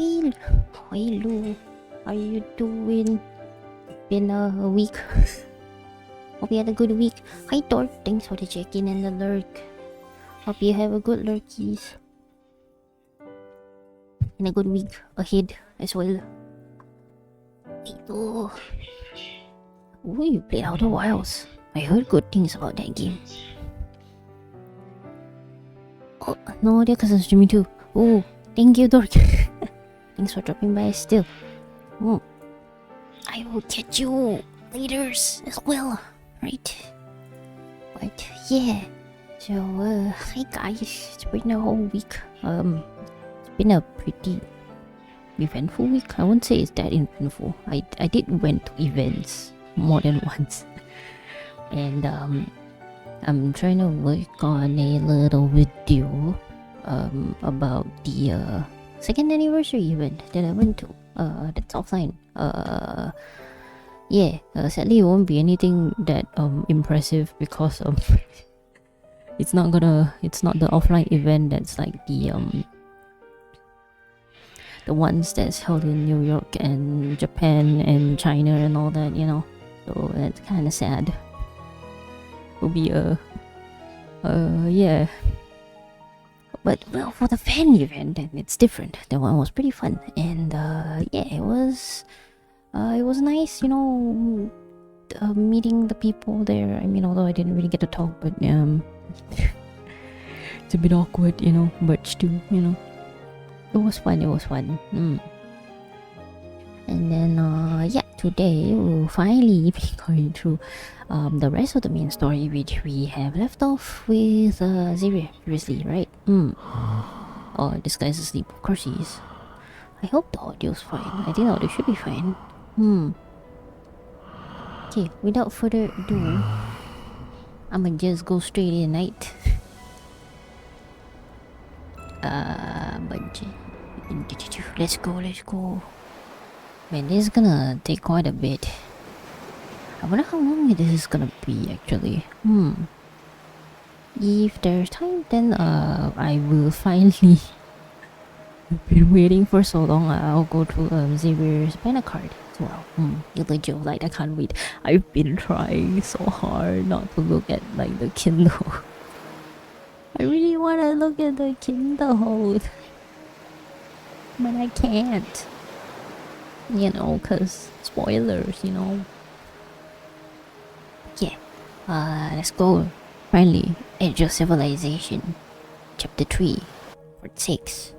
Hello. How you doing? Been a week. Hope you had a good week. Hi Dork, thanks for the check-in and the lurk. Hope you have a good lurkies. And a good week ahead as well. Oh, you played Outer Wilds. I heard good things about that game. Oh, no, their cousin's streaming too. Oh, thank you, Dork. Thanks for dropping by still. Oh, I will catch you later as well, right? But yeah, so hi guys. It's been a whole week. It's been a pretty eventful week. I won't say it's that eventful. I did went to events more than once, and I'm trying to work on a little video about the second anniversary event that I went to. That's offline. Yeah. Sadly, it won't be anything that impressive because it's not the offline event that's like the ones that's held in New York and Japan and China and all that, you know. So that's kind of sad. It'll be yeah. But well, for the fan event, then it's different. That one was pretty fun, and yeah, it was nice, you know, meeting the people there. I mean, although I didn't really get to talk, but it's a bit awkward, you know, but still, you know, it was fun. And then yeah, today we'll finally be going through the rest of the main story, which we have left off with Xavier previously, right? Oh, this guy's asleep. Of course he is. I hope the audio's fine. I think the audio should be fine. Okay, without further ado, I'ma just go straight in, right? But let's go. Man, this is gonna take quite a bit. I wonder how long this is gonna be actually. If there's time, then I will finally. I've been waiting for so long. I'll go through Xavier's banner card as well. Legit, like I can't wait. I've been trying so hard not to look at like the Kindle. I really wanna look at the Kindle, but I can't. You know, cause spoilers, you know. Yeah. Let's go. Finally, Age of Civilization, Chapter 3, Part 6.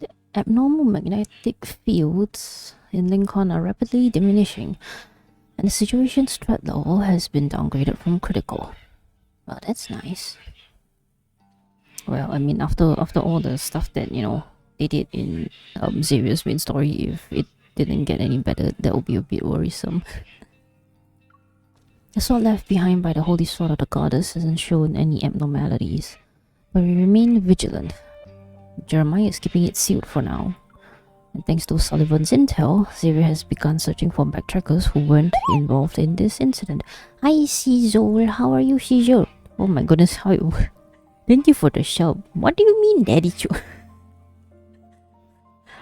The abnormal magnetic fields in Lincoln are rapidly diminishing, and the situation's threat level has been downgraded from critical. Well, that's nice. Well, I mean, after all the stuff that, you know, they did in Xavier's main story, if it didn't get any better, that would be a bit worrisome. The sword left behind by the holy sword of the goddess hasn't shown any abnormalities, but we remain vigilant. Jeremiah is keeping it sealed for now. And thanks to Sullivan's intel, Xavier has begun searching for backtrackers who weren't involved in this incident. Hi, Cizol. How are you, Cizol? Oh my goodness, how you... Thank you for the shout. What do you mean, Daddy Chu?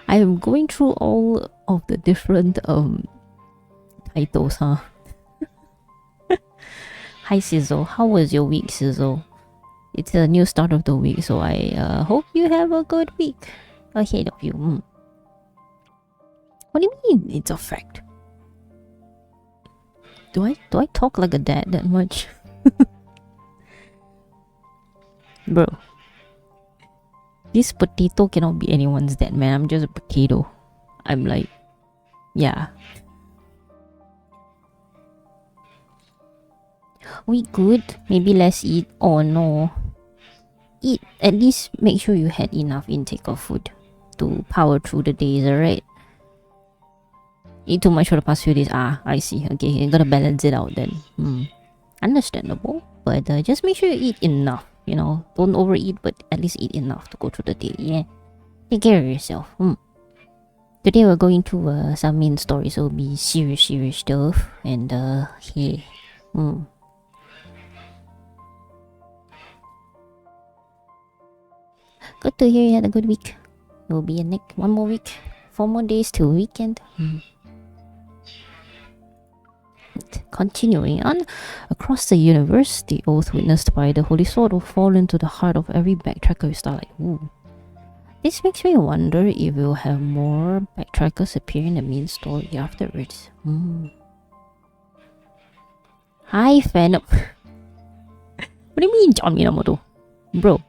I am going through all of the different titles, huh? Hi, Cizol. How was your week, Cizol? It's a new start of the week, so I hope you have a good week ahead of you. What do you mean it's a fact? Do I talk like a dad that much? Bro, this potato cannot be anyone's dad, man. I'm just a potato. I'm like, yeah. We good? Maybe let's eat. Oh no. Eat. At least make sure you had enough intake of food to power through the days, alright? Eat too much for the past few days. Ah, I see. Okay, you gotta balance it out then. Understandable. But just make sure you eat enough. You know, don't overeat, but at least eat enough to go through the day. Yeah, take care of yourself. Today we're going to some main story, so it'll be serious stuff, and yeah. Good to hear you had a good week. It will be one more week, 4 more days till weekend. Continuing on, across the universe, the oath witnessed by the Holy Sword will fall into the heart of every backtracker with starlight. Ooh. This makes me wonder if we'll have more backtrackers appear in the main story afterwards. Hi, Phantom. What do you mean, John Minamoto? Bro.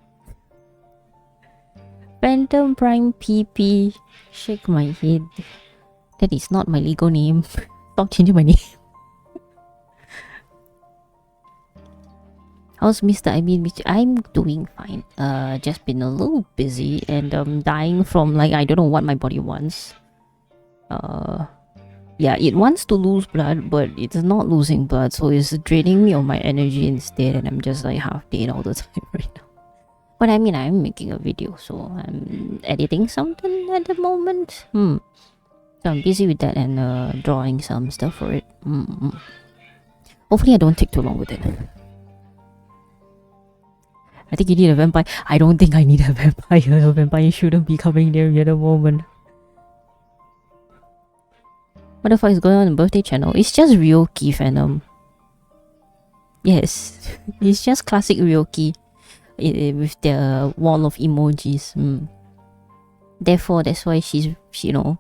Phantom Prime PP. Shake my head. That is not my legal name. Stop changing my name. How's Mr. I'm doing fine. Just been a little busy and dying from like I don't know what my body wants. Yeah, it wants to lose blood, but it's not losing blood, so it's draining me of my energy instead, and I'm just like half dead all the time right now. But I mean, I'm making a video, so I'm editing something at the moment. So I'm busy with that and drawing some stuff for it. Hopefully I don't take too long with it. I think you need a vampire. I don't think I need a vampire. A vampire shouldn't be coming near me at the moment. What the fuck is going on in the birthday channel? It's just Ryoki, Phantom. Yes. It's just classic Ryoki. With the wall of emojis. Therefore, that's why she's, you know,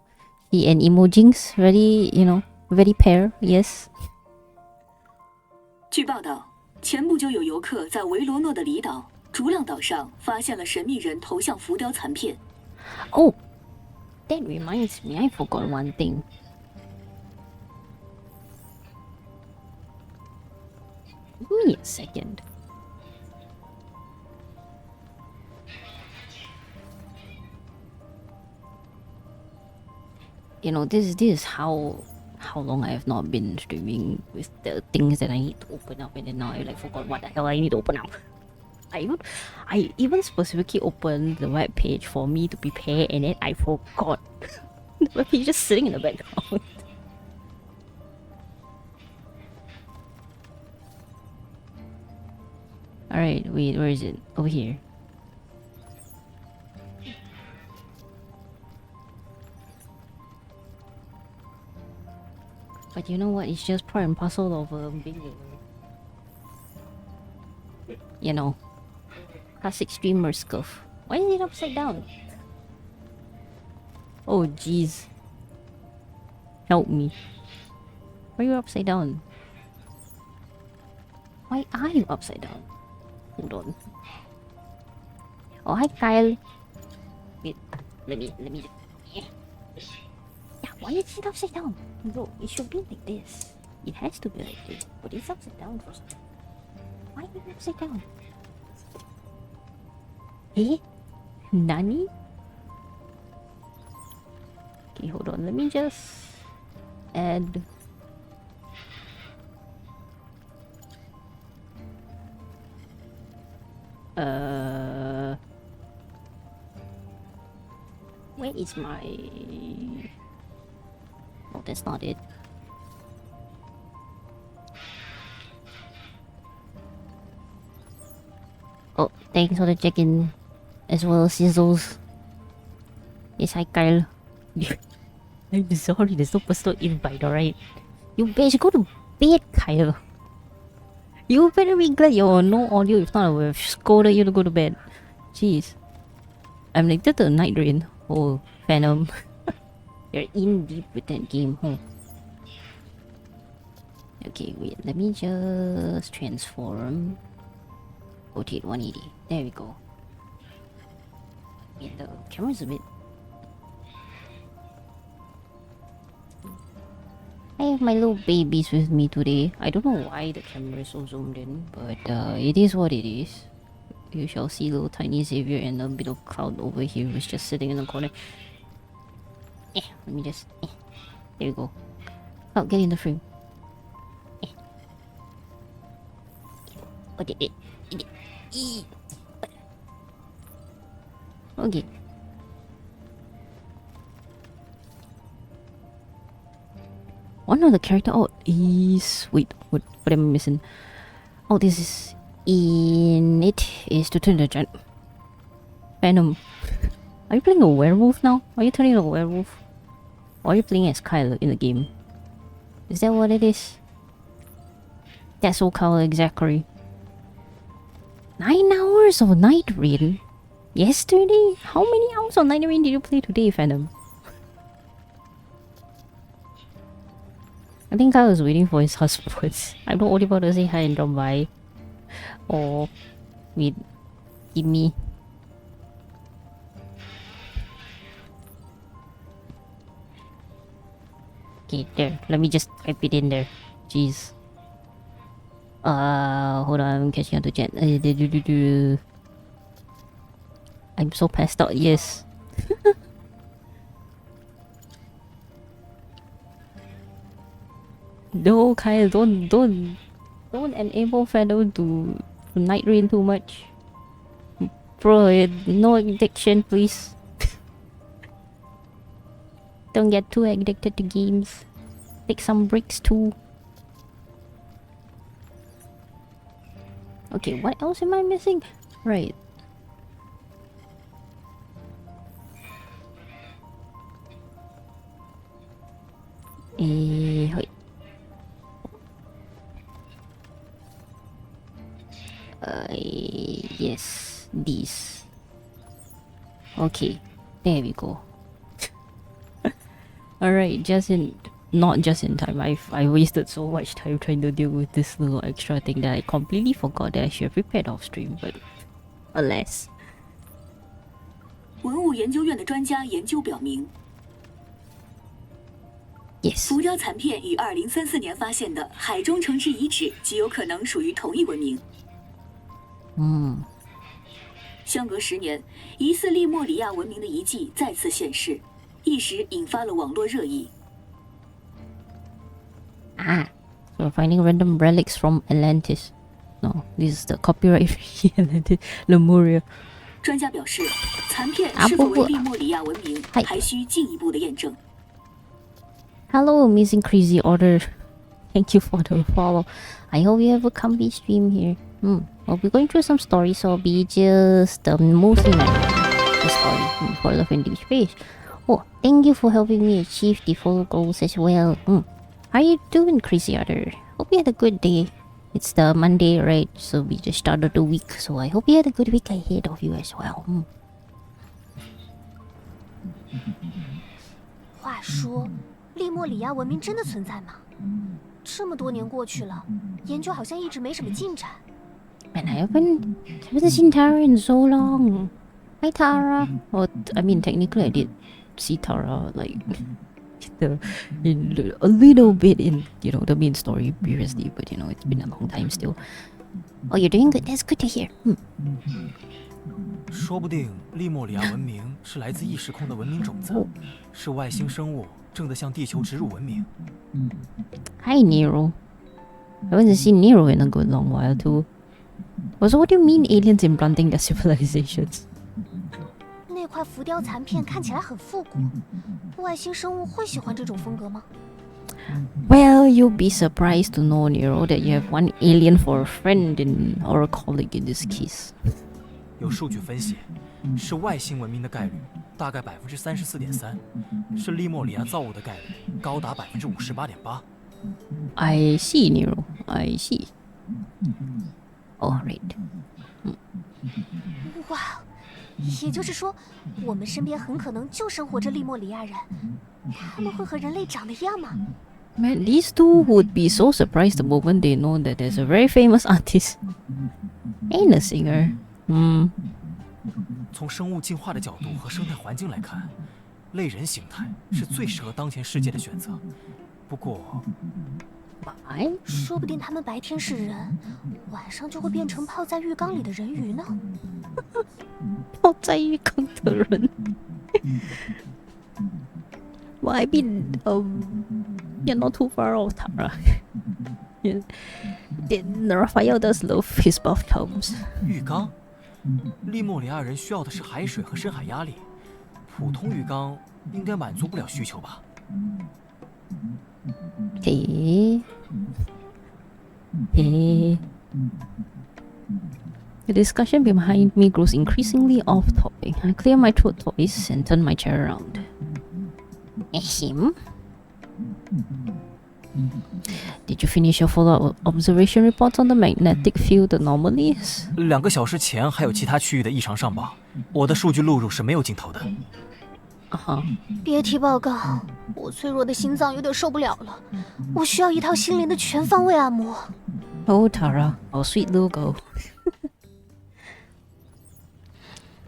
she and emojings very, you know, very pair. Yes. 据报道，前不久有游客在维罗诺的离岛逐浪岛上发现了神秘人头像浮雕残片。Oh, that reminds me, I forgot one thing. Give me a second. You know, this is how long I have not been streaming with the things that I need to open up, and then now I like forgot what the hell I need to open up. I even specifically opened the web page for me to prepare, and then I forgot. The web page just sitting in the background. Alright, wait, where is it? Over here. But you know what? It's just part and parcel of being you know, classic streamer scuff. Why is it upside down? Oh jeez. Help me. Why are you upside down? Why are you upside down? Hold on. Oh hi Kyle. Wait, let me yeah, why is it upside down? Bro, it should be like this. It has to be like this. But it's upside down for some. Why is it upside down? Eh? Nani? Okay, hold on. Let me just add. Where is my... Oh, that's not it. Oh, thanks for the check-in. As well as Sizzles. Yes, hi Kyle. I'm sorry, there's no personal invite, alright? You better go to bed, Kyle. You better be glad you're no audio, if not I would have scolded you to go to bed. Jeez. I'm like, that's a night rain. Oh, Phantom. You're in deep with that game, huh? Okay, wait, let me just transform. Rotate 180. There we go. Yeah, the camera's a bit... I have my little babies with me today. I don't know why the camera is so zoomed in, but it is what it is. You shall see little tiny Xavier and a bit of cloud over here who's just sitting in the corner. Let me just... There you go. Cloud, get in the frame. Oh, did it. Okay. One of the character out is wait, what am I missing? Oh, this is in it is to turn the giant Venom. Are you playing a werewolf now? Are you turning a werewolf? Or are you playing as Kyle in the game? Is that what it is? That's so Kyle exactly. 9 hours of Night Rain? Yesterday? How many hours of Night Rain did you play today, Phantom? I think Kyle was waiting for his husband. I'm not only about to say hi and drop by. Or wait, give me. Okay, there. Let me just type it in there. Jeez. Hold on, I'm catching up to chat. I'm so passed out, yes. No, Kyle, don't enable Shadow to night rain too much. Bro, no addiction, please. Don't get too addicted to games. Take some breaks too. Okay, what else am I missing? Right. Wait. Yes, these. Okay, there we go. Alright, not just in time. I wasted so much time trying to deal with this little extra thing that I completely forgot that I should have prepared off stream, but alas. 文物研究院的专家研究表明， Yes. 浮雕残片与2034年发现的海中城市遗址极有可能属于同一文明。相隔10年，疑似利莫里亚文明的遗迹再次现世，一时引发了网络热议。 So finding random relics from Atlantis. No, this is the copyright free Atlantis Lemuria. 专家表示，残片是否为利莫里亚文明，还需进一步的验证。 Hello, Amazing Crazy Order. Thank you for the follow. I hope you have a comfy stream here. I'll be going through some stories, so I'll be just mostly the story for Love and Deepspace. Oh, thank you for helping me achieve the full goals as well. How you doing, Crazy Order? Hope you had a good day. It's the Monday, right? So we just started the week, so I hope you had a good week ahead of you as well. 话说，利莫里亚文明真的存在吗？这么多年过去了，研究好像一直没什么进展。Man, I haven't seen Tara in so long. Hi, Tara. Well, I mean, technically, I did see Tara like a little bit in the main story previously, but it's been a long time still. Oh, you're doing good. That's good to hear. 说不定利莫里亚文明是来自异时空的文明种子，是外星生物正在向地球植入文明。Hi, Nero. I haven't seen Nero in a good long while too. Also, what do you mean aliens implanting their civilizations? 那块浮雕残片看起来很复古，外星生物会喜欢这种风格吗？ Well, you'll be surprised to know, Nero, that you have one alien for a friend or a colleague in this case. 有数据分析，是外星文明的概率大概34.3%，是利莫里亚造物的概率高达58.8%。I see, Nero. I see. Oh, right. 哇，也就是说，我们身边很可能就生活着利莫里亚人，他们会和人类长得一样吗？ Man, these two would be so surprised the moment they know that there's a very famous artist and a singer. 从生物进化的角度和生态环境来看，类人形态是最适合当前世界的选择。不过，说不定他们白天是人，晚上就会变成泡在浴缸里的人鱼呢。泡在浴缸的人。Well, I mean, you're not too far off, Tara. Raphael does love his bathtubs. 浴缸，利莫里亚人需要的是海水和深海压力，普通浴缸应该满足不了需求吧？ Okay. Okay. The discussion behind me grows increasingly off topic. I clear my throat twice and turn my chair around. Ahem. Did you finish your follow-up observation reports on the magnetic field anomalies? 2个小时前还有其他区域的异常上报，我的数据录入是没有尽头的。别提报告，我脆弱的心脏有点受不了了，我需要一套心灵的全方位按摩。Oh, Tara, our sweet little girl.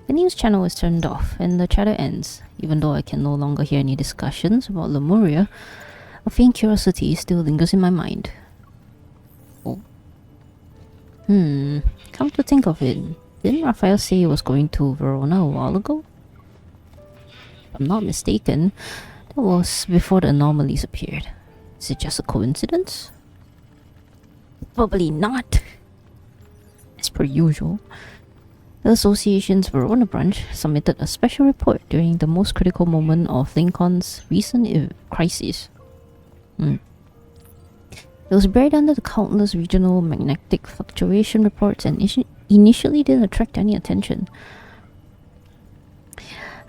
The news channel is turned off and the chatter ends. Even though I can no longer hear any discussions about Lemuria, a faint curiosity still lingers in my mind. Oh. Come to think of it, didn't Raphael say he was going to Verona a while ago? If I'm not mistaken, that was before the anomalies appeared. Is it just a coincidence? Probably not. As per usual, the association's Verona branch submitted a special report during the most critical moment of Lincoln's recent crisis. It was buried under the countless regional magnetic fluctuation reports and initially didn't attract any attention.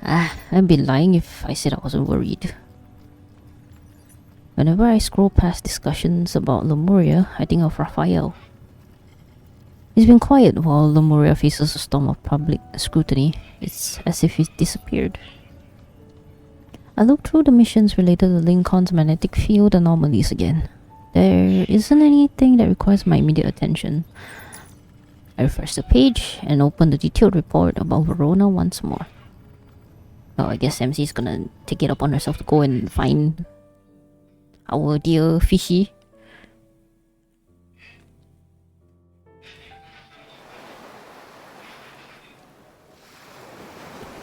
I'd be lying if I said I wasn't worried. Whenever I scroll past discussions about Lemuria, I think of Raphael. He's been quiet while Lemuria faces a storm of public scrutiny. It's as if he's disappeared. I look through the missions related to Lincoln's magnetic field anomalies again. There isn't anything that requires my immediate attention. I refresh the page and open the detailed report about Verona once more. Oh, I guess MC's gonna take it upon herself to go and find our dear fishy.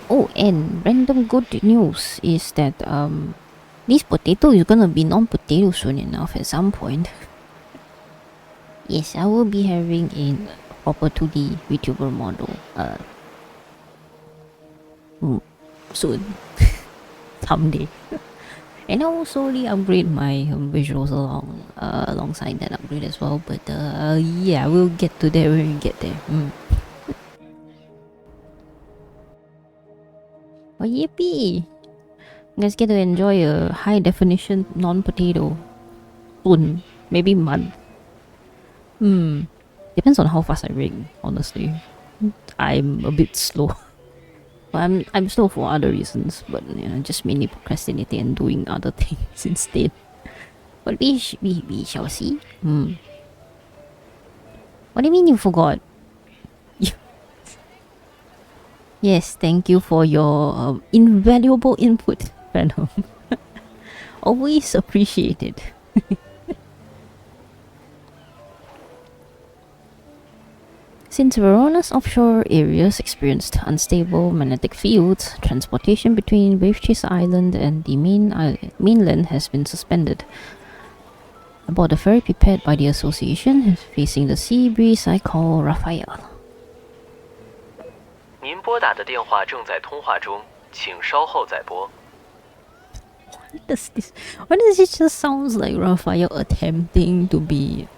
Oh, and random good news is that this potato is gonna be non-potato soon enough at some point. Yes, I will be having a proper 2D VTuber model soon. Someday. And I will slowly upgrade my visuals alongside that upgrade as well. But yeah, we'll get to that when we get there. Oh, yippee! You guys get to enjoy a high definition non-potato soon. Maybe month. Depends on how fast I rig, honestly. I'm a bit slow. Well, I'm slow for other reasons, but you know, just mainly procrastinating and doing other things instead. But we shall see. What do you mean you forgot? Yes, thank you for your invaluable input, Venom. Always appreciated. Since Verona's offshore areas experienced unstable magnetic fields, transportation between Wavechaser Island and the mainland has been suspended. Aboard a ferry prepared by the association, facing the sea breeze, I call Raphael. 您拨打的电话正在通话中，请稍后再拨。 What does this? Why does it just sounds like Raphael attempting to be,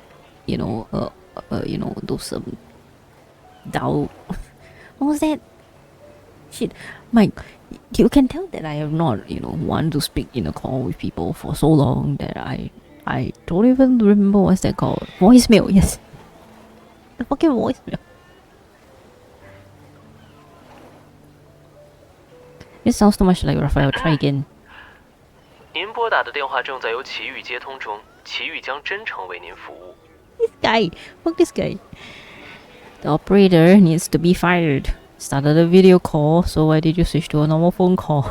those Dao. What was that? Shit, Mike. You can tell that I have not, wanted to speak in a call with people for so long that I don't even remember what's that called. Voicemail, yes. The fucking voicemail. This sounds too much like Raphael. Try again. 您拨打的电话正在由奇遇接通中，奇遇将真诚为您服务。 This guy. Fuck this guy. The operator needs to be fired. Started a video call, so why did you switch to a normal phone call?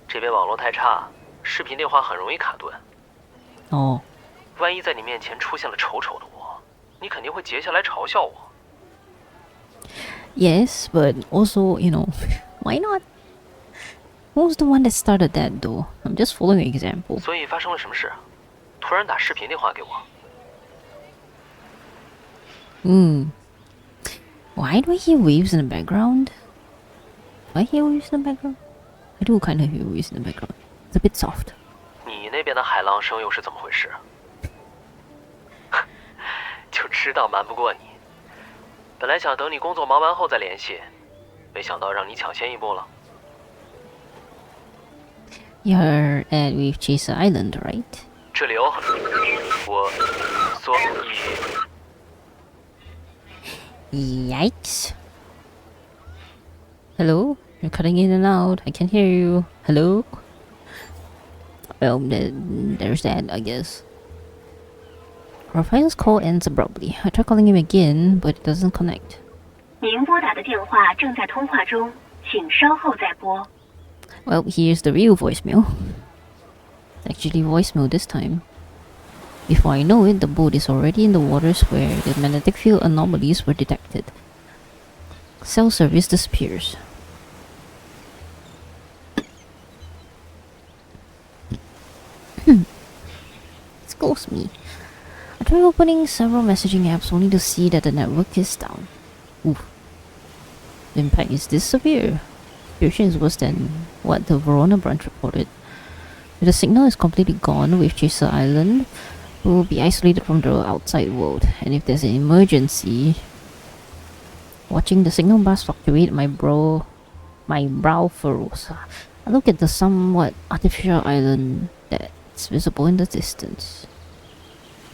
这边网络太差，视频电话很容易卡顿。哦。万一在你面前出现了丑丑的我，你肯定会截下来嘲笑我。 Yes, but also, why not? Who's the one that started that though? I'm just following an example. 所以发生了什么事？突然打视频电话给我。 Why do I hear waves in the background? Do I hear waves in the background? I do kind of hear waves in the background. It's a bit soft. 你那边的海浪声又是怎么回事？就知道瞒不过你。本来想等你工作忙完后再联系，没想到让你抢先一步了。You're at Waveletter Island, right? 这里有我，所以 Yikes. Hello? You're cutting in and out. I can't hear you. Hello? Well, there's that, I guess. Raphael's call ends abruptly. I try calling him again, but it doesn't connect. 您拨打的电话正在通话中，请稍后再拨。 Well, here's the real voicemail. It's actually voicemail this time. Before I know it, the boat is already in the waters where the magnetic field anomalies were detected. Cell service disappears. Scolds me. I try opening several messaging apps only to see that the network is down. Oof. The impact is this severe. Situation is worse than what the Verona branch reported. If the signal is completely gone, Waveletter Island will be isolated from the outside world, and if there's an emergency, watching the signal bars fluctuate, my brow furrows. I look at the somewhat artificial island that's visible in the distance.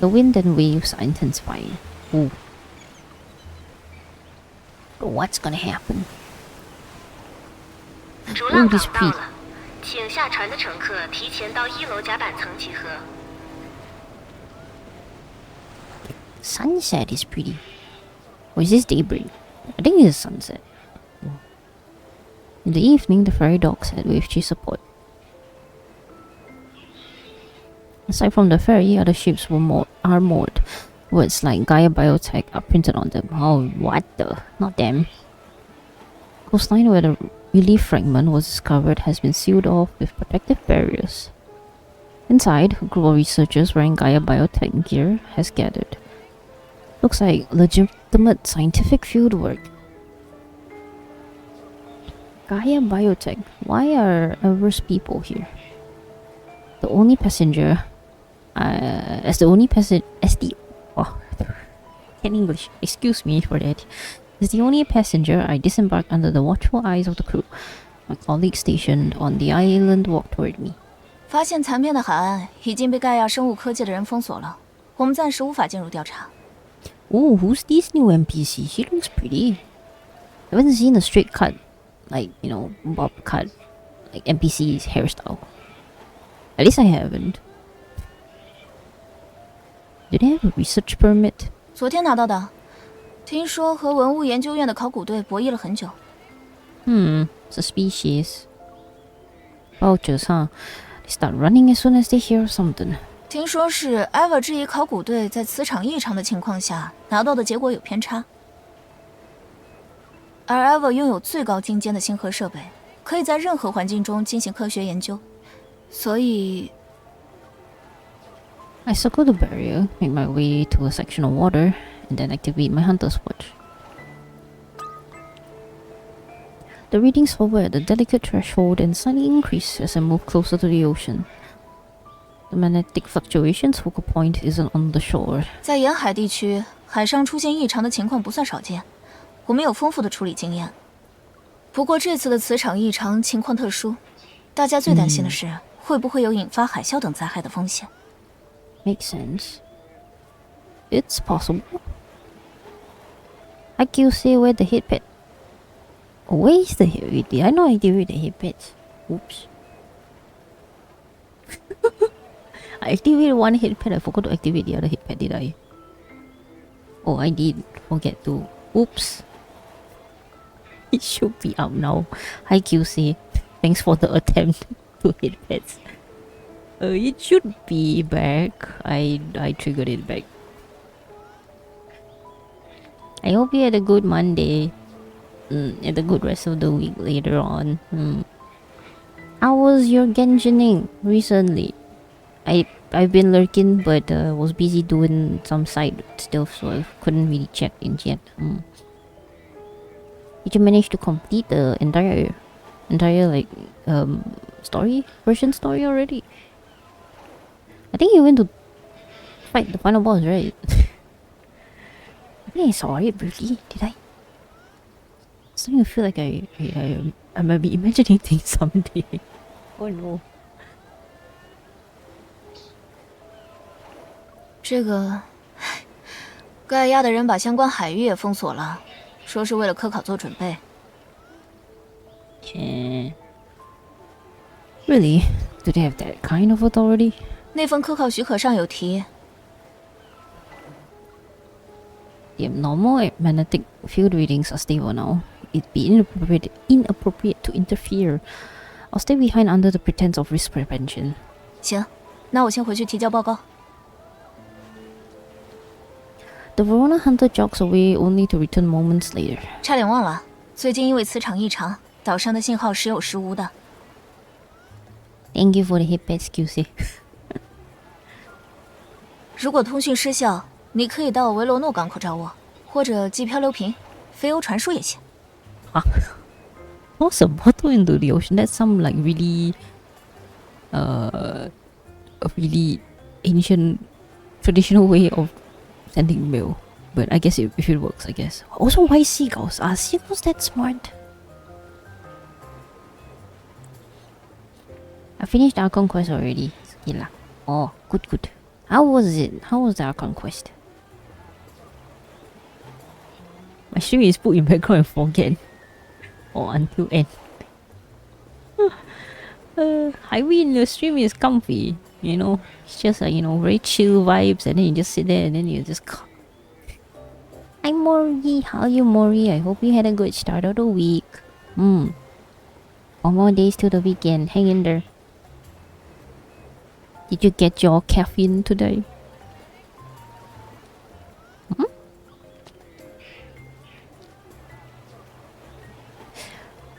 The wind and waves are intensifying. Ooh. What's gonna happen? 逐浪岛到了，请下船的乘客提前到1楼甲板层集合。 Sunset is pretty. Or is this daybreak? I think it is sunset. In the evening, the ferry docks at Waveletter Port. Aside from the ferry, other ships are moored. Words like Gaia Biotech are printed on them. Oh, what the? Not them. Coastline where the relief fragment was discovered has been sealed off with protective barriers. Inside, a group of researchers wearing Gaia Biotech gear has gathered. Looks like legitimate scientific fieldwork. Gaia Biotech. Why are Ever's people here? The only passenger, in English. Excuse me for that. As the only passenger, I disembarked under the watchful eyes of the crew. My colleague stationed on the island walked toward me. 发现残片的海岸已经被盖亚生物科技的人封锁了，我们暂时无法进入调查。 Oh, who's this new NPC? She looks pretty. I haven't seen a straight cut, like, you know, bob cut, like NPC's hairstyle. At least I haven't. Do they have a research permit? 昨天拿到的，听说和文物研究院的考古队博弈了很久。Suspicious. Vultures, huh? They start running as soon as they hear something. 听说是 Eva 质疑考古队在磁场异常的情况下拿到的结果有偏差，而 Eva 拥有最高精尖的星河设备，可以在任何环境中进行科学研究，所以 I circle the barrier, make my way to a section of water, and then activate my hunter's watch. The readings hover at a delicate threshold and slightly increase as I move closer to the ocean. The magnetic fluctuations focal point isn't on the shore. 在沿海地区，海上出现异常的情况不算少见，我们有丰富的处理经验。不过这次的磁场异常情况特殊，大家最担心的是会不会有引发海啸等灾害的风险。 Makes sense. It's possible. IQC where the hit pit. Where is the hit pit? I had no idea where the hit pit. Oops. I activated one hit pad. I forgot to activate the other hit pad, did I? Oh, I did forget to. Oops. It should be up now. Hi QC. Thanks for the attempt to hit pads. It should be back. I triggered it back. I hope you had a good Monday. And a good rest of the week later on. How was your Genshining recently? I've been lurking, but was busy doing some side stuff, so I couldn't really check in yet. Did you manage to complete the entire like story already? I think he went to fight the final boss, right? I think I saw it briefly. Did I? I'm starting to feel like I might be imagining things someday. Oh no. 这个，盖亚的人把相关海域也封锁了，说是为了科考做准备。Really? Do they have that kind of authority? 那份科考许可上有提， The abnormal magnetic field readings are stable now. It'd be inappropriate to interfere. I'll stay behind under the pretense of risk prevention. 行，那我先回去提交报告。 The Verona hunter jogs away only to return moments later. 差点忘了，最近因为磁场异常，岛上的信号时有时无的。 Thank you for the hip excuse. 如果通讯失效，你可以到维罗诺港口找我，或者寄漂流瓶、飞欧传输也行。 Toss a bottle into the ocean. That's some like really, a really ancient, traditional way of sending mail. But I guess if it works, I guess. Also, why seagulls? Are seagulls that smart? I finished our conquest already. Yeah. Oh, good. How was it? How was our conquest? My stream is put in background and forget. Or until end. Highway in the stream is comfy, you know. It's just like, you know, very chill vibes, and then you just sit there and then you just. Hi Mori, how are you Mori? I hope you had a good start of the week. 1 more days till the weekend. Hang in there. Did you get your caffeine today?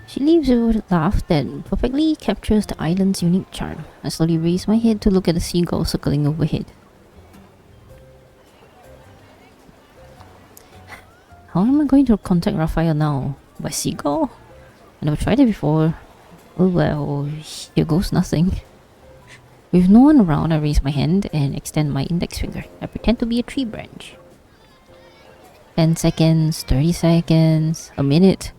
She leaves with a laugh that perfectly captures the island's unique charm. I slowly raise my head to look at the seagull circling overhead. How am I going to contact Raphael now? By seagull? I never tried it before. Oh well, here goes nothing. With no one around, I raise my hand and extend my index finger. I pretend to be a tree branch. 10 seconds, 30 seconds, a minute.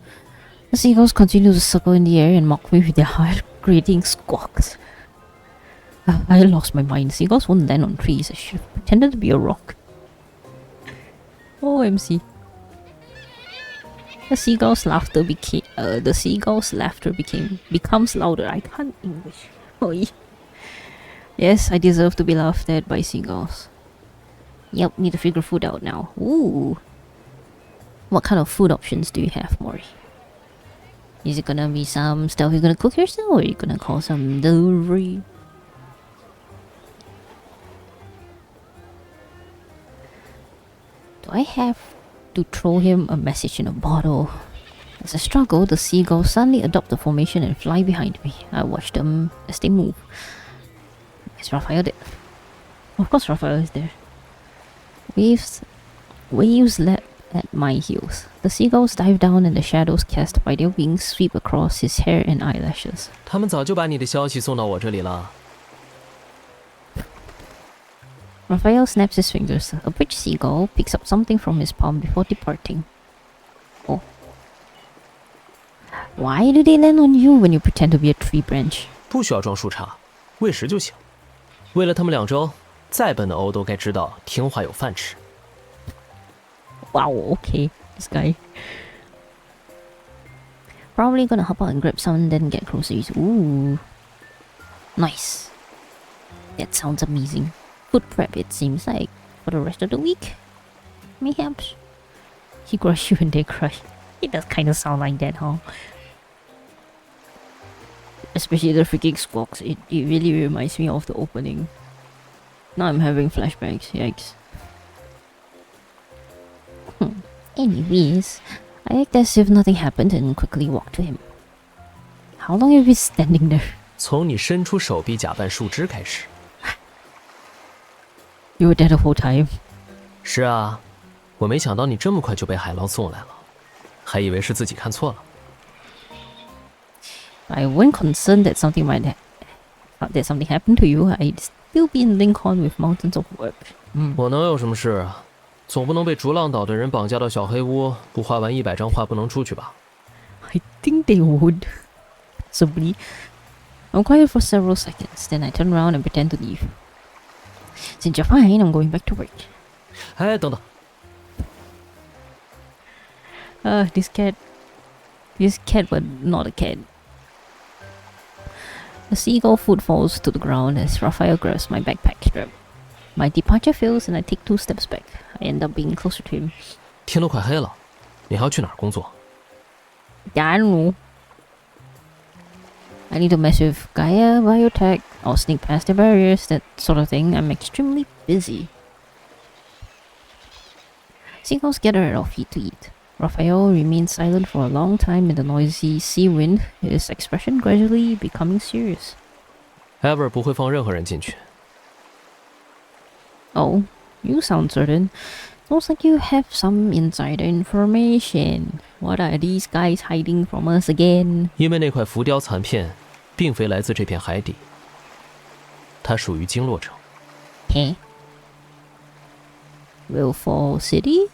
The seagulls continue to circle in the air and mock me with their heart-grating squawks. I lost my mind. Seagulls won't land on trees. I should have pretended to be a rock. OMC. The seagulls' laughter becomes louder. I can't English. Oh yeah. Yes, I deserve to be laughed at by seagulls. Yep, need to figure food out now. Ooh. What kind of food options do you have, Mori? Is it gonna be some stuff you're gonna cook yourself, or are you gonna call some delivery? Do I have to throw him a message in a bottle? As I struggle, the seagulls suddenly adopt the formation and fly behind me. I watch them as they move. Is Raphael there? Of course Raphael is there. Waves lap at my heels. The seagulls dive down and the shadows cast by their wings sweep across his hair and eyelashes. 他们早就把你的消息送到我这里了。 Raphael snaps his fingers. A bridge seagull picks up something from his palm before departing. Oh. Why do they land on you when you pretend to be a tree branch? 不需要装树杈，喂食就行。喂了他们2周，再笨的鸥都该知道听话有饭吃。 Wow, okay, this guy. Probably gonna hop out and grab some, then get groceries. Ooh. Nice. That sounds amazing. Food prep, it seems like, for the rest of the week. Mayhaps. He crush you and they crush. It does kind of sound like that, huh? Especially the freaking squawks. It really reminds me of the opening. Now I'm having flashbacks. Yikes. Anyways, I act as if nothing happened and quickly walk to him. How long have you been standing there? 从你伸出手臂假扮树枝开始。 You were there the whole time. 是啊，我没想到你这么快就被海浪送来了，还以为是自己看错了。 I wasn't concerned that something happened to you. I still be in Lincoln with mountains of work. 我能有什么事啊？总不能被逐浪岛的人绑架到小黑屋，不画完100张画不能出去吧？ I think they would. Possibly. I'm quiet for several seconds, then I turn around and pretend to leave. Since you're fine, I'm going back to work. 哎，等等， This cat, but not a cat. The seagull foot falls to the ground as Raphael grabs my backpack strap. My departure fails and I take 2 steps back. I end up being closer to him. 天都快黑了，你还要去哪儿工作？ I don't know. I need to mess with Gaia, biotech, or sneak past the barriers, that sort of thing. I'm extremely busy. Seagulls gather at our feet to eat. Raphael remains silent for a long time in the noisy sea wind, his expression gradually becoming serious. Ever 不会放任何人进去。 Oh, you sound certain. Looks like you have some insider information. What are these guys hiding from us again? 因为那块浮雕残片，并非来自这片海底，它属于经络城。 Huh? Whalefall City?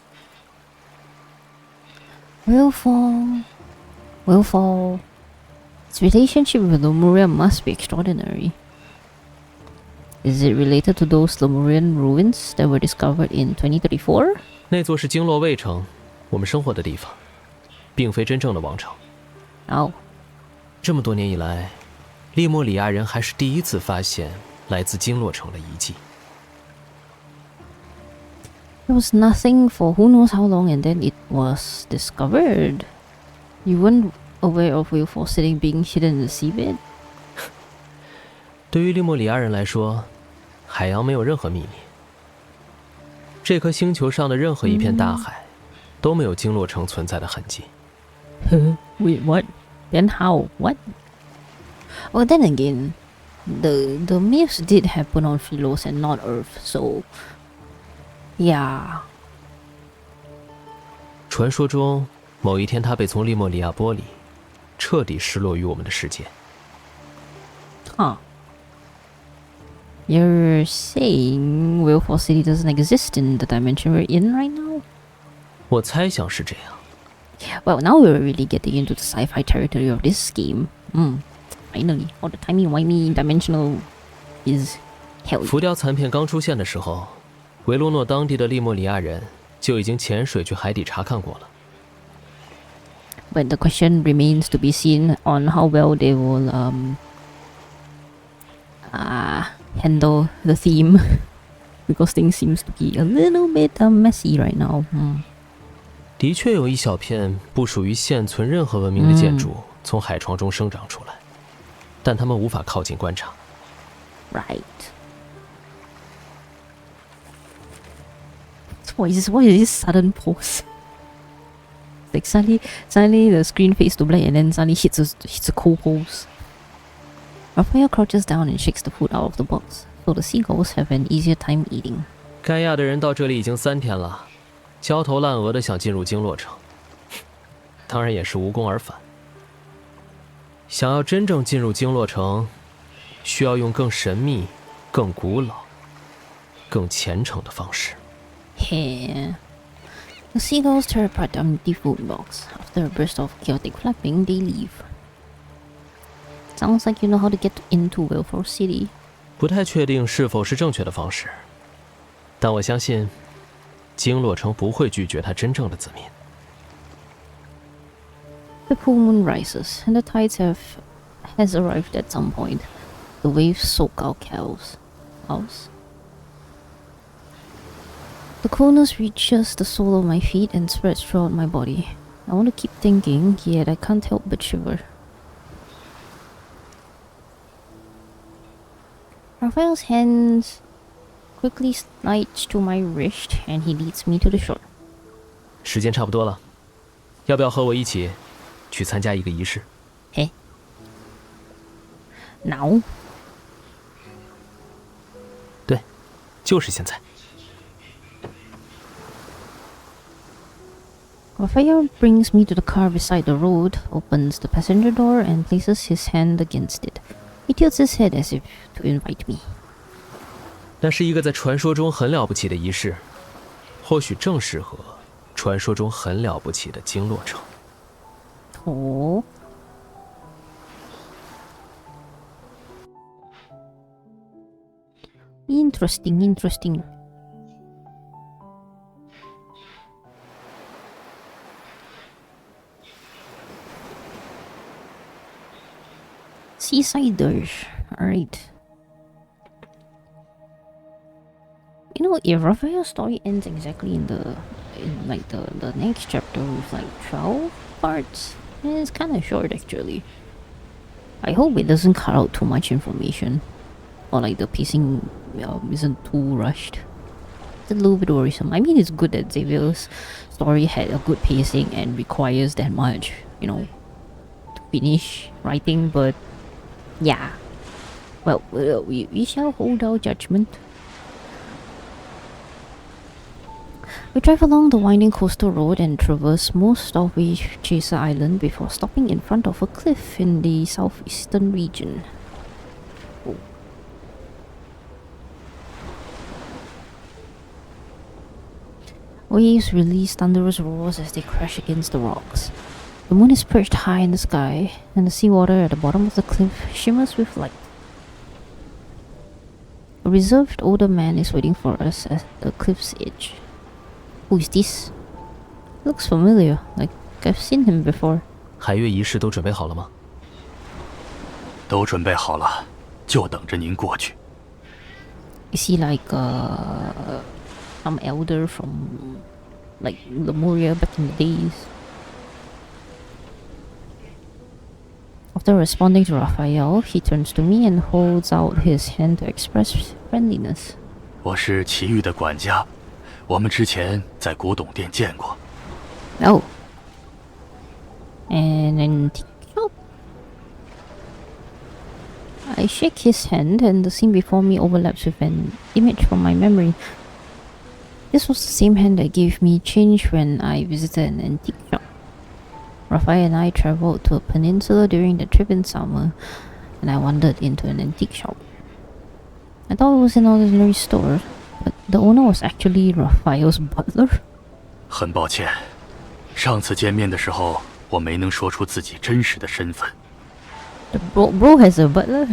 Whalefall. Its relationship with Lemuria must be extraordinary. Is it related to those Lemurian ruins that were discovered in 2034? 那座是经络卫城，我们生活的地方，并非真正的王城。 Oh. 这么多年以来，利莫里亚人还是第一次发现来自经络城的遗迹。 There was nothing for who knows how long and then it was discovered. You weren't aware of Whalefall City being hidden in the seabed? 对于利莫里亚人来说，海洋没有任何秘密。这颗星球上的任何一片大海，都没有经络城存在的痕迹。Wait, what? Then how? What? Well, then again, the myths did happen on Philos and not Earth, so yeah. 传说中，某一天他被从利莫里亚剥离，彻底失落于我们的世界。 Huh. You're saying Whalefall City doesn't exist in the dimension we're in right now? 我猜想是这样。 Well, now we're really getting into the sci-fi territory of this game. Finally, all the timey-wimey dimensional is hell. 浮雕残片刚出现的时候，维罗诺当地的利莫里亚人就已经潜水去海底查看过了。 But the question remains to be seen on how well they will handle the theme, because things seems to be a little bit messy right now. 的确有一小片不属于现存任何文明的建筑从海床中生长出来，但他们无法靠近观察。 Right. What is this sudden pause? Like suddenly the screen fades to black and then suddenly hits a cool pose. Raphael crouches down and shakes the food out of the box, so the seagulls have an easier time eating. 盖亚的人到这里已经3天了，焦头烂额的想进入经络城，当然也是无功而返。想要真正进入经络城，需要用更神秘、更古老、更虔诚的方式。 Here. The seagulls tear apart the empty food box. After a burst of chaotic flapping, they leave. Sounds like you know how to get into Whalefall City. 不太确定是否是正确的方式，但我相信，经络城不会拒绝他真正的子民。 The full moon rises, and the tides has arrived at some point. The waves soak our cows. The coolness reaches the sole of my feet and spreads throughout my body. I want to keep thinking, yet I can't help but shiver. Raphael's hands quickly slides to my wrist, and he leads me to the shore. 时间差不多了，要不要和我一起去参加一个仪式？ Eh? Now? 对，就是现在。 Raphael brings me to the car beside the road, opens the passenger door, and places his hand against it. He tilts his head as if to invite me. 那是一个在传说中很了不起的仪式，或许正适合传说中很了不起的经络城。Oh. Interesting. Seaside Dirge. Alright. You know, if Raphael's story ends exactly in the next chapter with like 12 parts, it's kind of short actually. I hope it doesn't cut out too much information, or like the pacing isn't too rushed. It's a little bit worrisome. I mean, it's good that Xavier's story had a good pacing and requires that much, you know, to finish writing, but yeah. Well, we shall hold our judgment. We drive along the winding coastal road and traverse most of Wave Chaser Island before stopping in front of a cliff in the southeastern region. Oh. Waves release thunderous roars as they crash against the rocks. The moon is perched high in the sky, and the seawater at the bottom of the cliff shimmers with light. A reserved older man is waiting for us at the cliff's edge. Who is this? Looks familiar, like I've seen him before. 海月仪式都准备好了吗？都准备好了，就等着您过去。 Is he like some elder from like Lemuria back in the days? After responding to Raphael, he turns to me and holds out his hand to express friendliness. 我是奇遇的管家，我们之前在古董店见过。Oh. An antique shop? I shake his hand and the scene before me overlaps with an image from my memory. This was the same hand that gave me change when I visited an antique shop. Raphael and I traveled to a peninsula during the trip in summer, and I wandered into an antique shop. I thought it was an ordinary store, but the owner was actually Raphael's butler. 很抱歉，上次见面的时候，我没能说出自己真实的身份。 The bro has a butler.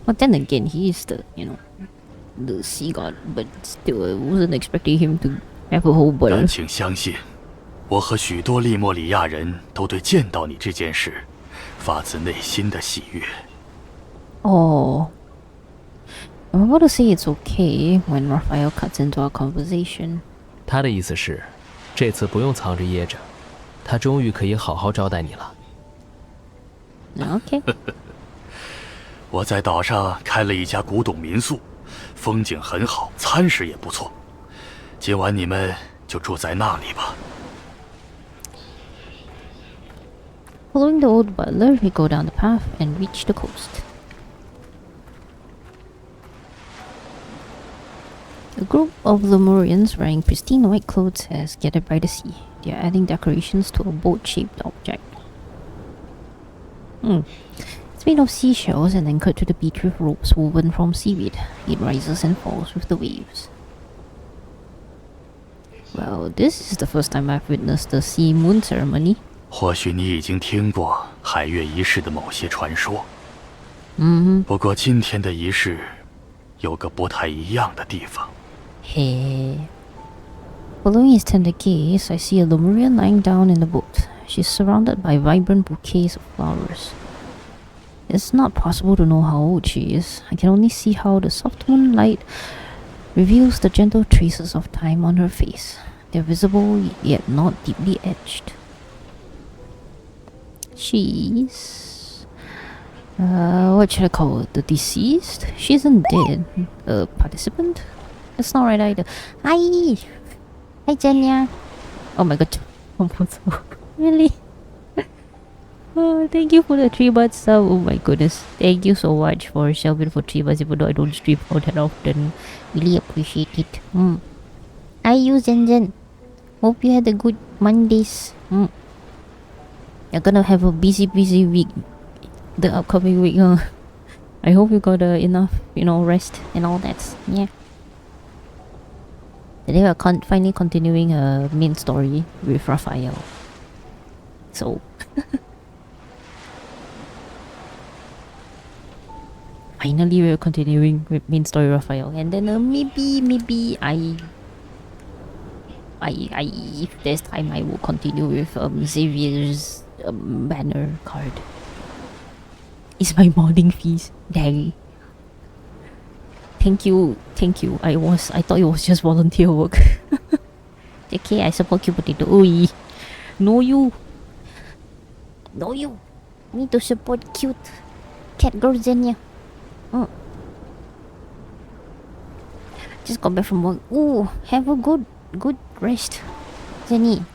But then again, he is the sea god, but still, I wasn't expecting him to have a whole butler. 但请相信，我和许多利莫里亚人都对见到你这件事发自内心的喜悦。 Oh. I'm about to say it's okay when Raphael cuts into our conversation. 他的意思是，这次不用藏着掖着，他终于可以好好招待你了。 Okay. 我在岛上开了一家古董民宿，风景很好，餐食也不错。今晚你们就住在那里吧。 Following the old butler, we go down the path and reach the coast. A group of Lemurians wearing pristine white clothes has gathered by the sea. They are adding decorations to a boat-shaped object. It's made of seashells and anchored to the beach with ropes woven from seaweed. It rises and falls with the waves. Well, this is the first time I've witnessed the sea moon ceremony. 或许你已经听过海月仪式的某些传说。不过今天的仪式有个不太一样的地方。 Hey. Following his tender gaze, I see a Lemurian lying down in the boat. She's surrounded by vibrant bouquets of flowers. It's not possible to know how old she is. I can only see how the soft moonlight reveals the gentle traces of time on her face. They're visible yet not deeply etched. She's... what should I call her? The deceased? She isn't dead. A participant? That's not right either. Hi! Hi, Jenya! Oh my god. Really? Oh, thank you for the 3 months sub. Oh my goodness. Thank you so much for Shelby for 3 months, even though I don't stream all that often. Really appreciate it. Hi, you Zen. Hope you had a good Mondays. You're gonna have a busy week. The upcoming week, huh? I hope you got enough, rest and all that. Yeah. Today we're finally continuing a main story with Raphael. So finally we're continuing with main story Raphael, and then maybe I if there's time I will continue with Xavier's banner card. It's my modding fees. Dang. Thank you. I thought it was just volunteer work. Okay, I support you, potato. Oi. No you. Need to support cute cat girl Zenia. Just got back from work. Ooh, have a good rest, Zenny.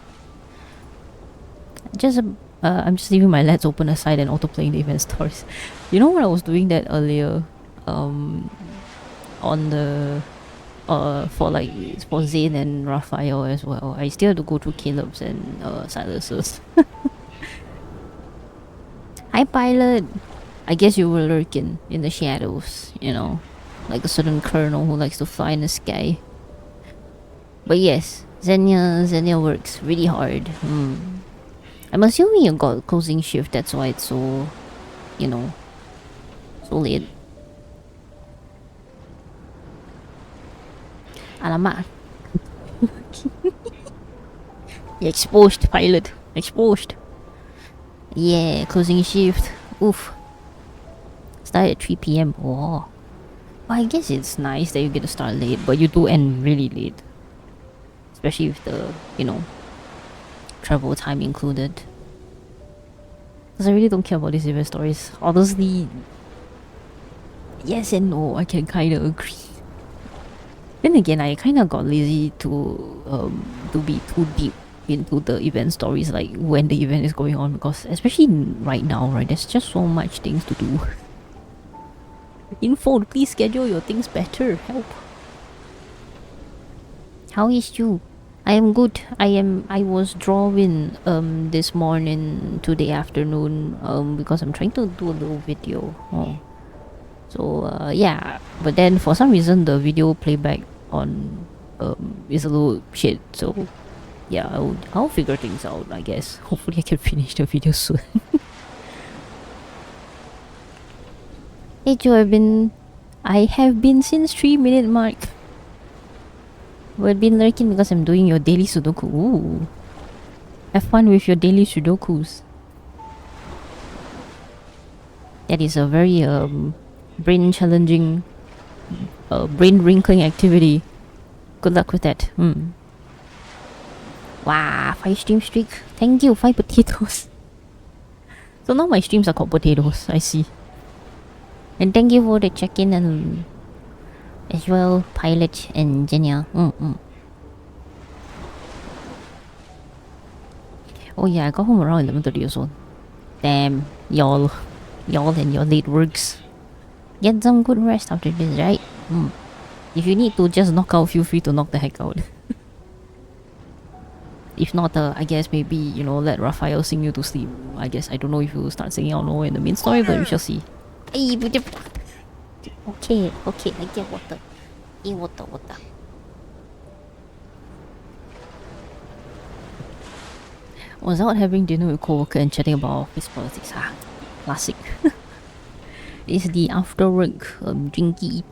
I'm just leaving my LEDs open aside and auto playing the event stories. You know what, I was doing that earlier, on the for Zane and Raphael as well. I still have to go through Caleb's and Silas's. Hi Pilot. I guess you were lurking in the shadows, like a certain colonel who likes to fly in the sky. But yes, Xenia works really hard. I'm assuming you got closing shift, that's why it's so, so late. Alamak. Exposed, Pilot. Exposed. Yeah, closing shift. Oof. Start at 3 PM. Oh. Well, I guess it's nice that you get to start late, but you do end really late. Especially with the, travel time included. Because I really don't care about these event stories. Honestly, yes and no, I can kind of agree. Then again, I kind of got lazy to be too deep into the event stories, like when the event is going on, because especially right now, right, there's just so much things to do. Info, please schedule your things better. Help. How is you? I am good. I was drawing this morning to the afternoon because I'm trying to do a little video. So yeah, but then for some reason the video playback on is a little shit. So yeah, I'll figure things out, I guess. Hopefully I can finish the video soon. Hey Joe, I have been since 3-minute mark. We've been lurking because I'm doing your daily Sudoku. Ooh. Have fun with your daily Sudokus. That is a very brain challenging, brain wrinkling activity. Good luck with that. Wow, 5 stream streak. Thank you, 5 potatoes. So now my streams are called potatoes, I see. And thank you for the check-in and as well, Pilot and Jenya. Oh yeah, I got home around 11:30 or so. Damn, y'all and your late works. Get some good rest after this, right? If you need to just knock out, feel free to knock the heck out. If not, I guess maybe, let Raphael sing you to sleep. I guess, I don't know if you will start singing out nowhere in the main story, but we shall see. Hey, okay, I get water. Water. Was out having dinner with co-worker and chatting about office politics. Classic. It's the after work drinky.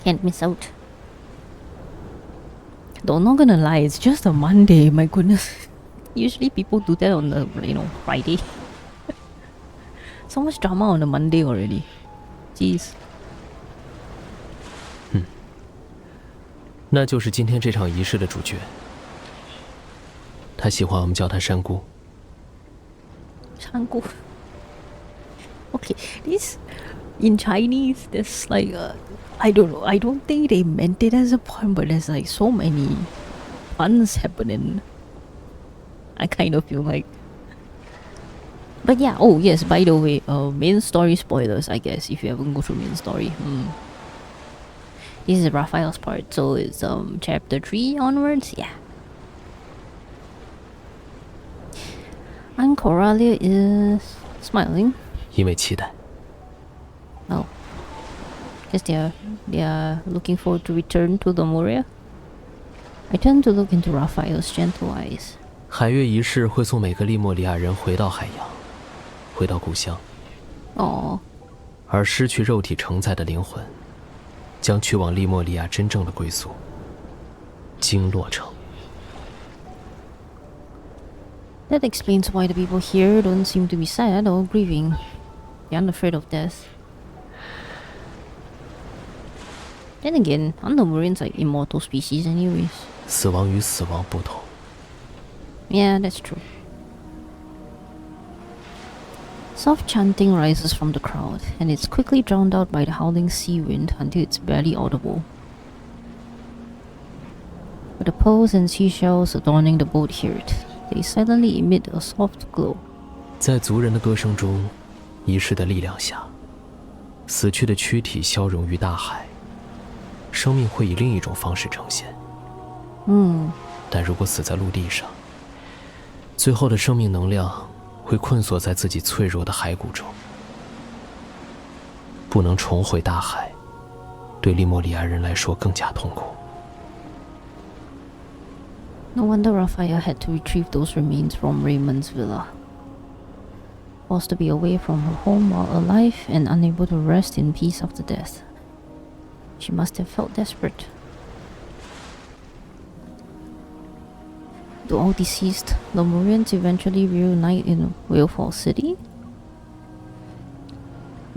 Can't miss out. Though I'm not gonna lie, it's just a Monday, my goodness. Usually people do that on the, Friday. So much drama on a Monday already. Jeez. 那就是今天这场仪式的主角。他喜欢我们叫他山姑。山姑。Okay, this in Chinese, there's like I don't know. I don't think they meant it as a pun, but there's like so many puns happening. I kind of feel like. But yeah, oh yes, by the way, main story spoilers, I guess, if you haven't go through main story. This is Raphael's part, so it's chapter 3 onwards, yeah. And Coralia is smiling. 因为期待。Oh. Guess they are looking forward to return to Lemuria. I turn to look into Raphael's gentle eyes. 海月仪式会送每个利莫里亚人回到海洋，回到故乡。哦。而失去肉体承载的灵魂，将去往利莫里亚真正的归宿——经络城。That explains why the people here don't seem to be sad or grieving. They're unafraid of death. Then again, aren't Lemurians like immortal species anyways? 死亡与死亡不同。Yeah, that's true. Soft chanting rises from the crowd, and it's quickly drowned out by the howling sea wind until it's barely audible. With the pearls and seashells adorning the boat here, they silently emit a soft glow. 在族人的歌声中，仪式的力量下，死去的躯体消融于大海，生命会以另一种方式呈现。但如果死在陆地上，最后的生命能量会困锁在自己脆弱的骸骨中，不能重回大海，对利莫里亚人来说更加痛苦。No wonder Raphael had to retrieve those remains from Raymond's villa. Forced to be away from her home while alive and unable to rest in peace after death. She must have felt desperate. Do all deceased Lemurians eventually reunite in Whalefall City?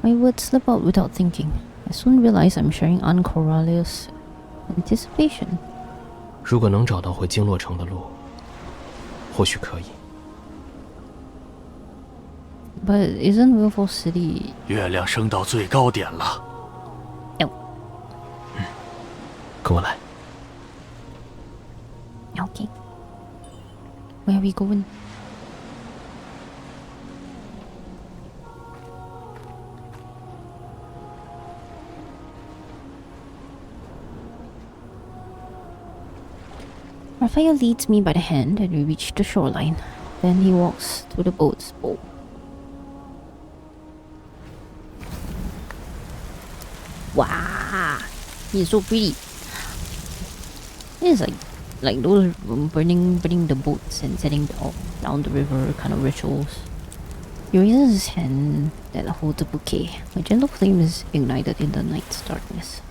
My words slip out without thinking. I soon realize I'm sharing Aunt Coralia's anticipation. 如果能找到回经络城的路，或许可以。But isn't Whalefall City... 月亮升到最高点了。跟我来。Okay. Where are we going? Raphael leads me by the hand and we reach the shoreline. Then he walks to the boat's bow. Wow! He's so pretty. It's like those burning the boats and setting down the river kind of rituals. He raises his hand that holds a bouquet. A gentle flame is ignited in the night's darkness.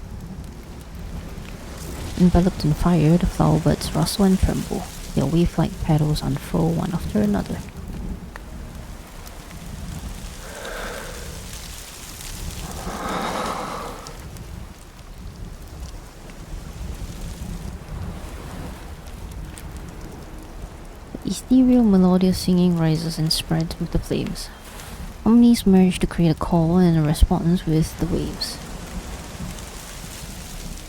Enveloped in fire, the flower buds rustle and tremble. Their wave-like petals unfurl one after another. The ethereal melodious singing rises and spreads with the flames. Harmonies merge to create a call and a response with the waves.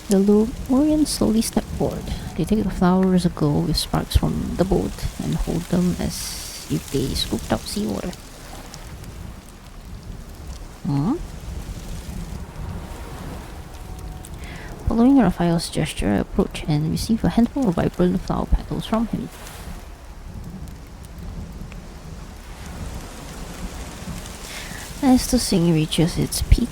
The Lemurians slowly step forward. They take the flowers aglow with sparks from the boat and hold them as if they scooped out seawater. Following Raphael's gesture, I approach and receive a handful of vibrant flower petals from him. As the singing reaches its peak,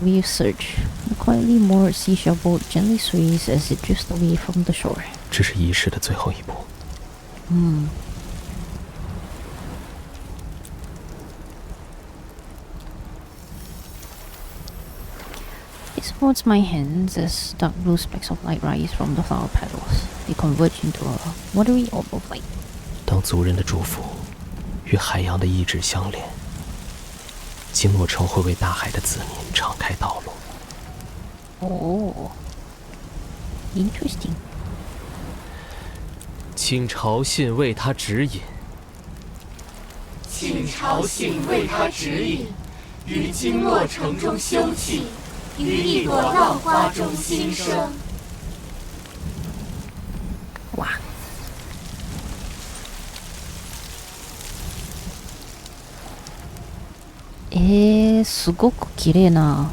waves surge. The quietly moored seashell boat gently sways as it drifts away from the shore. 这是仪式的最后一步。It supports my hands as dark blue specks of light rise from the flower petals. They converge into a watery orb of light. 当族人的祝福与海洋的意志相连，经络城会为大海的子民敞开道路。Oh, interesting. 请朝信为他指引，请朝信为他指引，于经络城中休憩，于一朵浪花中新生。哇！すごく綺麗な。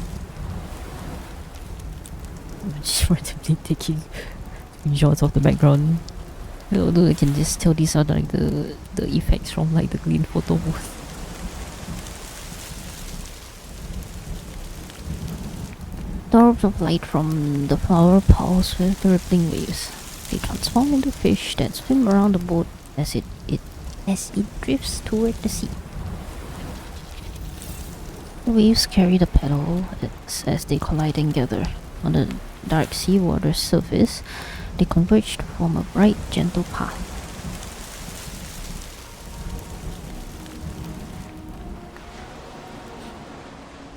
Just randomly taking shots of the background. Although I can just tell these are like the effects from like the green photo booth. Orbs of light from the flower pulse with the rippling waves. They transform into fish that swim around the boat as it drifts toward the sea. The waves carry the petal as they collide and gather. On the dark seawater surface, they converge to form a bright, gentle path.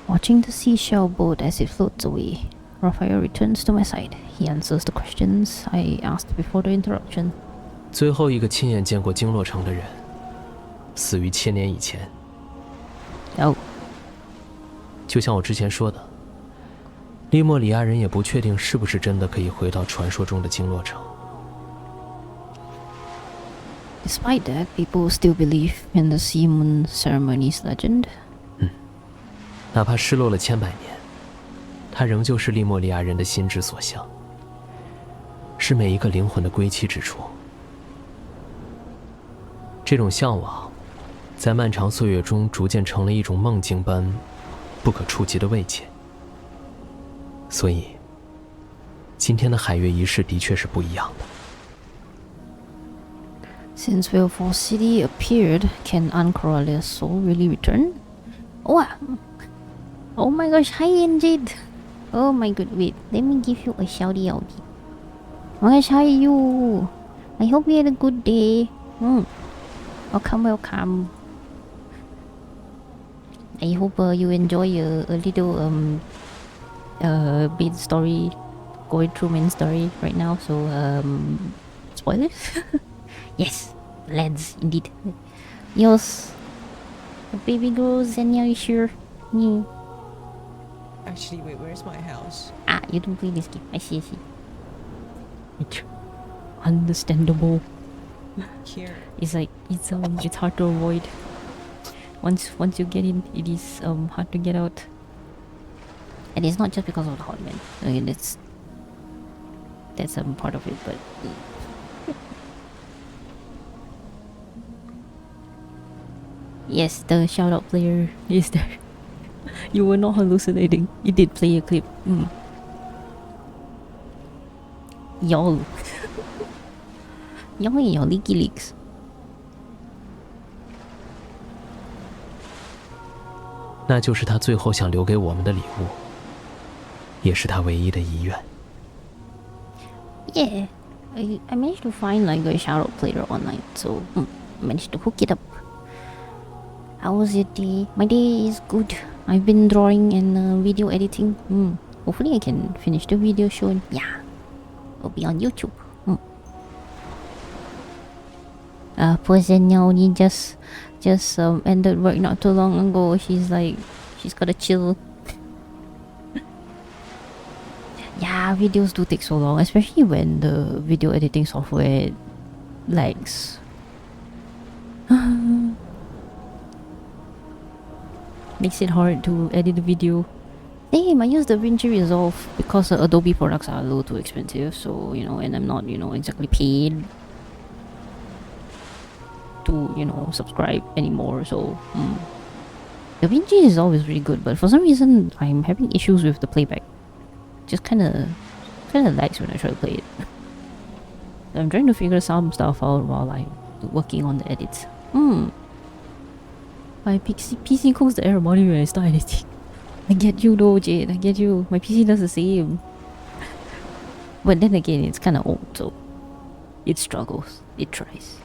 Watching the seashell boat as it floats away, Raphael returns to my side. He answers the questions I asked before the interruption. 最后一个亲眼见过经络城的人，死于1000年以前。Oh. 就像我之前说的，利莫里亚人也不确定是不是真的可以回到传说中的经络城。Despite that, people still believe in the Sea Moon Ceremony's legend. 哪怕失落了千百年，它仍旧是利莫里亚人的心之所向，是每一个灵魂的归期之处。这种向往，在漫长岁月中逐渐成了一种梦境般不可触及的慰藉。所以，今天的海月仪式的确是不一样的。Since Whalefall City appeared, can Ankoralia's soul really return? Oh my gosh, hi Injid! Oh my god, wait, let me give you a shouty outie. Oh my gosh, how are you? I hope you had a good day. Welcome. I hope you enjoy a little main story, going through main story right now, so spoilers? Yes, lads, indeed. Yes. The baby grows and now you sure? Actually, wait, where's my house? You don't play this game. I see. It's understandable. Here. It's hard to avoid. Once you get in, it is hard to get out. And it's not just because of the hot man. I mean, that's part of it, but yes, the shout out player is there. You were not hallucinating. You did play a clip. Y'all. Y'all leaky leaks. 那就是他最后想留给我们的礼物，也是他唯一的遗愿。Yeah, I managed to find like a shout out player online, so managed to hook it up. How was your day? My day is good. I've been drawing and video editing. Hopefully I can finish the video soon. Yeah, it'll be on YouTube. Poor Zenya only just ended work not too long ago. She's gotta chill. Yeah, videos do take so long, especially when the video editing software lags. Makes it hard to edit the video. Damn, I use DaVinci Resolve because Adobe products are a little too expensive, so and I'm not exactly paid to subscribe anymore, so DaVinci Resolve is really good, but for some reason I'm having issues with the playback. Just kinda lags when I try to play it. I'm trying to figure some stuff out while I'm working on the edits. My PC cooks the air body when I start editing. I get you though, Jade, I get you. My PC does the same. But then again, it's kinda old, so it struggles. It tries.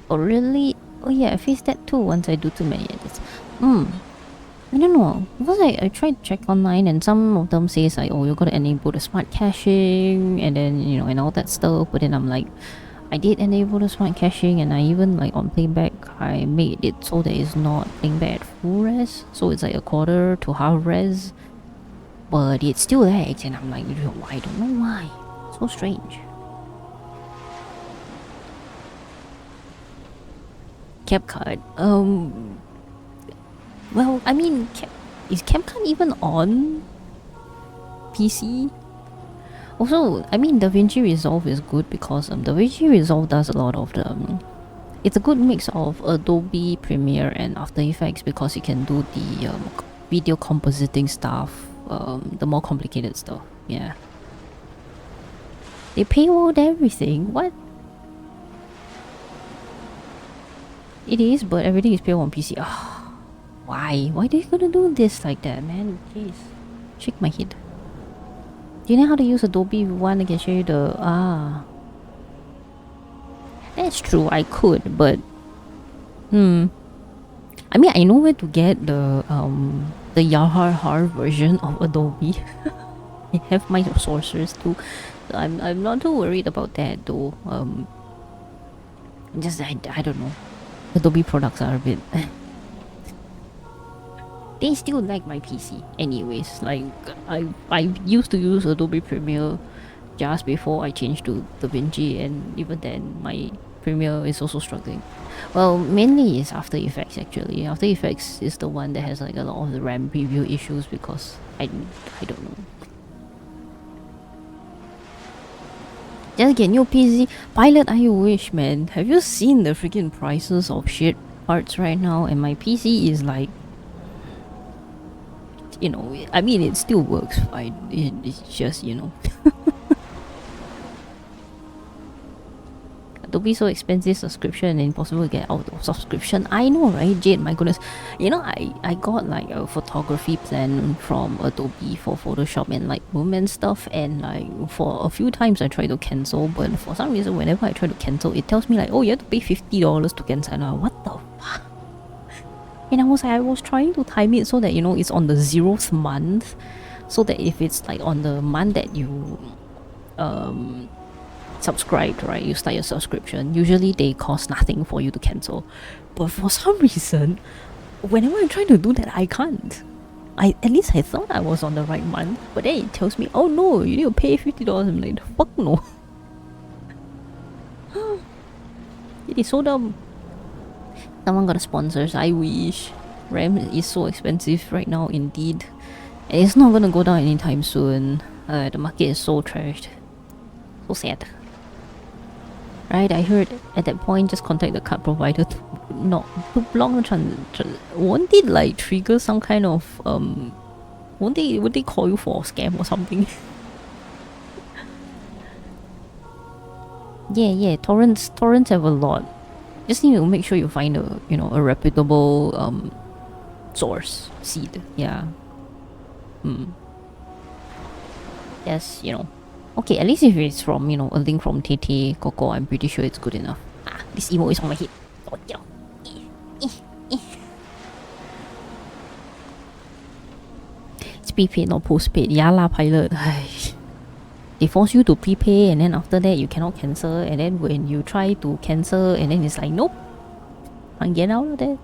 Oh really? Oh yeah, I face that too once I do too many edits. I don't know, because I tried to check online and some of them says like, oh, you gotta enable the smart caching and then and all that stuff, but then I'm like, I did enable the smart caching and I even like on playback I made it so that it's not playing back at full res, so it's like a quarter to half res, but it still lags and I'm like, I don't know why. So strange. CapCut. Well, I mean, is CapCut even on PC? Also, I mean, DaVinci Resolve is good because DaVinci Resolve does a lot of the... it's a good mix of Adobe Premiere and After Effects because you can do the video compositing stuff, the more complicated stuff. Yeah. They paywalled everything. What? It is, but everything is paywalled on PC. Oh, why? Why are they gonna do this like that, man? Jeez. Shake my head. Do you know how to use Adobe? If you want, I can show you the... That's true, I could, but... I mean, I know where to get the Yahar version of Adobe. I have my sources too. So I'm not too worried about that though. Just I don't know. Adobe products are a bit... They still like my PC anyways. Like, I used to use Adobe Premiere just before I changed to DaVinci, and even then my Premiere is also struggling. Well, mainly it's After Effects actually. After Effects is the one that has like a lot of the RAM preview issues because I don't know. Just get new PC. Pilot, I wish, man. Have you seen the freaking prices of shit parts right now? And my PC is like, you know, I mean, it still works fine. It's just, you know. Adobe so expensive subscription and impossible to get out of subscription. I know, right, Jade? My goodness. You know, I got like a photography plan from Adobe for Photoshop and Lightroom and stuff, and like for a few times I tried to cancel, but for some reason whenever I try to cancel, it tells me like, oh, you have to pay $50 to cancel. And I'm like, what the fuck? And I was trying to time it so that, you know, it's on the 0th month, so that if it's like on the month that you subscribed, right, you start your subscription, usually they cost nothing for you to cancel. But for some reason, whenever I'm trying to do that, I can't. At least I thought I was on the right month, but then it tells me, oh no, you need to pay $50. I'm like, fuck no. It is so dumb. Someone got a sponsors. I wish. RAM is so expensive right now indeed, and it's not gonna go down anytime soon. The market is so trashed. So sad. Right, I heard at that point just contact the card provider to block the won't it like trigger some kind of would they call you for a scam or something? Yeah, torrents have a lot. Just need to make sure you find a reputable source seed. Yeah. Yes, you know. Okay, at least if it's from, you know, a link from TT Coco, I'm pretty sure it's good enough. Ah, this emo is on my head. Oh, yeah. It's prepaid, not postpaid. Yeah lah, pilot. They force you to prepay, and then after that you cannot cancel, and then when you try to cancel, and then it's like, nope, can't get out of that.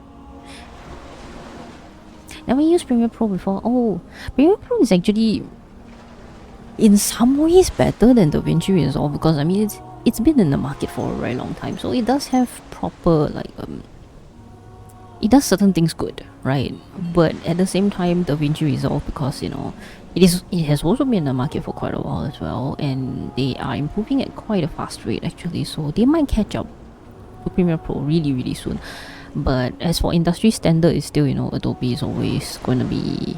Never used Premiere Pro before. Oh, Premiere Pro is actually in some ways better than DaVinci Resolve, because I mean it's been in the market for a very long time, so it does have proper like it does certain things good, right? But at the same time, DaVinci Resolve, because you know it has also been in the market for quite a while as well, and they are improving at quite a fast rate actually, so they might catch up to Premiere Pro really, really soon. But as for industry standard, it's still, you know, Adobe is always going to be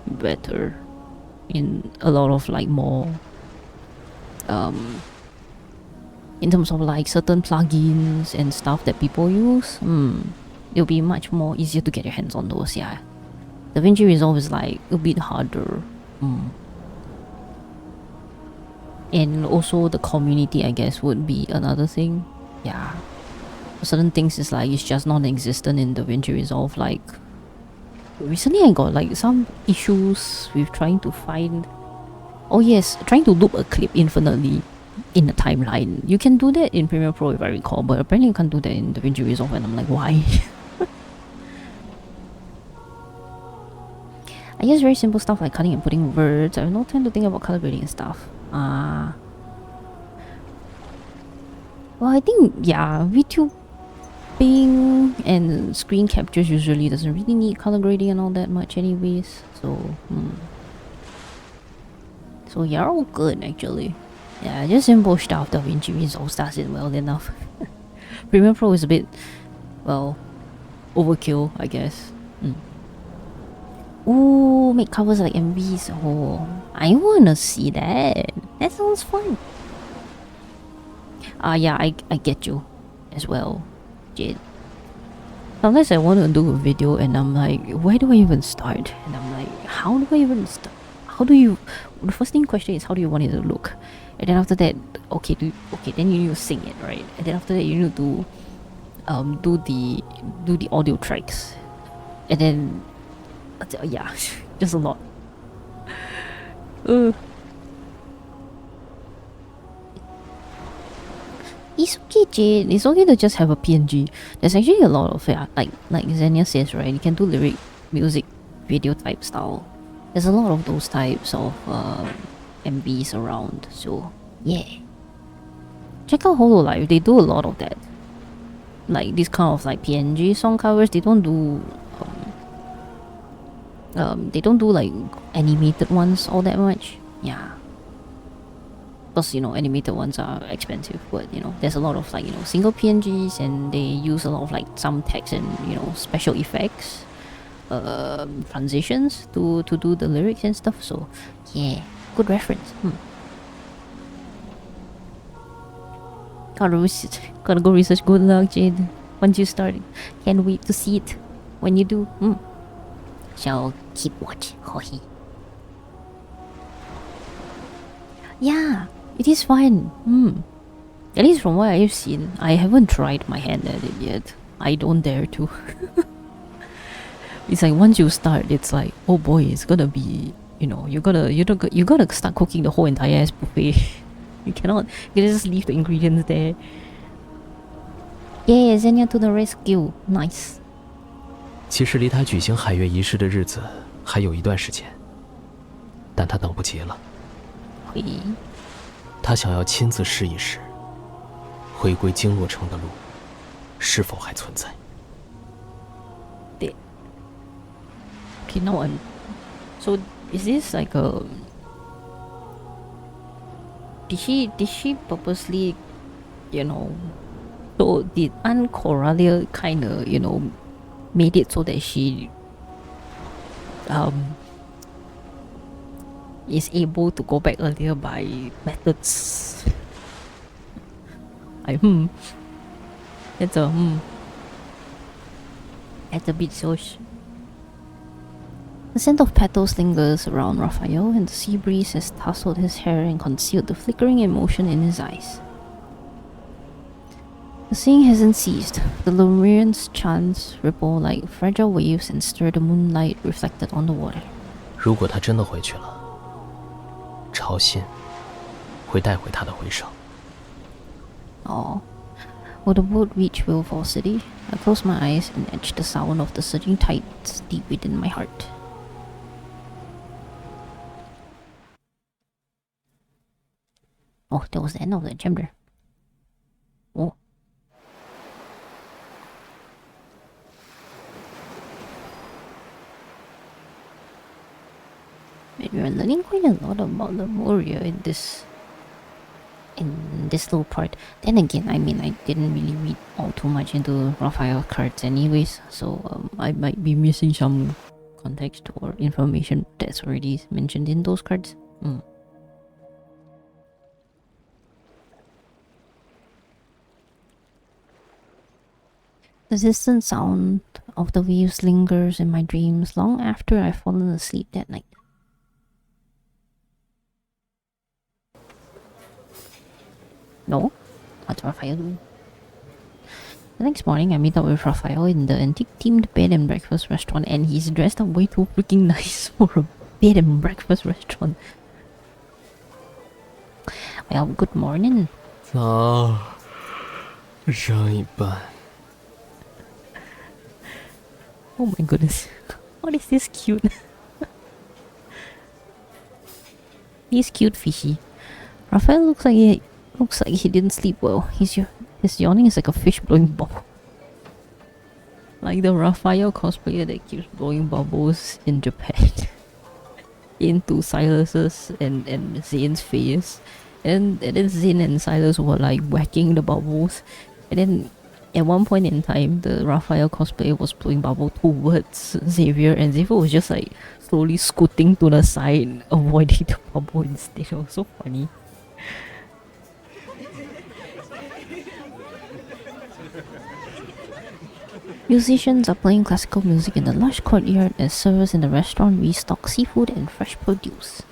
better in a lot of like more in terms of like certain plugins and stuff that people use. It'll be much more easier to get your hands on those. Yeah, DaVinci Resolve is like a bit harder. And also the community, I guess, would be another thing. Yeah, certain things is like it's just non-existent in DaVinci Resolve. Like recently I got like some issues with trying to find, oh yes, trying to loop a clip infinitely in the timeline. You can do that in Premiere Pro if I recall, but apparently you can't do that in DaVinci Resolve, and I'm like, why? I guess very simple stuff like cutting and putting words. I have no time to think about color grading and stuff. Well, I think, yeah, VTubing and screen captures usually doesn't really need color grading and all that much anyways, so so yeah, all good actually. Yeah, just simple stuff. DaVinci Resolve does it well enough. Premiere Pro is a bit, well, overkill, I guess. Ooh, make covers like MVs. Oh, I wanna see that. That sounds fun. Yeah, I get you as well, Jade. Sometimes I want to do a video and I'm like, where do I even start? And I'm like, how do I even start? How do you? The first thing question is, how do you want it to look? And then after that, okay, then you need to sing it, right? And then after that, you need to do the audio tracks, and then yeah, just a lot. It's okay, Jade. It's okay to just have a PNG. There's actually a lot of like Xenia says, right? You can do lyric, music, video type style. There's a lot of those types of MVs around. So yeah, check out Hololive. They do a lot of that. Like this kind of like PNG song covers. They don't do like animated ones all that much. Yeah. Because, you know, animated ones are expensive, but, you know, there's a lot of, like, you know, single PNGs, and they use a lot of, like, some text and, you know, special effects, transitions to do the lyrics and stuff. So, yeah, good reference. Gotta go research. Good luck, Jade. Once you start, can't wait to see it when you do. Shall keep watch. Hohi. Yeah. It is fun. At least from what I've seen. I haven't tried my hand at it yet. I don't dare to. It's like once you start, it's like, oh boy, it's gonna be, you know, you gotta start cooking the whole entire ass buffet. You cannot just leave the ingredients there. Yeah, Xenia to the rescue. Nice. 其实离他举行海月仪式的日子还有一段时间，但他等不及了。他想要亲自试一试，回归经络城的路是否还存在。对。Okay, now I'm. So is this like a? Did she purposely, you know? So did Aunt Coralia kind of, you know, made it so that she is able to go back earlier by methods. That's a bit so. The scent of petals lingers around Raphael, and the sea breeze has tousled his hair and concealed the flickering emotion in his eyes. The singing hasn't ceased. The Lemurians' chants ripple like fragile waves and stir the moonlight reflected on the water. 如果他真的回去了，潮信会带回他的回声。Oh. Will the boat reach Whalefall City? I close my eyes and etch the sound of the surging tides deep within my heart. Oh, that was the end of the chapter. Oh. And we're learning quite a lot about the warrior in this little part. Then again, I mean, I didn't really read all too much into Raphael cards anyways, so I might be missing some context or information that's already mentioned in those cards. The distant sound of the waves lingers in my dreams long after I've fallen asleep that night. No? What's Raphael doing? The next morning, I meet up with Raphael in the antique-themed bed and breakfast restaurant, and he's dressed up way too freaking nice for a bed and breakfast restaurant. Well, good morning. 早，上一班。Oh my goodness. What is this cute? He's cute fishy. Raphael looks like he didn't sleep well. His yawning is like a fish blowing bubble. Like the Raphael cosplayer that keeps blowing bubbles in Japan. Into Silas's and Zane's face. And then Zane and Silas were like whacking the bubbles. And then At one point in time, the Raphael cosplayer was blowing bubble towards Xavier, and Xavier was just like slowly scooting to the side, avoiding the bubble instead. It was so funny. Musicians are playing classical music in the lush courtyard as servers in the restaurant restock seafood and fresh produce.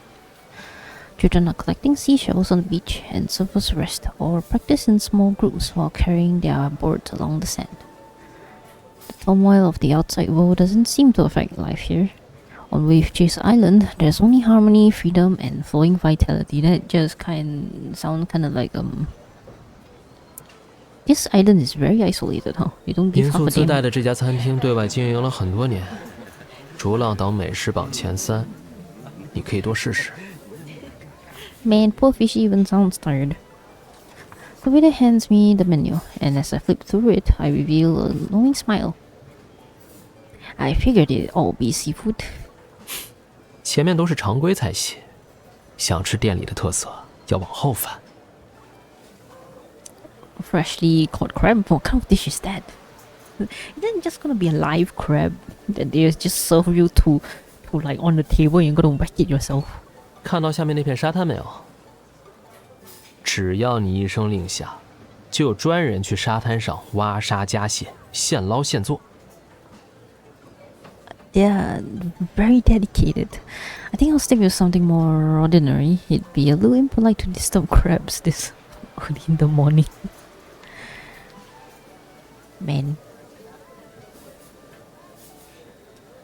Children are collecting seashells on the beach, and servers rest or practice in small groups while carrying their boards along the sand. The turmoil of the outside world doesn't seem to affect life here. On Wave Chase Island, there's only harmony, freedom, and flowing vitality. That just sound kind of like This island is very isolated, huh? You don't give 民 half 宿 a 自 damn. 带的这家餐厅对外经营了很多年，逐浪岛美食榜前3，你可以多试试。 Man, poor fish even sounds tired. The waiter hands me the menu, and as I flip through it, I reveal a knowing smile. I figured it'd all be seafood. 前面都是常规菜系，想吃店里的特色要往后翻。 Freshly caught crab? What kind of dish is that? Isn't it just gonna be a live crab that they just serve you to like on the table and you're gonna whack it yourself? 看到下面那片沙滩没有？只要你一声令下，就有专人去沙滩上挖沙加蟹，现捞现做。 They're very dedicated. I think I'll stick with something more ordinary. It'd be a little impolite to disturb crabs this early in the morning. Man.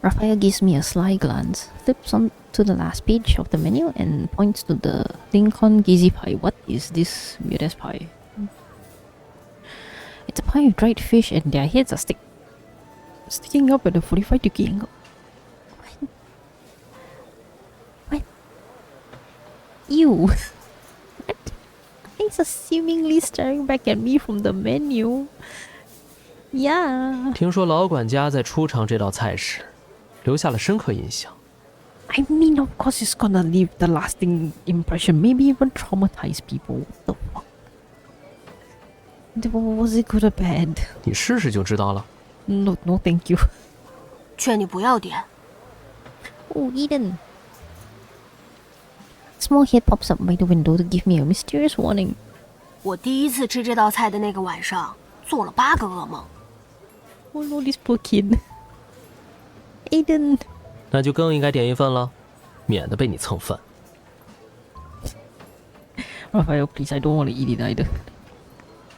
Raphael gives me a sly glance, flips on to the last page of the menu, and points to the Lincoln Gizi pie. What is this weird ass pie? It's a pie of dried fish, and their heads are sticking up at a 45-degree angle. What? Ew. What? Eyes are seemingly staring back at me from the menu. Yeah. 听说老管家在出尝这道菜时，留下了深刻印象。 I mean, of course it's gonna leave the lasting impression, maybe even traumatize people. What the fuck? Was it good or bad? 你试试就知道了。 No, thank you. 劝你不要点。 Oh, Eden. Small head pops up by the window to give me a mysterious warning. 我第一次吃这道菜的那个晚上，做了8个噩梦。 Oh no, this poor kid. Eden. 那就更应该点一份了，免得被你蹭饭。 Raphael, please, I don't want to eat it either.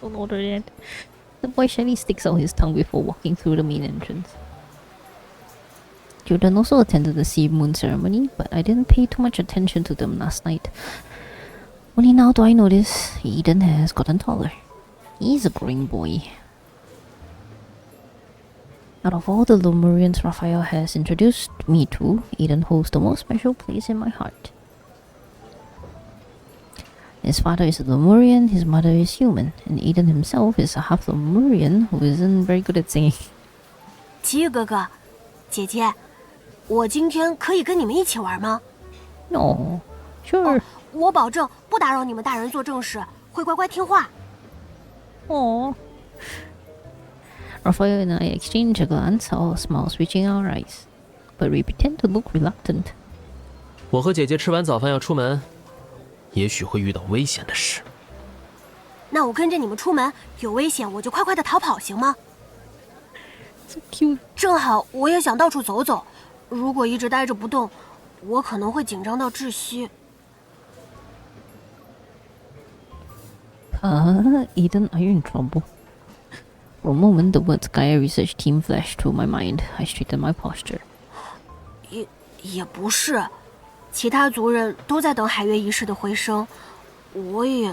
Don't order that. The boy shyly sticks out his tongue before walking through the main entrance. Jordan also attended the sea moon ceremony, but I didn't pay too much attention to them last night. Only now do I notice Eden has gotten taller. He's a growing boy. Out of all the Lemurians Raphael has introduced me to, Eden holds the most special place in my heart. His father is a Lemurian, his mother is human, and Eden himself is a half Lemurian who isn't very good at singing. 奇遇哥哥，姐姐，我今天可以跟你们一起玩吗？ No, sure. 我保证不打扰你们大人做正事，会乖乖听话。 Aww. Raphael and I exchange a glance, our smiles reaching our eyes, but we pretend to look reluctant. 我和姐姐吃完早饭要出门，也许会遇到危险的事。那我跟着你们出门，有危险我就快快的逃跑，行吗？ So cute. 正好我也想到处走走，如果一直待着不动，我可能会紧张到窒息。 Eden, are you in trouble? For a moment, the words Gaia Research Team flashed through my mind. I straightened my posture. 也不是，其他族人都在等海月仪式的回声，我也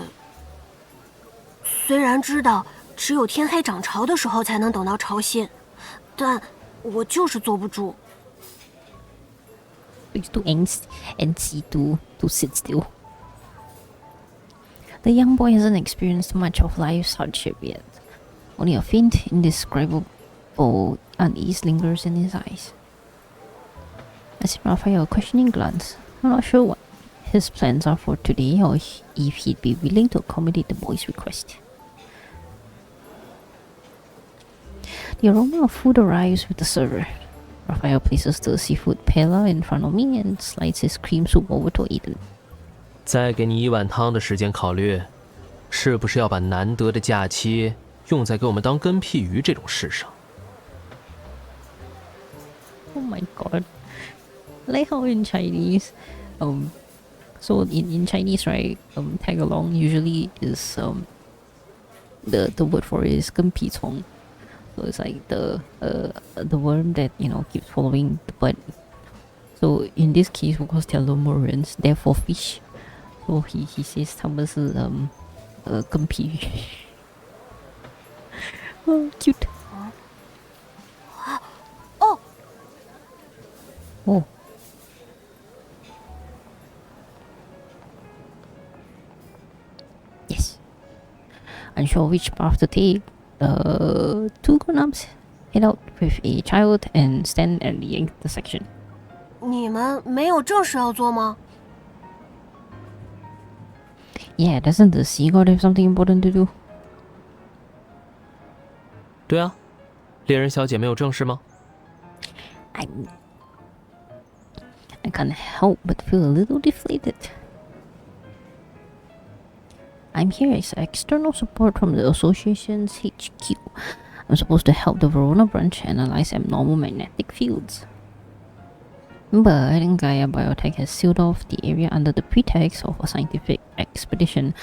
虽然知道只有天黑涨潮的时候才能等到潮汐，但我就是坐不住。 It's too antsy to sit still. The young boy hasn't experienced much of life's hardship yet. Only a faint, indescribable unease lingers in his eyes. I see Raphael a questioning glance. I'm not sure what his plans are for today or if he'd be willing to accommodate the boy's request. The aroma of food arrives with the server. Raphael places the seafood paella in front of me and slides his cream soup over to Aiden. 再给你1碗汤的时间考虑，是不是要把难得的假期用在给我们当跟屁鱼这种事上？ Oh my god. Like how in Chinese, so in Chinese, right, tag along usually is the word for it is 跟屁虫. So it's like the worm that keeps following the butt. So in this case, because they're Lemurians, therefore fish. So he says 他们是跟屁鱼. Oh, cute. Oh. Yes. Unsure which path to take, two grown-ups head out with a child and stand at the intersection. 你们没有正事要做吗？ Yeah, doesn't the sea god have something important to do? 对啊，猎人小姐没有正事吗？ I can't help but feel a little deflated. I'm here as external support from the association's HQ. I'm supposed to help the Verona branch analyze abnormal magnetic fields. But Gaia Biotech has sealed off the area under the pretext of a scientific expedition.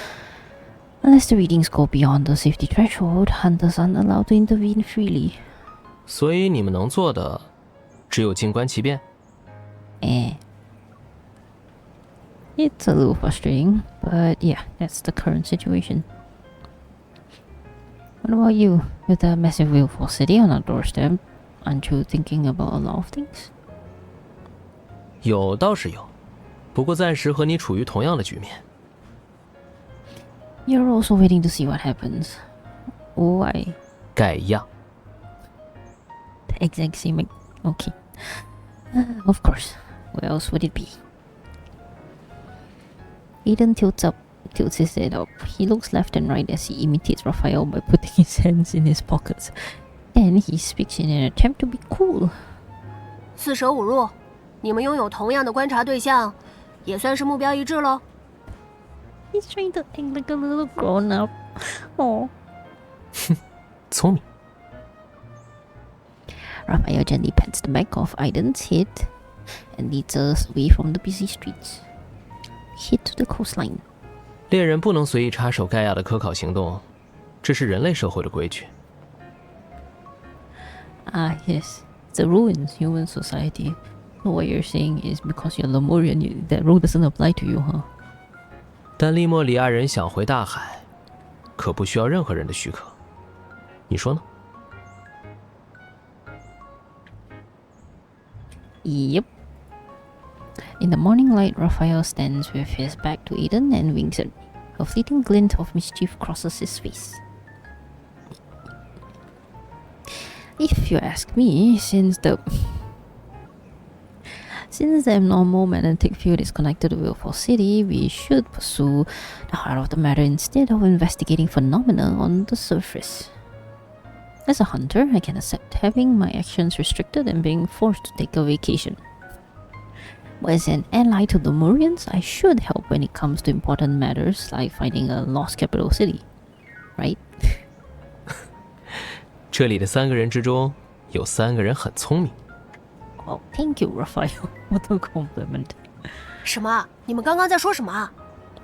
Unless the readings go beyond the safety threshold, hunters aren't allowed to intervene freely. 所以你们能做的只有静观其变。It's a little frustrating, but yeah, that's the current situation. What about you? With the massive Whalefall City on our doorstep, aren't you thinking about a lot of things? 有倒是有，不过暂时和你处于同样的局面。You're also waiting to see what happens. Why? 盖亚。The exact same. Okay. Of course. What else would it be? Aiden tilts his head up. He looks left and right as he imitates Raphael by putting his hands in his pockets. Then he speaks in an attempt to be cool. 四舍五入，你们拥有同样的观察对象，也算是目标一致喽。He's trying to act like a little grown up. Oh. 聪明。Raphael gently pats the back of Aiden's head and leads us away from the busy streets. Head to the coastline. 猎人不能随意插手盖亚的科考行动，这是人类社会的规矩。Ah, yes. The rule in human society. So what you're saying is because you're Lemurian, that rule doesn't apply to you, huh? 但利莫里亚人想回大海，可不需要任何人的许可。你说呢？ Yep. In the morning light, Raphael stands with his back to Aiden and winks at me. A fleeting glint of mischief crosses his face. If you ask me, since the abnormal magnetic field is connected to Whalefall City, we should pursue the heart of the matter instead of investigating phenomena on the surface. As a hunter, I can accept having my actions restricted and being forced to take a vacation. But as an ally to the Lemurians, I should help when it comes to important matters like finding a lost capital city. Right? 这里的3个人之中，有3个人很聪明。Oh, thank you, Raphael. What a compliment. 什么？你们刚刚在说什么啊？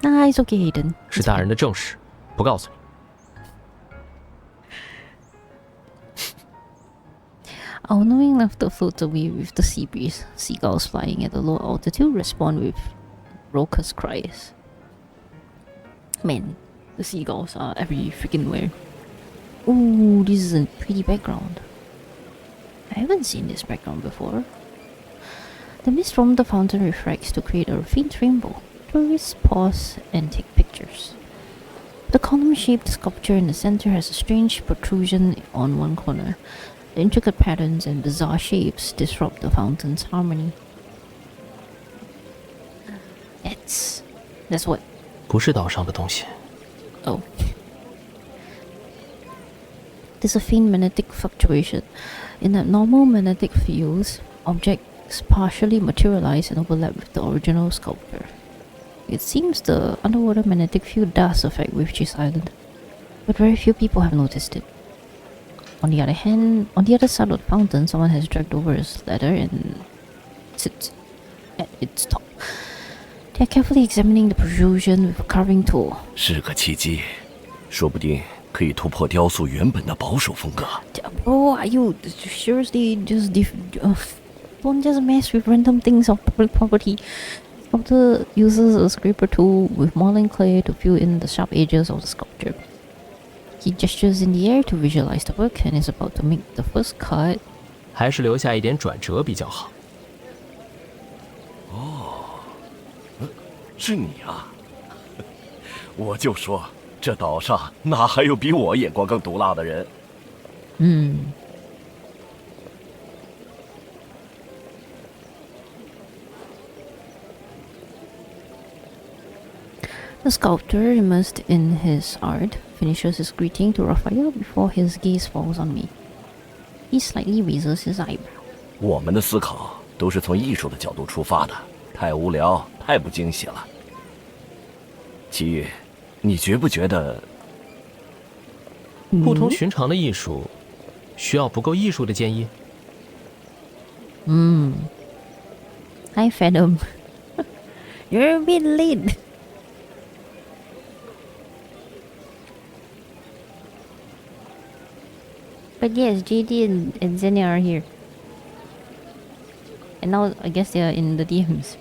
Nah, it's okay, Aiden. 是大人的正事，不告诉你。Our knowing laughter floats away with the sea breeze. Seagulls flying at a low altitude respond with raucous cries. Man, the seagulls are every freaking where. Ooh, this is a pretty background. I haven't seen this background before. The mist from the fountain refracts to create a faint rainbow. Tourists pause and take pictures. The column-shaped sculpture in the center has a strange protrusion on one corner. The intricate patterns and bizarre shapes disrupt the fountain's harmony. That's what? 不是岛上的东西。Oh. there's a faint magnetic fluctuation. In abnormal magnetic fields, objects partially materialize and overlap with the original sculpture. It seems the underwater magnetic field does affect Witch's Island, but very few people have noticed it. On the other hand, on the other side of the fountain, someone has dragged over his ladder and sits at its top. They are carefully examining the protrusion with a carving tool. 是个契机，说不定可以突破雕塑原本的保守风格。Bro, are you seriously just don't just mess with random things of public property. Sculptor uses a scraper tool with modeling clay to fill in the sharp edges of the sculpture. He gestures in the air to visualize the work and is about to make the first cut. 还是留下一点转折比较好。是你啊！我就说，这岛上哪还有比我眼光更毒辣的人？ The sculptor, immersed in his art, finishes his greeting to Raphael before his gaze falls on me. He slightly raises his eyebrow. 我们的思考都是从艺术的角度出发的，太无聊，太不惊喜了。齐宇，你觉不觉得？不同寻常的艺术，需要不够艺术的建议。Hi, Phantom. You're a bit late. But yes, JD and Xenia are here. And now I guess they are in the DMs.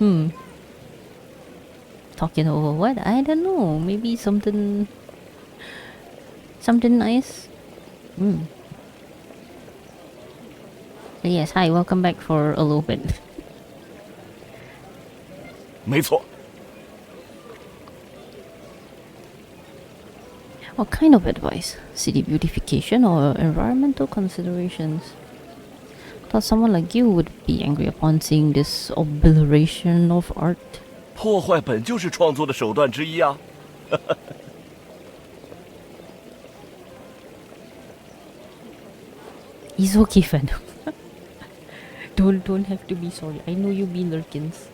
Talking over what? I don't know. Maybe something nice. But yes, hi, welcome back for a little bit. 没错。 What kind of advice? City beautification or environmental considerations? Thought someone like you would be angry upon seeing this obliteration of art. 破坏本就是创作的手段之一啊。It's okay, Phantom. Don't have to be sorry. I know you be Lurkins.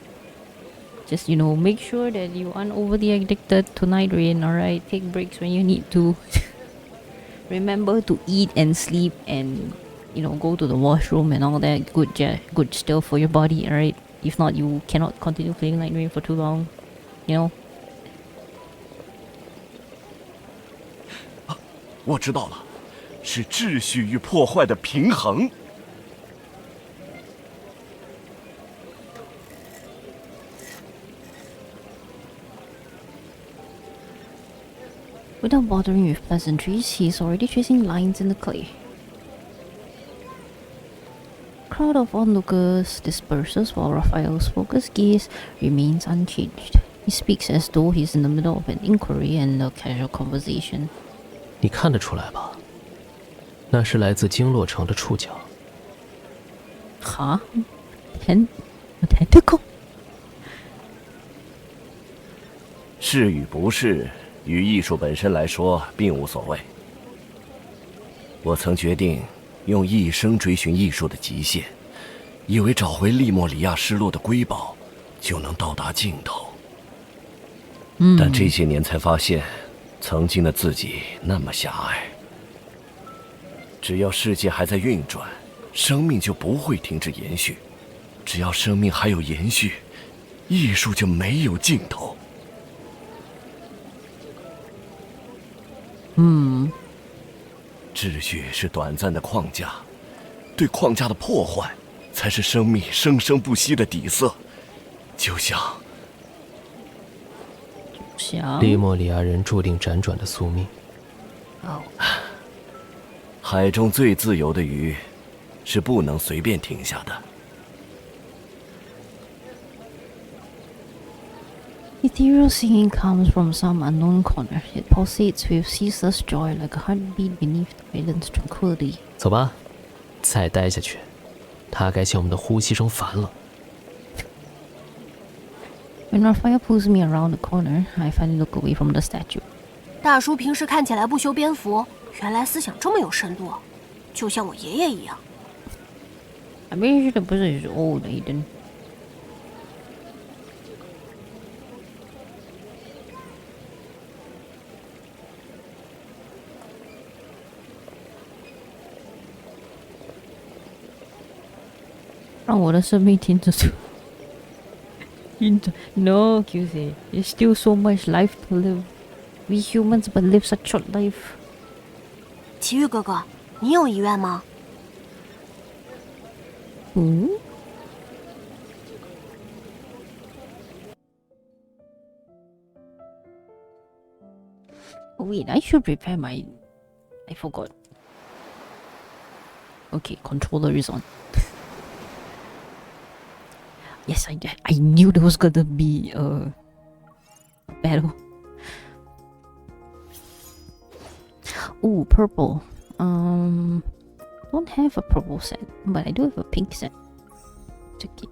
Just, make sure that you aren't overly addicted to night rain, alright? Take breaks when you need to. Remember to eat and sleep and, go to the washroom and all that good stuff for your body, alright? If not, you cannot continue playing night rain for too long, 我知道了，是秩序与破坏的平衡。 Without bothering with pleasantries, he is already tracing lines in the clay. Crowd of onlookers disperses while Raphael's focused gaze remains unchanged. He speaks as though he's in the middle of an inquiry and a casual conversation. 你看得出来吧？那是来自经络城的触角。Huh? A tentacle? 是与不是？ 于艺术本身来说，并无所谓。我曾决定用一生追寻艺术的极限，以为找回利莫里亚失落的瑰宝，就能到达尽头。但这些年才发现，曾经的自己那么狭隘。只要世界还在运转，生命就不会停止延续；只要生命还有延续，艺术就没有尽头。 秩序是短暂的框架，对框架的破坏，才是生命生生不息的底色。就像利莫里亚人注定辗转的宿命。海中最自由的鱼，是不能随便停下的。 Ethereal singing comes from some unknown corner. It pulsates with ceaseless joy like a heartbeat beneath the island's tranquility. 走吧，再待下去，他该嫌我们的呼吸声烦了。 When Raphael pulls me around the corner, I finally look away from the statue. 大叔平时看起来不修边幅，原来思想这么有深度，就像我爷爷一样。I mean, the person is old, Aiden. What does it mean to No, QC. There's still so much life to live. We humans but live such short life. 奇遇哥哥，你有遗愿吗？Hmm? Oh, wait, I should prepare my... I forgot. Okay, controller is on. Yes, I knew there was gonna be a battle. Ooh, purple. Don't have a purple set, but I do have a pink set. It's okay.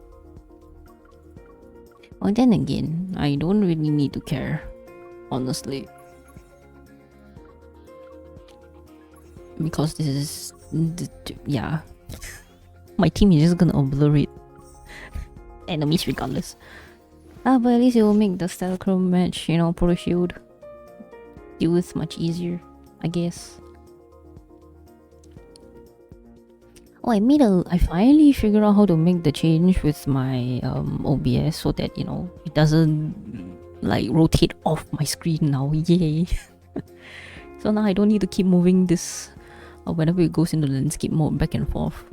Well, then again, I don't really need to care, honestly. Because this is... yeah. My team is just gonna obliterate enemies regardless. But at least it will make the Stellachrome match, you know, Proto Shield deal with much easier, I guess. Oh, I finally figured out how to make the change with my OBS so that, you know, it doesn't like rotate off my screen now. Yay! So now I don't need to keep moving this whenever it goes into the landscape mode back and forth.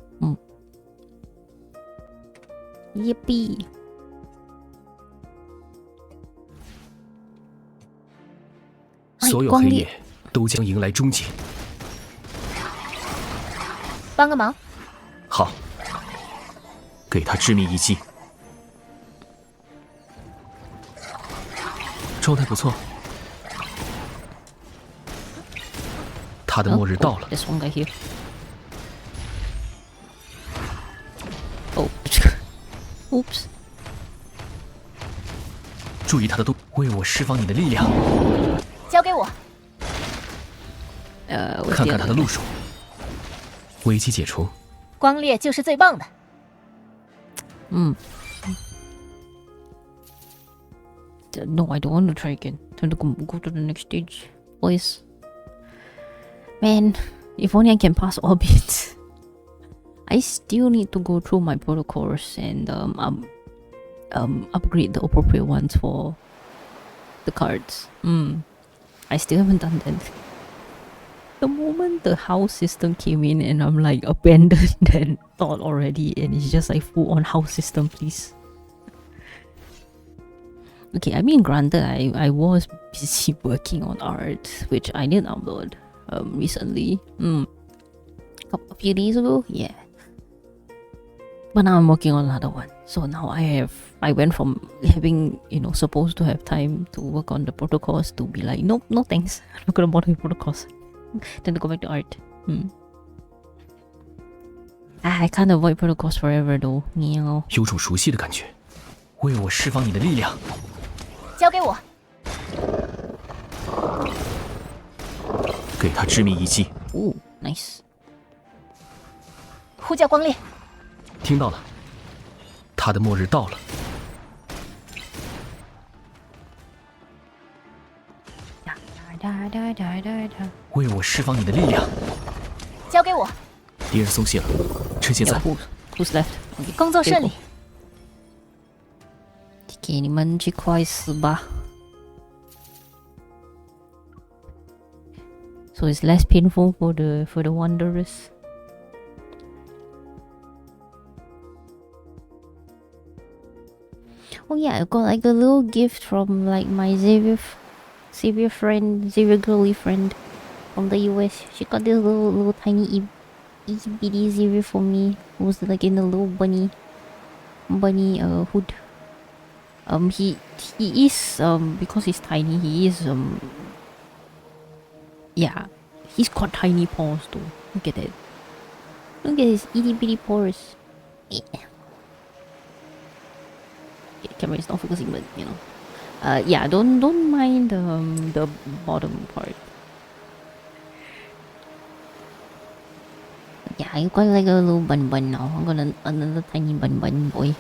Yippee! 所有黑夜都将迎来终结。帮个忙。好，给他致命一击。状态不错。他的末日到了。This one guy here. Oh, oops. 注意他的动，为我释放你的力量。交给我。看看他的路数。危机解除。光烈就是最棒的。No, I don't want to try again. Time to go to the next stage, boys. Man, if only I can pass orbit. I still need to go through my protocols and upgrade the appropriate ones for the cards. I still haven't done that. The moment the house system came in and I'm like abandoned that thought already, and it's just like full on house system, please. Okay, I mean granted I was busy working on art, which I did upload recently. A few days ago, yeah. But now I'm working on another one. So now I went from having, you know, supposed to have time to work on the protocols to be like, nope, no thanks. I'm not gonna bother with protocols. Then to go back to art. I can't avoid protocols forever though. Meow. 有种熟悉的感觉，为我释放你的力量。交给我。给他致命一击。Ooh, nice. 呼叫光烈。听到了，他的末日到了。为我释放你的力量。交给我。敌人松懈了，趁现在。Who's left? 工作顺利。给你们去快死吧。So it's less painful for the wanderers. Oh yeah, I got like a little gift from like my Xavier girly friend from the US. She got this little tiny itty bitty Xavier for me. It was like in a little bunny hood. He is because he's tiny. He is yeah, he's got tiny paws though. Look at that. Look at his itty bitty paws. Yeah. Camera is not focusing, but you know, yeah, don't mind the bottom part. Yeah, I got like a little bun bun now. I got another tiny bun bun boy.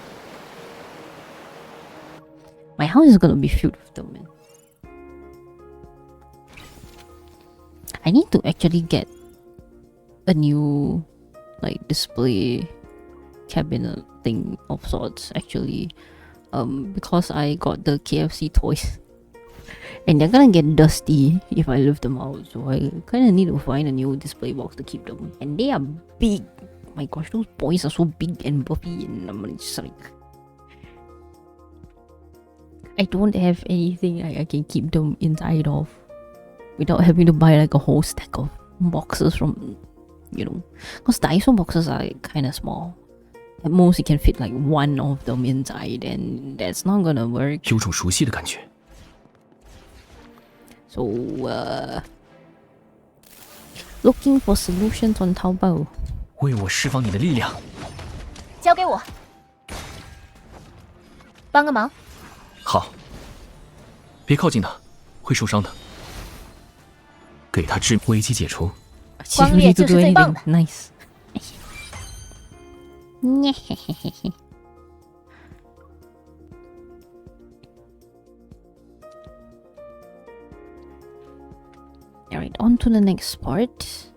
My house is gonna be filled with them, man. I need to actually get a new like display cabinet thing of sorts actually, because I got the KFC toys and they're gonna get dusty if I leave them out, so I kind of need to find a new display box to keep them, and they are big. My gosh, those boys are so big and buffy, and I'm just like, I don't have anything I can keep them inside of without having to buy like a whole stack of boxes from, you know, because Daiso boxes are kind of small. At most, you can fit like one of them inside, and that's not gonna work. 有种熟悉的感觉。 So, looking for solutions on Taobao. 为我释放你的力量。交给我，帮个忙。好，别靠近他，会受伤的。给他治危机解除。光烈就是最棒的。 Nice. Alright, on to the next part.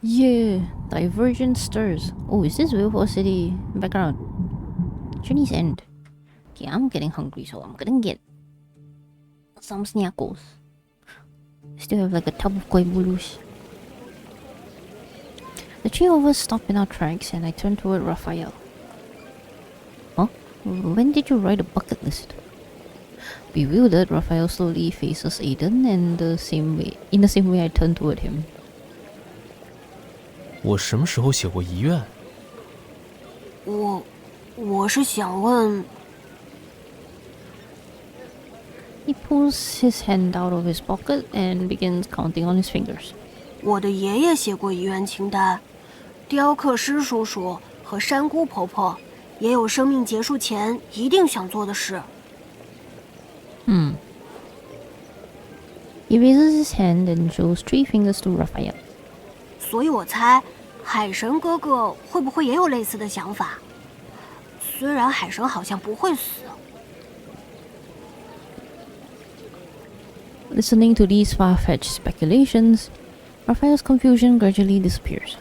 Yeah, divergent stars. Oh, is this Whalefall City background? Journey's end. Okay, I'm getting hungry, so I'm gonna get some snackles. Still have like a tub of koi bulus. The three of us stopped in our tracks and I turned toward Raphael. Huh? When did you write a bucket list? Bewildered, Raphael slowly faces Aiden and in the same way I turned toward him. 我什么时候写过遗愿？我是想问。 He pulls his hand out of his pocket and begins counting on his fingers. 我的爷爷写过遗愿清单，雕刻师叔叔和山姑婆婆也有生命结束前一定想做的事。He raises his hand and shows 3 fingers to Raphael. 所以我猜，海神哥哥会不会也有类似的想法？虽然海神好像不会死。 Listening to these far-fetched speculations, Raphael's confusion gradually disappears.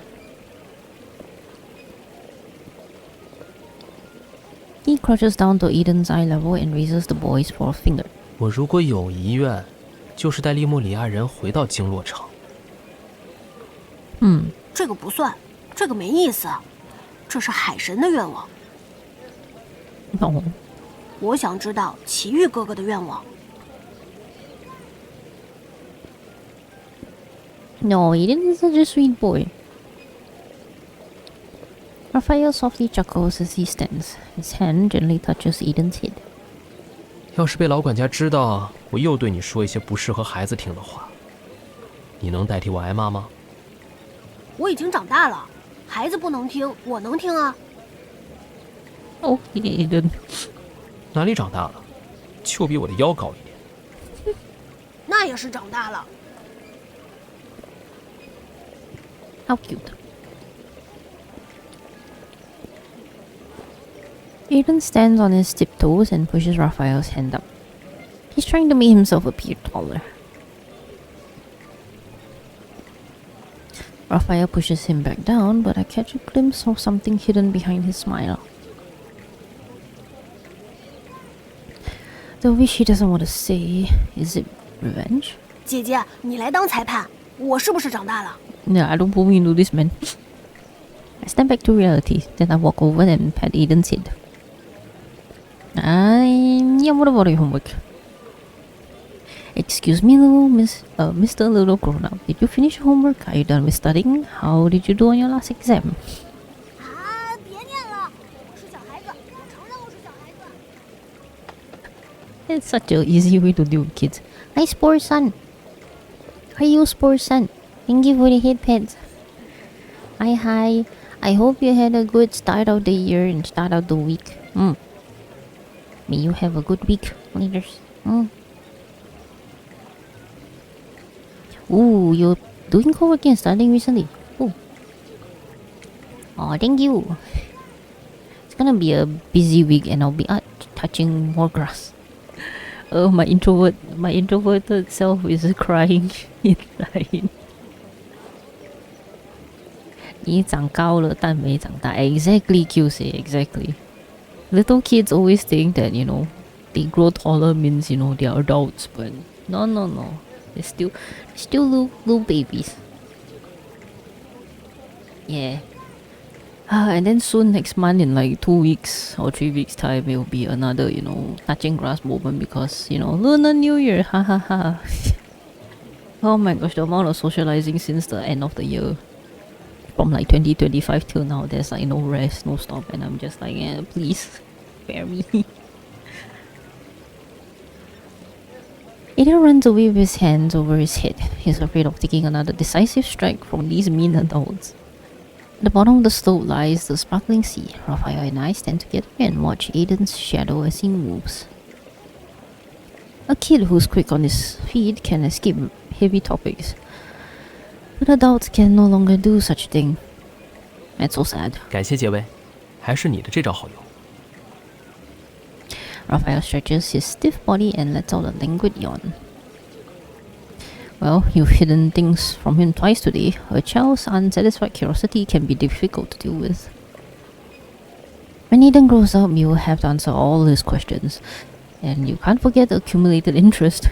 He crouches down to Eden's eye level and raises the boy's 4th finger. 我如果有遗愿，就是带利莫里亚人回到经络城。这个不算，这个没意思，这是海神的愿望。Oh. 我想知道奇遇哥哥的愿望。 No, Eden is such a sweet boy. Raphael softly chuckles as he stands. His hand gently touches Eden's head. 要是被老管家知道我又对你说一些不适合孩子听的话，你能代替我挨骂吗？我已经长大了，孩子不能听，我能听啊。Oh, Eden. 哪里长大了？就比我的腰高一点。那也是长大了。 How cute. Aiden stands on his tiptoes and pushes Raphael's hand up. He's trying to make himself appear taller. Raphael pushes him back down, but I catch a glimpse of something hidden behind his smile. The wish he doesn't want to say. Is it revenge? 姐姐，你来当裁判，我是不是长大了？ No, I don't pull me into this, man. I snap back to reality, then I walk over and pat Aiden's head. Yeah, what about your homework? Excuse me, Mr. Little Grown-up. Did you finish your homework? Are you done with studying? How did you do on your last exam? 啊，别念了，我是小孩子，我承认我是小孩子。 It's such an easy way to deal with kids. Hi, Spore Son. Are you Spore Son? Thank you for the head pets. Hi. I hope you had a good start of the year and start of the week. May you have a good week, leaders. Ooh, you're doing co-working and studying recently. Ooh. Oh, thank you. It's gonna be a busy week and I'll be out touching more grass. Oh, my introverted self is crying inside. 你长高了但没长大 Exactly, QC, exactly. Little kids always think that, you know, they grow taller means, you know, they're adults, but no. They're still little babies. Yeah. And then soon next month in like 2 weeks or 3 weeks time it will be another, you know, touching grass moment because, you know, Lunar New Year, ha ha ha. Oh my gosh, the amount of socializing since the end of the year. From like 2025 till now, there's like no rest, no stop, and I'm just like, yeah, please, spare me. Ada runs away with his hands over his head. He's afraid of taking another decisive strike from these mean adults. At the bottom of the slope lies the sparkling sea. Raphael and I stand together and watch Aiden's shadow as he moves. A kid who's quick on his feet can escape heavy topics. But adults can no longer do such a thing. That's so sad. 感谢结尾，还是你的这招好用。Raphael stretches his stiff body and lets out a languid yawn. Well, you've hidden things from him twice today. A child's unsatisfied curiosity can be difficult to deal with. When Aiden grows up, you will have to answer all his questions. And you can't forget the accumulated interest.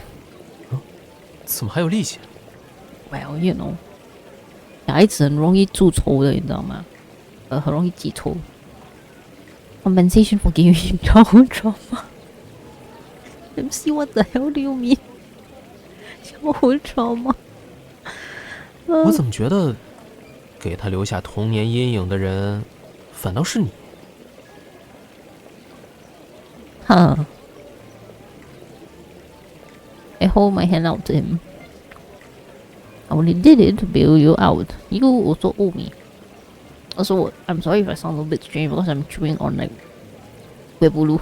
怎么还有利息？ Well, you know. 孩子很容易注抽的，你知道吗？很容易记仇。Compensation for giving him childhood trauma. MC, what the hell do you mean? Childhood trauma. 我怎么觉得给他留下童年阴影的人反倒是你？ Huh. I hold my hand out to him. I only did it to bail you out. You also owe me. Also, I'm sorry if I sound a bit strange because I'm chewing on like Webulu.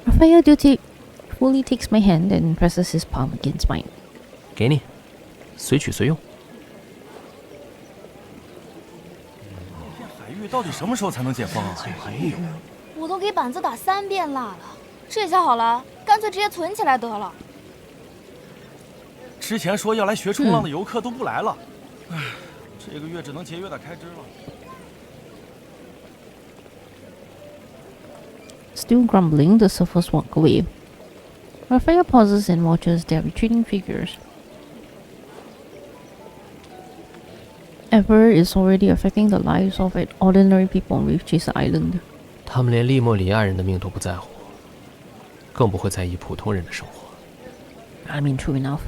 Raphael fully takes my hand and presses his palm against mine. 给你，随取随用。海域到底什么时候才能解封啊？哎呦，我都给板子打3遍蜡了，这下好了，干脆直接存起来得了。之前说要来学冲浪的游客都不来了，唉，这个月只能节约点开支了。 Still grumbling, the surfers walk away. Raphael pauses and watches their retreating figures. Ever is already affecting the lives of ordinary people on Reef Chaser Island. 他们连利莫里亚人的命都不在乎，更不会在意普通人的生活。I mean, true enough.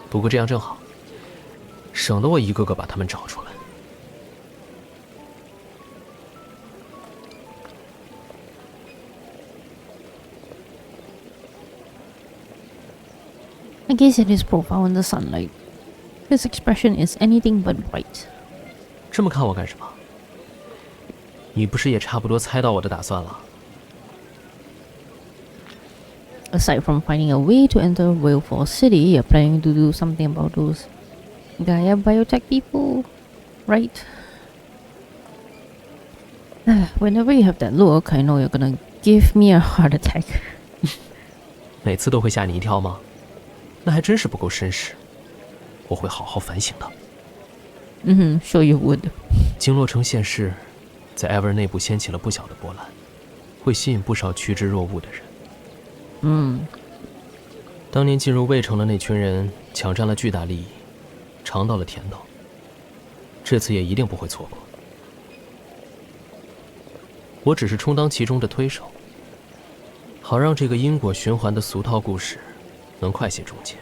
不过这样正好，省得我一个个把他们找出来。 I gaze at his profile in the sunlight. His expression is anything but bright. 这么看我干什么？你不是也差不多猜到我的打算了？ Aside from finding a way to enter Whalefall City, you're planning to do something about those Gaia biotech people, right? Whenever you have that look, I know you're gonna give me a heart attack. 每次都会吓你一跳吗？那还真是不够绅士。我会好好反省的。Sure you would. 经络城现世，在 Ever 内部掀起了不小的波澜，会吸引不少趋之若鹜的人。当年进入魏城的那群人抢占了巨大利益，尝到了甜头，这次也一定不会错过。我只是充当其中的推手，好让这个因果循环的俗套故事能快些终结。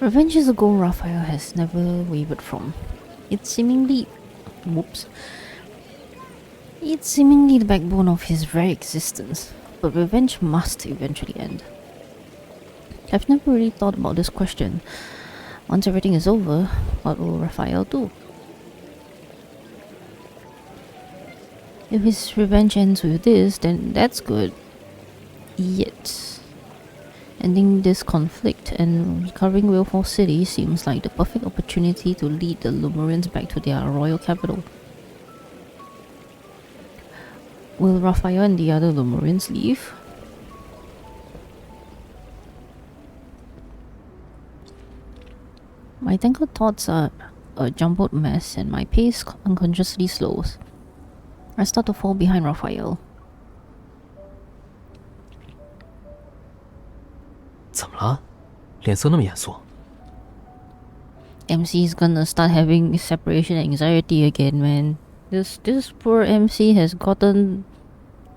Revenge is a goal Raphael has never wavered from. It's seemingly the backbone of his very existence, but revenge must eventually end. I've never really thought about this question. Once everything is over, what will Raphael do? If his revenge ends with this, then that's good. Yet, ending this conflict and recovering Whalefall City seems like the perfect opportunity to lead the Lumerians back to their royal capital. Will Raphael and the other Lumerians leave? My tangled thoughts are a jumbled mess and my pace unconsciously slows. I start to fall behind Raphael. 怎么了？脸色那么严肃。MC is gonna start having separation anxiety again, man. This poor MC has gotten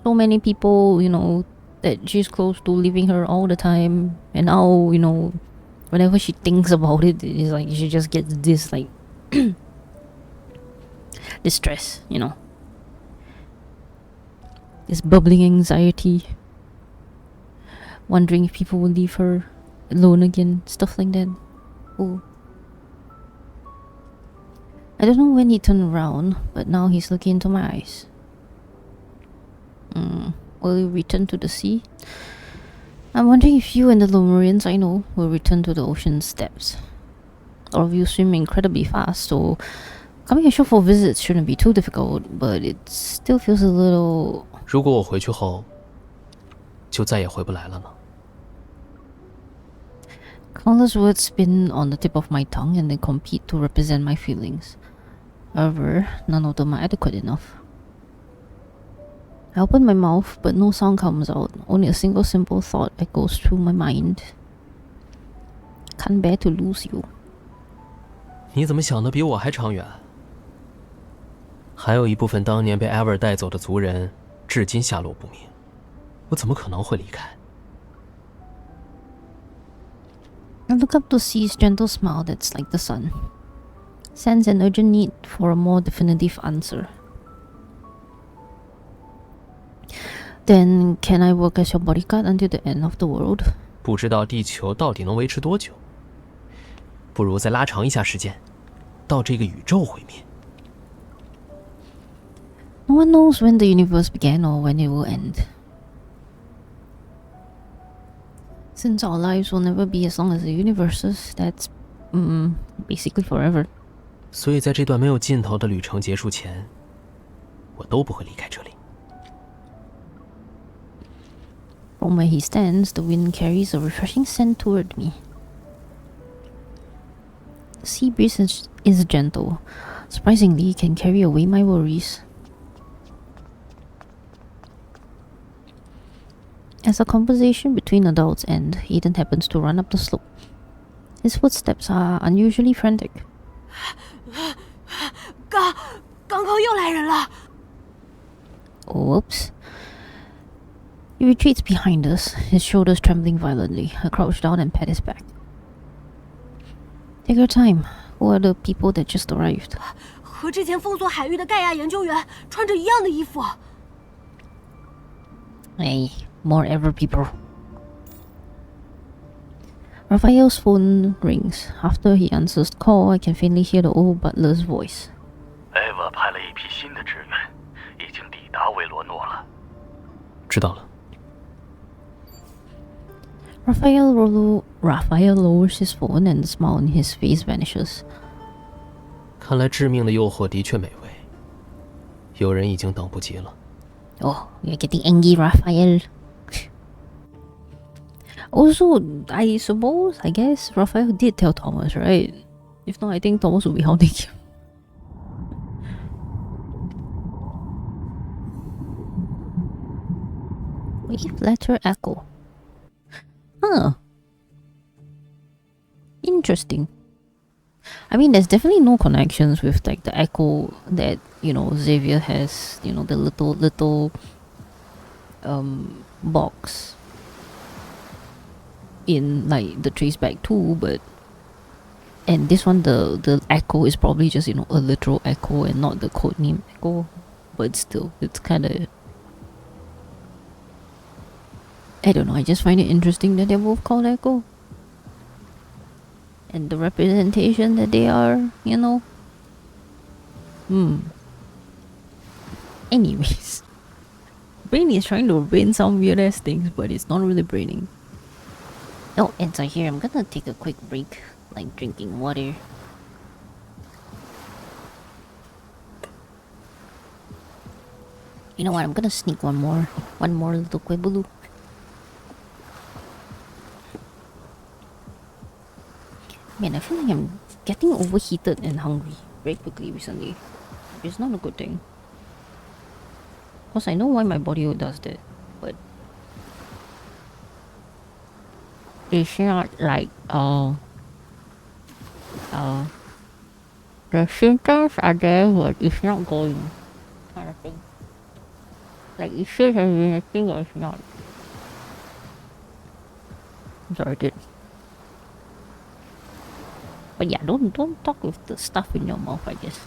so many people, you know, that she's close to leaving her all the time, and now, you know, whenever she thinks about it, it's like she just gets this like distress, you know, this bubbling anxiety, wondering if people will leave her alone again, stuff like that. Oh, I don't know when he turned around, but now he's looking into my eyes. Will he return to the sea? I'm wondering if you and the Lumerians I know will return to the ocean's depths. All of you swim incredibly fast, so coming ashore for visits shouldn't be too difficult, but it still feels a little... 如果我回去后就再也回不来了呢？ Countless words spin on the tip of my tongue and they compete to represent my feelings. However, none of them are adequate enough. I open my mouth, but no sound comes out. Only a single simple thought echoes through my mind. Can't bear to lose you. 你怎么想的比我还长远？还有一部分当年被艾薇儿带走的族人，至今下落不明。我怎么可能会离开？ I look up to see his gentle smile that's like the sun. Sense an urgent need for a more definitive answer. Then, can I work as your bodyguard until the end of the world? 不知道地球到底能维持多久，不如再拉长一下时间，到这个宇宙毁灭。 No one knows when the universe began or when it will end. Since our lives will never be as long as the universe's, that's basically forever. 所以在这段没有尽头的旅程结束前，我都不会离开这里。 From where he stands, the wind carries a refreshing scent toward me. The sea breeze is gentle. Surprisingly, it can carry away my worries. As the conversation between adults ends, Aiden happens to run up the slope. His footsteps are unusually frantic. 港口又来人了。 Whoops. He retreats behind us, his shoulders trembling violently. I crouch down and pat his back. Take your time. Who are the people that just arrived? 和之前封锁海域的盖亚研究员穿着一样的衣服。 Hey, more ever people. Raphael's phone rings. After he answers the call, I can faintly hear the old butler's voice. 艾娃派了一批新的支援，已经抵达维罗诺了。知道了。 Raphael lowers his phone and the smile on his face vanishes. 看来致命的诱惑的确美味，有人已经等不及了。 Oh, you're getting angry, Raphael. Also, I guess Raphael did tell Thomas, right? If not, I think Thomas would be hounding him. Waveletter Echo. Huh. Interesting. I mean, there's definitely no connections with like the echo that, you know, Xavier has, you know, the little box in like the traceback too, but and this one the echo is probably just, you know, a literal echo and not the codename echo, but still it's kind of, I don't know, I just find it interesting that they're both called Echo. and the representation that they are, you know. Anyways, Brain is trying to brain some weird ass things, but it's not really braining. Oh, and so here I'm gonna take a quick break, like drinking water. You know what? I'm gonna sneak one more little Quibulu. Man, I feel like I'm getting overheated and hungry very quickly recently. It's not a good thing. Of course, I know why my body does that, but it's not like the symptoms are there, but it's not going, kind of thing. Like it should have been a thing, or it's not. I'm sorry, dude. But yeah, don't talk with the stuff in your mouth, I guess.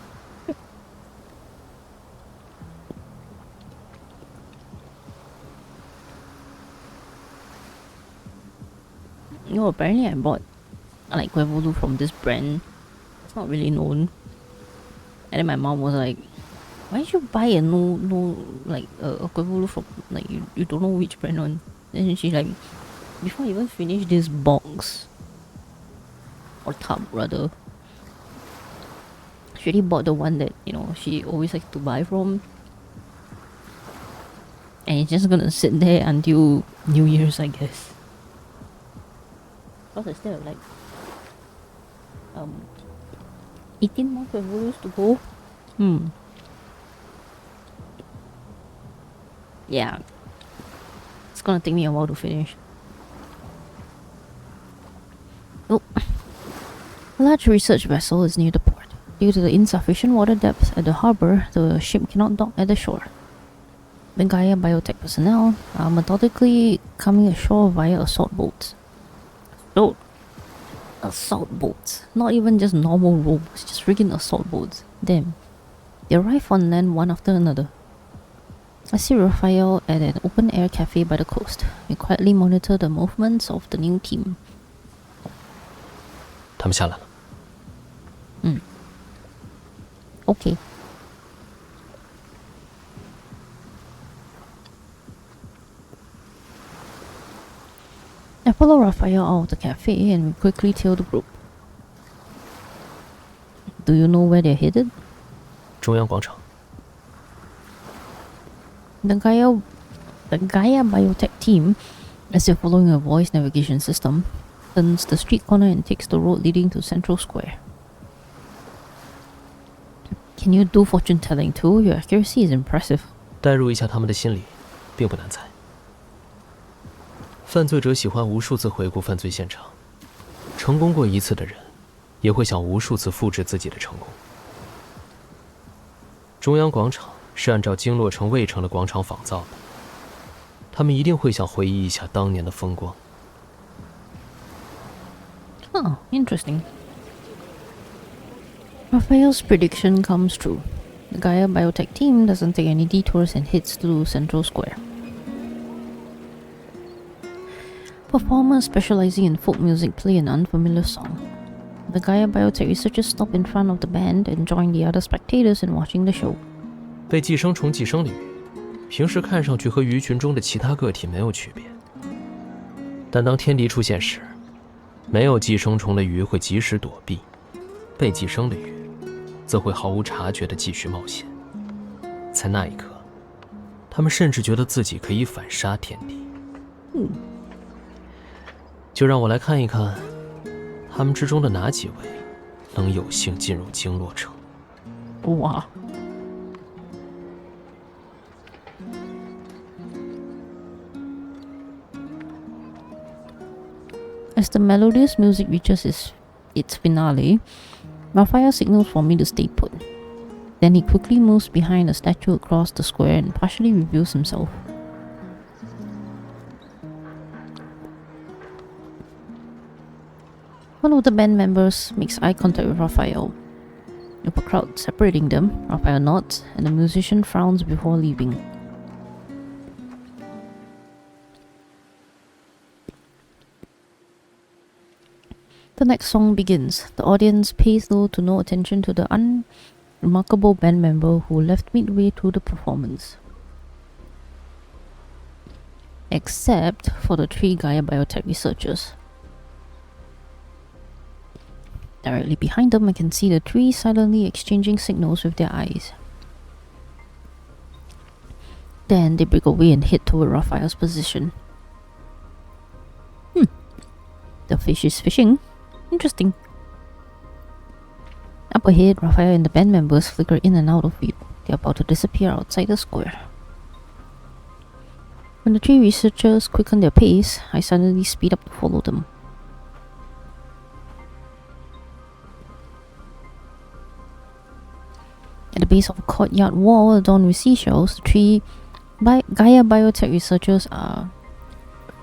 You know, apparently I bought like Waveletter from this brand. It's not really known. And then my mom was like, why did you buy a a Waveletter from like you don't know which brand on? Then she's like, before I even finish this box or tub rather, she already bought the one that, you know, she always likes to buy from. And it's just gonna sit there until New Year's, I guess. Because I still have like 18 more Waveletters to go. Yeah. It's gonna take me a while to finish. Oh. A large research vessel is near the port. Due to the insufficient water depth at the harbour, the ship cannot dock at the shore. The Gaia biotech personnel are methodically coming ashore via assault boats. So, assault boats. Not even just normal rowboats, just freaking assault boats. Damn. They arrive on land one after another. I see Raphael at an open-air cafe by the coast. We quietly monitor the movements of the new team. 他们下来了。Okay. I follow Raphael out of the cafe and we quickly tail the group. Do you know where they're headed? 中央广场。 The Gaia biotech team, as if following a voice navigation system, turns the street corner and takes the road leading to Central Square. Can you do fortune telling too? Your accuracy is impressive. 代入一下他们的心理，并不难猜。犯罪者喜欢无数次回顾犯罪现场，成功过一次的人，也会想无数次复制自己的成功。中央广场是按照经络城卫城的广场仿造的，他们一定会想回忆一下当年的风光。Oh, interesting. Raphael's prediction comes true. The Gaia biotech team doesn't take any detours and heads to Central Square. Performers specializing in folk music play an unfamiliar song. The Gaia biotech researchers stop in front of the band and join the other spectators in watching the show. 被寄生虫寄生的鱼，平时看上去和鱼群中的其他个体没有区别，但当天敌出现时，没有寄生虫的鱼会及时躲避，被寄生的鱼则会毫无察觉地继续冒险。在那一刻，他们甚至觉得自己可以反杀天敌。就让我来看一看，他们之中的哪几位能有幸进入经络城。哇！ As the melodious music reaches its finale, Raphael signals for me to stay put. Then he quickly moves behind a statue across the square and partially reveals himself. One of the band members makes eye contact with Raphael. With a crowd separating them, Raphael nods and the musician frowns before leaving. The next song begins. The audience pays little to no attention to the unremarkable band member who left midway through the performance. Except for the 3 Gaia biotech researchers. Directly behind them, I can see the 3 silently exchanging signals with their eyes. Then they break away and head toward Raphael's position. The fish is fishing. Interesting. Up ahead, Raphael and the band members flicker in and out of view. They're about to disappear outside the square. When the 3 researchers quicken their pace, I suddenly speed up to follow them. At the base of a courtyard wall adorned with seashells, the 3 Gaia biotech researchers are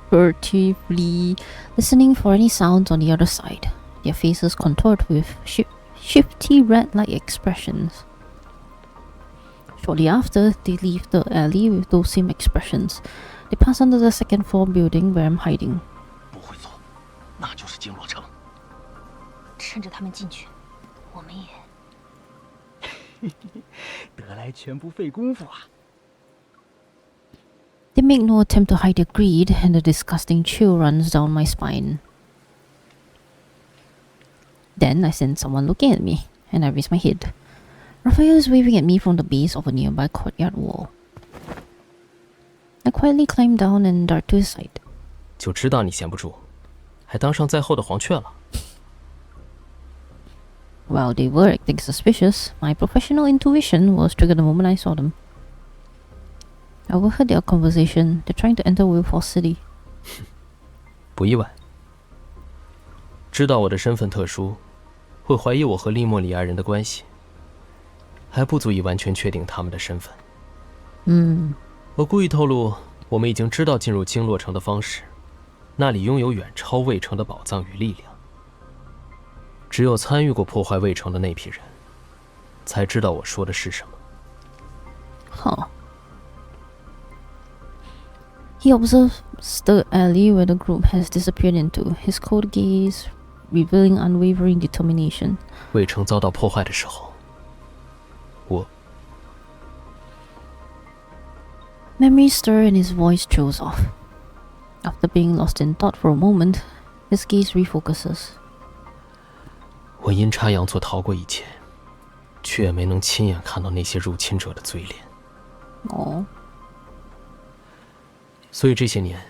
furtively listening for any sounds on the other side. Their faces contort with shifty rat-like expressions. Shortly after, they leave the alley with those same expressions. They pass under the 2nd floor building where I'm hiding. 不会错，那就是经络城。趁着他们进去，我们也得来全不费功夫啊！ They make no attempt to hide their greed, and a disgusting chill runs down my spine. Then I sense someone looking at me, and I raise my head. Raphael is waving at me from the base of a nearby courtyard wall. I quietly climb down and dart to his side. 就知道你闲不住，还当上在后的黄雀了。 While they were acting suspicious, my professional intuition was triggered the moment I saw them. I overheard their conversation. They're trying to enter Whalefall City. 不意外。知道我的身份特殊，会怀疑我和利莫里亚人的关系，还不足以完全确定他们的身份。我故意透露，我们已经知道进入经络城的方式，那里拥有远超卫城的宝藏与力量。只有参与过破坏卫城的那批人，才知道我说的是什么。Huh. He observes the alley where the group has disappeared into, his cold gaze revealing unwavering determination. 卫城遭到破坏的时候，我 Memories stir and his voice trails off. After being lost in thought for a moment, his gaze refocuses. 我阴差阳错逃过一劫，却没能亲眼看到那些入侵者的嘴脸。哦。所以这些年，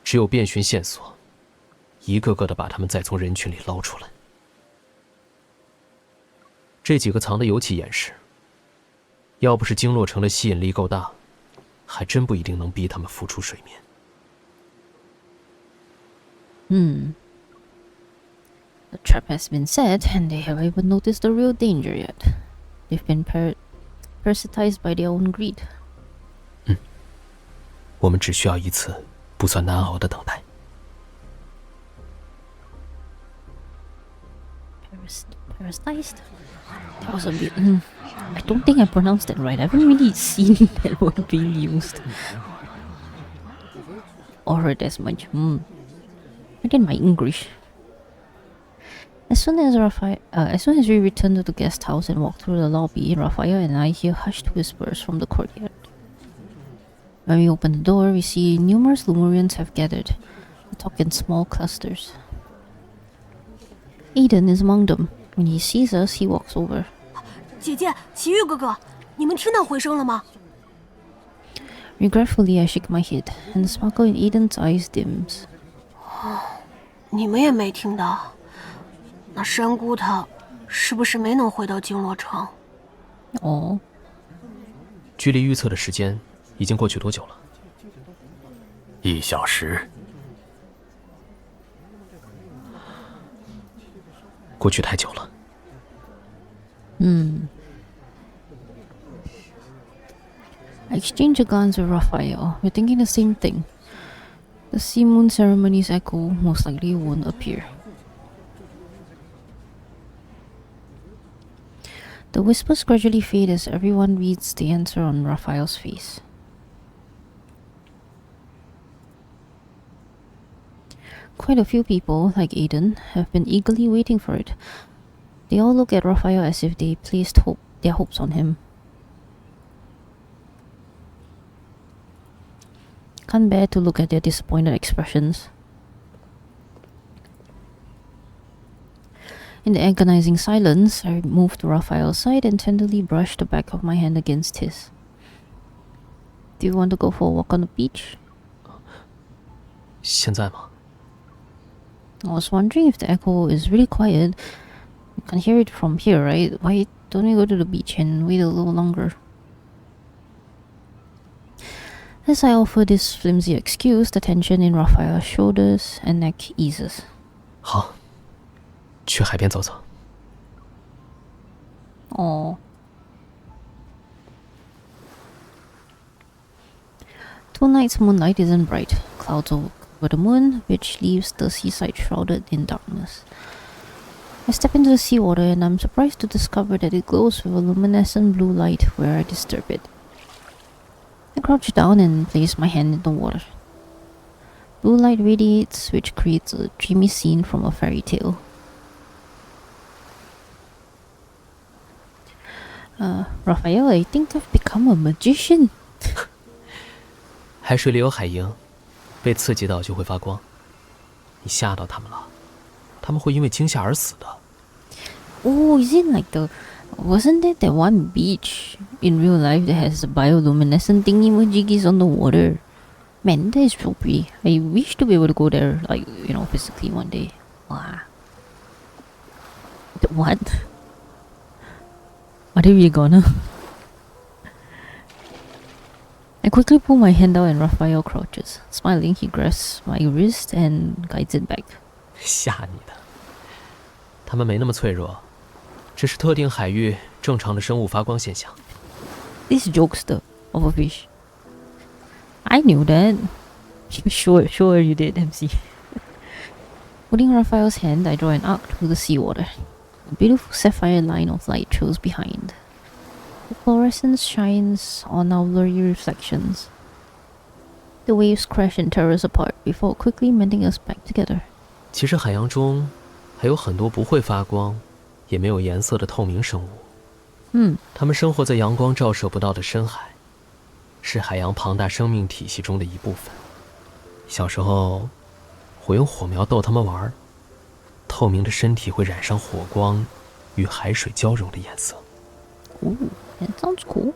只有遍寻线索，一个个的把他们再从人群里捞出来。这几个藏得尤其严实，要不是经络城的吸引力够大，还真不一定能逼他们浮出水面。The trap has been set, and they haven't even noticed the real danger yet. They've been parasitized by their own greed. 我们只需要一次不算难熬的等待。Parasitized? That was a bit. I don't think I pronounced that right. I haven't really seen that word being used or heard as much. Again, my English. As soon as we return to the guest house and walk through the lobby, Raphael and I hear hushed whispers from the courtyard. When we open the door, we see numerous Lumurians have gathered. They talk in small clusters. Aiden is among them. When he sees us, he walks over. 姐姐，奇遇哥哥，你们听到回声了吗？ Regretfully, I shake my head, and the sparkle in Aiden's eyes dims. 你们也没听到？那山姑她是不是没能回到经络城？哦。距离预测的时间已经过去多久了？1小时。过去太久了。I exchange a glance with Raphael. We're thinking the same thing. The sea moon ceremony's echo most likely won't appear. The whispers gradually fade as everyone reads the answer on Raphael's face. Quite a few people, like Aiden, have been eagerly waiting for it. They all look at Raphael as if they placed their hopes on him. Can't bear to look at their disappointed expressions. In the agonizing silence, I moved to Raphael's side and tenderly brushed the back of my hand against his. Do you want to go for a walk on the beach? 现在吗？ I was wondering if the echo is really quiet. You can hear it from here, right? Why don't we go to the beach and wait a little longer? As I offer this flimsy excuse, the tension in Raphael's shoulders and neck eases. 好，去海边走走。 Oh. Tonight's moonlight isn't bright. Clouds over the moon, which leaves the seaside shrouded in darkness. I step into the seawater and I'm surprised to discover that it glows with a luminescent blue light where I disturb it. I crouch down and place my hand in the water. Blue light radiates, which creates a dreamy scene from a fairy tale. Raphael, I think I've become a magician. 海水里有海萤，被刺激到就会发光。你吓到他们了，他们会因为惊吓而死的。 Oh, is it like wasn't there that one beach in real life that has the bioluminescent thingy-majiggies on the water? Man, that is so pretty. I wish to be able to go there, like, physically one day. Wow. What? Are they really gonna? I quickly pull my hand out and Raphael crouches. Smiling, he grasps my wrist and guides it back. 吓你的，他们没那么脆弱，只是特定海域正常的生物发光现象。 This jokester of a fish. I knew that. Sure you did, MC. Holding Raphael's hand, I draw an arc through the seawater. A beautiful sapphire line of light trails behind. The fluorescence shines on our blurry reflections. The waves crash and tear us apart before quickly mending us back together. 其实海洋中还有很多不会发光，也没有颜色的透明生物。它们生活在阳光照射不到的深海，是海洋庞大生命体系中的一部分。小时候，我用火苗逗它们玩，透明的身体会染上火光与海水交融的颜色。 Ooh, that sounds cool.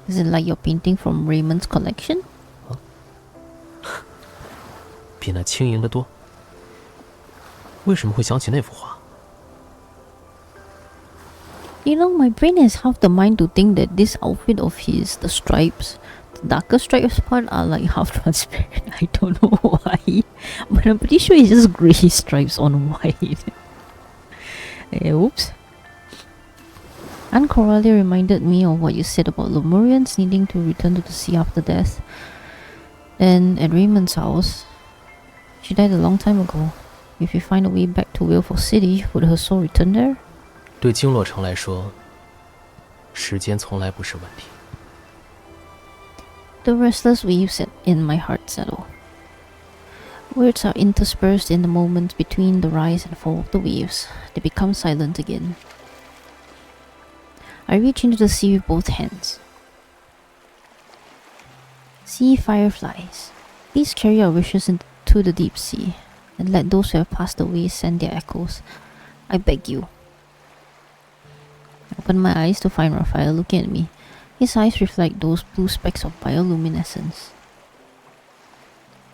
Is it like your painting from Raymond's collection? 比那轻盈得多。为什么会想起那幅画？ My brain has half the mind to think that this outfit of his, the stripes, the darker stripes part are like half transparent. I don't know why, but I'm pretty sure it's just grey stripes on white. Oops. Aunt Coralia reminded me of what you said about Lemurians needing to return to the sea after death. Then at Raymond's house, she died a long time ago. If we find a way back to Whalefall City, would her soul return there? 对经络城来说，时间从来不是问题。 The restless waves in my heart settle. Words are interspersed in the moments between the rise and fall of the waves. They become silent again. I reach into the sea with both hands. Sea fireflies, please carry our wishes into the deep sea, and let those who have passed away send their echoes. I beg you. I open my eyes to find Raphael looking at me. His eyes reflect those blue specks of bioluminescence.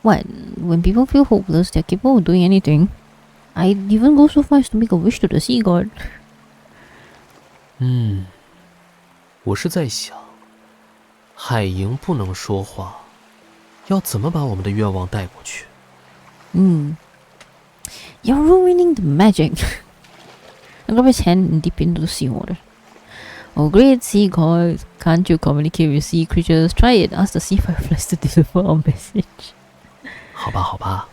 What? When people feel hopeless, they're capable of doing anything. I'd even go so far as to make a wish to the sea god. 我是在想，海萤不能说话，要怎么把我们的愿望带过去？ You're ruining the magic. I grab his hand and dip into the seawater. Oh great sea god, can't you communicate with sea creatures? Try it, ask the sea fireflies to deliver our message. 好吧，好吧，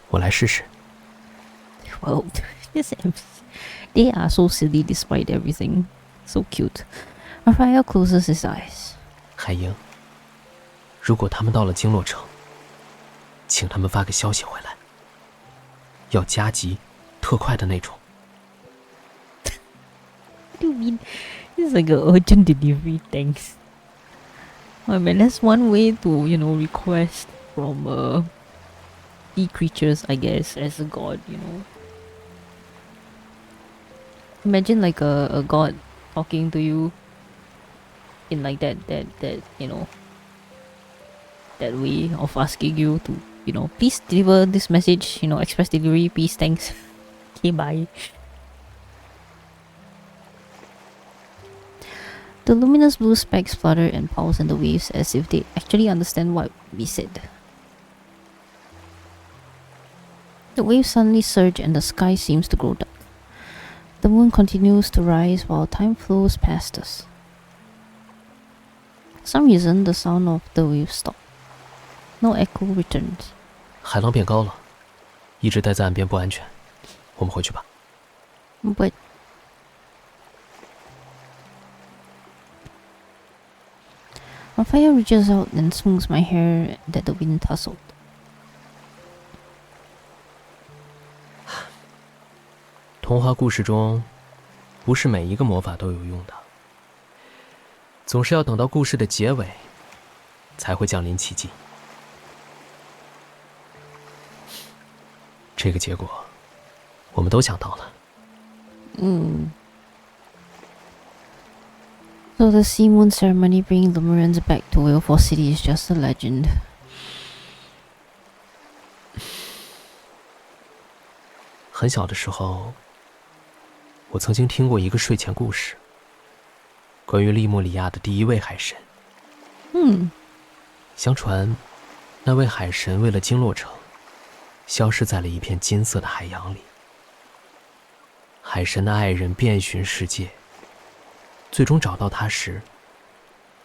我来试试。 Well, they are so silly despite everything. So cute. Raphael closes his eyes. 海萤，如果他们到了经络城，请他们发个消息回来，要加急、特快的那种。What do you mean? It's like an urgent delivery, thanks. I mean, that's one way to, you know, request from sea creatures, I guess, as a god, you know. Imagine like a god talking to you in like that, you know, that way of asking you to, you know, please deliver this message, you know, express delivery, please, thanks. Okay, bye. The luminous blue specks flutter and pulse in the waves as if they actually understand what we said. The waves suddenly surge and the sky seems to grow dark. The moon continues to rise while time flows past us. For some reason, the sound of the waves stops. No echo returns. 海浪变高了，一直待在岸边不安全，我们回去吧。But Raphael reaches out and smooths my hair that the wind tousled. 童话故事中，不是每一个魔法都有用的，总是要等到故事的结尾，才会降临奇迹。这个结果，我们都想到了。So the sea moon ceremony bringing Lumerans back to Whalefall City is just a legend. 很小的时候，我曾经听过一个睡前故事，关于利莫里亚的第一位海神。相传，那位海神为了经络城，消失在了一片金色的海洋里。海神的爱人遍寻世界，最终找到他时，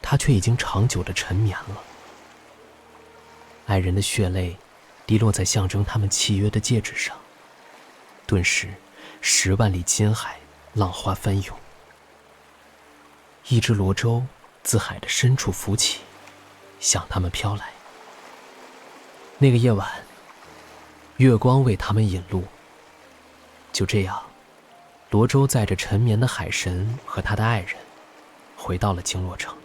他却已经长久的沉眠了。爱人的血泪滴落在象征他们契约的戒指上，顿时10万里金海浪花翻涌。一只螺舟自海的深处浮起，向他们飘来。那个夜晚，月光为他们引路。就这样，螺舟载着沉眠的海神和他的爱人，回到了经络城。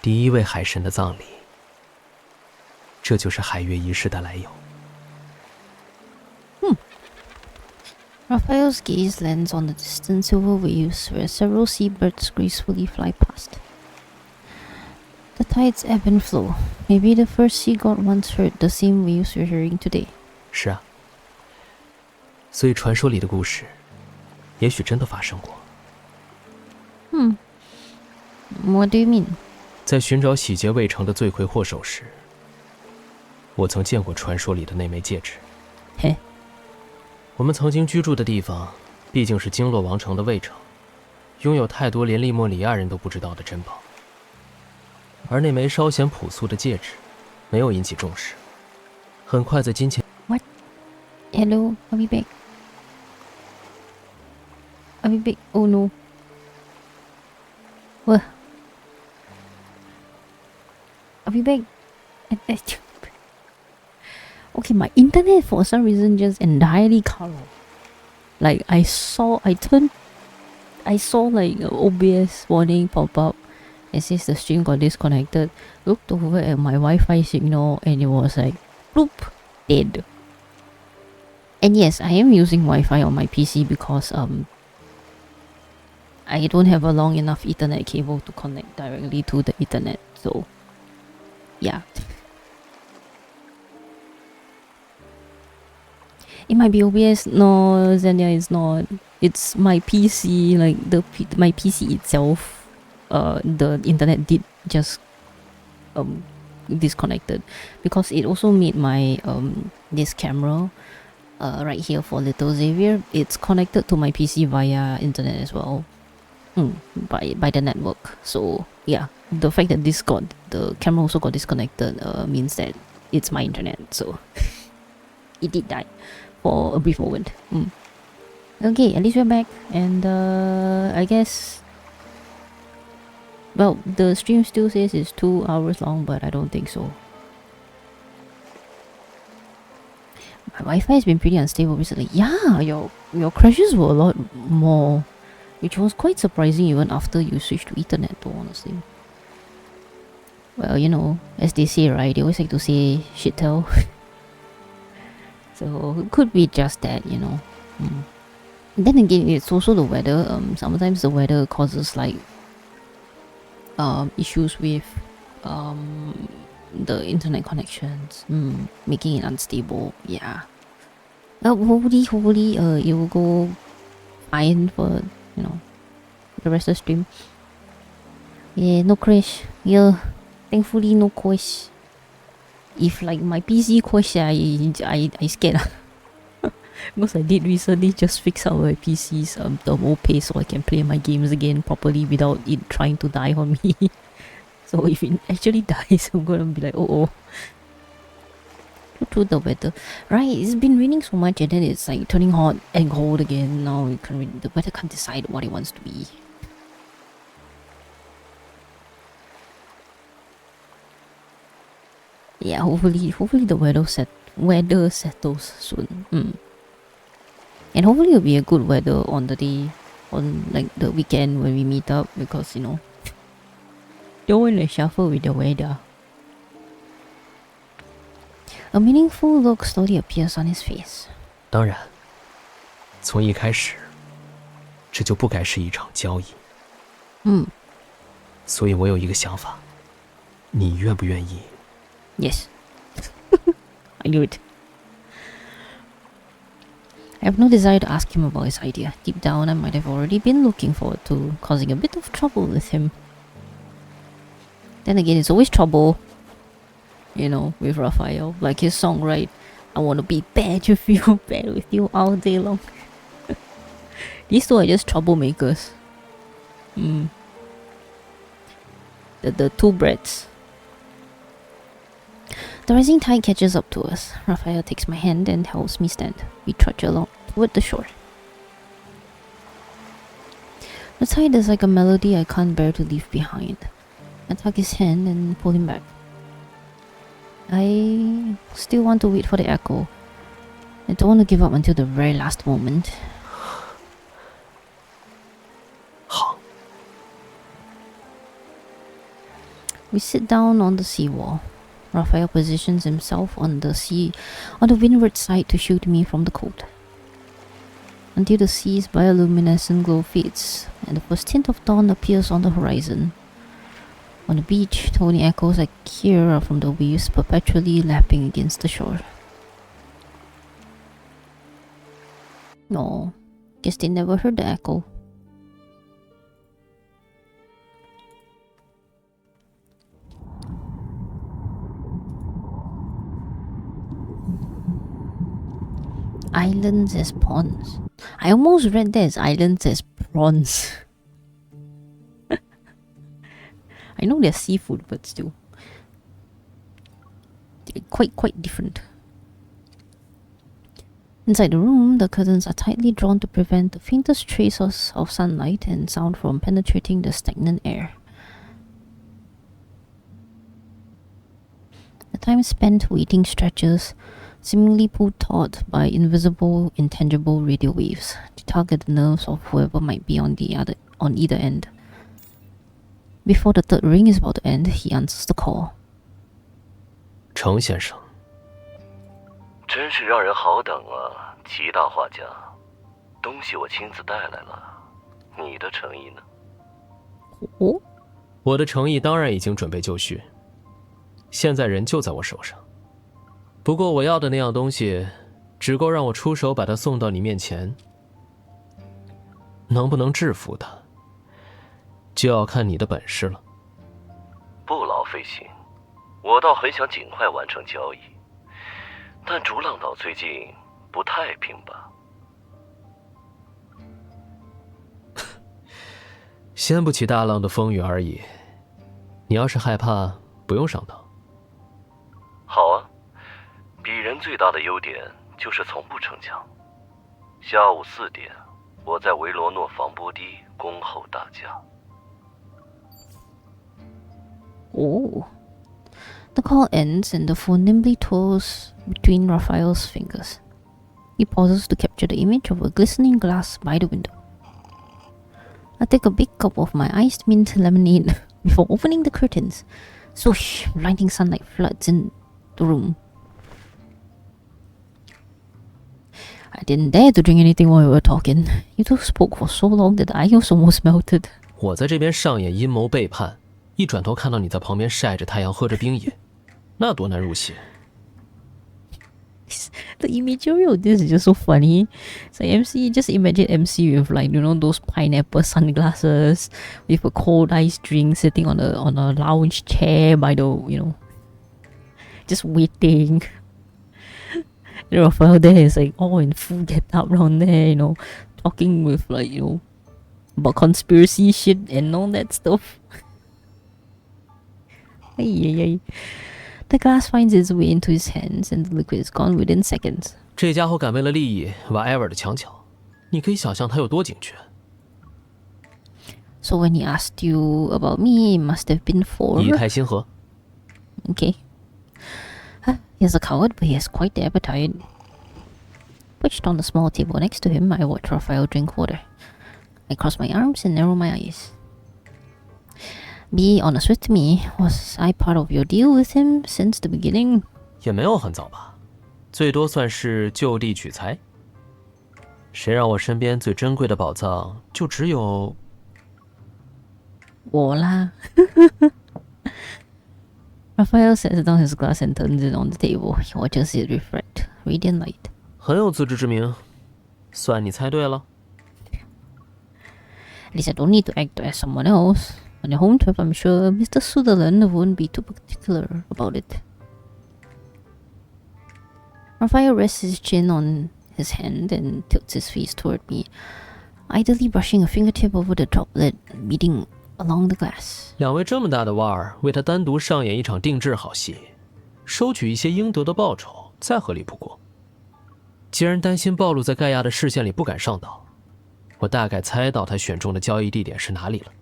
第一位海神的葬礼，这就是海月仪式的来由。Raphael's gaze lands on the distant silver waves where several seabirds gracefully fly past. The tides ebb and flow. Maybe the first sea god once heard the same waves we're hearing today. 是啊，所以传说里的故事，也许真的发生过。What do you mean? 在寻找洗劫卫城的罪魁祸首时，我曾见过传说里的那枚戒指。嘿。我们曾经居住的地方，毕竟是经络王城的卫城，拥有太多连利莫里亚人都不知道的珍宝。而那枚稍显朴素的戒指，没有引起重视，很快在金钱。What? Hello, I'll be back. I'll be back. Oh no. What? I'll be back. Okay, my internet for some reason just entirely cut off. Like I saw like OBS warning pop up. It says the stream got disconnected. Looked over at my Wi-Fi signal and it was like, bloop, dead. And yes, I am using Wi-Fi on my PC because I don't have a long enough Ethernet cable to connect directly to the internet. So, yeah. It might be OBS. No, Zenia, it's not. It's my PC. Like my PC itself. The internet did just disconnected because it also made my this camera right here for Little Xavier. It's connected to my PC via internet as well. By the network. So yeah, the fact that the camera also got disconnected means that it's my internet. So it did die for a brief moment. Okay, at least we're back, and I guess, well, the stream still says it's 2 hours long, but I don't think so. My Wi-Fi has been pretty unstable recently. Yeah, your crashes were a lot more, which was quite surprising even after you switched to Ethernet though, honestly. Well, you know, as they say, right? They always like to say shit tell. So it could be just that, you know. Then again, it's also the weather. Sometimes the weather causes like issues with the internet connections, making it unstable. Yeah. Hopefully, it will go fine for, you know, the rest of the stream. Yeah, no crash. Yeah, thankfully no crash. If like my PC crash, I scared. Because I did recently just fix out my PC's thermal paste so I can play my games again properly without it trying to die on me. So if it actually dies, I'm gonna be like, oh. To the weather, right? It's been raining so much and then it's like turning hot and cold again. Now the weather can't decide what it wants to be. Yeah, hopefully the weather settles soon. And hopefully it'll be a good weather on the day, on like the weekend when we meet up, because you know, don't want to shuffle with the weather. A meaningful look slowly appears on his face. 当然，从一开始，这就不该是一场交易。所以我有一个想法，你愿不愿意 ？Yes. I knew it. I have no desire to ask him about his idea. Deep down, I might have already been looking forward to causing a bit of trouble with him. Then again, it's always trouble, you know, with Raphael. Like his song, right? I want to be bad with you all day long. These two are just troublemakers. The two brats. The rising tide catches up to us. Raphael takes my hand and helps me stand. We trudge along toward the shore. The tide is like a melody I can't bear to leave behind. I tug his hand and pull him back. I still want to wait for the echo. I don't want to give up until the very last moment. 好。 We sit down on the seawall. Raphael positions himself on the windward side to shield me from the cold. Until the sea's bioluminescent glow fades and the first hint of dawn appears on the horizon. On the beach, tiny echoes I hear are from the waves perpetually lapping against the shore. No, guess they never heard the echo. Islands as ponds. I almost read that as islands as prawns. I know they're seafood, but still. They're quite different. Inside the room, the curtains are tightly drawn to prevent the faintest traces of sunlight and sound from penetrating the stagnant air. The time spent waiting stretches, seemingly pulled taut by invisible, intangible radio waves to target the nerves of whoever might be on either end. Before the third ring is about to end, he answers the call. 程先生，真是让人好等啊，齐大画家。东西我亲自带来了，你的诚意呢？哦，我的诚意当然已经准备就绪，现在人就在我手上。不过我要的那样东西，只够让我出手把它送到你面前。能不能制服它，就要看你的本事了。不劳费心，我倒很想尽快完成交易，但逐浪岛最近不太平吧？掀不起大浪的风雨而已。你要是害怕，不用上岛。好啊。鄙人最大的优点就是从不逞强。下午4点，我在维罗诺防波堤恭候大驾。Oh. The call ends and the phone nimbly twirls between Raphael's fingers. He pauses to capture the image of a glistening glass by the window. I take a big cup of my iced mint lemonade before opening the curtains. Swoosh! Blinding sunlight floods in the room. I didn't dare to drink anything while we were talking. You two spoke for so long that I was almost melted. 我在这边上演阴谋背叛，一转头看到你在旁边晒着太阳喝着冰饮，那多难入戏。The imagery of this is just so funny. It's like MC, just imagine MC with like, you know, those pineapple sunglasses with a cold ice drink sitting on a lounge chair by the, you know, just waiting. And Raphael there is like all in full get up around there, you know, talking with like, you know, about conspiracy shit and all that stuff. Ay. The glass finds its way into his hands, and the liquid is gone within seconds. 这家伙敢为了利益挖 Ever 的墙角，你可以想象他有多警觉。So when he asked you about me, it must have been for... 以太星河。Okay. He's a coward, but he has quite the appetite. Perched on the small table next to him, I watch Raphael drink water. I cross my arms and narrow my eyes. Be honest with me, was I part of your deal with him since the beginning? 也没有很早吧，最多算是就地取材。谁让我身边最珍贵的宝藏就只有我啦。Raphael sets down his glass and turns it on the table. He watches it reflect radiant light. 很有自知之明，算你猜对了。At least I don't need to act as someone else. On your home trip, I'm sure Mr. Sutherland won't be too particular about it. Raphael rests his chin on his hand and tilts his face toward me, idly brushing a fingertip over the droplet beating along the glass. 两位这么大的腕儿为他单独上演一场定制好戏，收取一些应得的报酬，再合理不过。既然担心暴露在盖亚的视线里不敢上岛，我大概猜到他选中的交易地点是哪里了。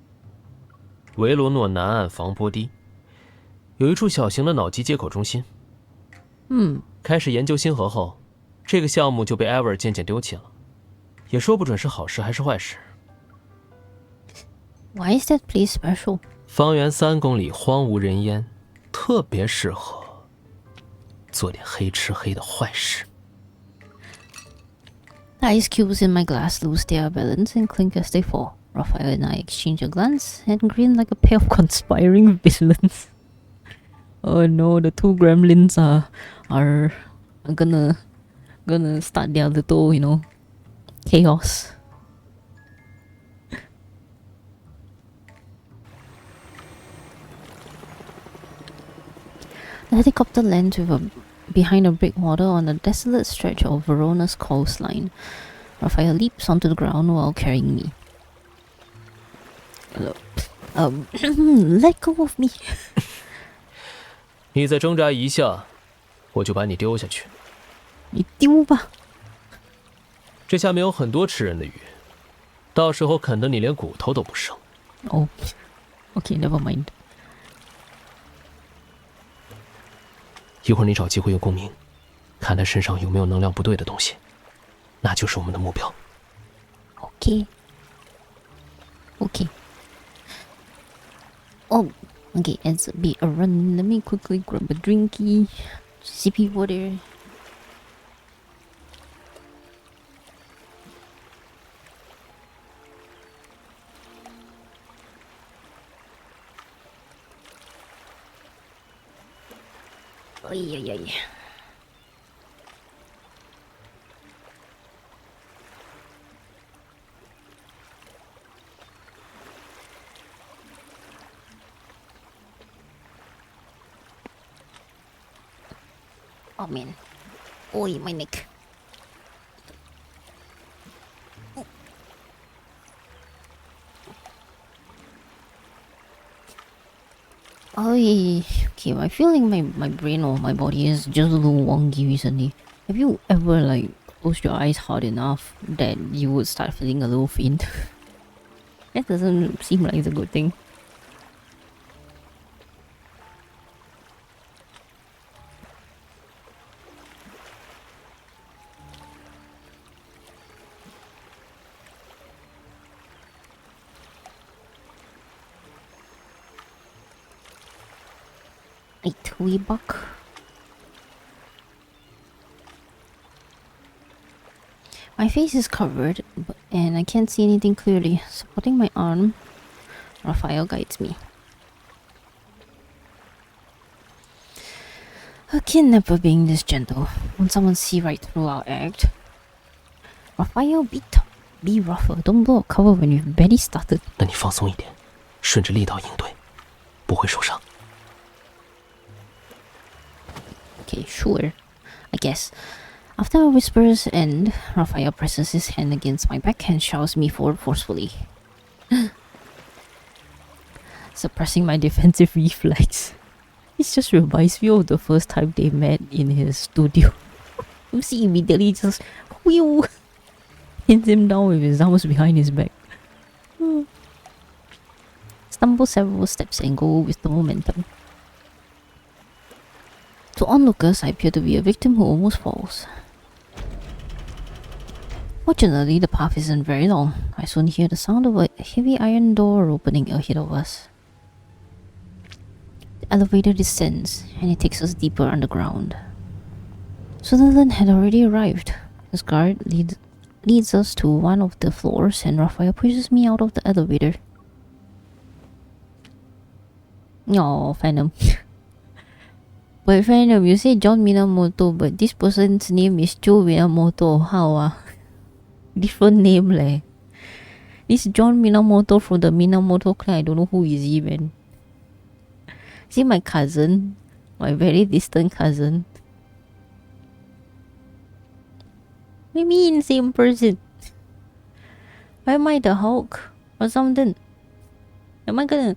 维罗诺南岸防波堤有一处小型的脑机接口中心。开始研究星河后，这个项目就被 Ever 渐渐丢弃了，也说不准是好事还是坏事。Why is that place special? 方圆3公里荒无人烟，特别适合做点黑吃黑的坏事。The ice cubes in my glass lose their balance and clink as they fall. Raphael and I exchange a glance and grin like a pair of conspiring villains. Oh no, the two gremlins are gonna start their little, you know, chaos. The helicopter lands behind a breakwater on a desolate stretch of Verona's coastline. Raphael leaps onto the ground while carrying me. Let go of me. 你再挣扎一下，我就把你丢下去。你丢吧。这下面有很多吃人的鱼，到时候啃得你连骨头都不剩。Oh, okay, never mind. 一会儿你找机会用共鸣，看他身上有没有能量不对的东西，那就是我们的目标。Okay. Oh, okay, let's be a run. Let me quickly grab a drinky, sippy water. Ay. Oh man. Oi, my neck. Okay, I feel like my brain or my body is just a little wonky recently. Have you ever like closed your eyes hard enough that you would start feeling a little faint? That doesn't seem like it's a good thing. wee buck. My face is covered, and I can't see anything clearly. Supporting my arm, Raphael guides me. A kidnapper being this gentle. Won't someone see right through our act? Raphael, be rougher. Don't blow a cover when you've barely started. 那你放松一点，顺着力道应对，不会受伤。 Okay, sure. I guess. After our whispers end, Raphael presses his hand against my back and shoves me forward forcefully. Suppressing my defensive reflex. It just reminds me of the first time they met in his studio. Lucy immediately just whew, pins him down with his arms behind his back. Stumble several steps and go with the momentum. To onlookers, I appear to be a victim who almost falls. Fortunately, the path isn't very long. I soon hear the sound of a heavy iron door opening ahead of us. The elevator descends, and it takes us deeper underground. Sutherland had already arrived. His guard leads us to one of the floors, and Raphael pushes me out of the elevator. Oh, Phantom. But Phantom, you say John Minamoto, but this person's name is Joe Minamoto. How different name leh. This John Minamoto from the Minamoto clan, I don't know who is he, man. Is he my cousin? My very distant cousin? Maybe in the same person. Why am I the Hulk? Or something? Am I gonna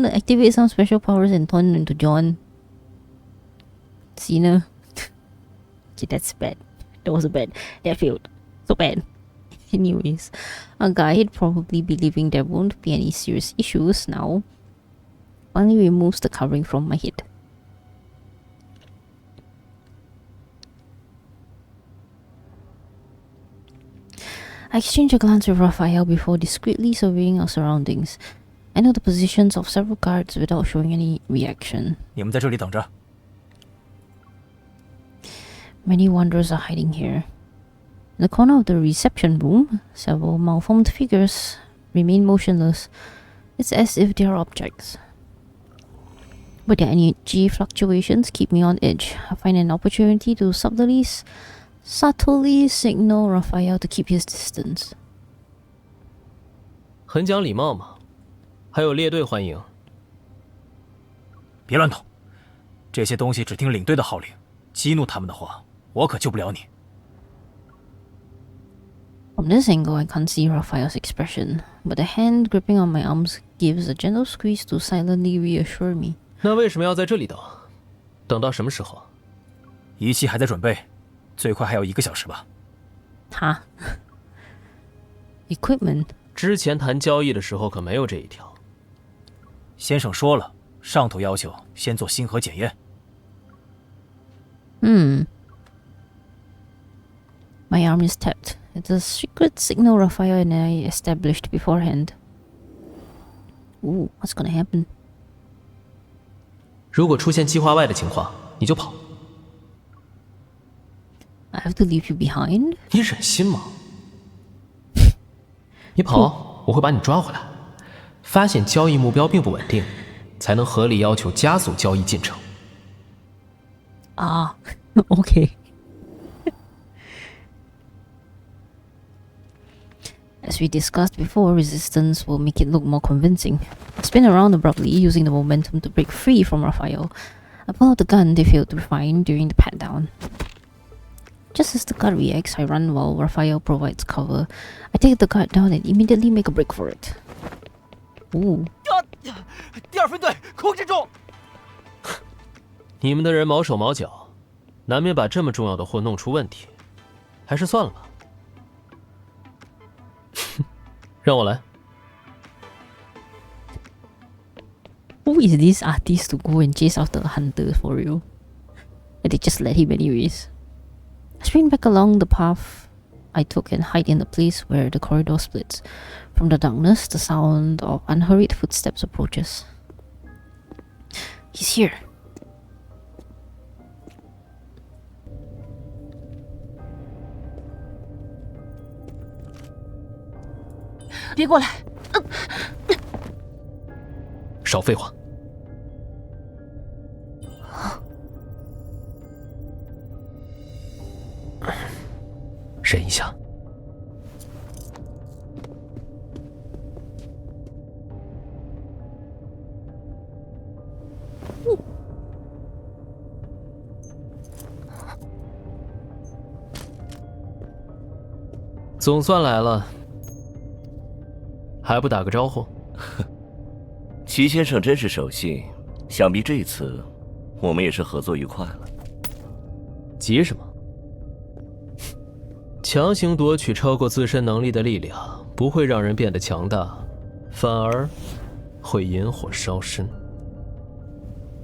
activate some special powers and turn into John Cena? Okay, that's bad. That was bad. That failed. So bad. Anyways, a guide probably believing there won't be any serious issues now finally removes the covering from my head. I exchange a glance with Raphael before discreetly surveying our surroundings. I know the positions of several guards without showing any reaction. 你们在这里等着。 Many wanderers are hiding here. In the corner of the reception room, several malformed figures remain motionless. It's as if they are objects. But their energy fluctuations keep me on edge. I find an opportunity to subtly signal Raphael to keep his distance. 很讲礼貌嘛，还有列队欢迎。别乱动，这些东西只听领队的号令，激怒他们的话，我可救不了你。 From this angle, I can't see Raphael's expression, but the hand gripping on my arms gives a gentle squeeze to silently reassure me. 那为什么要在这里等？等到什么时候？仪器还在准备，最快还要1个小时吧。哈 ？Equipment？ 之前谈交易的时候可没有这一条。先生说了，上头要求先做星核检验。My arm is tapped. It's a secret signal Raphael and I established beforehand. Ooh, what's gonna happen? 如果出现计划外的情况，你就跑。I have to leave you behind? 你忍心吗？你跑，我会把你抓回来。发现交易目标并不稳定，才能合理要求加速交易进程。Ah, okay. As we discussed before, resistance will make it look more convincing. I spin around abruptly, using the momentum to break free from Raphael. I pull out the gun they failed to find during the pat-down. Just as the guard reacts, I run while Raphael provides cover. I take the guard down and immediately make a break for it. Ooh. 第二分队控制住！你们的人毛手毛脚，难免把这么重要的货弄出问题，还是算了吧。让我来。Who is this artist to go and chase after a hunter for real? But they just let him anyways. I sprint back along the path I took and hide in the place where the corridor splits. From the darkness, the sound of unhurried footsteps approaches. He's here. 别过来！少废话。忍一下。总算来了，还不打个招呼？齐先生真是守信，想必这次我们也是合作愉快了。急什么？强行夺取超过自身能力的力量，不会让人变得强大，反而会引火烧身。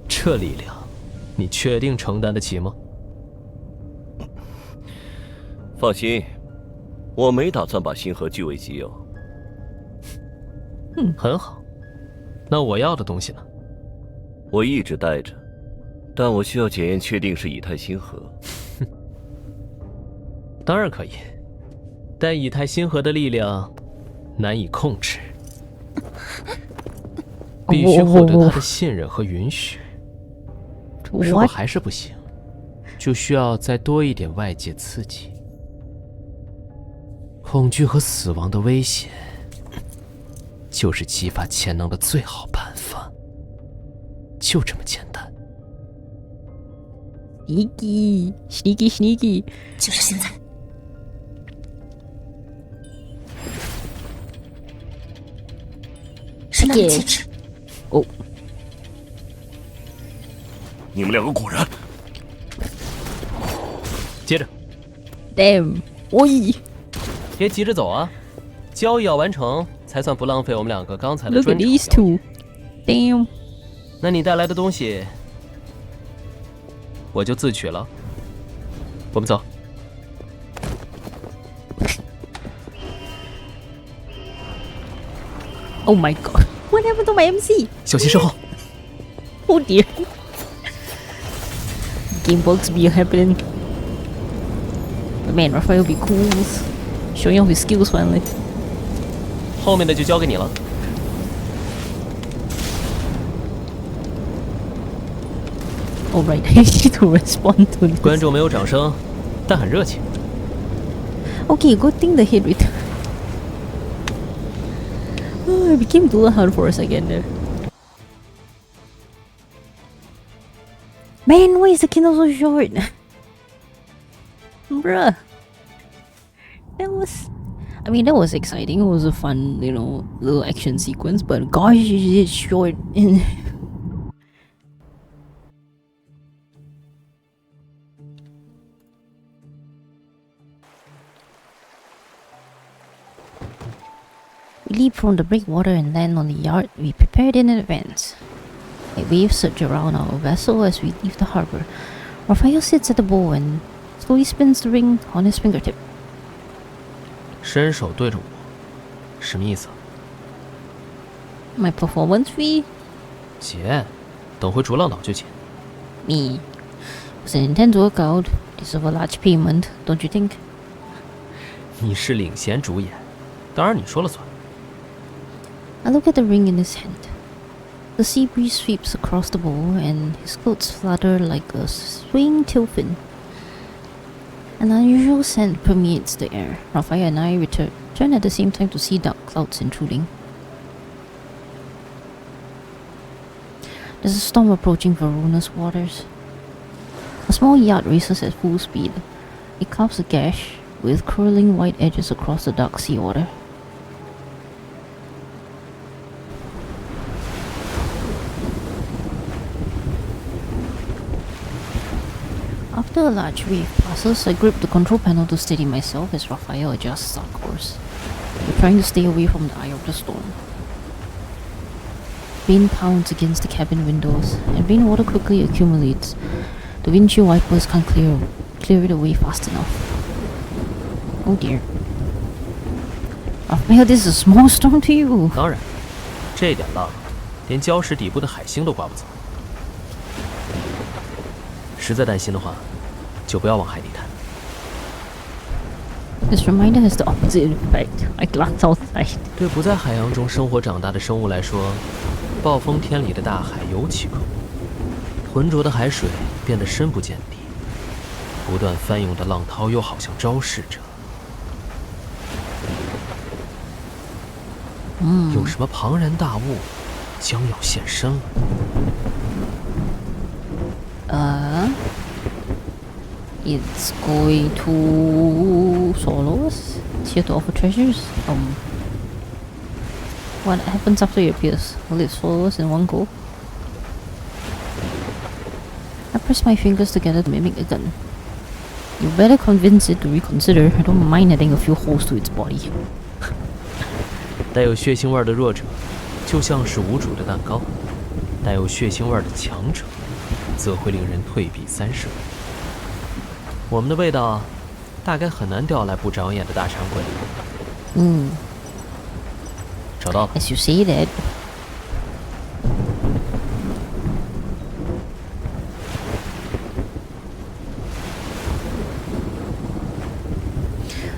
这力量，你确定承担得起吗？放心，我没打算把星河据为己有。很好。那我要的东西呢？我一直带着，但我需要检验确定是以太星河。当然可以，但以太星河的力量难以控制，必须获得他的信任和允许。如果还是不行，就需要再多一点外界刺激。恐惧和死亡的威胁，就是激发潜能的最好办法。就这么简单。sneaky， 就是现在。是那个戒指。哦，你们两个果然。接着。Damn， 喂！别急着走啊，交易要完成，才算不浪费我们两个刚才的 Look at 专场。these two. Damn。那你带来的东西，我就自取了。我们走。Oh my god! What happened to my MC? 小心身后。Oh dear. Game bugs be happening. But man, Raphael be cool. Showing off his skills finally. 后面的就交给你了。Alright, I need to respond to this. 观众没有掌声，但很热情。Okay, good thing the hit with. Oh, I became Dullahan for a second there. Man, why is the candle so short? Bruh. That was exciting. It was a fun, little action sequence, but gosh, it's short. We leap from the breakwater and land on the yard we prepared in advance. A wave surges around our vessel as we leave the harbor. Raphael sits at the bow and slowly spins the ring on his fingertip. 伸手对着我，什么意思？ My performance fee? 结，等回逐浪岛就结。Me. It's an intense workout. Deserve a large payment, don't you think? 你是领衔主演，当然你说了算。I look at the ring in his hand. The sea breeze sweeps across the bow, and his clothes flutter like a swinging tail fin. An unusual scent permeates the air. Raphael and I turn at the same time to see dark clouds intruding. There's a storm approaching Verona's waters. A small yacht races at full speed. It carves a gash with curling white edges across the dark sea water. After a large wave passes, I grip the control panel to steady myself as Raphael adjusts our course. We're trying to stay away from the eye of the storm. Rain pounds against the cabin windows, and rainwater quickly accumulates. The windshield wipers can't clear it away fast enough. Oh dear. Raphael, this is a small storm to you. 当然，这点浪，连礁石底部的海星都刮不走。实在担心的话，就不要往海里看。This reminder has the opposite effect. I glance outside. 对不在海洋中生活长大的生物来说，暴风天里的大海尤其可怖。浑浊的海水变得深不见底，不断翻涌的浪涛又好像昭示着，有什么庞然大物将要现身了。It's going to swallow us. It's here to offer treasures. What happens after it appears? Will it swallow us in one go? I press my fingers together to mimic a gun. You better convince it to reconsider. I don't mind adding a few holes to its body. 带有血腥味的弱者，就像是无主的蛋糕；带有血腥味的强者，则会令人退避三舍。我们的味道，大概很难调来不长眼的大山鬼。找到了。As you say that.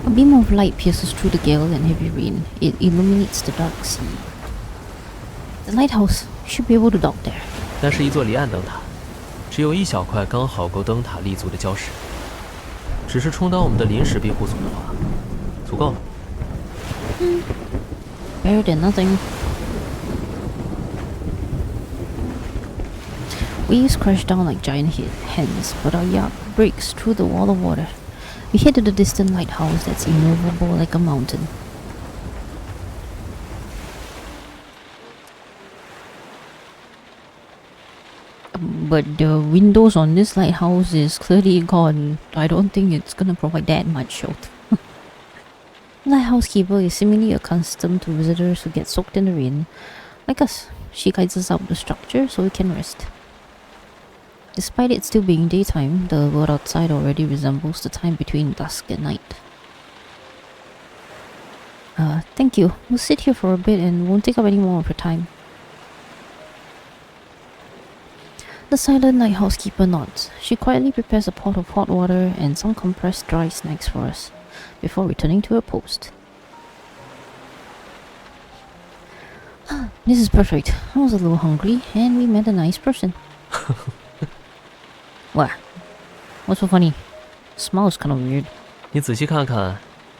A beam of light pierces through the gale and heavy rain. It illuminates the dark sea. The lighthouse should be able to dock there. 那是一座离岸灯塔，只有一小块刚好够灯塔立足的礁石。只是充当我们的临时庇护所的话，足够了。Better than nothing. Waves crash down like giant hands, but our yacht breaks through the wall of water. We head to the distant lighthouse that's immovable like a mountain. But the windows on this lighthouse is clearly gone. I don't think it's gonna provide that much shelter. The lighthouse keeper is seemingly accustomed to visitors who get soaked in the rain. Like us, she guides us out the structure so we can rest. Despite it still being daytime, the world outside already resembles the time between dusk and night. Thank you. We'll sit here for a bit and won't take up any more of your time. The silent lighthouse keeper nods. She quietly prepares a pot of hot water and some compressed dry snacks for us, before returning to her post. This is perfect. I was a little hungry, and we met a nice person. What? What's so funny? Smells kind of weird. 你仔细看看，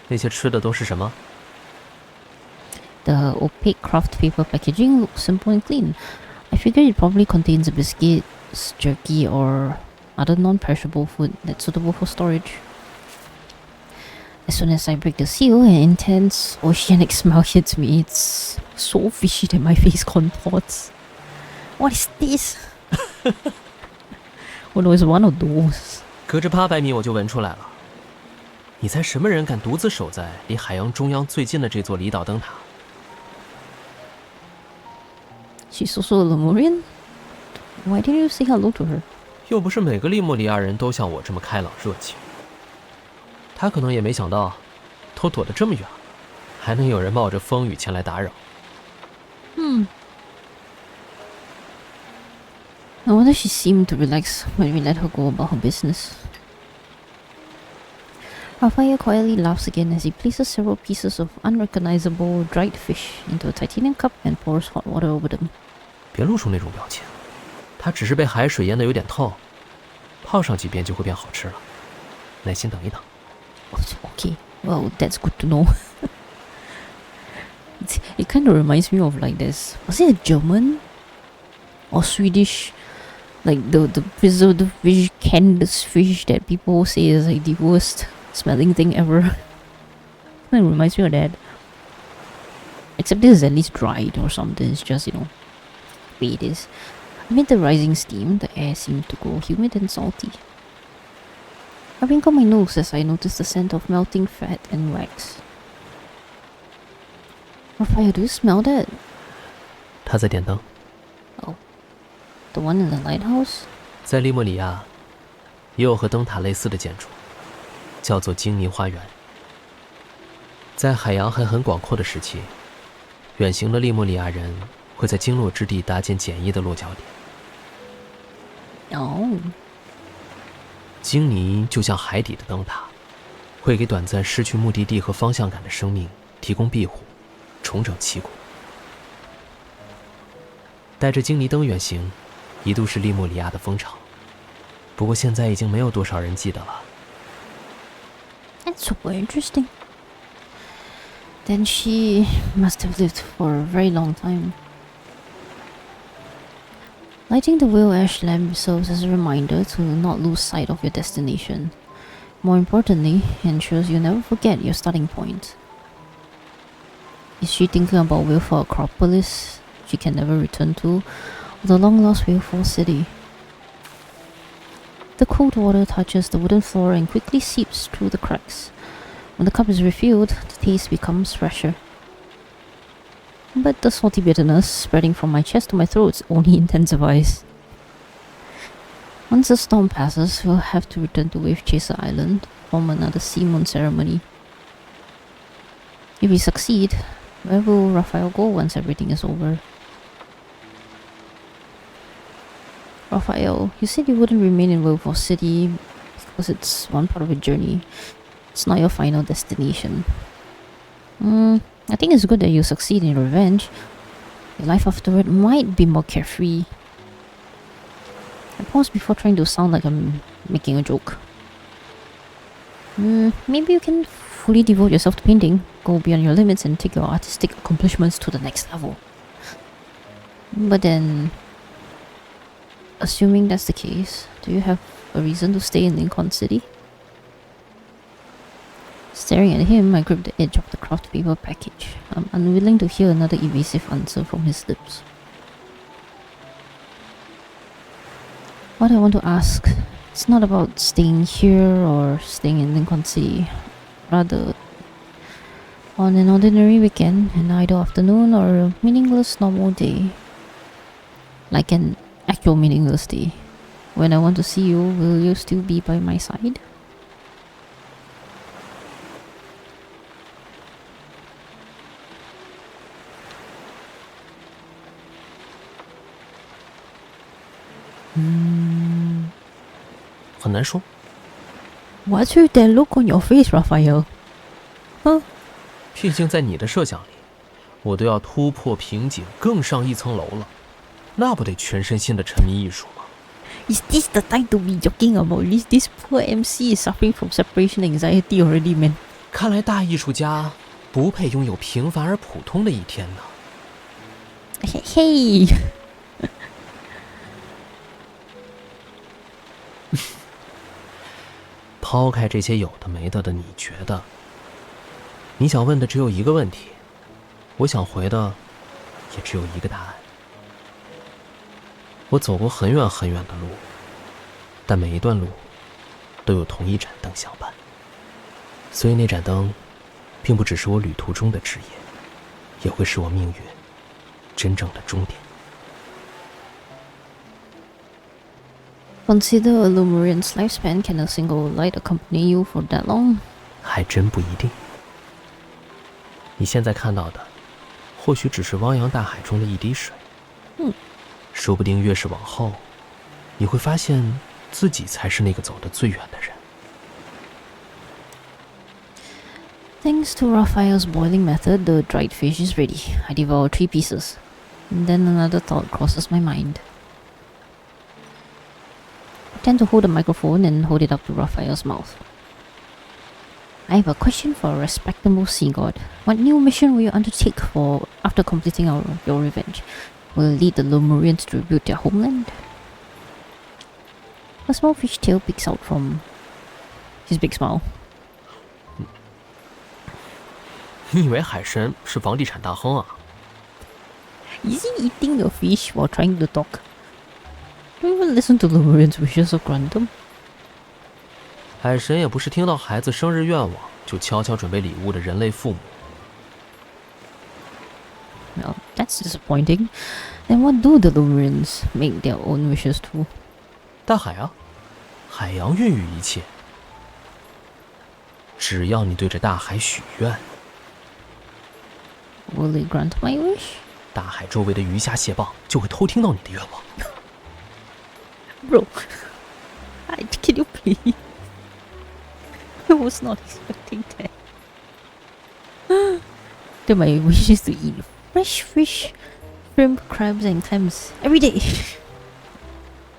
那些吃的都是什么？ The opaque craft paper packaging looks simple and clean. I figure it probably contains biscuits, jerky, or other non-perishable food that's suitable for storage. As soon as I break the seal, an intense oceanic smell hits me. It's so fishy that my face contorts. What is this? Oh no, it's one of those. 隔着800米我就闻出来了。你猜什么人敢独自守在离海洋中央最近的这座离岛灯塔？ She's also a Lemurian? Why didn't you say hello to her? 又不是每个利莫里亚人都像我这么开朗热情。他可能也没想到，都躲得这么远，还能有人冒着风雨前来打扰。I wonder if she seemed to relax when we let her go about her business. Rafael quietly laughs again as he places several pieces of unrecognizable dried fish into a titanium cup and pours hot water over them. 别露出那种表情，它只是被海水腌得有点透，泡上几遍就会变好吃了。耐心等一等。Okay, well, that's good to know. It kind of reminds me of like this. Was it a German or Swedish? Like the preserved fish, canned fish that people say is like the worst smelling thing ever. It reminds me of that. Except this is at least dried or something. It's just, you know, the way it is. Amid the rising steam, the air seemed to grow humid and salty. I wrinkle my nose as I notice the scent of melting fat and wax. Raphael, do you smell that? 他在点灯。 Oh. The one in the lighthouse? 在利莫里亚，也有和灯塔类似的建筑，叫做精尼花园。在海洋还很广阔的时期，远行的利莫里亚人会在经络之地搭建简易的落脚点。Oh. 精尼就像海底的灯塔，会给短暂失去目的地和方向感的生命提供庇护，重整旗鼓。带着精灵灯远行，一度是利莫里亚的风潮，不过现在已经没有多少人记得了。That's super interesting. Then she must have lived for a very long time. Lighting the whale ash lamp serves as a reminder to not lose sight of your destination. More importantly, it ensures you never forget your starting point. Is she thinking about Whalefall Acropolis she can never return to, or the long-lost Whalefall City? The cold water touches the wooden floor and quickly seeps through the cracks. When the cup is refilled, the taste becomes fresher. But the salty bitterness spreading from my chest to my throat only intensifies. Once the storm passes, we'll have to return to Wave Chaser Island, form another sea moon ceremony. If we succeed, where will Raphael go once everything is over? Raphael, you said you wouldn't remain in Whalefall City because it's one part of a journey. It's not your final destination. I think it's good that you succeed in revenge. Your life afterward might be more carefree. I paused before trying to sound like I'm making a joke. Maybe you can fully devote yourself to painting, go beyond your limits and take your artistic accomplishments to the next level. But then, assuming that's the case, do you have a reason to stay in Cont City? Staring at him, I gripped the edge of the craft paper package. I'm unwilling to hear another evasive answer from his lips. What I want to ask, it's not about staying here or staying in Cont City. Rather, on an ordinary weekend, an idle afternoon, or a meaningless normal day. Like an actual meaningless day. When I want to see you, will you still be by my side?很难说。 What's with that look on your face, Raphael? Huh? 毕竟在你的设想里，我都要突破瓶颈，更上一层楼了，那不得全身心的沉迷艺术吗？ Is this the time to be joking about this? This poor MC is suffering from separation anxiety already, man. 看来大艺术家不配拥有平凡而普通的一天呢。Hey. 抛开这些有的没的的，你觉得？你想问的只有一个问题，我想回的也只有一个答案。我走过很远很远的路，但每一段路都有同一盏灯相伴，所以那盏灯并不只是我旅途中的指引，也会是我命运真正的终点。 Consider a Lemurian's lifespan. Can a single light accompany you for that long? 还真不一定。你现在看到的，或许只是汪洋大海中的一滴水。说不定越是往后，你会发现自己才是那个走得最远的人。Thanks to Raphael's boiling method, the dried fish is ready. I devour 3 pieces. And then another thought crosses my mind. I tend to hold the microphone and hold it up to Raphael's mouth. I have a question for a respectable sea god. What new mission will you undertake after completing your revenge? Will it lead the Lemurians to rebuild their homeland? A small fish tail peeks out from his big smile. 你以为海神是房地产大亨啊？ Is he eating the fish while trying to talk? Don't even listen to Lemurians' wishes or grant them. 海神也不是听到孩子生日愿望就悄悄准备礼物的人类父母。 Well, that's disappointing. Then what do the Lemurians make their own wishes to? 大海啊，海洋孕育一切。只要你对着大海许愿， Will they grant my wish? 大海周围的鱼虾蟹蚌就会偷听到你的愿望。Bro, can you please? I was not expecting that. Then my wish is to eat fresh fish, shrimp, crabs, and clams every day.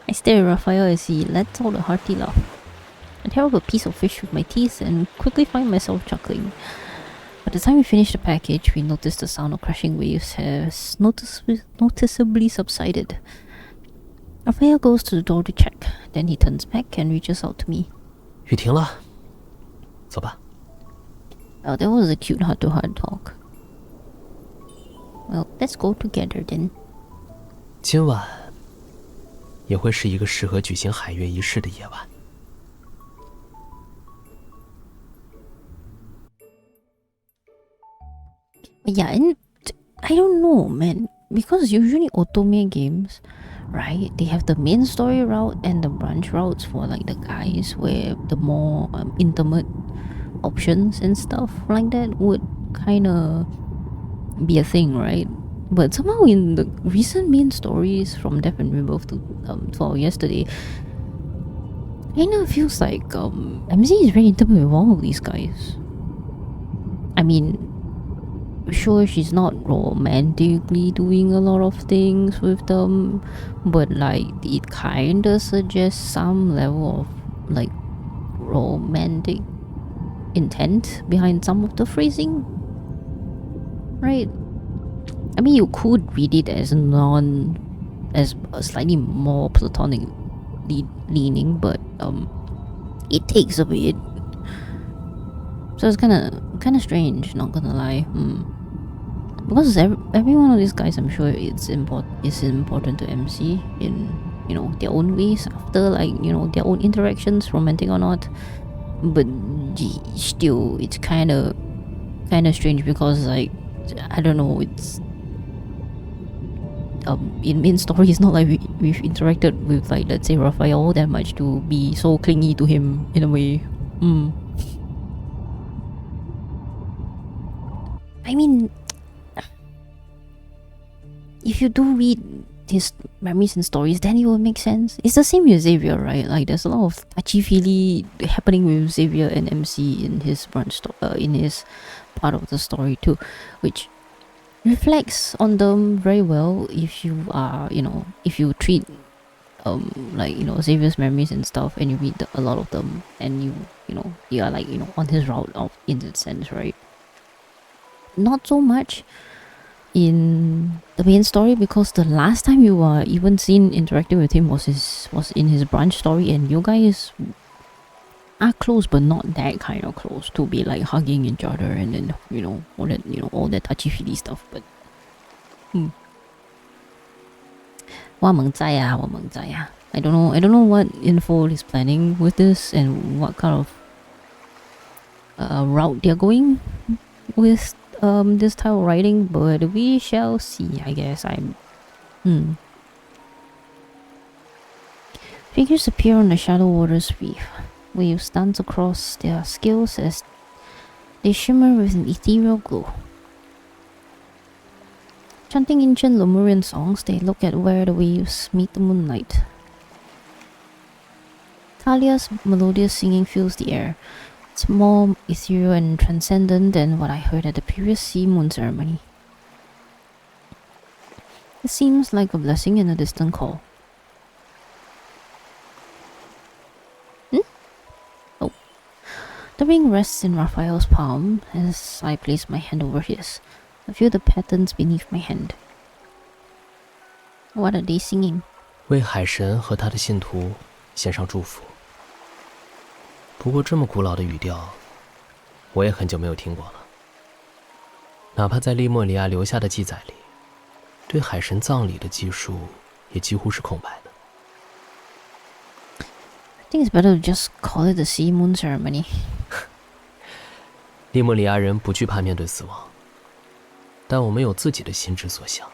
I stare at Raphael as he lets out a hearty laugh. I tear up a piece of fish with my teeth and quickly find myself chuckling. By the time we finish the package, we notice the sound of crashing waves has noticeably subsided. Raphael goes to the door to check, then he turns back and reaches out to me. 雨停了，走吧。 Oh, that was a cute heart-to-heart talk. Well, let's go together then. 今晚也会是一个适合举行海月仪式的夜晚。 Yeah, and I don't know, man, because usually otome games, right, they have the main story route and the branch routes for like the guys, where the more intimate options and stuff like that would kind of be a thing, right? But somehow in the recent main stories from Death and Rebirth to 12 yesterday, kind of feels like MC is very intimate with all of these guys. I mean, sure, she's not romantically doing a lot of things with them, but like it kinda suggests some level of like romantic intent behind some of the phrasing, right? I mean, you could read it as as a slightly more platonic leaning, but it takes a bit, so it's kind of strange, not gonna lie. Because every one of these guys, I'm sure it's important to MC in, you know, their own ways, after like, you know, their own interactions, romantic or not. But still, it's kind of strange because, like, I don't know, it's in main story, it's not like we've interacted with, like, let's say Raphael that much to be so clingy to him in a way. I mean, if you do read his memories and stories, then it will make sense. It's the same with Xavier, right? Like, there's a lot of touchy-feely happening with Xavier and MC in his in his part of the story too, which reflects on them very well if you are, you know, if you treat like, you know, Xavier's memories and stuff, and you read a lot of them, and you know, you are like, you know, on his route of, in that sense, right? Not so much in the main story, because the last time you were even seen interacting with him was in his branch story, and you guys are close, but not that kind of close to be like hugging each other and then, you know, all that touchy-feely stuff. But 我猛在啊 I don't know what info is planning with this and what kind of route they're going with this type of writing, but we shall see, I guess. Figures appear on the shallow waters reef. Waves dance across their scales as they shimmer with an ethereal glow. Chanting ancient Lemurian songs, they look at where the waves meet the moonlight. Talia's melodious singing fills the air. It's more ethereal and transcendent than what I heard at the previous sea moon ceremony. It seems like a blessing and a distant call. Oh. The ring rests in Raphael's palm as I place my hand over his. I feel the patterns beneath my hand. What are they singing? 为海神和他的信徒献上祝福。不过这么古老的语调，我也很久没有听过了。哪怕在利莫里亚留下的记载里，对海神葬礼的记述也几乎是空白的。I think it's better to just call it the sea moon ceremony. 利莫里亚人不惧怕面对死亡，但我们有自己的心之所向。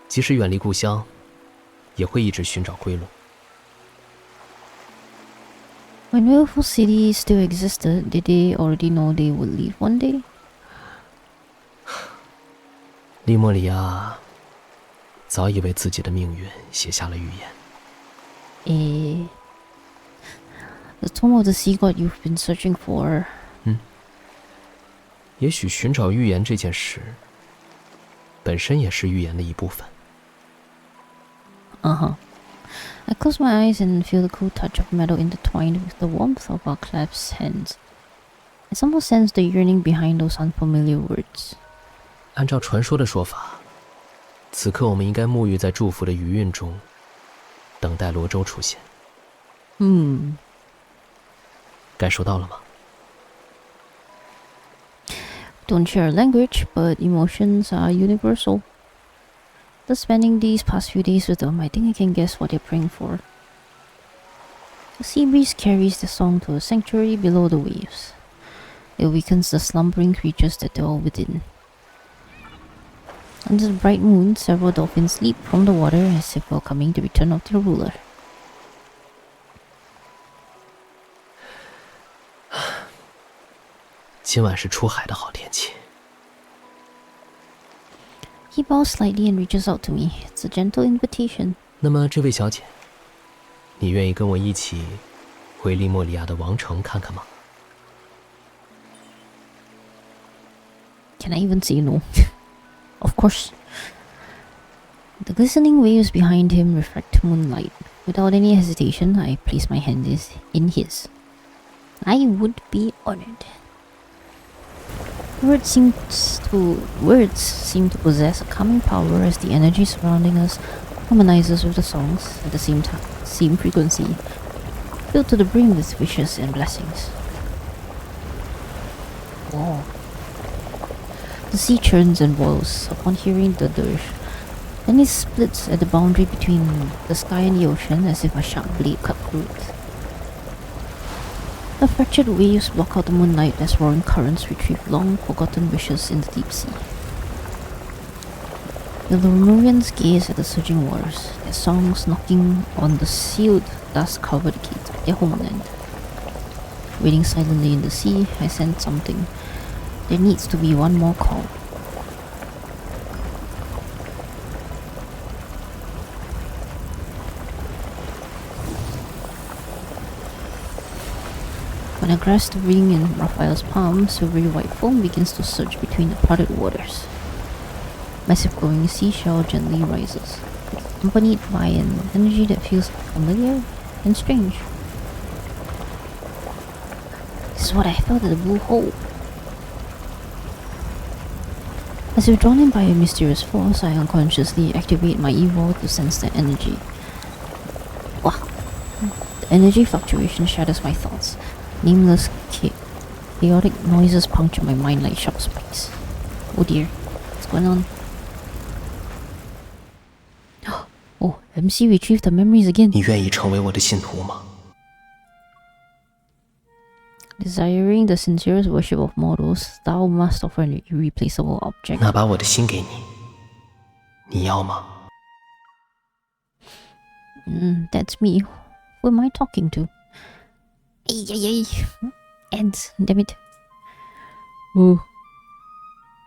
即使远离故乡，也会一直寻找归路。When Whalefall City still existed, did they already know they would leave one day? 利莫里亚早已为自己的命运写下了预言。The tomb of the sea god you've been searching for. 也许寻找预言这件事本身也是预言的一部分。I close my eyes and feel the cool touch of metal intertwined with the warmth of our clasped hands. I somehow sense the yearning behind those unfamiliar words. 按照传说的说法，此刻我们应该沐浴在祝福的余韵中，等待罗舟出现。感受到了吗？ Don't share a language, but emotions are universal. Thus, spending these past few days with them, I think I can guess what they're praying for. The sea breeze carries the song to a sanctuary below the waves. It awakens the slumbering creatures that dwell within. Under the bright moon, several dolphins leap from the water as if welcoming the return of their ruler. 今晚是出海的好天气。He bows slightly and reaches out to me. It's a gentle invitation. 那么，这位小姐，你愿意跟我一起回利莫里亚的王城看看吗？ Can I even say no? Of course. The glistening waves behind him reflect moonlight. Without any hesitation, I place my hand in his. I would be honored. Words seem to possess a calming power as the energy surrounding us harmonizes with the songs at the same frequency, filled to the brim with wishes and blessings. Whoa. The sea churns and boils upon hearing the dirge. Then it splits at the boundary between the sky and the ocean as if a sharp blade cut through it. The fractured waves block out the moonlight as roaring currents retrieve long-forgotten wishes in the deep sea. The Lemurians gaze at the surging waters, their songs knocking on the sealed, dust-covered gates of their homeland. Waiting silently in the sea, I sense something. There needs to be one more call. When I grasp the ring in Raphael's palm, silvery white foam begins to surge between the parted waters. Massive glowing seashell gently rises, accompanied by an energy that feels familiar and strange. This is what I felt at the blue hole. As if drawn in by a mysterious force, I unconsciously activate my evolve to sense that energy. Wow. The energy fluctuation shatters my thoughts. Nameless, chaotic noises puncture my mind like sharp spikes. Oh dear, what's going on? Oh, MC retrieved the memories again. 你愿意成为我的信徒吗？ Desiring the sincerest worship of mortals, thou must offer an irreplaceable object. 那把我的心给你，你要吗？ That's me. Who am I talking to? Ay. Ads, damn it. Oh,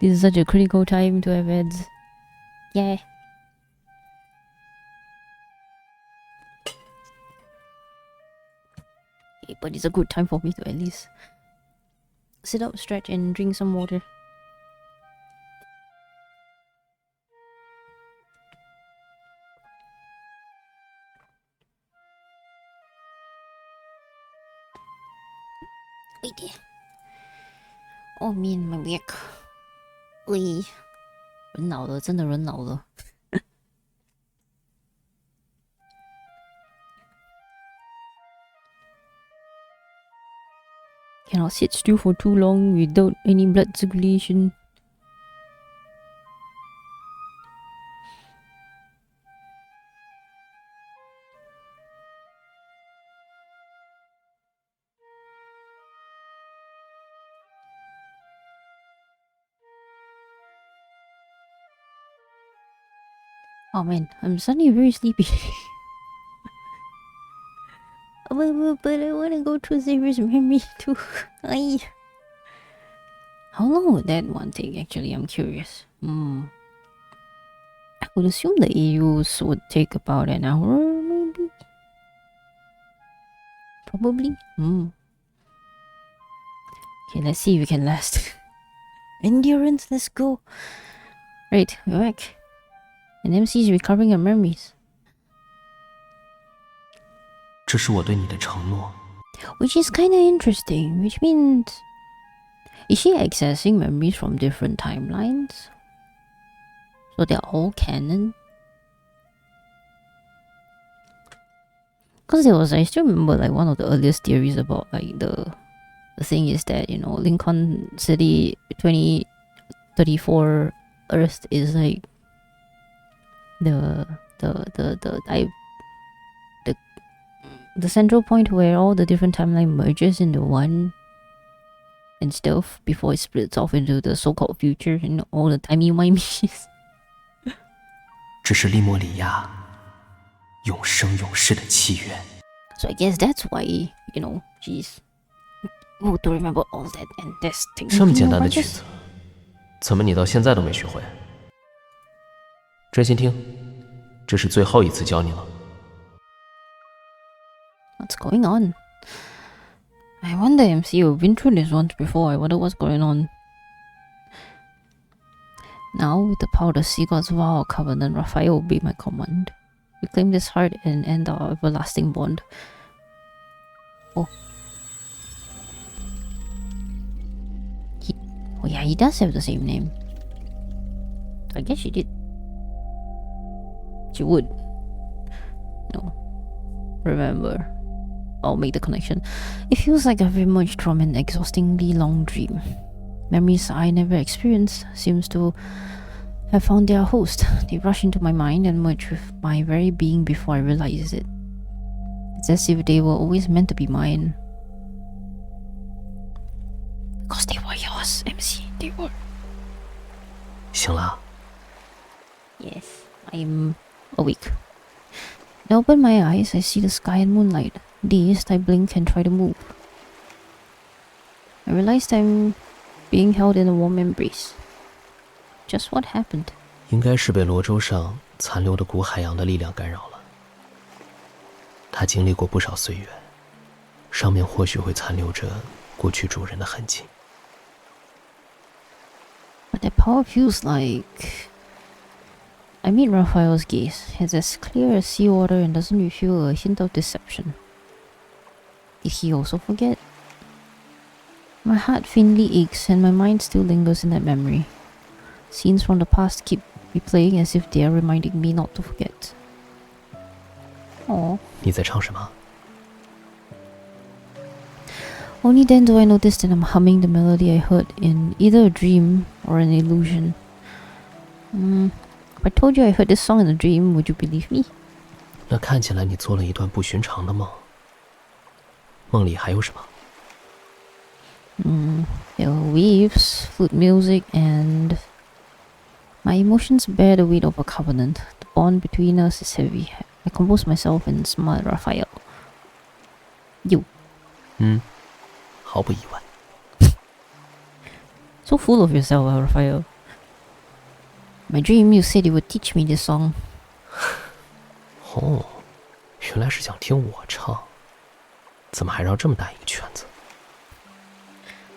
this is such a critical time to have ads. Yeah. But it's a good time for me to at least sit up, stretch, and drink some water. Wait there. Oh man, my back. 喂，人老了，真的人老了。Cannot sit still for too long without any blood circulation. Oh man, I'm suddenly very sleepy. But I want to go through Xavier's memory too. How long would that one take actually? I'm curious. I would assume the AUs would take about an hour maybe. Probably. Okay, let's see if we can last. Endurance, let's go. Right, we're back. And MC is recovering her memories. 这是我对你的承诺。 Which is kinda interesting, which means... Is she accessing memories from different timelines? So they're all canon? Because I still remember like one of the earliest theories about like the thing is that, you know, Lincoln City 2034 Earth is like the central point where all the different timeline merges into one and stuff before it splits off into the so-called future and all the timey-wimey. 这是利莫里亚永生永世的契约。 So I guess that's why, you know, she's to remember all that and this thing. 这么简单的句子，怎么你到现在都没学会？专心听，这是最后一次教你了。 What's going on? I wonder, MC, you've been through this once before. I wonder what's going on. Now, with the power of the sea god's vow or covenant, Raphael will be my command. Reclaim this heart and end our everlasting bond. Oh. Oh yeah, he does have the same name. I guess she did. She would. No. Remember. I'll make the connection. It feels like I've emerged from an exhaustingly long dream. Memories I never experienced seems to have found their host. They rush into my mind and merge with my very being before I realize it. It's as if they were always meant to be mine. Because they were yours, MC. They were. 醒了。 Yes, I'm awake. I open my eyes, I see the sky and moonlight. Dazed, I blink and try to move. I realized I'm being held in a warm embrace. Just what happened? 应该是被罗州上残留的古海洋的力量干扰了。它经历过不少岁月，上面或许会残留着过去主人的痕迹。But that power feels like... I meet Raphael's gaze. It's as clear as seawater and doesn't reveal a hint of deception. Did he also forget? My heart faintly aches and my mind still lingers in that memory. Scenes from the past keep replaying as if they are reminding me not to forget. Aww. 你在唱什么？ Only then do I notice that I'm humming the melody I heard in either a dream or an illusion. If I told you I heard this song in a dream, would you believe me? 那看起来你做了一段不寻常的梦。梦里还有什么？ There were waves, flute music, and my emotions bear the weight of a covenant. The bond between us is heavy. I compose myself and smile at Raphael. You. 毫不意外。 So full of yourself, Raphael. My dream, you said you would teach me this song. 哦，原来是想听我唱，怎么还绕这么大一个圈子？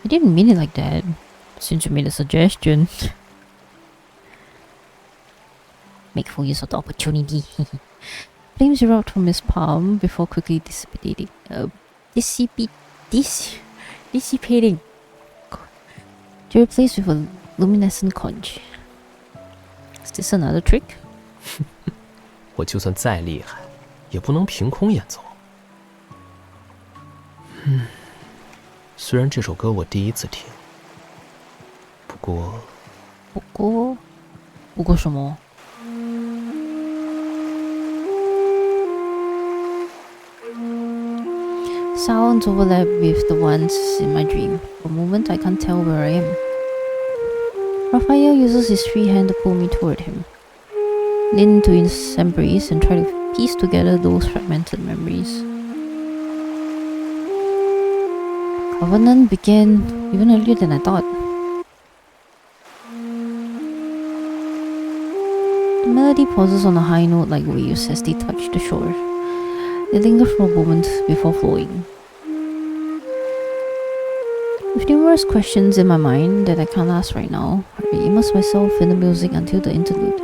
I didn't mean it like that, since you made a suggestion. Make full use of the opportunity. Flames erupt from his palm before quickly dissipating. To replace with a luminescent conch. Is this another trick? 我就算再厉害，也不能凭空演奏。虽然这首歌我第一次听，不过什么？ Sounds overlap with the ones in my dream. For a moment I can't tell where I am. Raphael uses his free hand to pull me toward him. Lean into his embrace and try to piece together those fragmented memories. Covenant began even earlier than I thought. The melody pauses on a high note like waves as they touch the shore. They linger for a moment before flowing. With numerous questions in my mind that I can't ask right now, I immerse myself in the music until the interlude.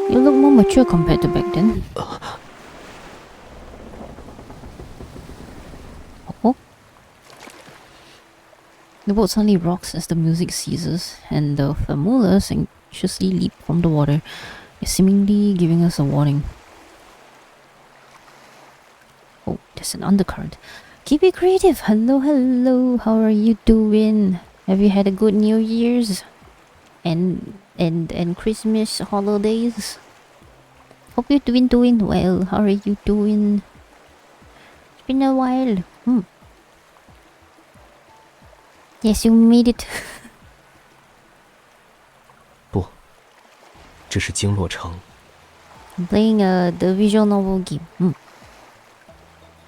You look more mature compared to back then. Oh. The boat suddenly rocks as the music ceases, and the famulars anxiously leap from the water, seemingly giving us a warning. Oh, there's an undercurrent. Keep it creative. Hello, hello. How are you doing? Have you had a good New Year's? And Christmas holidays? Hope you're doing well. How are you doing? It's been a while. Yes, you made it. 不，这是经络城。 I'm playing the visual novel game.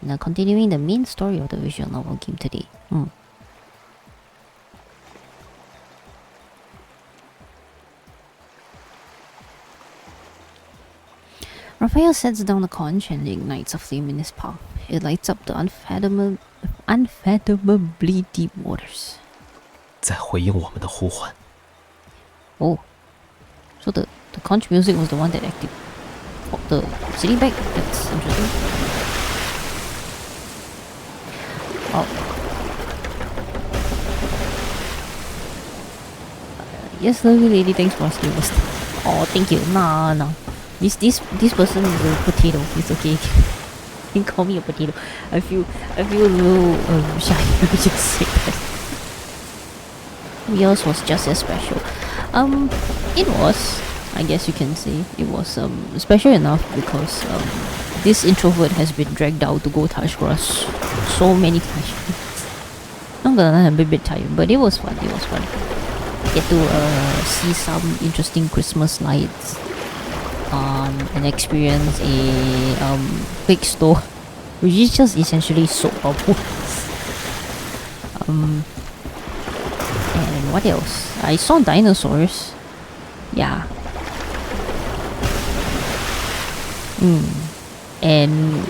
Now continuing the main story of the visual novel game today. Raphael sets down the conch and ignites a flame in his palm. It lights up the unfathomably deep waters. 在回应我们的呼唤。 Oh, so the conch music was the one that activated the city back? That's interesting. Oh. Yes, lovely lady, thanks for asking us. Oh, thank you. Nah. This person is a potato. It's okay. You can call me a potato. I feel a little shy to just say that. Yours was just as special. It was. I guess you can say it was special enough because this introvert has been dragged out to go touch grass so many times. Not gonna lie, I'm a bit tired, but it was fun. Get to see some interesting Christmas lights. And experience a big store, which is just essentially soap bubbles. And what else? I saw dinosaurs. Yeah. And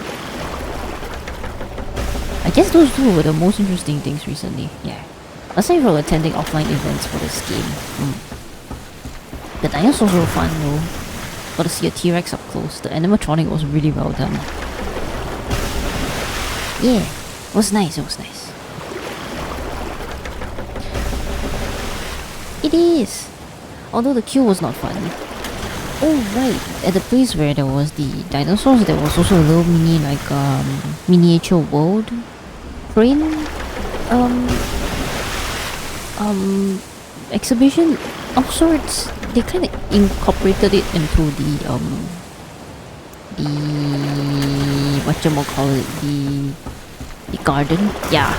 I guess those two were the most interesting things recently. Yeah. Aside from attending offline events for this game. The dinosaurs were fun though. Got to see a T-Rex up close. The animatronic was really well done. Yeah, it was nice. It is. Although the queue was not fun. Oh right, at the place where there was the dinosaurs, there was also a little miniature world train exhibition of sorts. They kind of incorporated it into the garden. Yeah.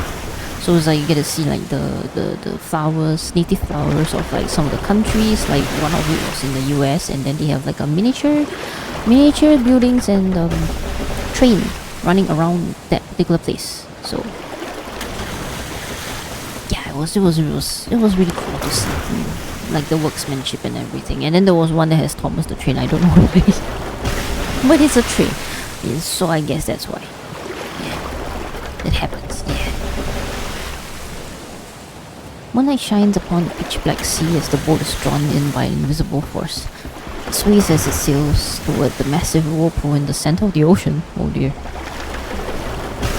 So it's like you get to see like the flowers, native flowers of like some of the countries. Like one of it was in the US, and then they have like a miniature buildings and train running around that particular place. So yeah, it was really cool to see. Like the workmanship and everything. And then there was one that has Thomas the Train. I don't know what it is, but it's a train. Yes, so I guess that's why. Yeah, it happens. Yeah. Moonlight shines upon the pitch black sea as the boat is drawn in by an invisible force. It sways as it sails toward the massive whirlpool in the center of the ocean. Oh dear.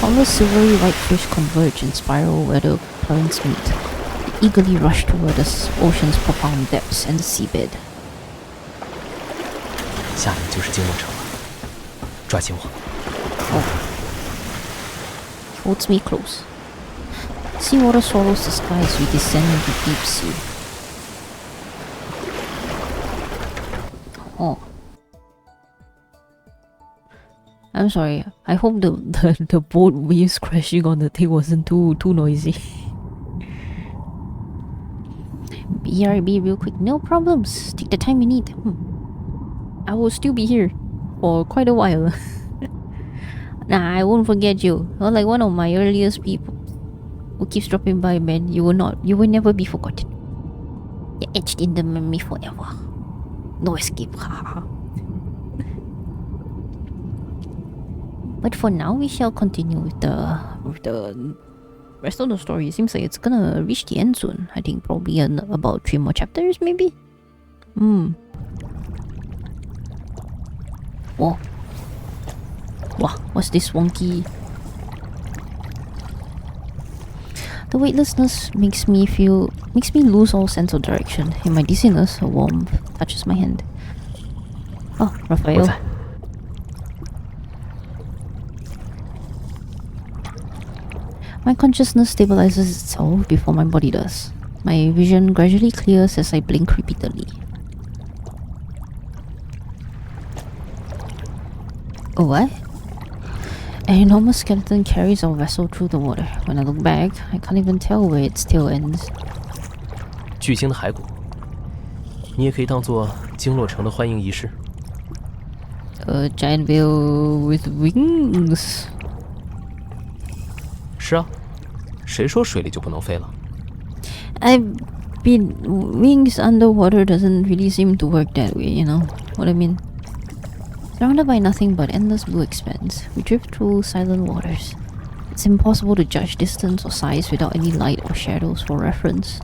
Countless silvery white fish converge and spiral where the currents meet. They eagerly rush toward the ocean's profound depths and the seabed. 下面就是经络城了，抓紧我。Oh. Holds me close. Seawater swallows the sky as we descend into deep sea. Oh. I'm sorry. I hope the boat waves crashing on the thing wasn't too noisy. BRB real quick. No problems. Take the time you need. I will still be here for quite a while. Nah, I won't forget you. You're like one of my earliest people who keeps dropping by, man. You will never be forgotten. You're etched in the memory forever. No escape. But for now, we shall continue with the rest of the story. It seems like it's gonna reach the end soon. I think probably in about 3 more chapters, maybe. Whoa. Wow, what's this wonky? The weightlessness makes me lose all sense of direction. In my dizziness, a warmth touches my hand. Oh, Raphael. My consciousness stabilizes itself before my body does. My vision gradually clears as I blink repeatedly. Oh, what? An enormous skeleton carries our vessel through the water. When I look back, I can't even tell where its tail ends. 巨型的骸骨，你也可以当做经络城的欢迎仪式。A giant whale with wings. 是啊，谁说水里就不能飞了？ I've been wings underwater doesn't really seem to work that way, you know what I mean? Surrounded by nothing but endless blue expanse, we drift through silent waters. It's impossible to judge distance or size without any light or shadows for reference.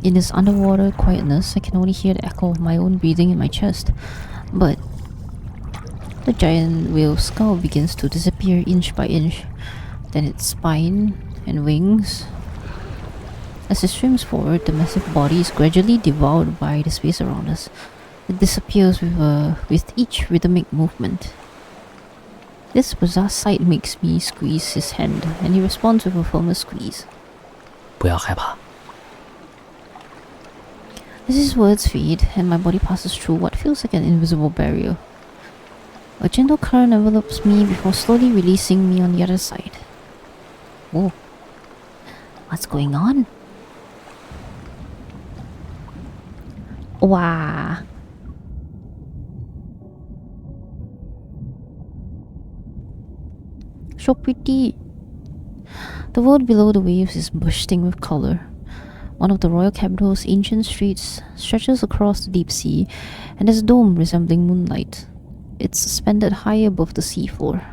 In this underwater quietness, I can only hear the echo of my own breathing in my chest. But the giant whale's skull begins to disappear inch by inch. Then its spine and wings. As it swims forward, the massive body is gradually devoured by the space around us. It disappears with each rhythmic movement. This bizarre sight makes me squeeze his hand, and he responds with a firmer squeeze. 不要害怕。 As his words fade, and my body passes through what feels like an invisible barrier. A gentle current envelops me before slowly releasing me on the other side. Whoa. What's going on? Wow. So pretty. The world below the waves is bursting with color. One of the royal capital's ancient streets stretches across the deep sea and has a dome resembling moonlight. It's suspended high above the seafloor.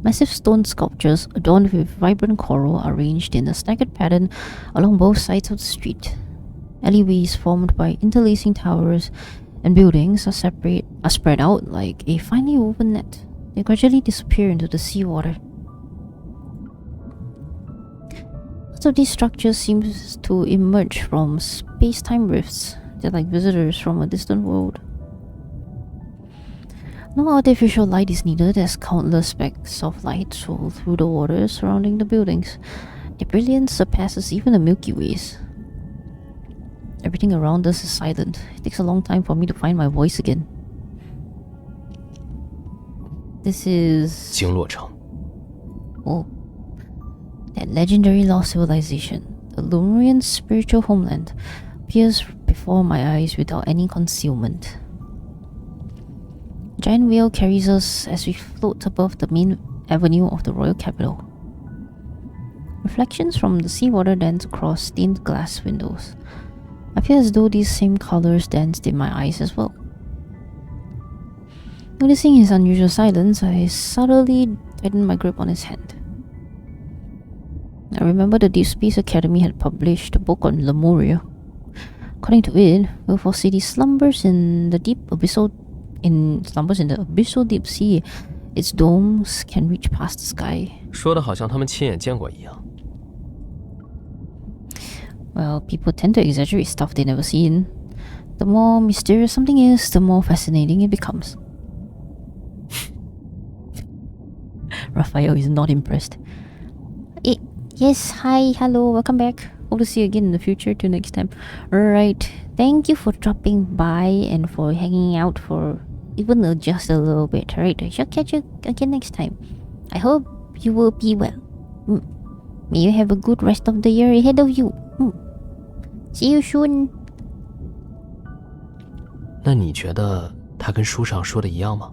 Massive stone sculptures adorned with vibrant coral are arranged in a staggered pattern along both sides of the street. Alleyways formed by interlacing towers and buildings are spread out like a finely woven net. They gradually disappear into the seawater. Lots of these structures seem to emerge from space-time rifts. They're like visitors from a distant world. No artificial light is needed as countless specks of light swirl through the water surrounding the buildings. Their brilliance surpasses even the Milky Ways. Everything around us is silent. It takes a long time for me to find my voice again. This is... 经络城. Oh. That legendary lost civilization, the Lemurian spiritual homeland, appears before my eyes without any concealment. Giant whale carries us as we float above the main avenue of the royal capital. Reflections from the seawater dance across stained glass windows. I feel as though these same colors danced in my eyes as well. Noticing his unusual silence, I subtly tightened my grip on his hand. I remember the Deepspace Academy had published a book on Lemuria. According to it, Whalefall City slumbers in the abyssal deep sea. Its domes can reach past the sky. 说的好像他们亲眼见过一样。 Well, people tend to exaggerate stuff they never seen. The more mysterious something is, the more fascinating it becomes. Raphael is not impressed. Yes, hi, hello, welcome back. Hope to see you again in the future. Till next time. Alright, thank you for dropping by and for hanging out for even just a little bit. Alright, I shall catch you again next time. I hope you will be well. May you have a good rest of the year ahead of you. See you soon. 那你觉得他跟书上说的一样吗？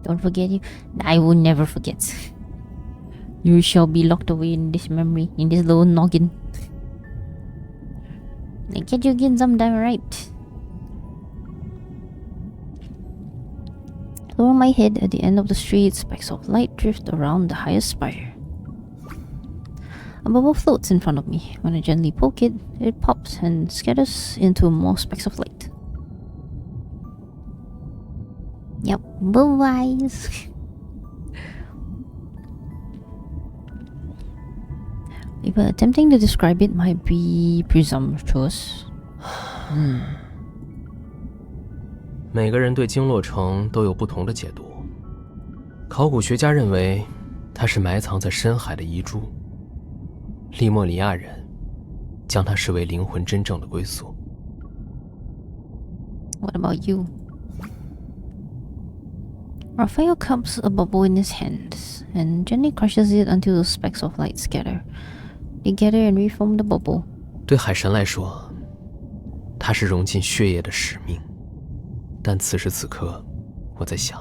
Don't forget you. I will never forget. You shall be locked away in this memory, in this little noggin. I'll catch you again sometime, right? Lower my head at the end of the street, specks of light drift around the highest spire. A bubble floats in front of me. When I gently poke it, it pops and scatters into more specks of light. Yep, blue eyes. Even attempting to describe it might be presumptuous. 每个人对经络城都有不同的解读。考古学家认为，它是埋藏在深海的遗珠。利莫里亚人将它视为灵魂真正的归宿。What about you? Raphael cups a bubble in his hands and gently crushes it until the specks of light scatter. They gather and reform the bubble. 对海神来说，它是融进血液的使命。但此时此刻，我在想，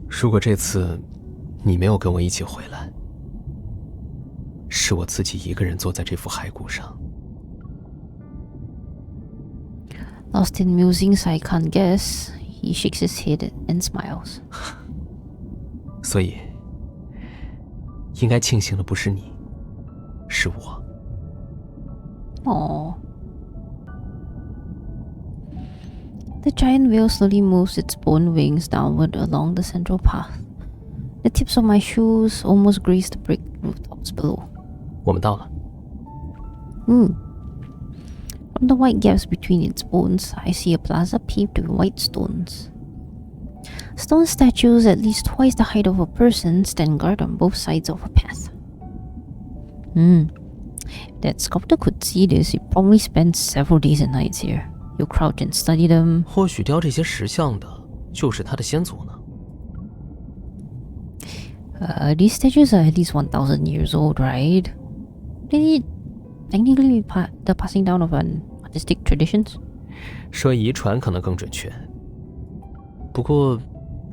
如果这次你没有跟我一起回来，是我自己一个人坐在这副骸骨上。Lost in musings, I can't guess. He shakes his head and smiles. 所以，应该庆幸的不是你，是我。Aww. The giant whale slowly moves its bone wings downward along the central path. The tips of my shoes almost graze the brick rooftops below. 我们到了。From the white gaps between its bones, I see a plaza paved with white stones. Stone statues at least twice the height of a person stand guard on both sides of a path. If that sculptor could see this, he'd probably spend several days and nights here. You crouch and study them. 或许雕这些石像的就是他的先祖呢。These statues are at least 1,000 years old, right? They technically the passing down of an artistic traditions. 说遗传可能更准确。不过，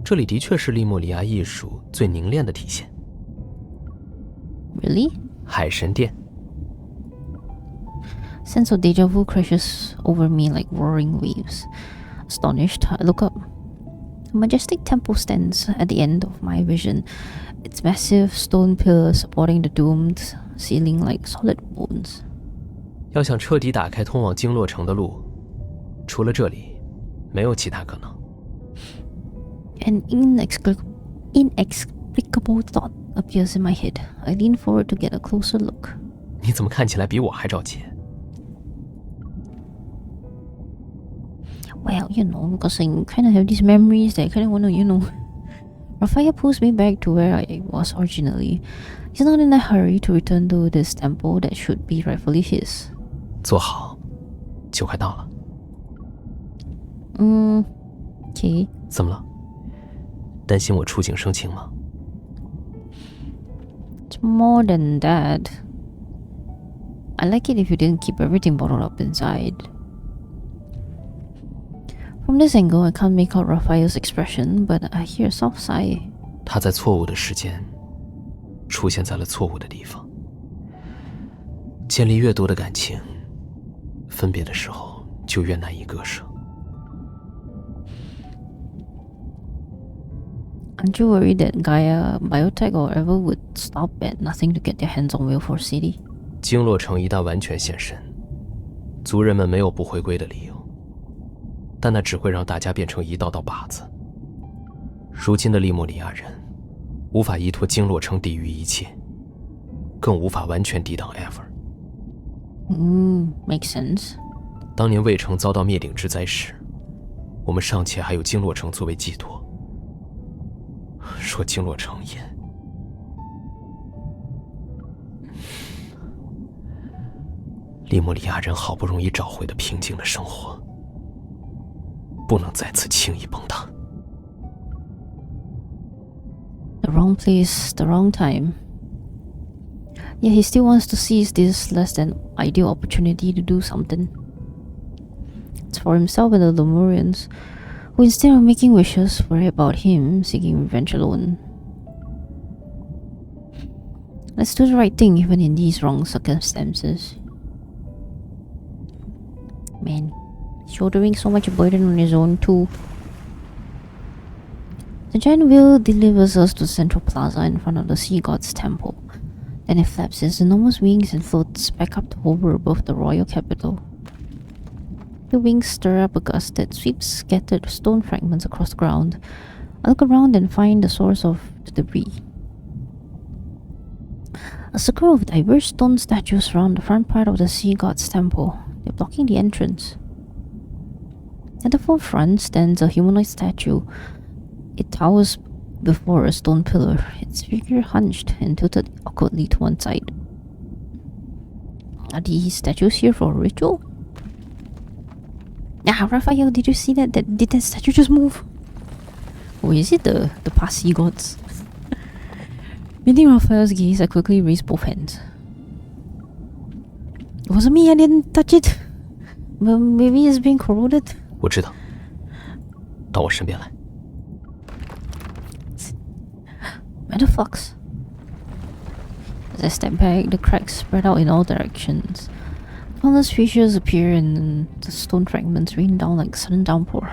这里的确是利莫里亚艺术最凝练的体现。Really? 海神殿。Sense of deja vu crashes over me like roaring waves. Astonished, I look up. A majestic temple stands at the end of my vision, its massive stone pillars supporting the domed ceiling like solid bones. 要想彻底打开通往经络城的路，除了这里，没有其他可能。An inexplicable thought appears in my head. I lean forward to get a closer look. 你怎么看起来比我还着急？ Well, because I kind of have these memories that I kind of want to, Raphael pulls me back to where I was originally. He's not in a hurry to return to this temple that should be rightfully his. 坐好，就快到了。Okay. 怎么了？担心我触景生情吗？ It's more than that. I like it if you didn't keep everything bottled up inside. From this angle, I can't make out Raphael's expression, but I hear a soft sigh. 他在错误的时间，出现在了错误的地方。建立越多的感情，分别的时候就越难以割舍。Aren't you worried that Gaia, Biotech, or whatever would stop at nothing to get their hands on Whalefall City? 经络城一旦完全现身，族人们没有不回归的理由。但那只会让大家变成一道道靶子。如今的利莫里亚人，无法依托经络城抵御一切，更无法完全抵挡 Ever。Makes sense. 当年魏城遭到灭顶之灾时，我们尚且还有经络城作为寄托。若经络城也……利莫里亚人好不容易找回的平静的生活，不能再次轻易崩塌。The wrong place, the wrong time. Yet he still wants to seize this less than ideal opportunity to do something. It's for himself and the Lemurians, who instead of making wishes, worry about him seeking revenge alone. Let's do the right thing even in these wrong circumstances. Man, shouldering so much burden on his own too. The giant wheel delivers us to the central plaza in front of the sea god's temple. Then it flaps its enormous wings and floats back up to hover above the royal capital. The wings stir up a gust that sweeps scattered stone fragments across the ground. I look around and find the source of the debris. A circle of diverse stone statues surround the front part of the sea god's temple. They're blocking the entrance. At the forefront stands a humanoid statue. It towers before a stone pillar, its figure hunched and tilted awkwardly to one side. Are these statues here for a ritual? Ah, Raphael, did you see that? Did that statue just move? Or is it the past sea gods? Meeting Raphael's gaze, I quickly raised both hands. It wasn't me, I didn't touch it. But maybe it's being corroded. 我知道，到我身边来。Metal flux. As I step back, the cracks spread out in all directions. Countless fissures appear and the stone fragments rain down like a sudden downpour.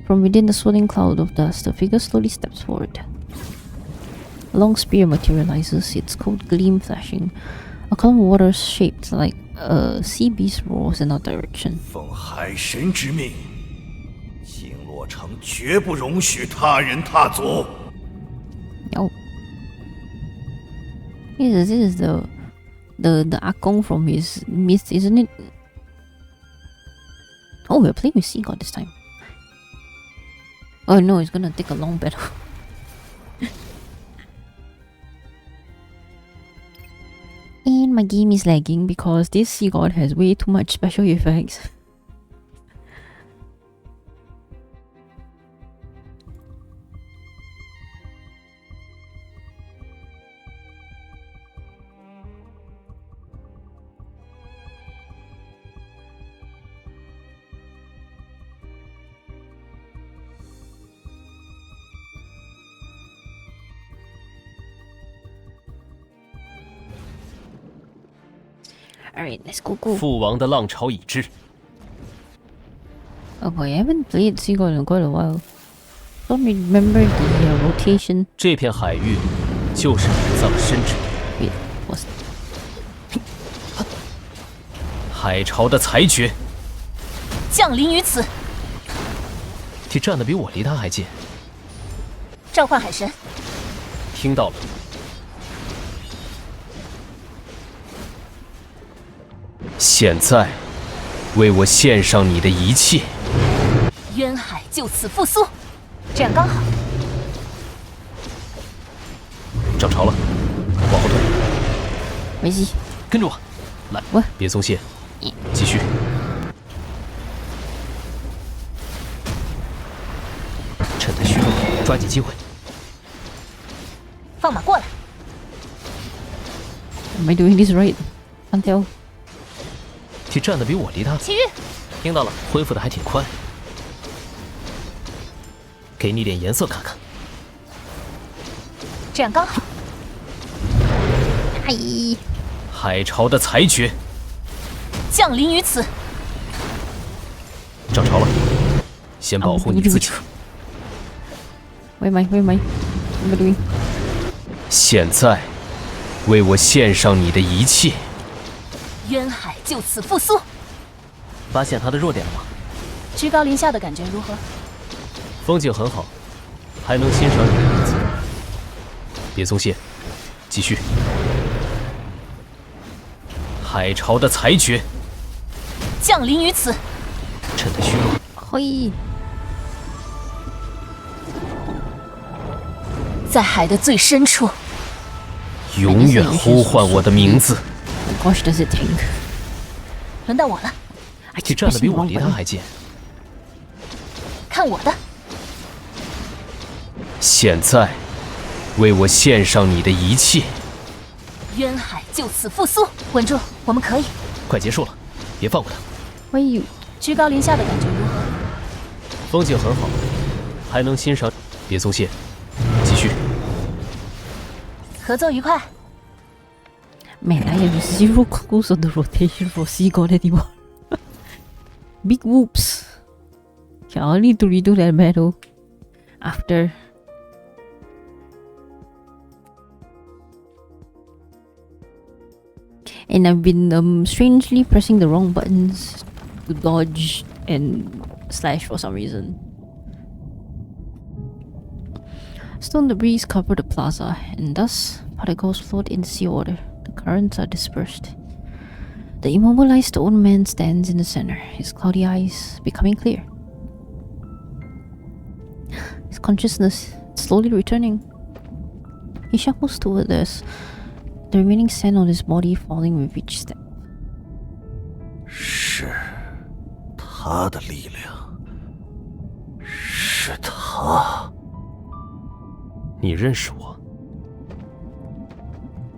From within the swirling cloud of dust, a figure slowly steps forward. A long spear materializes, its cold gleam flashing. A column of water shaped like a sea beast roars in our direction. 奉海神之命，星落城绝不容许他人踏足。Yo. This is the Akong from his myth, isn't it? Oh, we're playing with Sea God this time. Oh no, it's gonna take a long battle. And my game is lagging because this Sea God has way too much special effects. Alright, let's go. 父王的浪潮已至。 Oh boy, I haven't played Sea God in quite a while. Don't remember the rotation. 这片海域就是你的葬身之地。 Wait, what's 海潮的裁决降临于此。你站得比我离他还近。召唤海神。听到了。 现在，为我献上你的一切。渊海就此复苏，这样刚好。涨潮了，往后退。没戏，跟着我，来，喂，别松懈，继续。趁他虚弱，抓紧机会。放马过来。 Am I doing this right? Can't tell. 你站得比我离他。奇遇，听到了，恢复的还挺快。给你点颜色看看。这样刚好。哎，海潮的裁决降临于此。涨潮了，先保护你自己。Where am I? What am I doing? 现在，为我献上你的一切。 渊海就此复苏。发现他的弱点了吗？居高临下的感觉如何？风景很好，还能欣赏你的名字。别松懈，继续。海潮的裁决降临于此。趁他虚弱。嘿，在海的最深处，永远呼唤我的名字。 Gosh, does it take? 轮到我了。你站得比我离他还近。看我的！现在，为我献上你的一切。渊海就此复苏。稳住，我们可以。快结束了，别放过他。喂，居高临下的感觉如何？风景很好，还能欣赏。别松懈，继续。合作愉快。 Man, I have zero clues on the rotation for Sea God anymore. Big whoops. Yeah, I'll need to redo that battle. after. And I've been strangely pressing the wrong buttons to dodge and slash for some reason. Stone debris cover the plaza, and thus particles float in the seawater. The currents are dispersed. The immobilized old man stands in the center, his cloudy eyes becoming clear. His consciousness slowly returning. He shuffles toward us, the remaining sand on his body falling with each step. 是他的力量，是他。你认识我？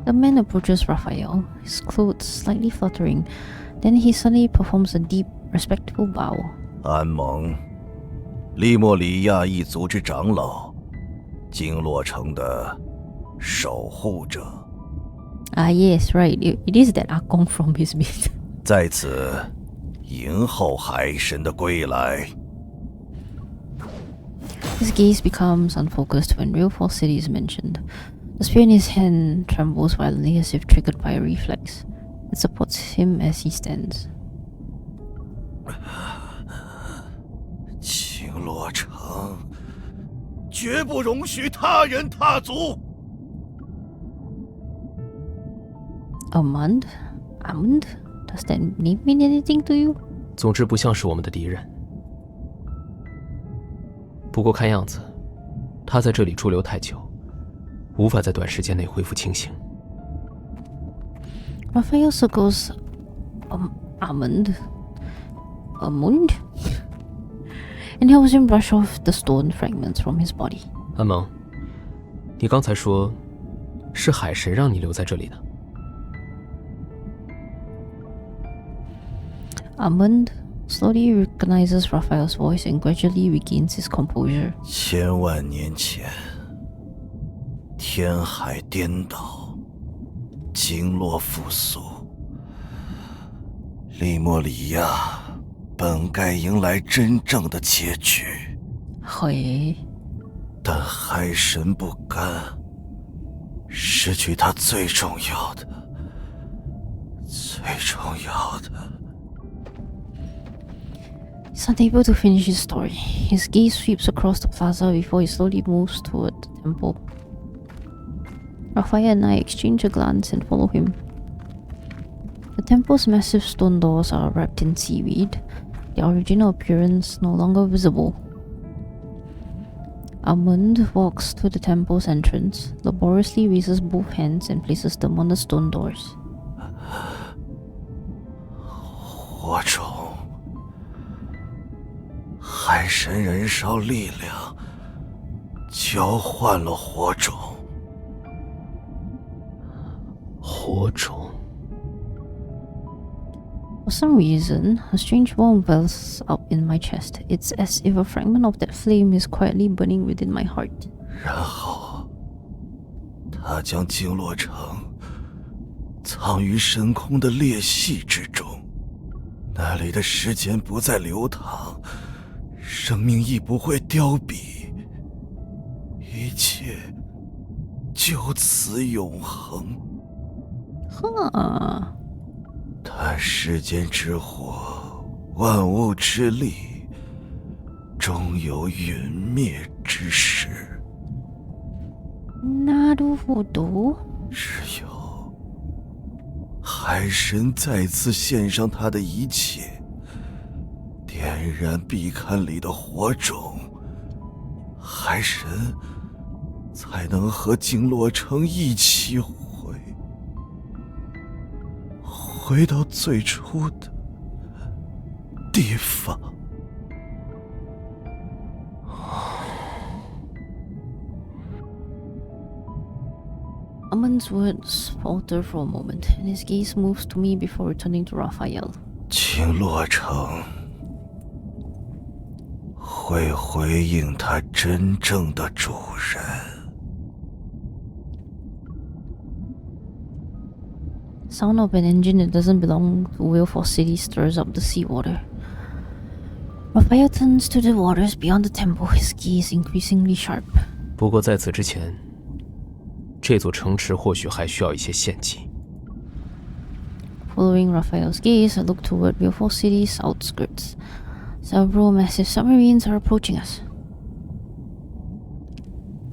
The man approaches Raphael, his clothes slightly fluttering. Then he suddenly performs a deep, respectful bow. 安蒙，利莫里亚一族之长老，经洛城的守护者。Ah, yes, right. It is that Akong from his myth. 在此迎候海神的归来。 His gaze becomes unfocused when Whalefall City is mentioned. The spear in his hand trembles violently as if triggered by a reflex. It supports him as he stands. 青洛城绝不容许他人踏足。 Amund? Does that name mean anything to you? 总之不像是我们的敌人。不过看样子，他在这里驻留太久，无法在短时间内恢复清醒。Raphael circles Amund, and helps him brush off the stone fragments from his body. 安蒙，你刚才说，是海神让你留在这里的。 Amund slowly recognizes Raphael's voice and gradually regains his composure. 千万年前，天海颠倒，经络复苏，利莫里亚本该迎来真正的结局，嘿，但海神不甘，失去他最重要的，最重要的。 He's unable to finish his story. His gaze sweeps across the plaza before he slowly moves toward the temple. Raphael and I exchange a glance and follow him. The temple's massive stone doors are wrapped in seaweed, their original appearance no longer visible. Amund walks to the temple's entrance, laboriously raises both hands and places them on the stone doors. 火种。 海神燃烧力量，交换了火种。火种。 For some reason, a strange warmth wells up in my chest. It's as if a fragment of that flame is quietly burning within my heart. 然后，他将经络城藏于深空的裂隙之中，那里的时间不再流淌。 生命亦不会凋敝，一切就此永恒。但世间之火，万物之力，终有陨灭之时。なるほど。只有海神再次献上他的一切。 点燃壁龛里的火种，海神才能和经络城一起回到最初的地方。Amund's words falter for a moment, and his gaze moves to me before returning to Raphael. 经络城。 会回应他真正的主人。Sound of an engine that doesn't belong to Whalefall City stirs up the seawater. Raphael turns to the waters beyond the temple, his gaze increasingly sharp. 不过在此之前，这座城池或许还需要一些献祭。Following Raphael's gaze, I look toward Whalefall City's outskirts. Several massive submarines are approaching us.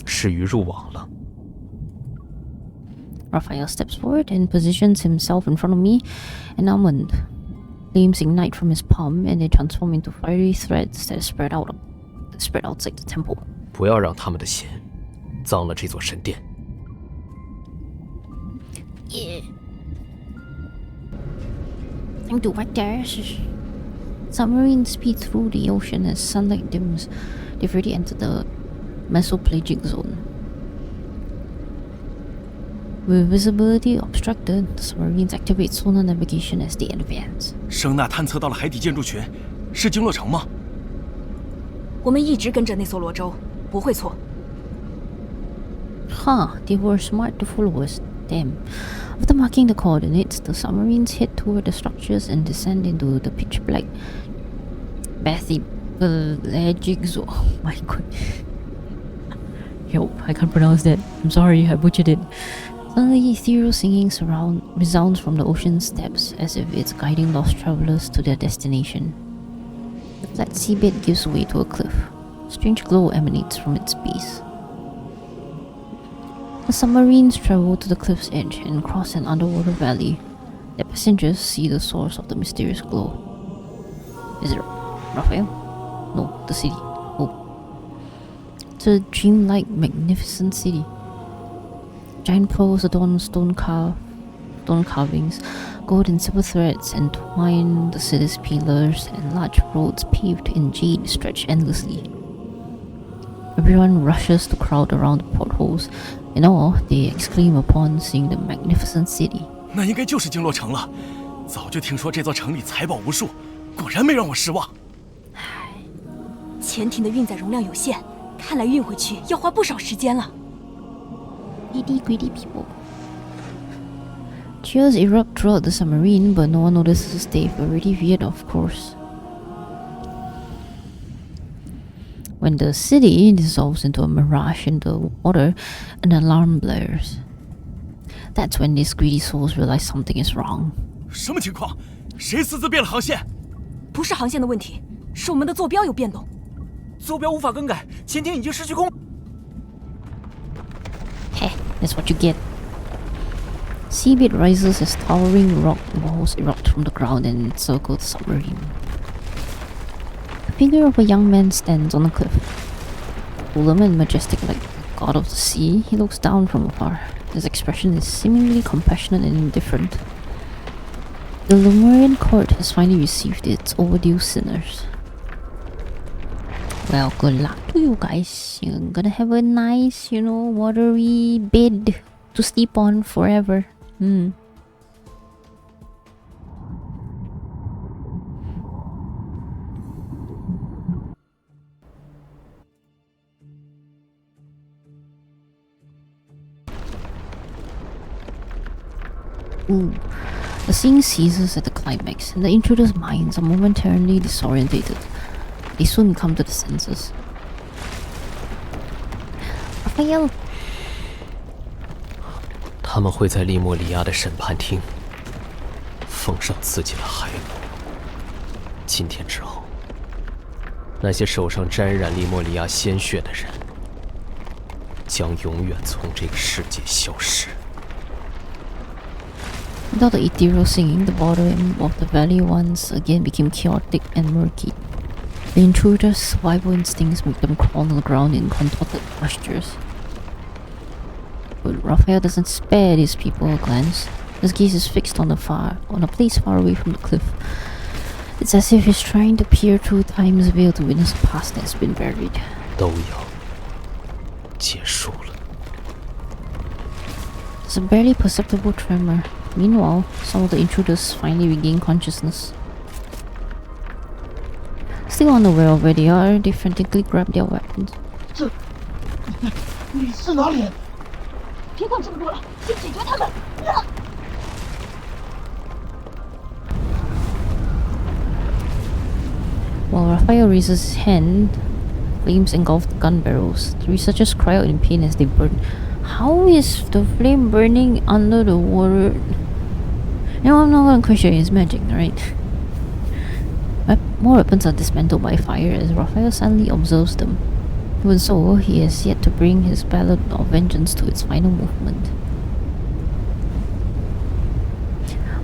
是鱼入网了。Raphael steps forward and positions himself in front of me, an almond. Flames ignite from his palm and they transform into fiery threads that spread outside the temple. 不要让他们的血脏了这座神殿。Yeah. Time to whack their asses. Submarines speed through the ocean as sunlight dims. They've already entered the mesopelagic zone. With visibility obstructed, the submarines activate sonar navigation as they advance. 声呐探测到了海底建筑群，是经络城吗？我们一直跟着那艘螺舟，不会错。Huh, they were smart to follow us. Damn. After marking the coordinates, the submarines head toward the structures and descend into the pitch black bathypelagic zone. Oh my god. Yo, I can't pronounce that. I'm sorry, I butchered it. Suddenly, ethereal singing resounds from the ocean's depths as if it's guiding lost travelers to their destination. The flat seabed gives way to a cliff. A strange glow emanates from its base. The submarines travel to the cliff's edge and cross an underwater valley. Their passengers see the source of the mysterious glow. Is it Raphael? No, the city. Oh. It's a dreamlike, magnificent city. Giant pearls adorn stone carvings, gold and silver threads entwine the city's pillars, and large roads paved in jade stretch endlessly. Everyone rushes to crowd around the portholes. In awe, they exclaim upon seeing the magnificent city. 那应该就是经络城了。早就听说这座城里财宝无数，果然没让我失望。潜艇的运载容量有限，看来运回去要花不少时间了。Greedy people. Cheers erupt throughout the submarine, but no one notices they've already veered off course. When the city dissolves into a mirage in the water, an alarm blares. That's when these greedy souls realize something is wrong. 什么情况？谁私自变了航线？不是航线的问题，是我们的坐标有变动。坐标无法更改，潜艇已经失去公。Heh, that's what you get. Seabed rises as towering rock walls erupt from the ground and encircle the submarine. The figure of a young man stands on the cliff. Solemn and majestic like the god of the sea, he looks down from afar. His expression is seemingly compassionate and indifferent. The Lemurian court has finally received its overdue sinners. Well, good luck to you guys. You're gonna have a nice, watery bed to sleep on forever. The scene ceases at the climax, and the intruders' minds are momentarily disorientated. They soon come to the senses. Raphael! 他们会在利莫里亚的审判厅奉上自己的骸骨。今天之后，那些手上沾染利莫里亚鲜血的人，将永远从这个世界消失。Without the ethereal singing, the bottom of the valley once again became chaotic and murky. The intruders' survival instincts make them crawl on the ground in contorted postures. But Raphael doesn't spare these people a glance. His gaze is fixed on a place far away from the cliff. It's as if he's trying to peer through time's veil to witness a past that's been buried. 都要结束了。 There's a barely perceptible tremor. Meanwhile, some of the intruders finally regain consciousness. Still unaware of where they are, they frantically grab their weapons. 你是哪里？别管这么多了，先解决他们！ While Raphael raises his hand. Flames engulf the gun barrels. The researchers cry out in pain as they burn. How is the flame burning under the water? You know, I'm not gonna question his magic, right? More weapons are dismantled by fire as Raphael suddenly observes them. Even so, he has yet to bring his ballad of vengeance to its final movement.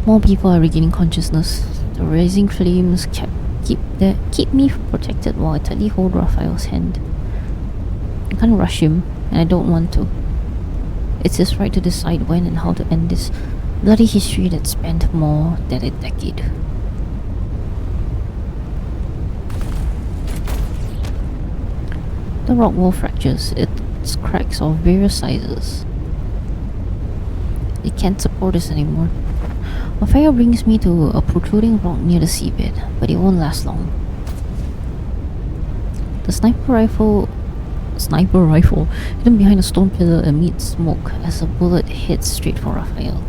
More people are regaining consciousness. The rising flames keep me protected while I tightly hold Raphael's hand. I can't rush him, and I don't want to. It's his right to decide when and how to end this bloody history that spanned more than a decade. The rock wall fractures, its cracks of various sizes. It can't support us anymore. Raphael brings me to a protruding rock near the seabed, but it won't last long. The sniper rifle hidden behind a stone pillar emits smoke as a bullet hits straight for Raphael.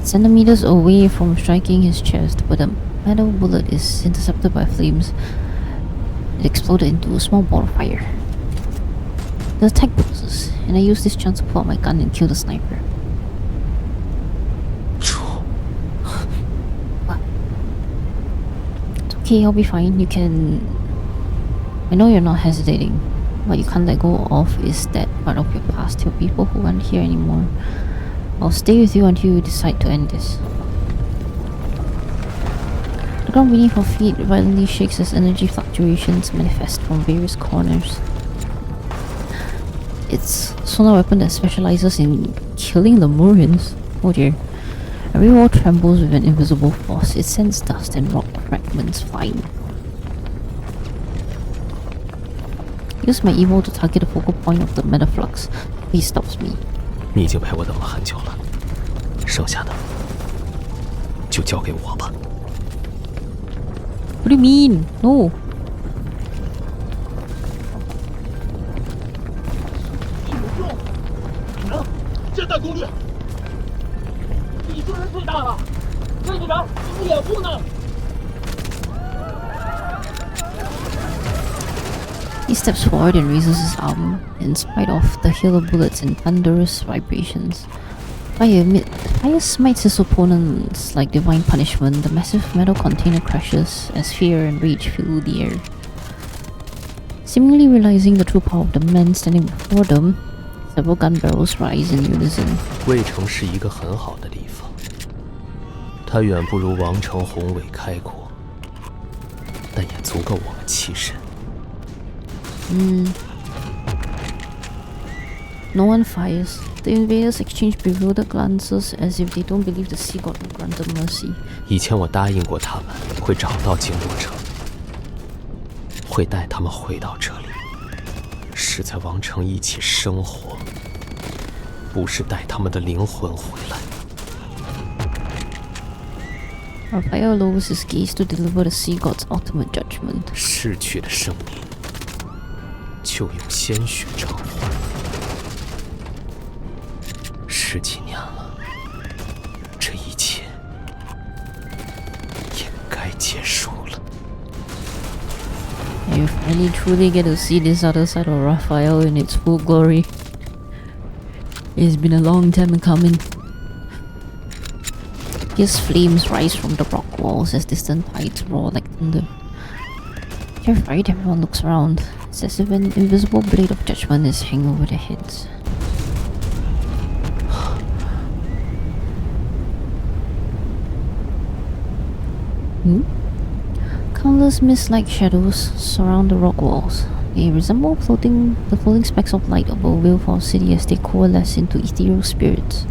Centimeters away from striking his chest, but the metal bullet is intercepted by flames. It exploded into a small ball of fire. The attack pauses, and I use this chance to pull out my gun and kill the sniper. What? It's okay, I'll be fine. You can... I know you're not hesitating. What you can't let go of is that part of your past, your people who aren't here anymore. I'll stay with you until you decide to end this. The ground beneath our feet violently shakes as energy fluctuations manifest from various corners. It's a sonar weapon that specializes in killing Lemurians. Oh dear. Every wall trembles with an invisible force. It sends dust and rock fragments flying. Use my evil to target the focal point of the metaflux. He stops me. 你已经陪我等了很久了，剩下的就交给我吧。 What do you mean? No. 这弹功率，你这人最大了，魏队长，你掩护呢。 He steps forward and raises his arm, in spite of the hail of bullets and thunderous vibrations. Fire smites his opponents like divine punishment. The massive metal container crashes as fear and rage fill the air. Seemingly realizing the true power of the man standing before them, several gun barrels rise in unison. 魏城是一个很好的地方，它远不如王城宏伟开阔，但也足够我们栖身。 No one fires. The invaders exchange bewildered glances as if they don't believe the sea god will grant them mercy. 以前我答应过他们会找到经络城，会带他们回到这里，是在王城一起生活，不是带他们的灵魂回来。 Raphael lowers his gaze to deliver the sea god's ultimate judgment. 逝去的生命。 就用鲜血偿还。10几年了，这一切也该结束了。And you finally truly get to see this other side of Raphael in its full glory. It's been a long time coming. Fierce flames rise from the rock walls as distant tides roar like thunder. Terrified, everyone looks around. It's as if an invisible blade of judgment is hanging over their heads. Countless mist-like shadows surround the rock walls. They resemble the floating specks of light above Whalefall City as they coalesce into ethereal spirits.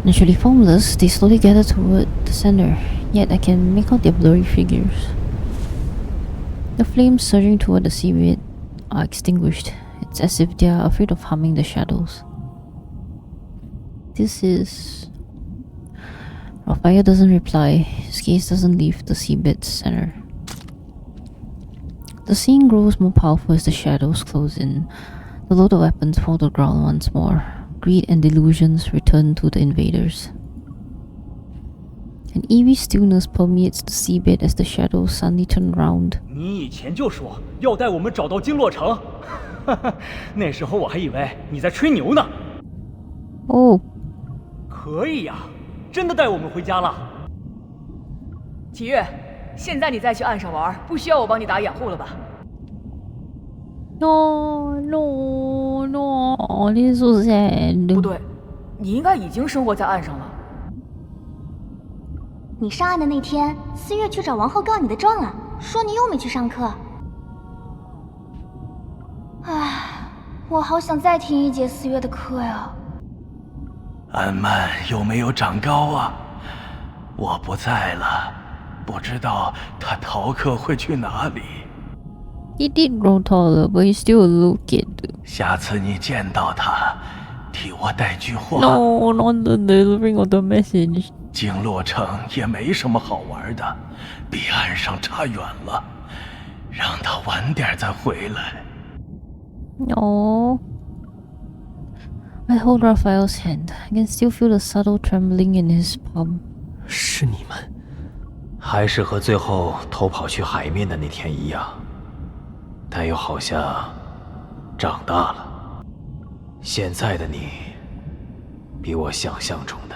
Naturally formless, they slowly gather toward the center, yet I can make out their blurry figures. The flames surging toward the seabed are extinguished. It's as if they are afraid of harming the shadows. This is... Raphael doesn't reply. His gaze doesn't leave the seabed's center. The scene grows more powerful as the shadows close in. The load of weapons fall to the ground once more. Greed and delusions return to the invaders. An eerie stillness permeates the seabed as the shadows suddenly turn round. 你以前就说要带我们找到金洛城，那时候我还以为你在吹牛呢。Oh. 可以呀，真的带我们回家了。启月，现在你再去岸上玩，不需要我帮你打掩护了吧？ No, this is so sad. 不对，你应该已经生活在岸上了。你上岸的那天，4月去找王后告你的状了，说你又没去上课。唉，我好想再听一节4月的课呀。安曼有没有长高啊？我不在了，不知道他逃课会去哪里。 He did grow taller, but he's still a little kid. 下次你见到他，替我带句话。No, not the delivering of the message. 经洛城也没什么好玩的，比岸上差远了。让他晚点再回来。No. I hold Raphael's hand. I can still feel the subtle trembling in his palm. 是你们，还是和最后偷跑去海面的那天一样，但又好像长大了。现在的你，比我想象中的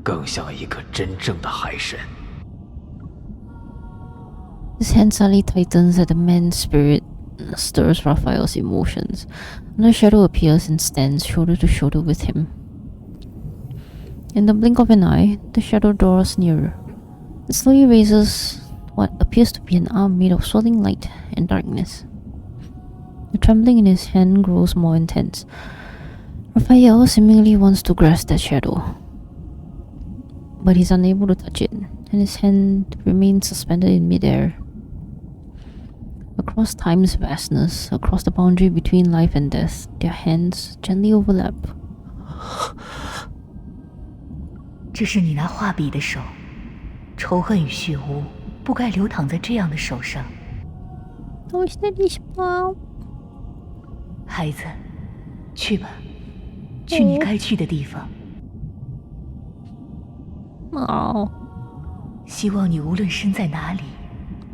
更像一个真正的海神。His hand suddenly tightens as the man's spirit stirs Raphael's emotions. Another shadow appears and stands shoulder to shoulder with him. In the blink of an eye, the shadow draws nearer. It slowly raises what appears to be an arm made of swirling light and darkness. The trembling in his hand grows more intense. Raphael seemingly wants to grasp that shadow, but he's unable to touch it, and his hand remains suspended in midair. Across time's vastness, across the boundary between life and death, their hands gently overlap. 这是你拿画笔的手，仇恨与血污不该流淌在这样的手上。Oh, is that his palm? 孩子，去吧，去你该去的地方。Oh. 希望你无论身在哪里，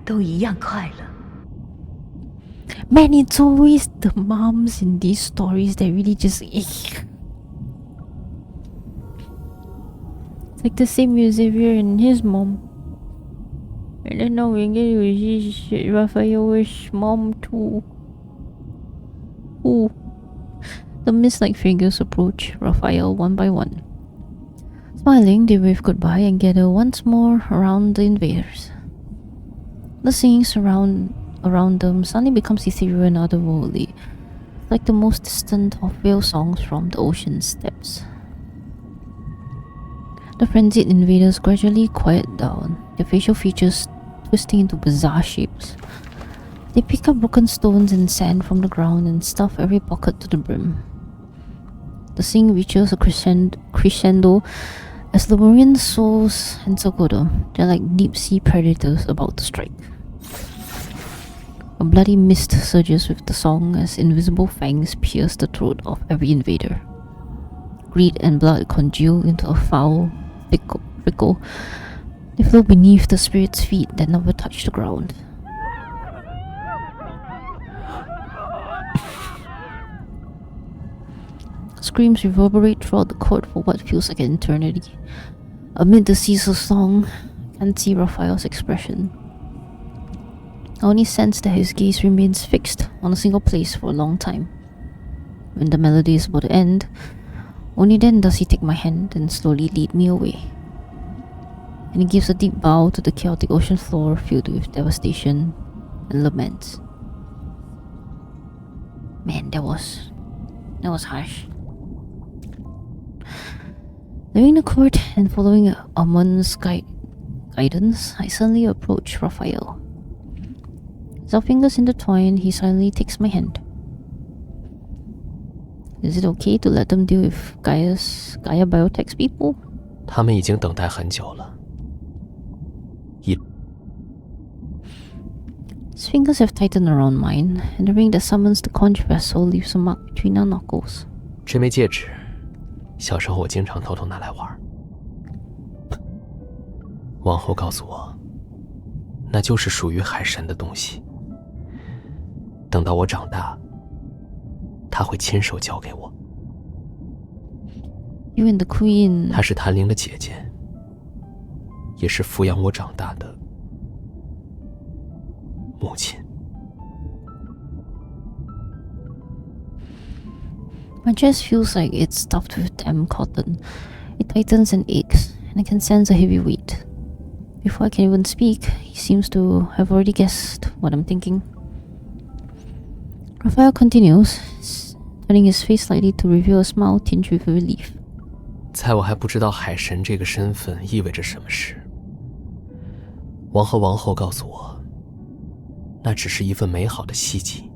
都一样快乐。Man, it's always the moms in these stories that really just It's like the same with Xavier and his mom. And then now we get with Raphael's mom too. Ooh. The mist-like figures approach Raphael one by one. Smiling, they wave goodbye and gather once more around the invaders. The singing around them suddenly becomes ethereal and otherworldly, like the most distant of whale songs from the ocean's depths. The frenzied invaders gradually quiet down, their facial features twisting into bizarre shapes. They pick up broken stones and sand from the ground and stuff every pocket to the brim. The singing reaches a crescendo as Lemurian souls encircle them. They're like deep-sea predators about to strike. A bloody mist surges with the song as invisible fangs pierce the throat of every invader. Greed and blood congeal into a foul prickle. They flow beneath the spirit's feet that never touch the ground. Screams reverberate throughout the court for what feels like an eternity. Amid the ceaseless song, I can't see Raphael's expression. I only sense that his gaze remains fixed on a single place for a long time. When the melody is about to end, only then does he take my hand and slowly lead me away. And he gives a deep bow to the chaotic ocean floor filled with devastation and laments. Man, that was harsh. Leaving the court and following Amon's guidance, I suddenly approach Raphael. As our fingers intertwine, he silently takes my hand. Is it okay to let them deal with Gaia Biotech's people? 他们已经等待很久了。His fingers have tightened around mine, and the ring that summons the conch vessel leaves a mark between our knuckles. 这枚戒指，小时候我经常偷偷拿来玩。王后告诉我，那就是属于海神的东西。等到我长大，他会亲手交给我。You and the Queen. 她是谭灵的姐姐，也是抚养我长大的母亲。My chest feels like it's stuffed with damn cotton. It tightens and aches, and I can sense a heavy weight. Before I can even speak, he seems to have already guessed what I'm thinking. Raphael continues, turning his face slightly to reveal a smile tinged with relief. 在我还不知道海神这个身份意味着什么时，王和王后告诉我，那只是一份美好的希冀。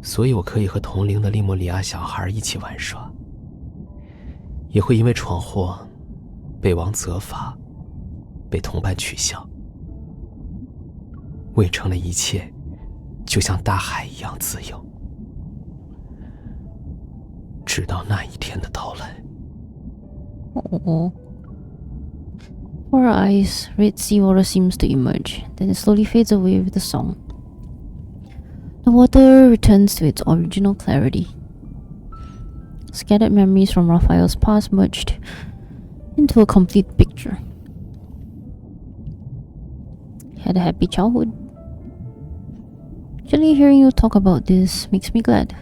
所以我可以和同龄的利莫里亚小孩一起玩耍，也会因为闯祸被王责罚，被同伴取笑。未成的一切就像大海一样自由，直到那一天的到来。Oh. For her eyes, red seawater seems to emerge, then it slowly fades away with the song. The water returns to its original clarity. Scattered memories from Raphael's past merged into a complete picture. He had a happy childhood. Actually, hearing you talk about this makes me glad.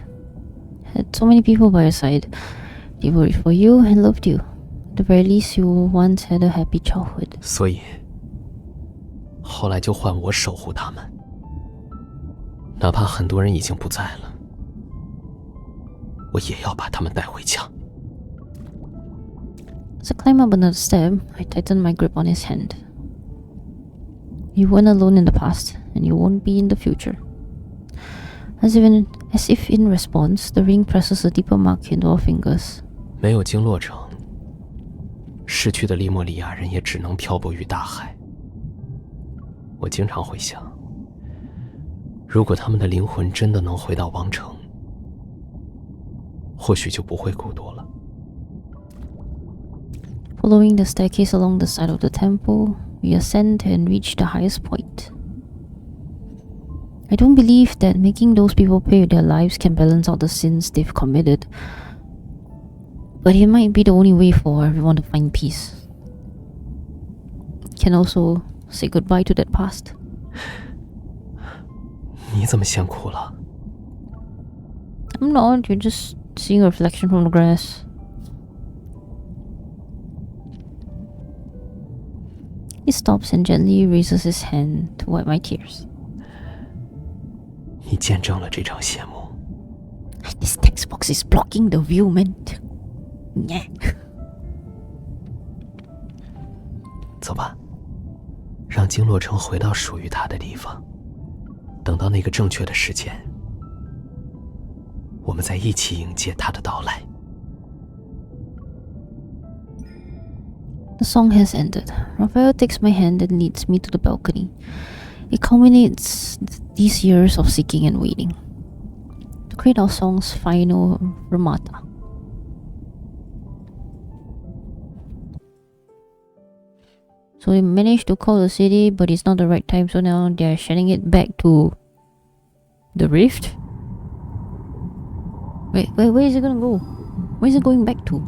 Had so many people by your side. They worried for you and loved you. At the very least, you once had a happy childhood. 所以，后来就换我守护他们。哪怕很多人已经不在了，我也要把他们带回家。As I climb up another step, I tighten my grip on his hand. You weren't alone in the past, and you won't be in the future. As if in response, the ring presses a deeper mark into our fingers. 没有经洛城，逝去的利莫里亚人也只能漂泊于大海。我经常会想，如果他们的灵魂真的能回到王城，或许就不会孤独了。Following the staircase along the side of the temple, we ascend and reach the highest point. I don't believe that making those people pay with their lives can balance out the sins they've committed. But it might be the only way for everyone to find peace. Can also say goodbye to that past. 你怎么先哭了？ I'm not, you're just seeing a reflection from the grass. He stops and gently raises his hand to wipe my tears. 你见证了这场谢幕。 This text box is blocking the view, man. Yeah. 走吧，让经洛城回到属于他的地方。等到那个正确的时间，我们再一起迎接他的到来。The song has ended. Raphael takes my hand and leads me to the balcony. It culminates these years of seeking and waiting, to create our song's final remata. So they managed to call the city, but it's not the right time, so now they're shedding it back to the rift. Wait, where is it gonna go? Where is it going back to?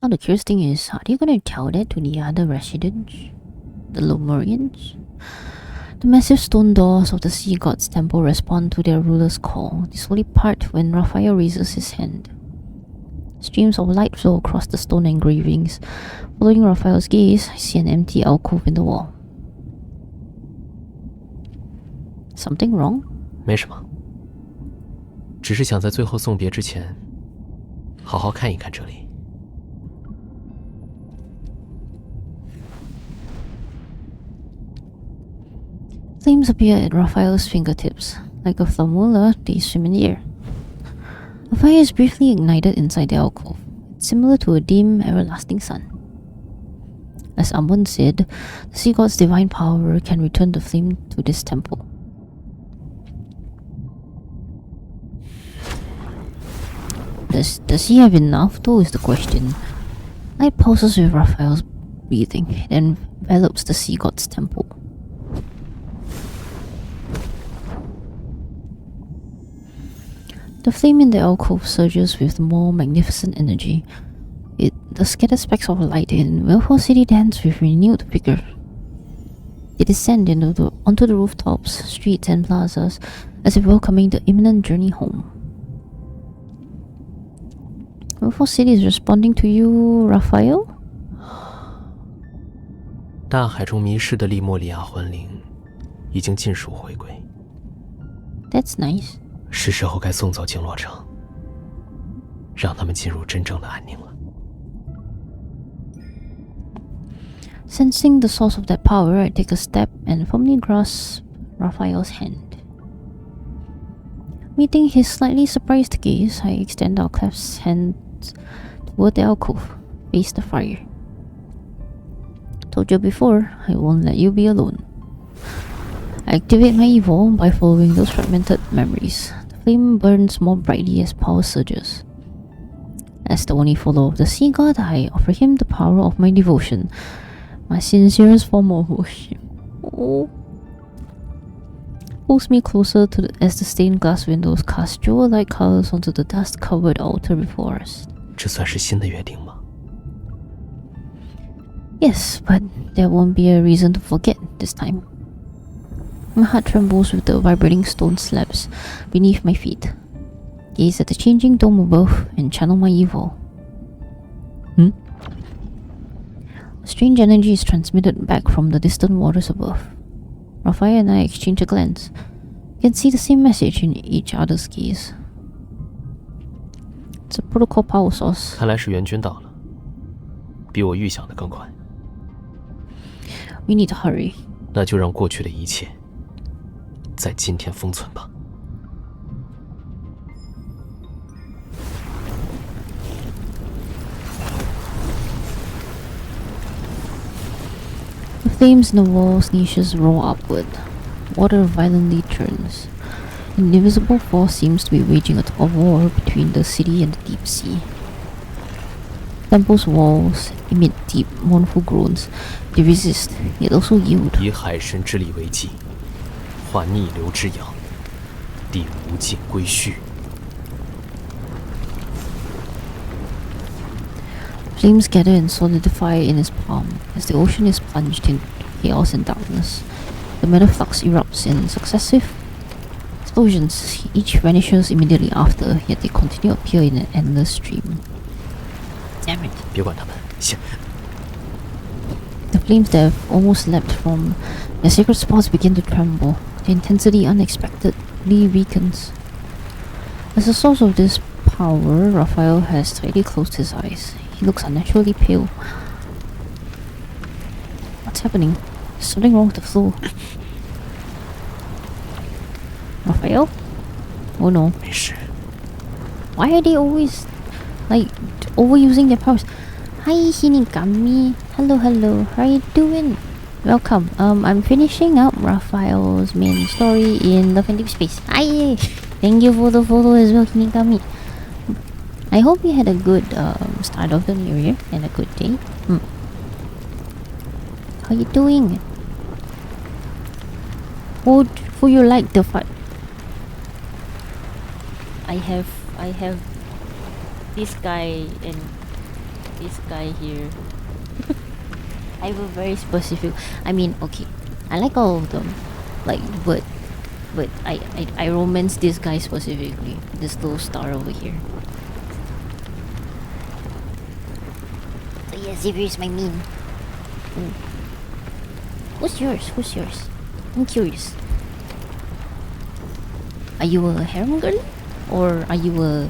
Now the curious thing is, are they gonna tell that to the other residents? The Lomorians? The massive stone doors of the sea god's temple respond to their ruler's call. They slowly part when Raphael raises his hand. Streams of light flow across the stone engravings. Following Raphael's gaze, I see an empty alcove in the wall. Something wrong? 没什么，只是想在最后送别之前，好好看一看这里。Flames appear at Raphael's fingertips. Like a thermometer, they swim in the air. A fire is briefly ignited inside the alcove. It's similar to a dim, everlasting sun. As Amun said, the sea god's divine power can return the flame to this temple. Does he have enough though is the question. Light pulses with Raphael's breathing, then envelops the sea god's temple. The flame in the alcove surges with more magnificent energy. The scattered specks of light in Whalefall City dance with renewed vigor. They descend onto the rooftops, streets and plazas, as if welcoming the imminent journey home. Whalefall City is responding to you, Raphael? 大海中迷失的利莫里亚魂灵已经尽数回归。 That's nice. 是时候该送走经络城，让他们进入真正的安宁了。 Sensing the source of that power, I take a step and firmly grasp Raphael's hand. Meeting his slightly surprised gaze, I extend our clasped hands toward the alcove, face the fire. Told you before, I won't let you be alone. I activate my evolve by following those fragmented memories. The flame burns more brightly as power surges. As the only follower of the sea god, I offer him the power of my devotion, my sincerest form of worship. Oh. Pulls me closer as the stained glass windows cast jewel-like colors onto the dust-covered altar before us. 这算是新的约定吗？ Yes, but there won't be a reason to forget this time. My heart trembles with the vibrating stone slabs beneath my feet. Gaze at the changing dome above and channel my evil. Strange energy is transmitted back from the distant waters above. Raphael and I exchange a glance. You can see the same message in each other's gaze. It's a protocol power source. 看来是援军到了，比我预想的更快。 We need to hurry. 那就让过去的一切在今天封存吧。 The flames in the wall's niches roar upward. Water violently churns. An invisible force seems to be waging a war between the city and the deep sea. Temple's walls emit deep, mournful groans. They resist, yet also yield. 以海神之力为祭，化逆流之阳，地无尽归墟。 Flames gather and solidify in his palm as the ocean is plunged in chaos and darkness. The metal flux erupts in successive explosions. Each vanishes immediately after, yet they continue to appear in an endless stream. Damn it. 别管他们，先。 The flames that have almost leapt from their sacred spots begin to tremble. The intensity unexpectedly weakens. As the source of this power, Raphael has tightly closed his eyes. He looks unnaturally pale. What's happening? There's something wrong with the flow. Raphael? Oh no. 没事。 Why are they always like overusing their powers? Hi Hinigami. Hello, hello. How are you doing? Welcome. I'm finishing up Raphael's main story in Love and Deepspace. Hi. Thank you for the follow as well, Hinigami. I hope you had a good start of the new year and a good day. How you doing? Would you like the fight? I have this guy and this guy here. I have a very specific. I mean, okay, I like all of them, like, but I romance this guy specifically. This little star over here. So yeah, Xavier is my main. Who's yours? Who's yours? I'm curious. Are you a harem girl? Or are you a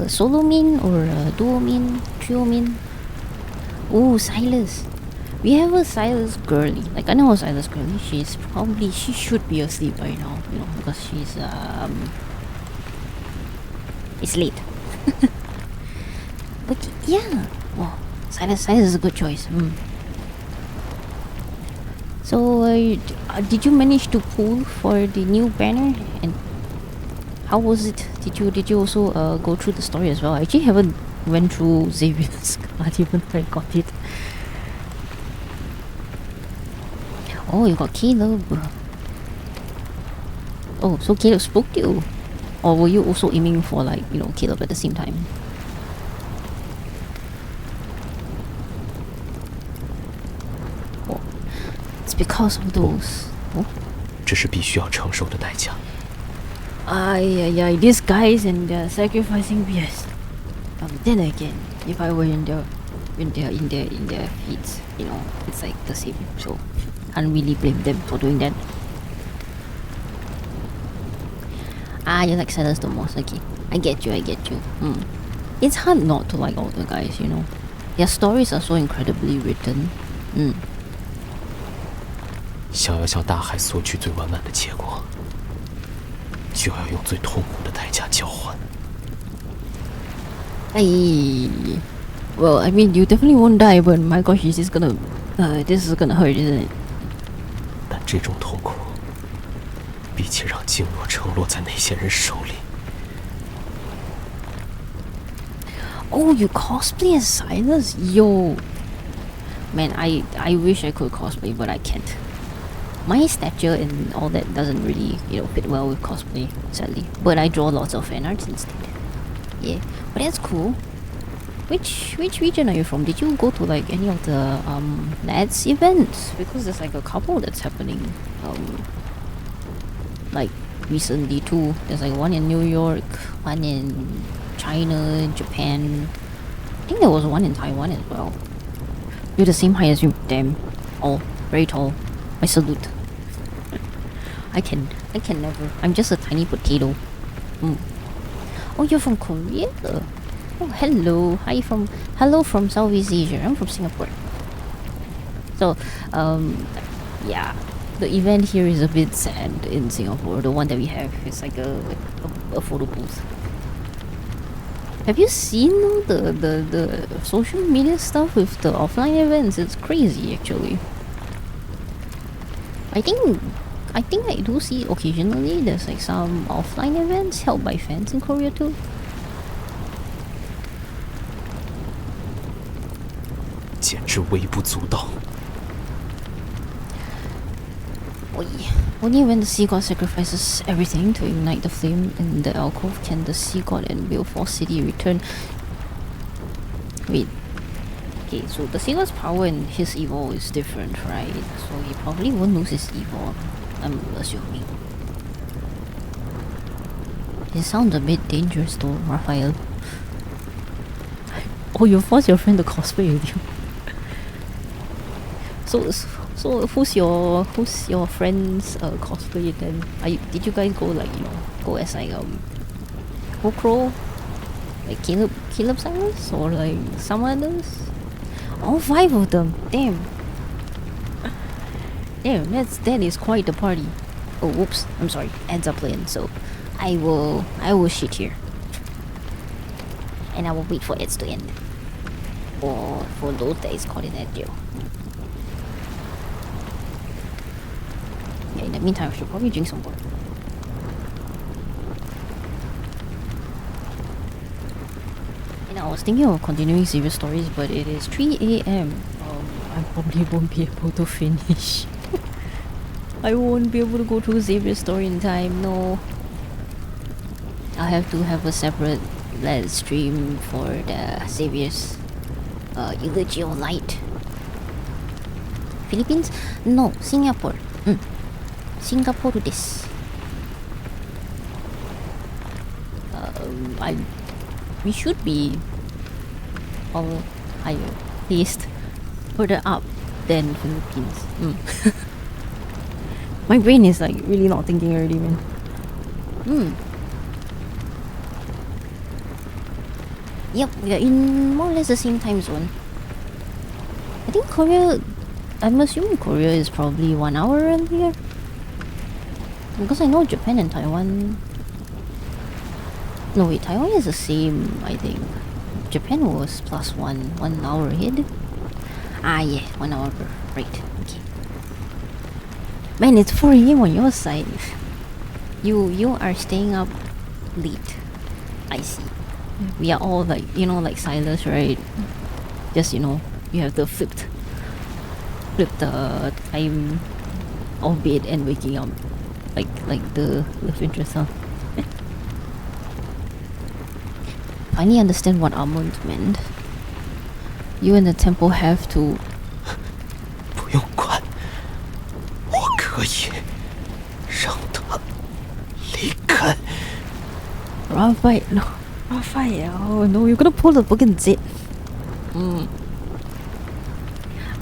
solo main? Or a duo main? Trio main? Oh, Silas. We have a Silas girly. Like, I know a Silas girly. She should be asleep by now, you know, because she's, it's late. But yeah, well, Silas is a good choice. So, did you manage to pull for the new banner? And how was it? Did you also go through the story as well? I actually haven't went through Xavier's card even though I got it. Oh, you got Caleb. Oh, so Caleb spoke to you? Or were you also aiming for, like, you know, Caleb at the same time? Oh, it's because of those. Oh. 这是必须要承受的代价。Yeah, these guys and they're sacrificing BS. Then again, if I were in their feet, you know, it's like the same. So, can't really blame them for doing that. You like Sellers the most. Okay, I get you. It's hard not to like all the guys, you know. Their stories are so incredibly written. 想要向大海索取最完满的结果，就要用最痛苦的代价交换。Well, I mean, you definitely won't die, but my gosh, this is gonna hurt, isn't it? 但这种痛苦，比起让经络城落在那些人手里。Oh, you cosplay as Silas? Yo, man, I wish I could cosplay, but I can't. My stature and all that doesn't really, you know, fit well with cosplay, sadly. But I draw lots of fan arts instead. Yeah, but that's cool. Which region are you from? Did you go to like any of the lads events? Because there's like a couple that's happening like recently too. There's like one in New York, one in China, Japan. I think there was one in Taiwan as well. You're the same height as you, damn. Oh, very tall. I salute. I can never. I'm just a tiny potato. Oh, you're from Korea? Oh, hello. Hello from Southeast Asia. I'm from Singapore. So, yeah, the event here is a bit sad in Singapore. The one that we have is like a photo booth. Have you seen the social media stuff with the offline events? It's crazy, actually. I think I do see occasionally there's like some offline events held by fans in Korea too. Only when the sea god sacrifices everything to ignite the flame in the alcove can the sea god and Whalefall City return. Wait. Okay, so the sea god's power and his evil is different, right? So he probably won't lose his evil, I'm assuming. It sounds a bit dangerous though, Raphael. Oh, you forced your friend to cosplay with you. So who's your friend's cosplay then? Did you guys go like, you know, go as like Crow? Like Caleb Silas or like someone else? All 5 of them. Damn, that is quite the party. Oh, whoops. I'm sorry. Ads are playing, so I will shit here, and I will wait for ads to end. Or for those that is caught in that jail. Yeah, in the meantime, I should probably drink some water. And I was thinking of continuing Xavier's stories, but it is 3 AM. I probably won't be able to finish. I won't be able to go through Xavier's story in time, no. I'll have to have a separate live stream for the Xavier's Eulogy of Light. Philippines? No, Singapore. Singapore to this. We should be all higher, placed further up than Philippines. My brain is like really not thinking already, man. Yep, we are in more or less the same time zone. I think Korea, I'm assuming Korea is probably 1 hour earlier. Because I know Japan and Taiwan... No wait, Taiwan is the same, I think. Japan was +1 hour ahead. Ah yeah, 1 hour, right, okay. Man, it's 4 AM on your side. You are staying up late. I see. We are all like, you know, like Silas, right? Just, you know, you have the flipped time of bed and waking up. Like the love interest, huh? Finally understand what Armand meant. You and the temple have to... 不用管，我可以让他离开。 Raphael, no. Raphael, no, you're gonna pull the fucking zit.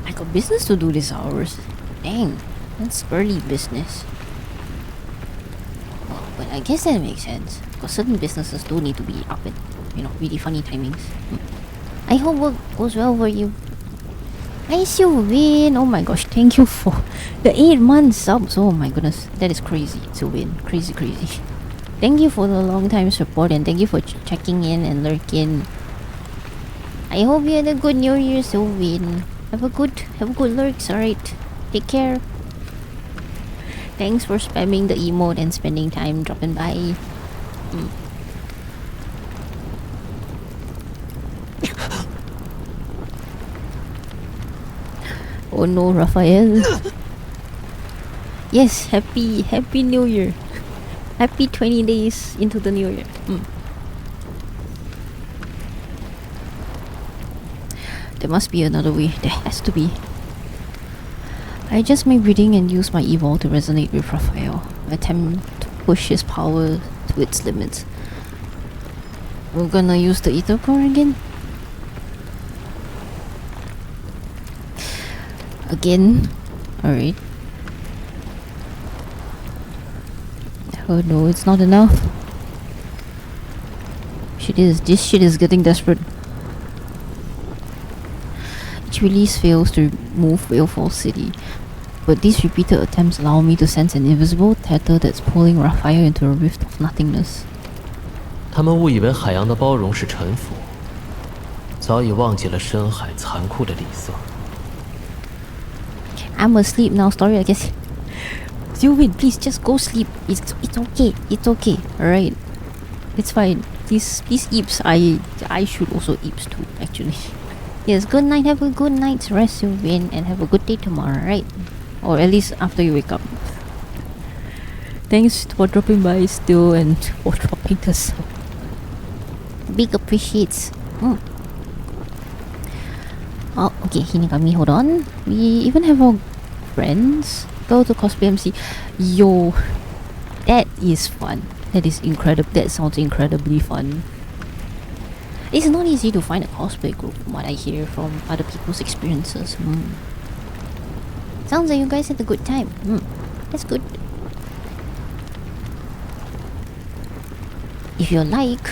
I got business to do this hours. Dang, that's early business. Well, but I guess that makes sense. Because certain businesses do need to be up at, you know, really funny timings. I hope work goes well for you. I Sylvain, oh my gosh, thank you for the 8-month subs. Oh my goodness, that is crazy, Sylvain. Crazy. Thank you for the long time support and thank you for checking in and lurking. I hope you had a good New Year, Sylvain. Have a good lurks, alright? Take care. Thanks for spamming the emote and spending time dropping by. Oh no, Raphael. Yes, happy New Year. Happy 20 days into the new year. There must be another way. There has to be. I just made reading and use my evil to resonate with Raphael. Attempt to push his power to its limits. We're gonna use the ether core again? Again? Alright. Oh no, it's not enough. This shit is getting desperate. Each release fails to move Whalefall City, but these repeated attempts allow me to sense an invisible tether that's pulling Raphael into a rift of nothingness. 他们误以为海洋的包容是臣服，早已忘记了深海残酷的底色。 I'm asleep now, story, I guess. Sylvain, please just go sleep. It's okay. It's okay. Alright. It's fine. Please eeps. I should also eeps too, actually. Yes, good night. Have a good night's rest, Sylvain, and have a good day tomorrow, right? Or at least after you wake up. Thanks for dropping by still and for dropping the sub. Big appreciates. Oh, okay, Hinigami, hold on. We even have our friends go to cosplay MC. Yo, that is fun. That is incredible. That sounds incredibly fun. It's not easy to find a cosplay group from what I hear from other people's experiences. Sounds like you guys had a good time. That's good. If you like,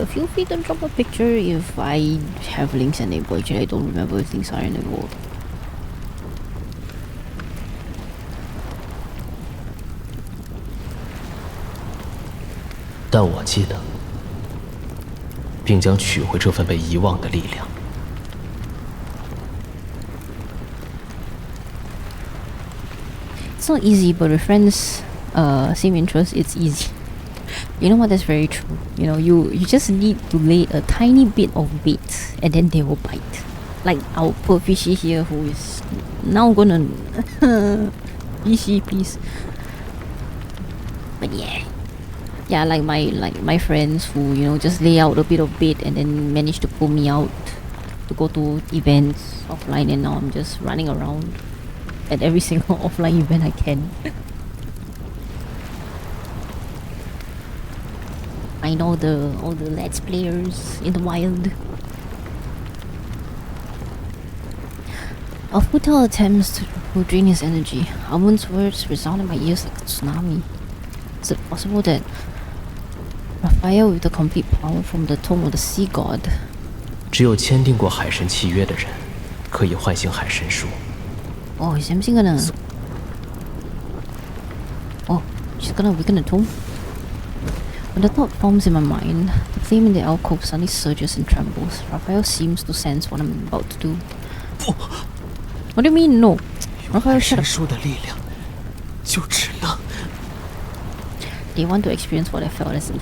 feel free to drop a picture if I have links enabled. Actually, I don't remember if links are enabled.但我记得，并将取回这份被遗忘的力量。It's not easy, but with friends, same interests, it's easy. You know what? That's very true. You know, you just need to lay a tiny bit of bait, and then they will bite. Like our poor fishy here, who is now gonna fishy, please. But yeah, like my friends who, you know, just lay out a bit of bait and then manage to pull me out to go to events offline, and now I'm just running around at every single offline event I can. Find all the Let's Players in the wild. Our futile attempts to drain his energy. Amun's words resound in my ears like a tsunami. Is it possible that Raphael, with the complete power from the tome of the sea god, 只有签订过海神契约的人，可以唤醒海神书。 Oh, is MC gonna... Oh, she's gonna weaken the tomb? When the thought forms in my mind, the flame in the alcove suddenly surges and trembles. Raphael seems to sense what I'm about to do. What do you mean, no? Raphael, shut up. 神书的力量，就只能 They want to experience what I felt as a kid.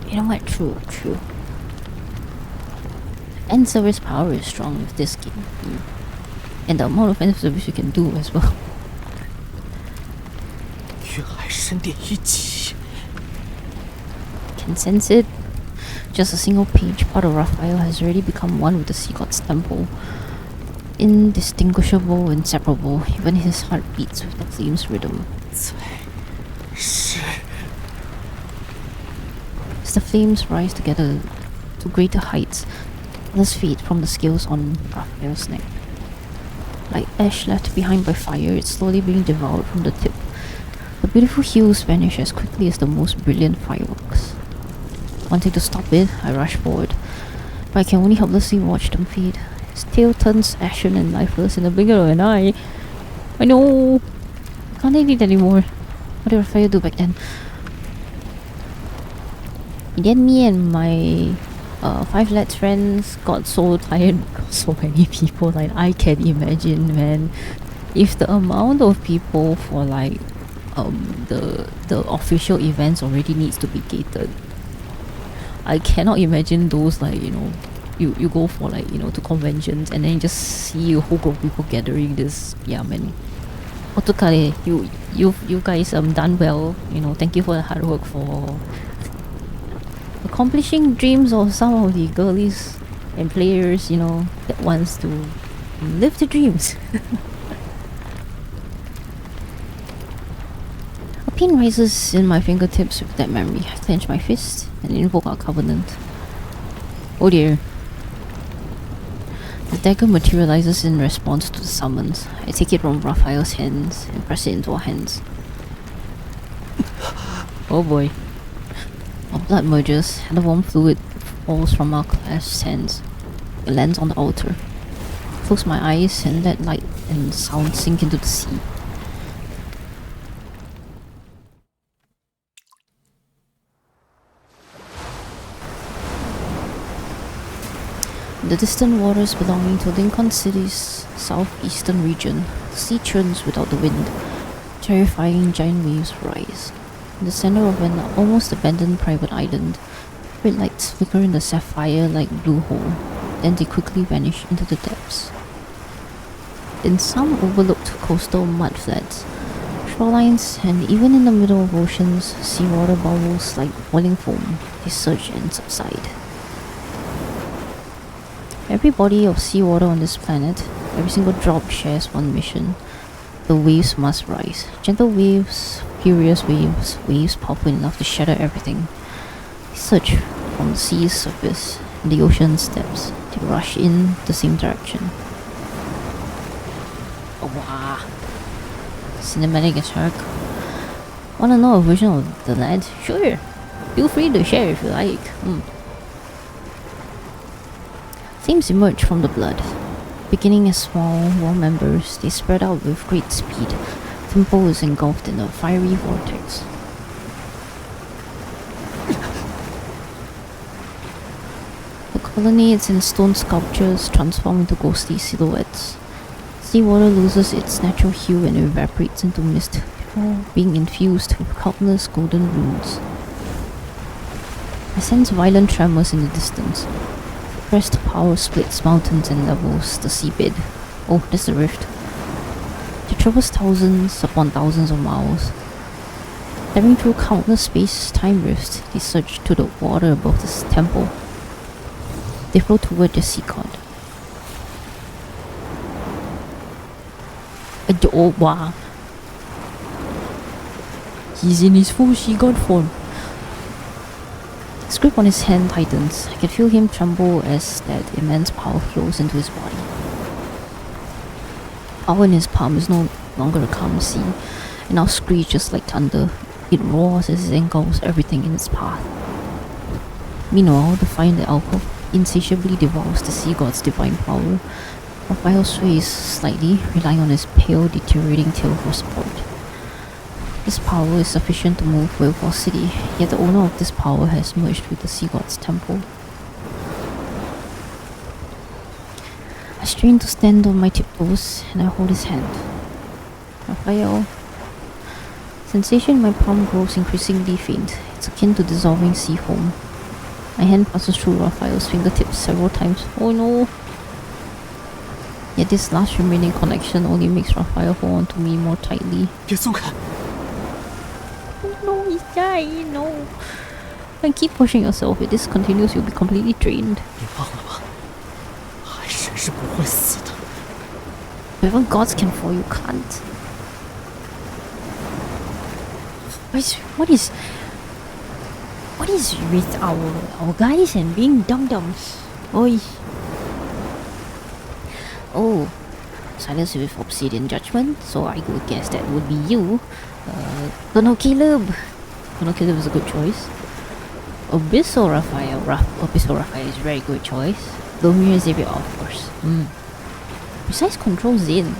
You know what? True. Fan service power is strong with this game. And the amount of fan service you can do as well. 云海神殿一击 Can sense it. Just a single page, part of Raphael has already become one with the sea god's temple. Indistinguishable, inseparable, even his heart beats with the flame's rhythm. 是 As the flames rise together to greater heights, others fade from the scales on Raphael's neck. Like ash left behind by fire, it's slowly being devoured from the tip. The beautiful hues vanish as quickly as the most brilliant fireworks. Wanting to stop it, I rush forward, but I can only helplessly watch them fade. His tail turns ashen and lifeless in the blink of an eye. I know! I can't take it anymore. What did Raphael do back then? Then me and my 5 lads friends got so tired because so many people. Like, I can imagine, man, if the amount of people for like the official events already needs to be gated. I cannot imagine those, like, you know, you go for, like, you know, to conventions and then you just see a whole group of people gathering. This, yeah, man. Otukare, you guys done well. You know, thank you for the hard work for accomplishing dreams of some of the girlies and players, you know, that wants to live the dreams. A pain rises in my fingertips with that memory. I clench my fist and invoke our covenant. Oh dear. The dagger materializes in response to the summons. I take it from Raphael's hands and press it into our hands. Oh boy. Our blood merges and the warm fluid falls from our clasped hands. It lands on the altar. I close my eyes and let light and sound sink into the sea. In the distant waters belonging to Lincoln City's southeastern region, the sea churns without the wind. Terrifying giant waves rise. In the center of an almost abandoned private island, red lights flicker in the sapphire-like blue hole, then they quickly vanish into the depths. In some overlooked coastal mudflats, shorelines, and even in the middle of oceans, seawater bubbles like boiling foam. They surge and subside. Every body of seawater on this planet, every single drop shares one mission. The waves must rise. Gentle waves, furious waves, waves powerful enough to shatter everything. They surge from the sea's surface and the ocean's depths. They rush in the same direction. Oh, wow. Cinematic as heck. Wanna know a version of the land? Sure. Feel free to share if you like. Flames emerge from the blood. Beginning as small, warm embers, they spread out with great speed. Temple is engulfed in a fiery vortex. The colonnades and stone sculptures transform into ghostly silhouettes. Seawater loses its natural hue and evaporates into mist before being infused with countless golden runes. I sense violent tremors in the distance. Suppressed power splits mountains and levels the seabed. Oh, there's the rift. They traverse thousands upon thousands of miles. Diving through countless space-time rifts, they surge to the water above this temple. They flow toward the sea god. Oh, wow. He's in his full sea god form. His grip on his hand tightens. I can feel him tremble as that immense power flows into his body. Power in his palm is no longer a calm sea. It now screeches like thunder. It roars as it engulfs everything in its path. Meanwhile, the fire in the alcove insatiably devours the sea god's divine power. Raphael sways slightly, relying on his pale, deteriorating tail for support. This power is sufficient to move Whalefall City, yet the owner of this power has merged with the sea god's temple. I strain to stand on my tiptoes and I hold his hand. Raphael. Sensation in my palm grows increasingly faint. It's akin to dissolving sea foam. My hand passes through Raphael's fingertips several times. Oh no! Yet this last remaining connection only makes Raphael hold on to me more tightly. No, he's dying, no. And keep pushing yourself. If this continues, you'll be completely drained. Even gods can fall, you can't. What is with our guys and being dum-dums? Oi. Oh, silence with obsidian judgment, so I would guess that would be you. Colonel Caleb. Colonel Caleb is a good choice. Abyssal Raphael. Abyssal Raphael is a very good choice. Lomir Xavier, of course. Besides Control Zen.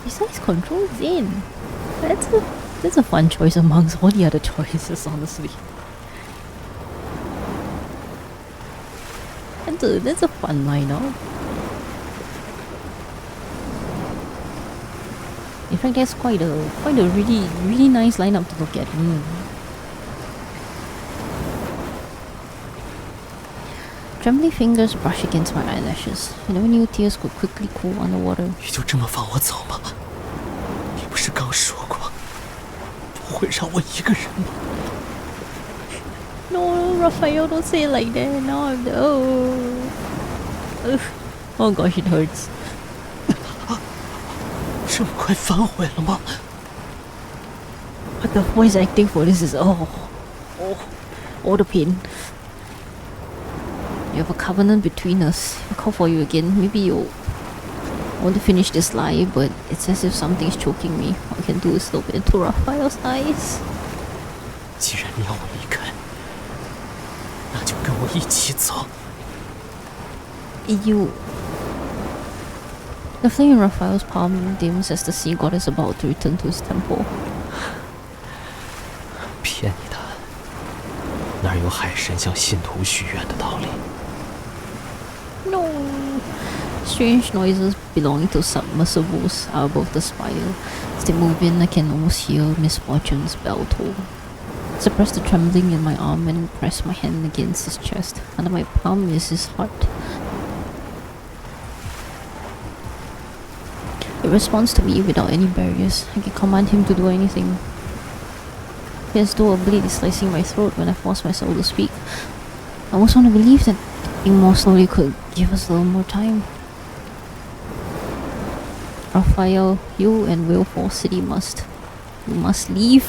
Besides Control Zen. That's a fun choice amongst all the other choices, honestly. That's a fun lineup. In fact, that's quite a really nice lineup to look at. Trembling fingers brush against my eyelashes. I never knew tears could quickly cool underwater. No, Raphael, don't say it like that. No, oh gosh, it hurts. But the voice acting for this is all the pain. You have a covenant between us. I'll call for you again. Maybe you'll want to finish this lie, but it's as if something's choking me. All I can do is look into Raphael's eyes. You. The flame in Raphael's palm dims as the sea god is about to return to his temple. No. Strange noises belonging to submersibles are above the spire. As they move in, I can almost hear misfortune's bell toll. I suppress the trembling in my arm and press my hand against his chest. Under my palm is his heart. It responds to me without any barriers. I can command him to do anything. As though a blade is slicing my throat when I force myself to speak. I almost want to believe that being more slowly could give us a little more time. Raphael, you and Whalefall City must leave.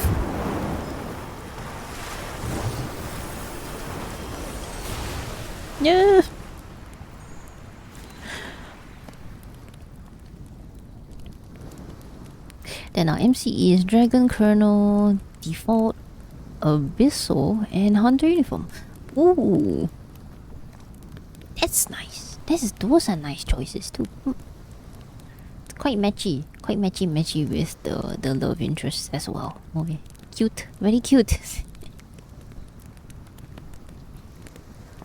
Yeah. Then our MCE is Dragon Colonel, Default, Abyssal, and Hunter Uniform. Ooh. That's nice. Those are nice choices too. It's quite matchy with the love interest as well. Okay. Cute. Very cute.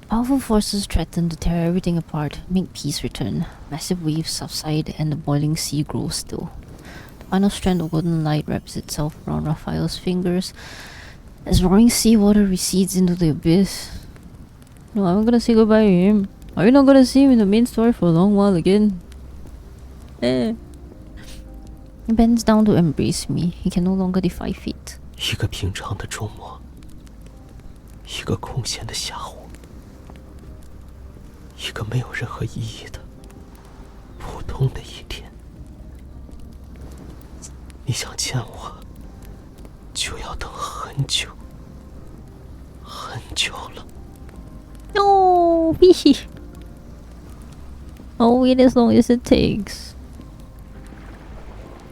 Powerful forces threaten to tear everything apart, make peace return. Massive waves subside and the boiling sea grows still. The final strand of golden light wraps itself around Raphael's fingers as roaring seawater recedes into the abyss. No, I'm gonna say goodbye to him. Are you not gonna see him in the main story for a long while again? He bends down to embrace me. He can no longer defy fate. 一个平常的周末，一个空闲的下午，一个没有任何意义的普通的一天。你想见我，就要等很久，很久了。No, I'll wait as long as it takes.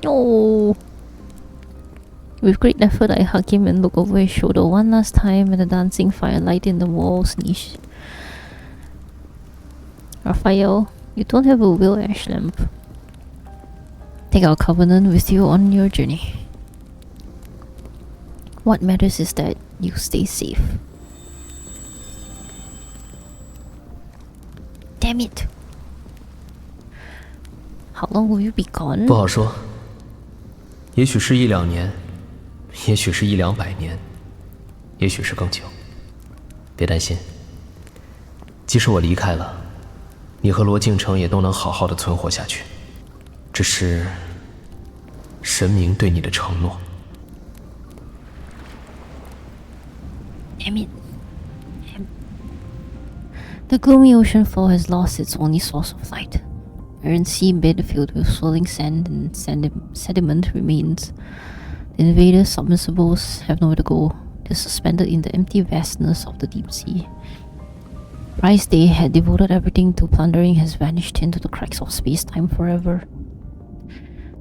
No. With great effort, I hug him and look over his shoulder one last time at the dancing firelight in the wall's niche. Raphael, you don't have a will, Ash Lamp. Take our covenant with you on your journey. What matters is that you stay safe. Damn it. How long will you be gone? 不好说，也许是1-2年，也许是100-200年，也许是更久。别担心，即使我离开了，你和罗敬城也都能好好的存活下去。这是神明对你的承诺。Damn it. The gloomy ocean floor has lost its only source of light. Iron sea bed filled with swirling sand and sediment remains. The invaders' submersibles have nowhere to go. They're suspended in the empty vastness of the deep sea. Price they had devoted everything to plundering has vanished into the cracks of space-time forever.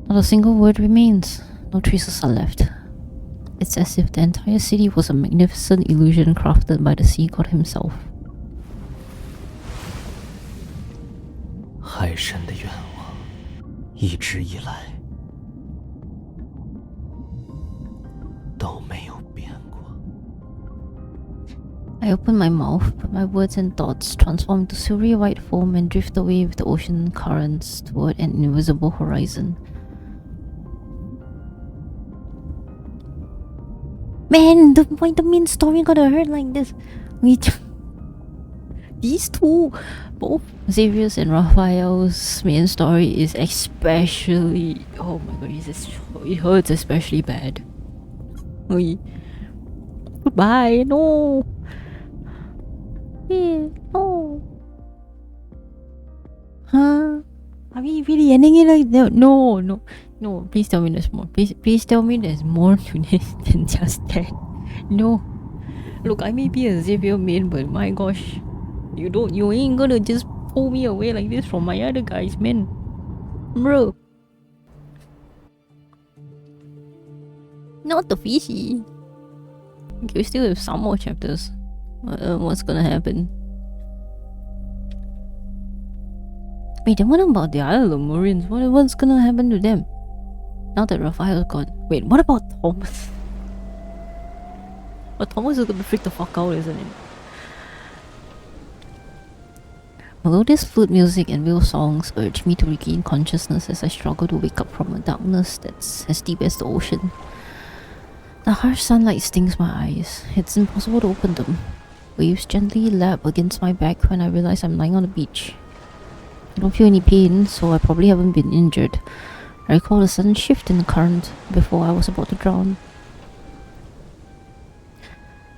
Not a single word remains. No traces are left. It's as if the entire city was a magnificent illusion crafted by the sea god himself. 海神的愿望，一直以来都没有变过。I open my mouth, but my words and thoughts transform into silvery white foam and drift away with the ocean currents toward an invisible horizon. Man, why the main story gotta hurt like this? These two, both Xavier's and Raphael's main story is especially... Oh my god, it hurts especially bad. Goodbye, no! Yeah, no! Huh? Are we really ending it like that? No, no. No, please tell me there's more. Please tell me there's more to this than just that. No. Look, I may be a Xavier main, but my gosh. You ain't gonna just pull me away like this from my other guys, man. Bro. Not the fishy. Okay, we still have some more chapters. What's gonna happen? Wait, then what about the other Lemurians? What's gonna happen to them? Now that Raphael's gone. Wait, what about Thomas? Well, Thomas is gonna freak the fuck out, isn't it? Although this flute music and whale songs urge me to regain consciousness as I struggle to wake up from a darkness that's as deep as the ocean. The harsh sunlight stings my eyes. It's impossible to open them. Waves gently lap against my back when I realize I'm lying on the beach. I don't feel any pain, so I probably haven't been injured. I recall a sudden shift in the current before I was about to drown.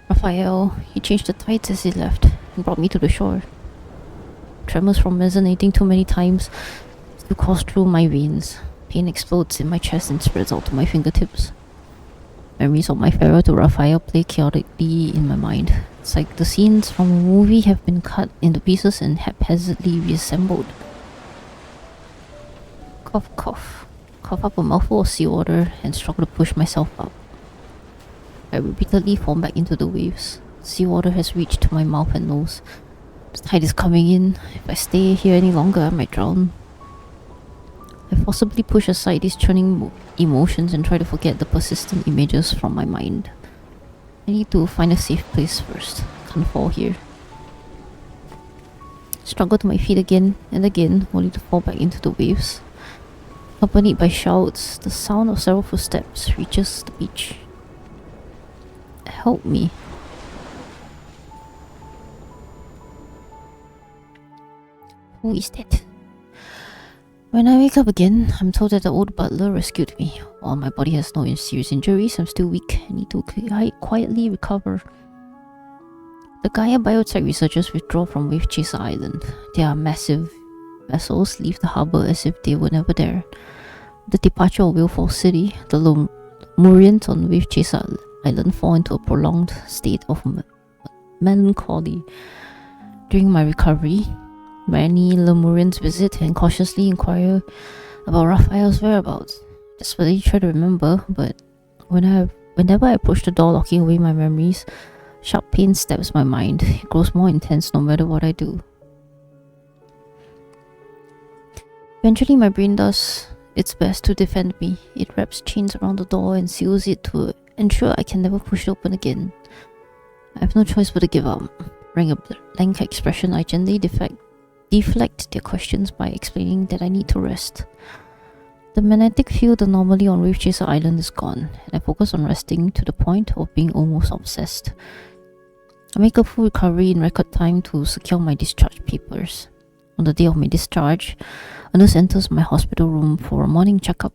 Raphael, he changed the tides as he left and brought me to the shore. Tremors from resonating too many times still course through my veins. Pain explodes in my chest and spreads out to my fingertips. Memories of my farewell to Raphael play chaotically in my mind. It's like the scenes from a movie have been cut into pieces and haphazardly reassembled. Cough, cough. Cough up a mouthful of seawater and struggle to push myself up. I repeatedly fall back into the waves. Seawater has reached to my mouth and nose. The tide is coming in. If I stay here any longer, I might drown. I forcibly push aside these churning emotions and try to forget the persistent images from my mind. I need to find a safe place first. Can't fall here. Struggle to my feet again and again, only to fall back into the waves. Accompanied by shouts, the sound of several footsteps reaches the beach. Help me. Who is that? When I wake up again, I'm told that the old butler rescued me. While my body has no serious injuries, I'm still weak and need to quietly recover. The Gaia biotech researchers withdraw from Wave Chaser Island. Their massive vessels leave the harbour as if they were never there. The departure of Whalefall City, the Lemurians on Wave Chaser Island fall into a prolonged state of melancholy. During my recovery, many Lemurians visit and cautiously inquire about Raphael's whereabouts. Desperately try to remember, but whenever I approach the door locking away my memories, sharp pain stabs my mind. It grows more intense no matter what I do. Eventually my brain does its best to defend me. It wraps chains around the door and seals it to ensure I can never push it open again. I have no choice but to give up. Wearing a blank expression, I gently defect deflect their questions by explaining that I need to rest. The magnetic field anomaly on Wave Chaser Island is gone, and I focus on resting to the point of being almost obsessed. I make a full recovery in record time to secure my discharge papers. On the day of my discharge, a nurse enters my hospital room for a morning checkup.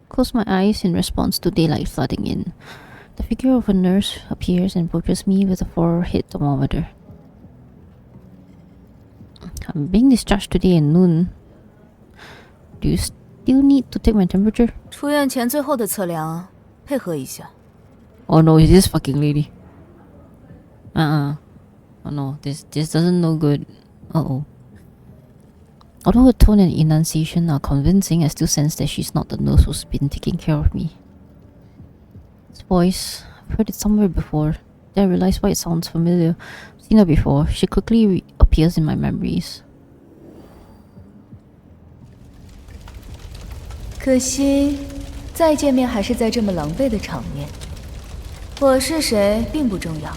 Close my eyes in response to daylight flooding in. The figure of a nurse appears and approaches me with a forehead thermometer. I'm being discharged today at noon. Do you still need to take my temperature? 出院前最后的测量，配合一下。 Oh no, it's this fucking lady. Oh no, this doesn't look good. Uh-oh. Although her tone and enunciation are convincing, I still sense that she's not the nurse who's been taking care of me. This voice, I've heard it somewhere before. Then I realize why it sounds familiar. I've seen her before. She quickly reappears in my memories. 可惜，再见面还是在这么狼狈的场面。我是谁并不重要，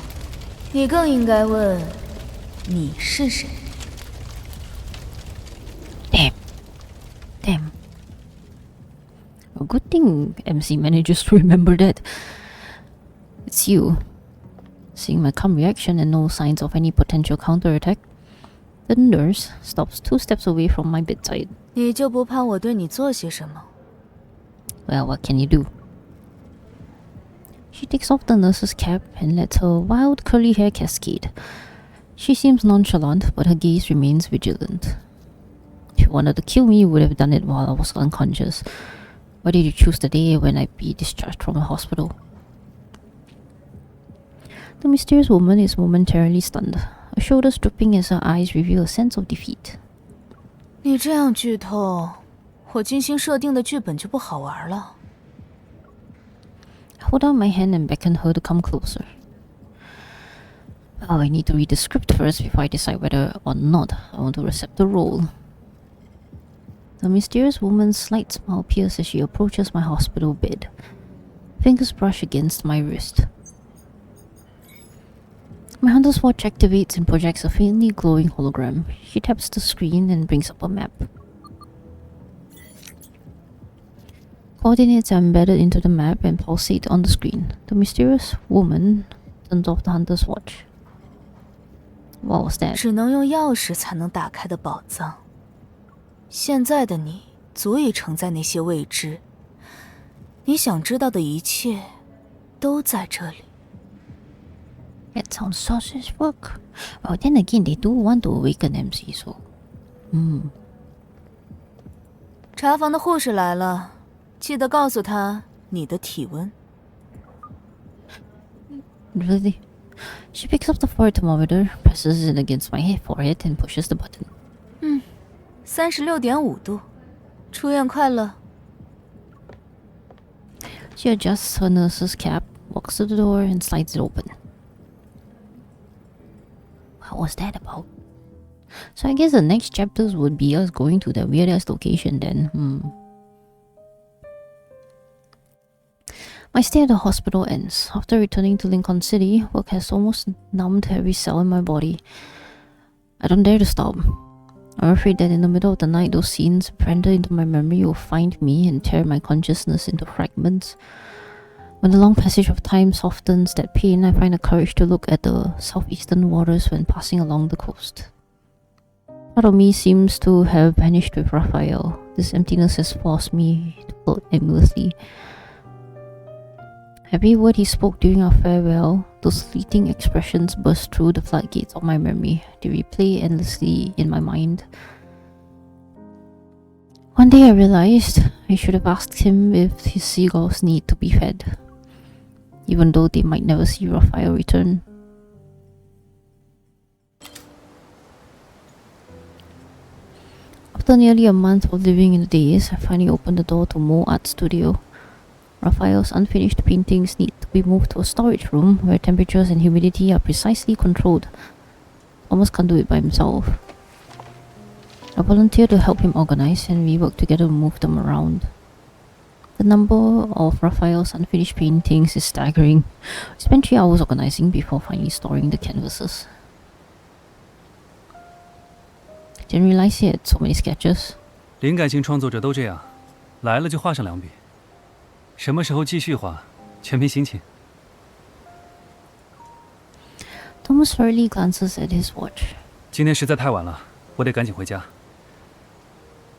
你更应该问你是谁。 Damn. A good thing MC manages to remember that. It's you. Seeing my calm reaction and no signs of any potential counterattack, the nurse stops 2 steps away from my bedside. 你就不怕我对你做些什么？ Well, what can you do? She takes off the nurse's cap and lets her wild curly hair cascade. She seems nonchalant, but her gaze remains vigilant. If you wanted to kill me, you would have done it while I was unconscious. Why did you choose the day when I'd be discharged from a hospital? The mysterious woman is momentarily stunned, her shoulders drooping as her eyes reveal a sense of defeat. 你这样剧透，我精心设定的剧本就不好玩了。 I hold out my hand and beckon her to come closer. Oh, I need to read the script first before I decide whether or not I want to accept the role. The mysterious woman's slight smile appears as she approaches my hospital bed. Fingers brush against my wrist. My hunter's watch activates and projects a faintly glowing hologram. She taps the screen and brings up a map. Coordinates are embedded into the map and pulsate on the screen. The mysterious woman turns off the hunter's watch. What was that? 只能用钥匙才能打开的宝藏。现在的你足以承载那些未知。你想知道的一切，都在这里。 That sounds sausage work. Well, then again, they do want to awaken MC, so...查房的护士来了，记得告诉她你的体温。 Really? She picks up the forehead thermometer, presses it against my forehead, and pushes the button. 36.5度，出院快乐。 She adjusts her nurse's cap, walks to the door, and slides it open. What was that about? So I guess the next chapters would be us going to that weird-ass location then. My stay at the hospital ends. After returning to Lincoln City, work has almost numbed every cell in my body. I don't dare to stop. I'm afraid that in the middle of the night, those scenes branded into my memory will find me and tear my consciousness into fragments. When the long passage of time softens that pain, I find the courage to look at the southeastern waters when passing along the coast. Part of me seems to have vanished with Raphael. This emptiness has forced me to float aimlessly. Every word he spoke during our farewell, those fleeting expressions burst through the floodgates of my memory. They replay endlessly in my mind. One day I realized I should have asked him if his seagulls need to be fed, even though they might never see Raphael return. After nearly a month of living in the daze, I finally opened the door to Mo Art Studio. Raphael's unfinished paintings need to be moved to a storage room where temperatures and humidity are precisely controlled. Thomas can't do it by himself. I volunteered to help him organize, and we worked together to move them around. The number of Raphael's unfinished paintings is staggering. We spent 3 hours organizing before finally storing the canvases. Didn't realize he had so many sketches. 灵感型创作者都这样，来了就画上2笔，什么时候继续画，全凭心情。 Thomas hurriedly glances at his watch. 今天实在太晚了，我得赶紧回家。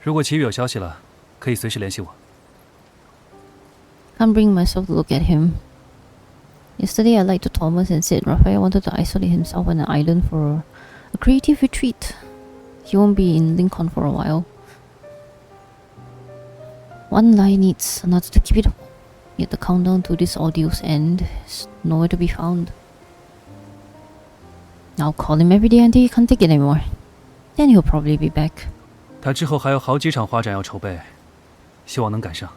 如果其余有消息了，可以随时联系我。 Can't bring myself to look at him. Yesterday I lied to Thomas and said Raphael wanted to isolate himself on an island for a creative retreat. He won't be in Lincoln for a while. One lie needs another to keep it up. Yet the countdown to this ordeal's end is nowhere to be found. I'll call him every day until he can't take it anymore. Then he'll probably be back. 他之后还有好几场画展要筹备，希望能赶上。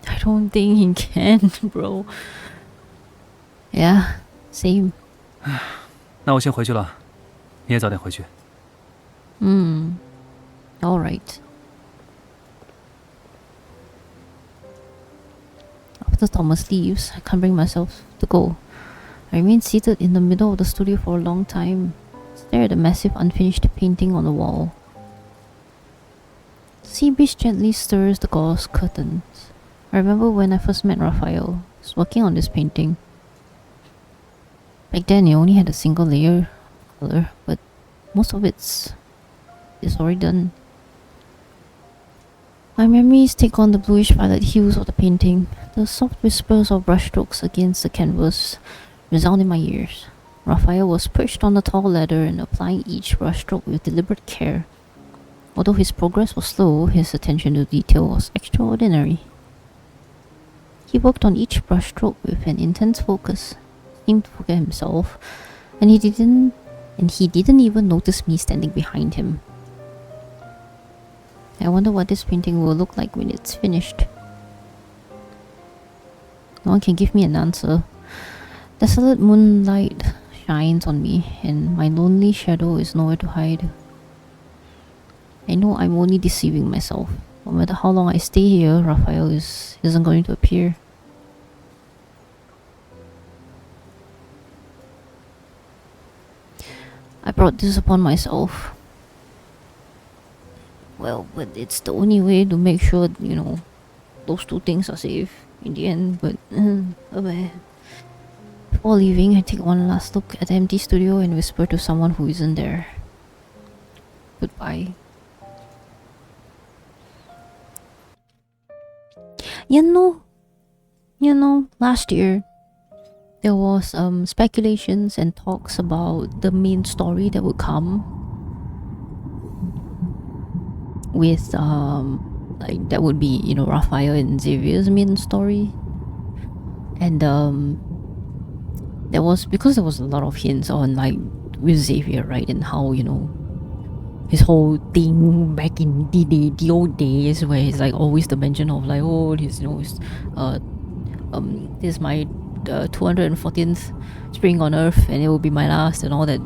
I don't think he can, bro. Yeah, same. 那我先回去了，你也早点回去。All right. After Thomas leaves, I can't bring myself to go. I remain seated in the middle of the studio for a long time, stare at the massive unfinished painting on the wall. The sea breeze gently stirs the gauze curtains. I remember when I first met Raphael, he was working on this painting. Back then it only had a single layer of color, but most of it's already done. My memories take on the bluish violet hues of the painting. The soft whispers of brushstrokes against the canvas resound in my ears. Raphael was perched on a tall ladder and applying each brushstroke with deliberate care. Although his progress was slow, his attention to detail was extraordinary. He worked on each brushstroke with an intense focus, seemed to forget himself, and he didn't even notice me standing behind him. I wonder what this painting will look like when it's finished. No one can give me an answer. Desolate moonlight shines on me, and my lonely shadow is nowhere to hide. I know I'm only deceiving myself. No matter how long I stay here, Raphael isn't going to appear. I brought this upon myself. Well, but it's the only way to make sure, those two things are safe in the end, but okay. Before leaving, I take one last look at the empty studio and whisper to someone who isn't there. Goodbye. Last year there was speculations and talks about the main story that would come with that would be Raphael and Xavier's main story, and there was a lot of hints on with Xavier, right, and how his whole thing back in the old days where it's always the mention of this is my 214th spring on Earth and it will be my last, and all that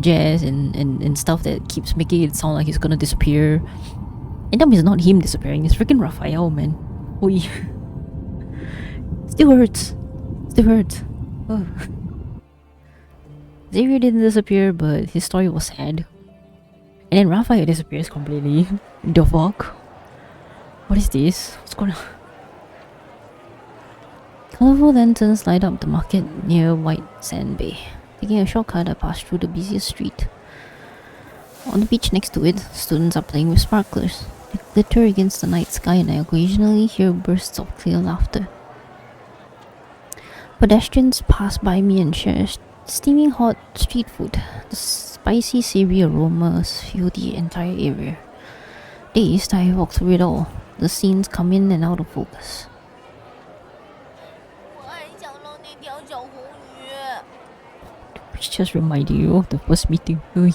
jazz and stuff that keeps making it sound like he's gonna disappear. And that is not him disappearing, it's freaking Raphael, man. Oi. Still hurts. Oh. Xavier didn't disappear, but his story was sad. And then Raphael disappears completely. The fuck? What is this? What's going on? Colorful lanterns light up the market near White Sand Bay. Taking a shortcut, I pass through the busiest street. On the beach next to it, students are playing with sparklers. They glitter against the night sky, and I occasionally hear bursts of clear laughter. Pedestrians pass by me and share steaming hot street food. The spicy, savory aromas fill the entire area. Dazed, I walk through it all. The scenes come in and out of focus. Which just reminded you of the first meeting. Ui.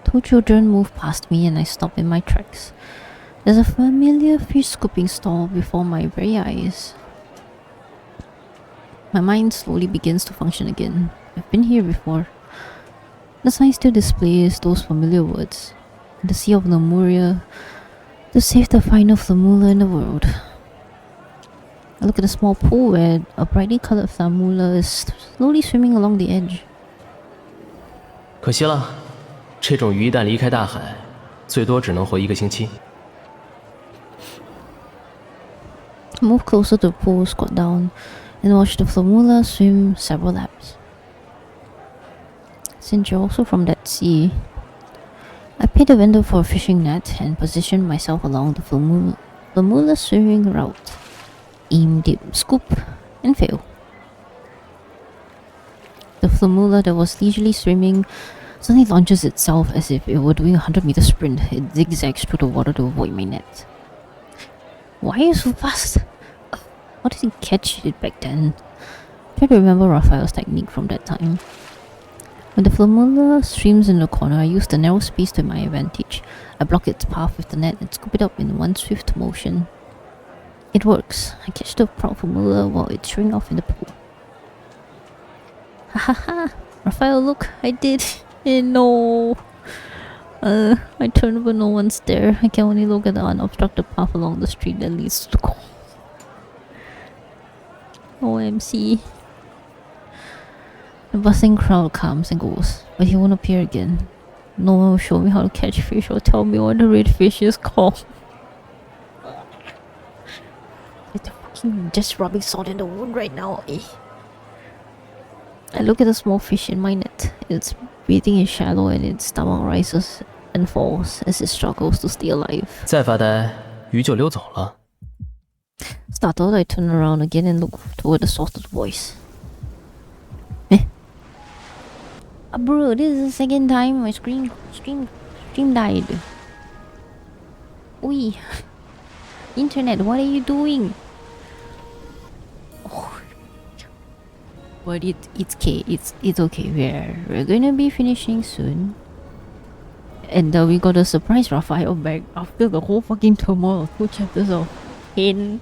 Two children move past me and I stop in my tracks. There's a familiar fish scooping stall before my very eyes. My mind slowly begins to function again. I've been here before. The sign still displays those familiar words. in the Sea of Lemuria to save the final Flamula in the world. I look at the small pool where a brightly colored Flamula is slowly swimming along the edge. 可惜了，这种鱼一旦离开大海，最多只能活1个星期。I move closer to the pool, squat down, and watch the Flamula swim several laps. Since you're also from that sea, I paid the vendor for a fishing net and positioned myself along the Flamula swimming route. Aim, dip, scoop, and fail. The Flamula that was leisurely swimming suddenly launches itself as if it were doing a 100-meter sprint. It zigzags through the water to avoid my net. Why are you so fast? How did he catch it back then? Try to remember Raphael's technique from that time. When the Flamula streams in the corner, I use the narrow space to my advantage. I block its path with the net and scoop it up in one swift motion. It works. I catch the proud Flamula while it's showing off in the pool. Ha ha ha! Raphael, look, I did. No. I turn but no one's there. I can only look at the unobstructed path along the street that leads to the call. OMC. The bustling crowd comes and goes, but he won't appear again. No one will show me how to catch fish or tell me what the red fish is called. It's fucking just rubbing salt in the wound right now, eh? I look at the small fish in my net. It's breathing in shallow and its stomach rises and falls as it struggles to stay alive. 再发呆，鱼就溜走了。 Startled, I turn around again and look toward the source of the voice. Eh? Bro, this is the second time my stream died. Oi. Internet, what are you doing? Oh. But it's okay. It's okay. We're gonna be finishing soon. And we got a surprise Raphael back after the whole fucking turmoil of 2 chapters of pain.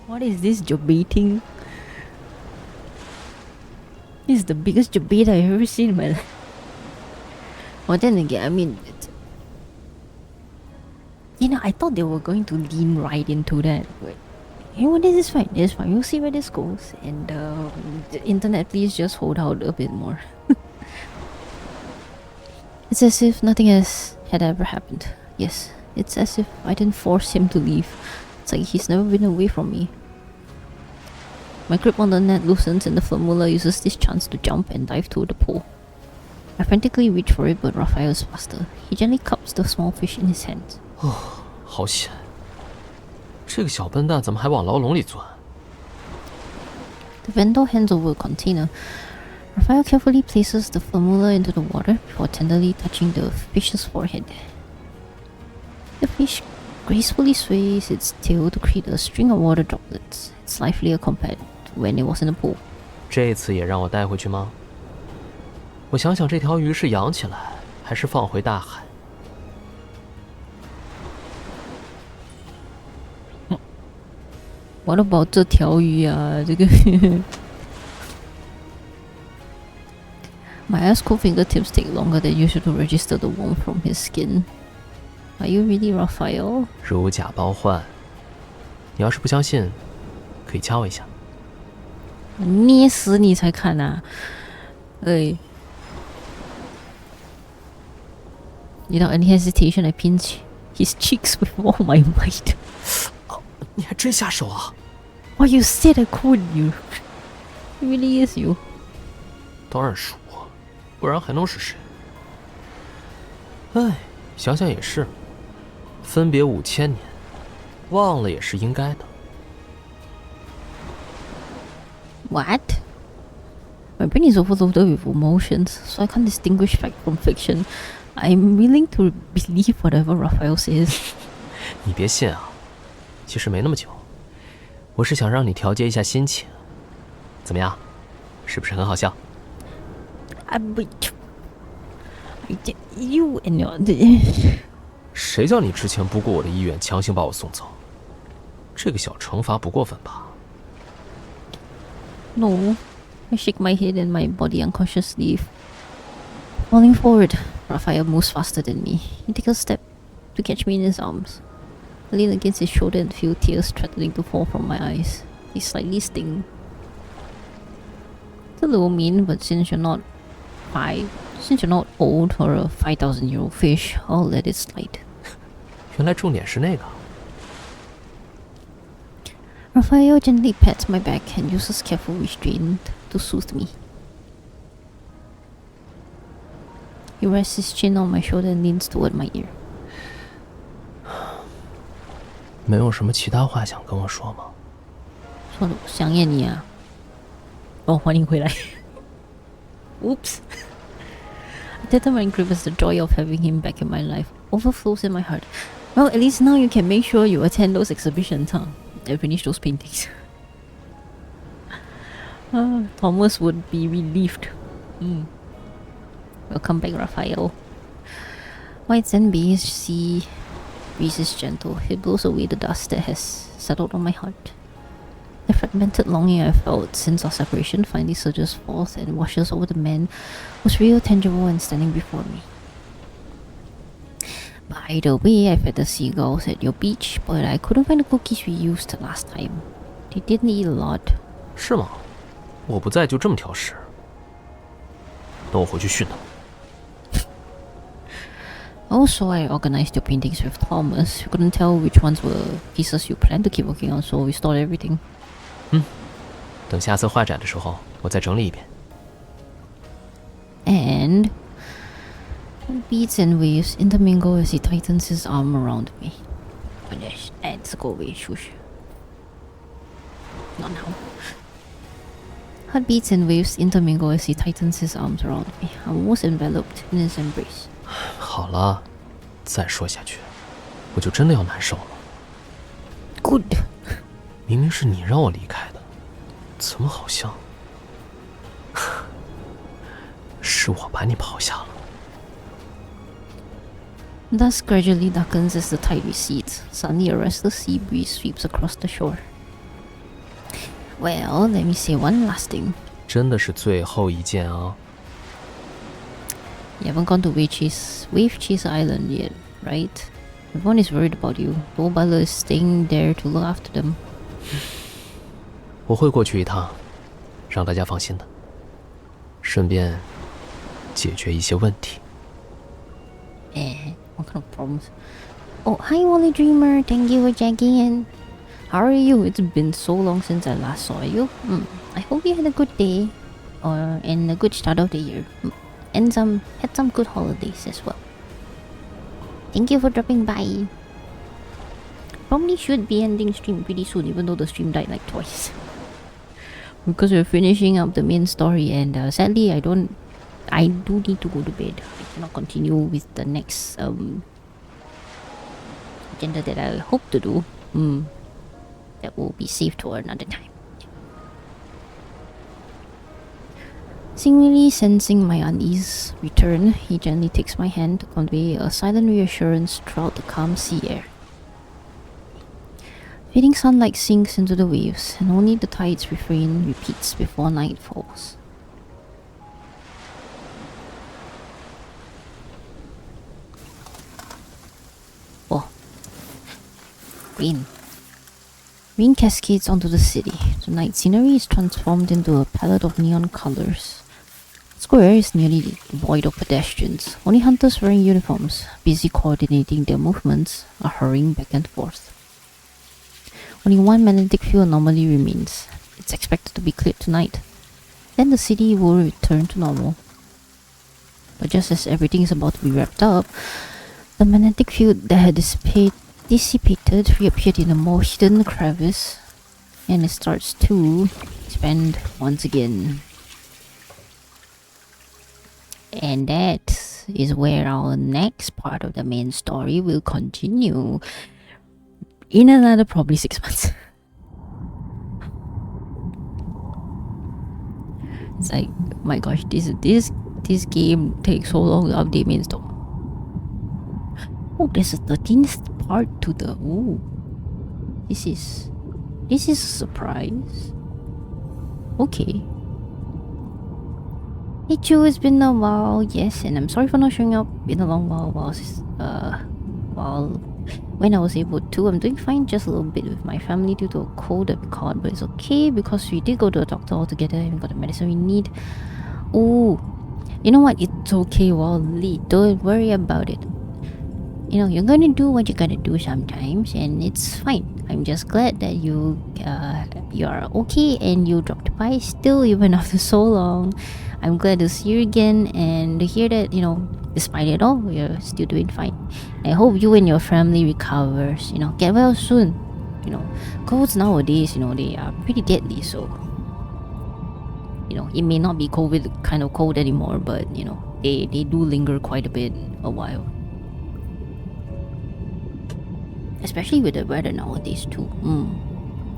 What is this debating? This is the biggest debate I've ever seen in my life. Well, then again, I mean, I thought they were going to lean right into that, but this is fine. This is fine. We'll see where this goes. And the internet, please just hold out a bit more. It's as if nothing else had ever happened. Yes, it's as if I didn't force him to leave. It's like he's never been away from me. My grip on the net loosens and the Flamula uses this chance to jump and dive toward the pool. I frantically reach for it, but Raphael is faster. He gently cups the small fish in his hands. 好险！这个小笨蛋怎么还往牢笼里钻？ The vendor hands over a container. Raphael carefully places the Flamula into the water before tenderly touching the fish's forehead. The fish gracefully sways its tail to create a string of water droplets. It's livelier compared to when it was in the pool. 这次也让我带回去吗？我想想，这条鱼是养起来还是放回大海？ What about 这条鱼啊？这个My ass-cold fingertips take longer than usual to register the warmth from his skin. Are you really Raphael? 如假包换。你要是不相信，可以掐我一下。捏死你才看啊！哎。Without any hesitation, I pinch his cheeks with all my might. 你还真下手啊 Why you said I couldn't, you? It really is you. 当然是我，不然还能是谁？哎，想想也是，分别5000年，忘了也是应该的。What? My brain is overloaded with emotions, so I can't distinguish fact from fiction. I'm willing to believe whatever Raphael says. 你别信啊，其实没那么久。我是想让你调节一下心情，怎么样？是不是很好笑？ You and your... 谁叫你之前不顾我的意愿强行把我送走？这个小惩罚不过分吧？ No. I shake my head and my body unconsciously falling forward. Raphael moves faster than me. He takes a step to catch me in his arms. I lean against his shoulder and feel tears threatening to fall from my eyes. They slightly sting. It's a little mean, but since you're not old or a 5,000-year-old fish, I'll let it slide. 原来重点是那个。 Raphael gently pats my back and uses careful restraint to soothe me. He rests his chin on my shoulder and leans toward my ear. 没有什么其他话想跟我说吗？说想念你啊！哦，欢迎回来。Oops. I tell my grip as the joy of having him back in my life overflows in my heart. Well, at least now you can make sure you attend those exhibitions, huh? And finish those paintings. Thomas would be relieved. Welcome back, Raphael. White sand sea breeze is gentle. It blows away the dust that has settled on my heart. The fragmented longing I felt since our separation finally surges forth and washes over the man who's real, tangible, and standing before me. By the way, I fed the seagulls at your beach, but I couldn't find the cookies we used last time. They didn't eat a lot. 是吗？我不在就这么挑食？等我回去训他们。 Also, I organized your paintings with Thomas. You couldn't tell which ones were pieces you planned to keep working on, so we stored everything. 等下次画展的时候，我再整理一遍。And beats and waves intermingle as he tightens his arm around me. Let's go away, shush. Not now. Heartbeats and waves intermingle as he tightens his arms around me. I'm almost enveloped in his embrace. 好了，再说下去，我就真的要难受了。Good. 明明是你让我离开的，怎么好像是我把你抛下了？ Dusk gradually darkens as the tide recedes. Suddenly, a restless sea breeze sweeps across the shore. Well, let me say one last thing. 真的是最后一件啊！ You haven't gone to Wave Chase Island yet, right? Everyone is worried about you. The old butler is staying there to look after them. 我会过去一趟，让大家放心的，顺便解决一些问题。What kind of problems? Oh, hi, Wally Dreamer. Thank you for checking in. How are you? It's been so long since I last saw you. I hope you had a good day, and a good start of the year, and had some good holidays as well. Thank you for dropping by. Probably should be ending stream pretty soon, even though the stream died like twice. Because we're finishing up the main story, and sadly, I do need to go to bed. I cannot continue with the next agenda that I hope to do. That will be saved for another time. Seemingly sensing my unease return, he gently takes my hand to convey a silent reassurance throughout the calm sea air. Fading sunlight sinks into the waves, and only the tide's refrain repeats before night falls. Oh. Rain. Rain cascades onto the city. The night scenery is transformed into a palette of neon colors. The square is nearly void of pedestrians. Only hunters wearing uniforms, busy coordinating their movements, are hurrying back and forth. Only one magnetic field anomaly remains. It's expected to be cleared tonight. Then the city will return to normal. But just as everything is about to be wrapped up, the magnetic field that had dissipated reappeared in a more hidden crevice, and it starts to expand once again. And that is where our next part of the main story will continue in another probably 6 months. It's like, my gosh, this game takes so long to update main story. Oh, there's a 13th part to the... Ooh. This is a surprise. Okay. Hey Chu, it's been a while, yes, and I'm sorry for not showing up. Been a long while while when I was able to. I'm doing fine, just a little bit with my family due to a cold that we caught, but it's okay because we did go to the doctor all together and we got the medicine we need. Oh, you know what? It's okay, Wally. Don't worry about it. You know, you're gonna do what you gotta do sometimes, and it's fine. I'm just glad that you are okay and you dropped by still even after so long. I'm glad to see you again and to hear that, you know, despite it all, you're still doing fine. I hope you and your family recovers, you know, get well soon. You know, colds nowadays, you know, they are pretty deadly, so you know, it may not be COVID kind of cold anymore, but you know, they do linger quite a while. Especially with the weather nowadays too.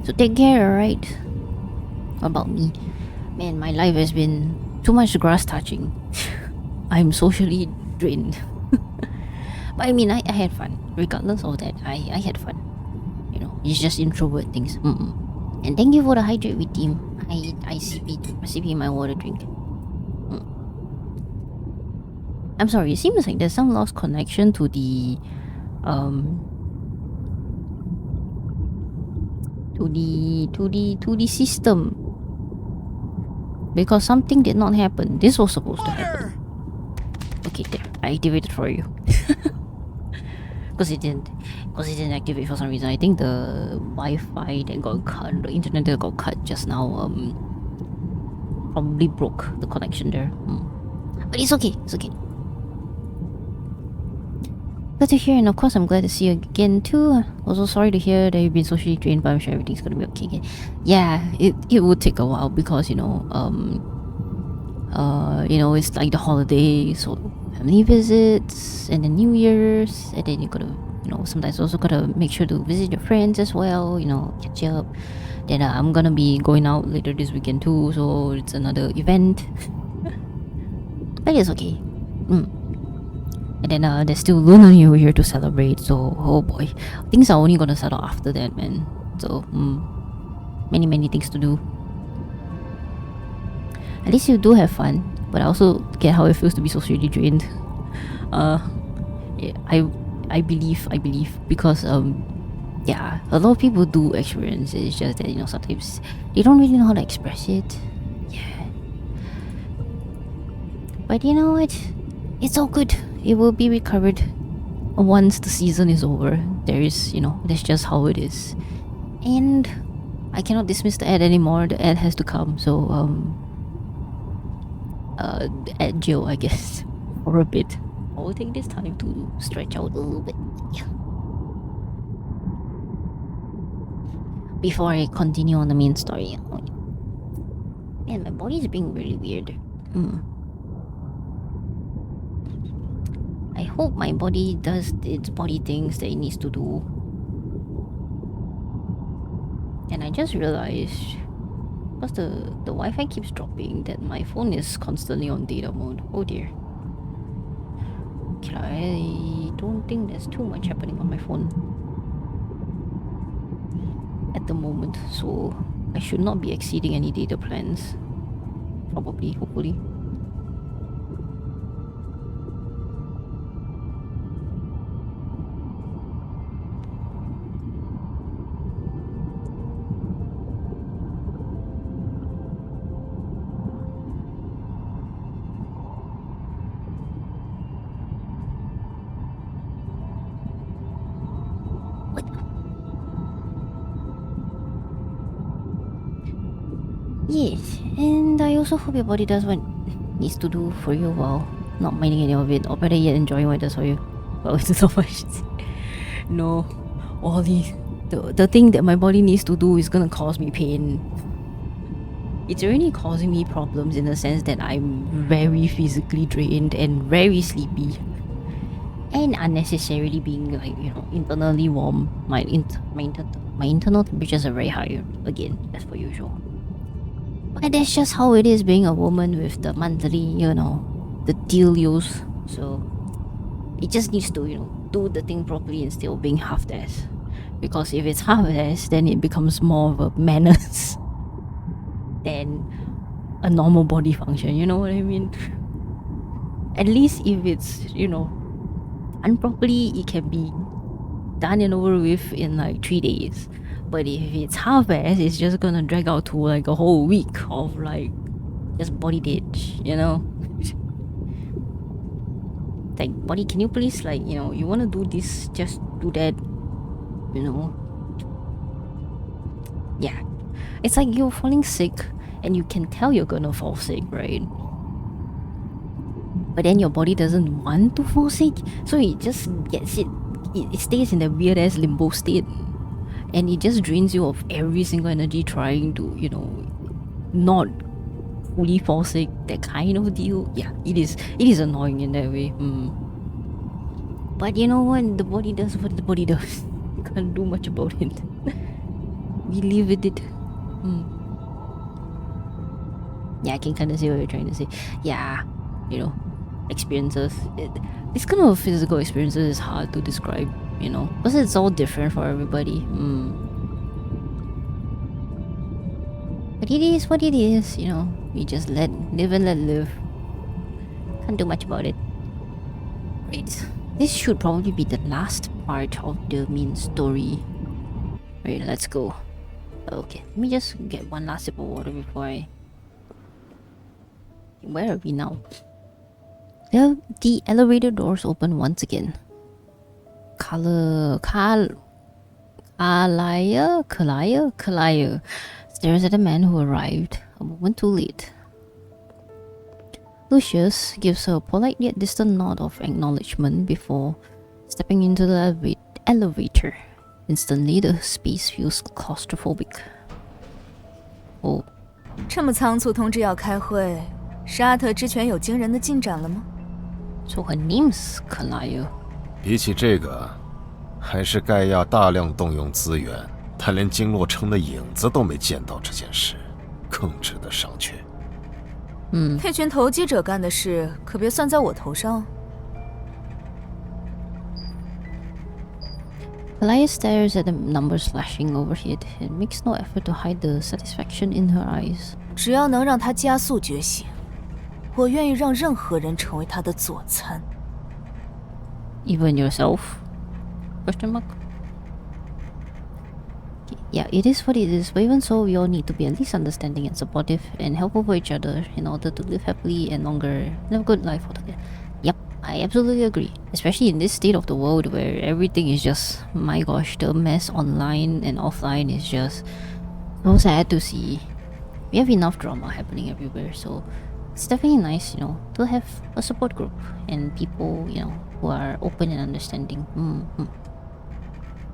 So take care, alright? What about me? Man, my life has been too much grass touching. I'm socially drained. But I mean, I had fun. Regardless of that, I had fun. You know, it's just introvert things. And thank you for the hydrate with team. I CP my water drink. I'm sorry, it seems like there's some lost connection to the to the system, because something did not happen. This was supposed to happen. Okay, there, I activated for you. Because it didn't activate for some reason. I think the Wi-Fi that got cut, the internet that got cut just now, probably broke the connection there. But it's okay, it's okay. Glad to hear, and of course I'm glad to see you again too. Also sorry to hear that you've been socially drained, but I'm sure everything's gonna be okay again. Yeah, it would take a while because, you know, it's like the holidays, so family visits, and then New Year's, and then you gotta, you know, sometimes also gotta make sure to visit your friends as well, you know, catch up. Then I'm gonna be going out later this weekend too, so it's another event. But it's okay. And then there's still Lunar New Year to celebrate, so oh boy, things are only gonna settle after that, man. So many things to do. At least you do have fun, but I also get how it feels to be socially drained. Yeah, I believe because yeah, a lot of people do experience it. It's just that, you know, sometimes they don't really know how to express it. Yeah, but you know what? It's all good. It will be recovered once the season is over. There is, you know, that's just how it is. And I cannot dismiss the ad anymore. The ad has to come. So ad Joe, I guess, for a bit. I will take this time to stretch out a little bit. Yeah. Before I continue on the main story. Man, my body is being really weird. I hope my body does its body things that it needs to do. And I just realized, because the Wi-Fi keeps dropping, that my phone is constantly on data mode. Oh dear. Okay, I don't think there's too much happening on my phone at the moment, so I should not be exceeding any data plans. Probably, hopefully. Yes, and I also hope your body does what it needs to do for you while not minding any of it, or better yet, enjoying what it does for you. Well, it's so much. No, Wally, the thing that my body needs to do is gonna cause me pain. It's already causing me problems in the sense that I'm very physically drained and very sleepy. And unnecessarily being, like, you know, internally warm. My internal temperatures are very high again, as per usual. But that's just how it is being a woman with the monthly, you know, the dealios. So it just needs to, you know, do the thing properly instead of being half-assed. Because if it's half-assed, then it becomes more of a menace than a normal body function, you know what I mean? At least if it's, done properly, it can be done and over with in like 3 days. But if it's half-assed, it's just gonna drag out to like a whole week of like just body ditch, Like, body, can you please, like, you wanna do this, just do that, Yeah. It's like you're falling sick and you can tell you're gonna fall sick, right? But then your body doesn't want to fall sick, so it just gets it stays in that weird ass limbo state, and it just drains you of every single energy trying to, not fully fall sick, that kind of deal. Yeah, it is annoying in that way. But you know what, the body does what the body does. You can't do much about it. We live with it. Yeah, I can kind of see what you're trying to say. Yeah, experiences. This kind of physical experiences is hard to describe, because it's all different for everybody. But it is what it is, we just live and let live. Can't do much about it. Right, this should probably be the last part of the main story. Right, let's go. Okay, let me just get one last sip of water before I... Where are we now? The elevator doors open once again. Kalaya stares at the man who arrived a moment too late. Lucius gives her a polite yet distant nod of acknowledgement before stepping into the elevator. Instantly, the space feels claustrophobic. Oh. 这么仓促通知要开会，是阿特之拳有惊人的进展了吗？ So her name's Kalaya. 比起这个，还是盖亚大量动用资源，他连经络城的影子都没见到这件事，更值得商榷。那群投机者干的事，可别算在我头上。 Kalaya stares at the numbers flashing overhead and makes no effort to hide the satisfaction in her eyes. 只要能让他加速觉醒，我愿意让任何人成为他的佐餐。 Even yourself? Question mark. Yeah, it is what it is, but even so, we all need to be at least understanding and supportive and helpful for each other in order to live happily and longer, live a good life altogether. Yep, I absolutely agree. Especially in this state of the world where everything is just, my gosh, the mess online and offline is just so sad to see. We have enough drama happening everywhere, so it's definitely nice, to have a support group and people, who are open and understanding.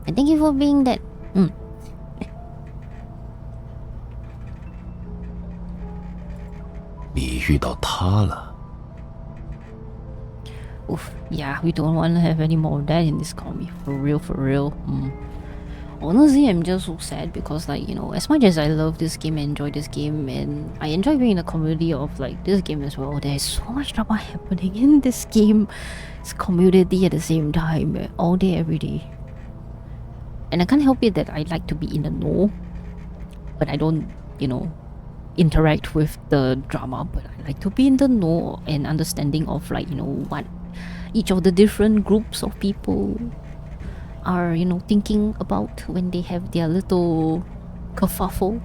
And thank you for being that. 你遇到他了。 Oof, yeah, we don't want to have any more of that in this comic. For real. Honestly, I'm just so sad because, like, as much as I love this game and enjoy this game, and I enjoy being in the community of, like, this game as well, there's so much drama happening in this game. It's community at the same time, all day, every day. And I can't help it that I like to be in the know, but I don't, interact with the drama, but I like to be in the know and understanding of, like, what each of the different groups of people are, thinking about when they have their little kerfuffle,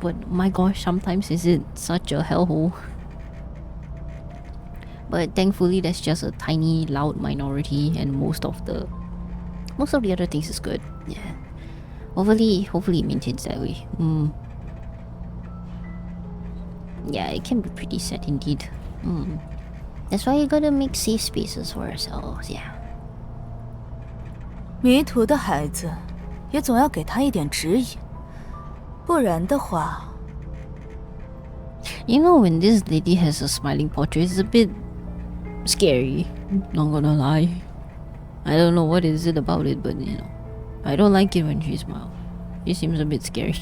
but my gosh, sometimes is it such a hellhole. But thankfully that's just a tiny loud minority, and most of the other things is good. Yeah, hopefully it maintains that way. Yeah, it can be pretty sad indeed. That's why you gotta make safe spaces for ourselves. Yeah. 迷途的孩子，也总要给他一点指引，不然的话。When this lady has a smiling portrait, it's a bit scary. Not gonna lie. I don't know what is it about it, but I don't like it when she smiles. She seems a bit scary.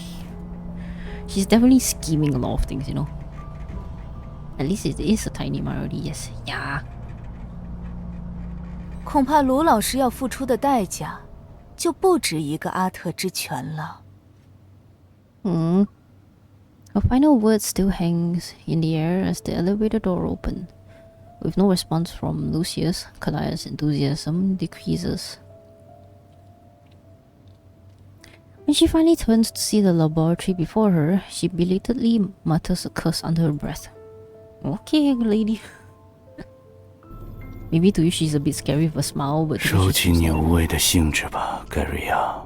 She's definitely scheming a lot of things, At least it is a tiny minority, yes. Yeah. 恐怕卢老师要付出的代价，就不止一个阿特之拳了。A final word still hangs in the air as the elevator door opened. With no response from Lucius, Kalaya's enthusiasm decreases. When she finally turns to see the laboratory before her, she belatedly mutters a curse under her breath. Okay, lady. Maybe to you she's a bit scary with a smile, but 收起你无谓的兴致吧，盖瑞亚。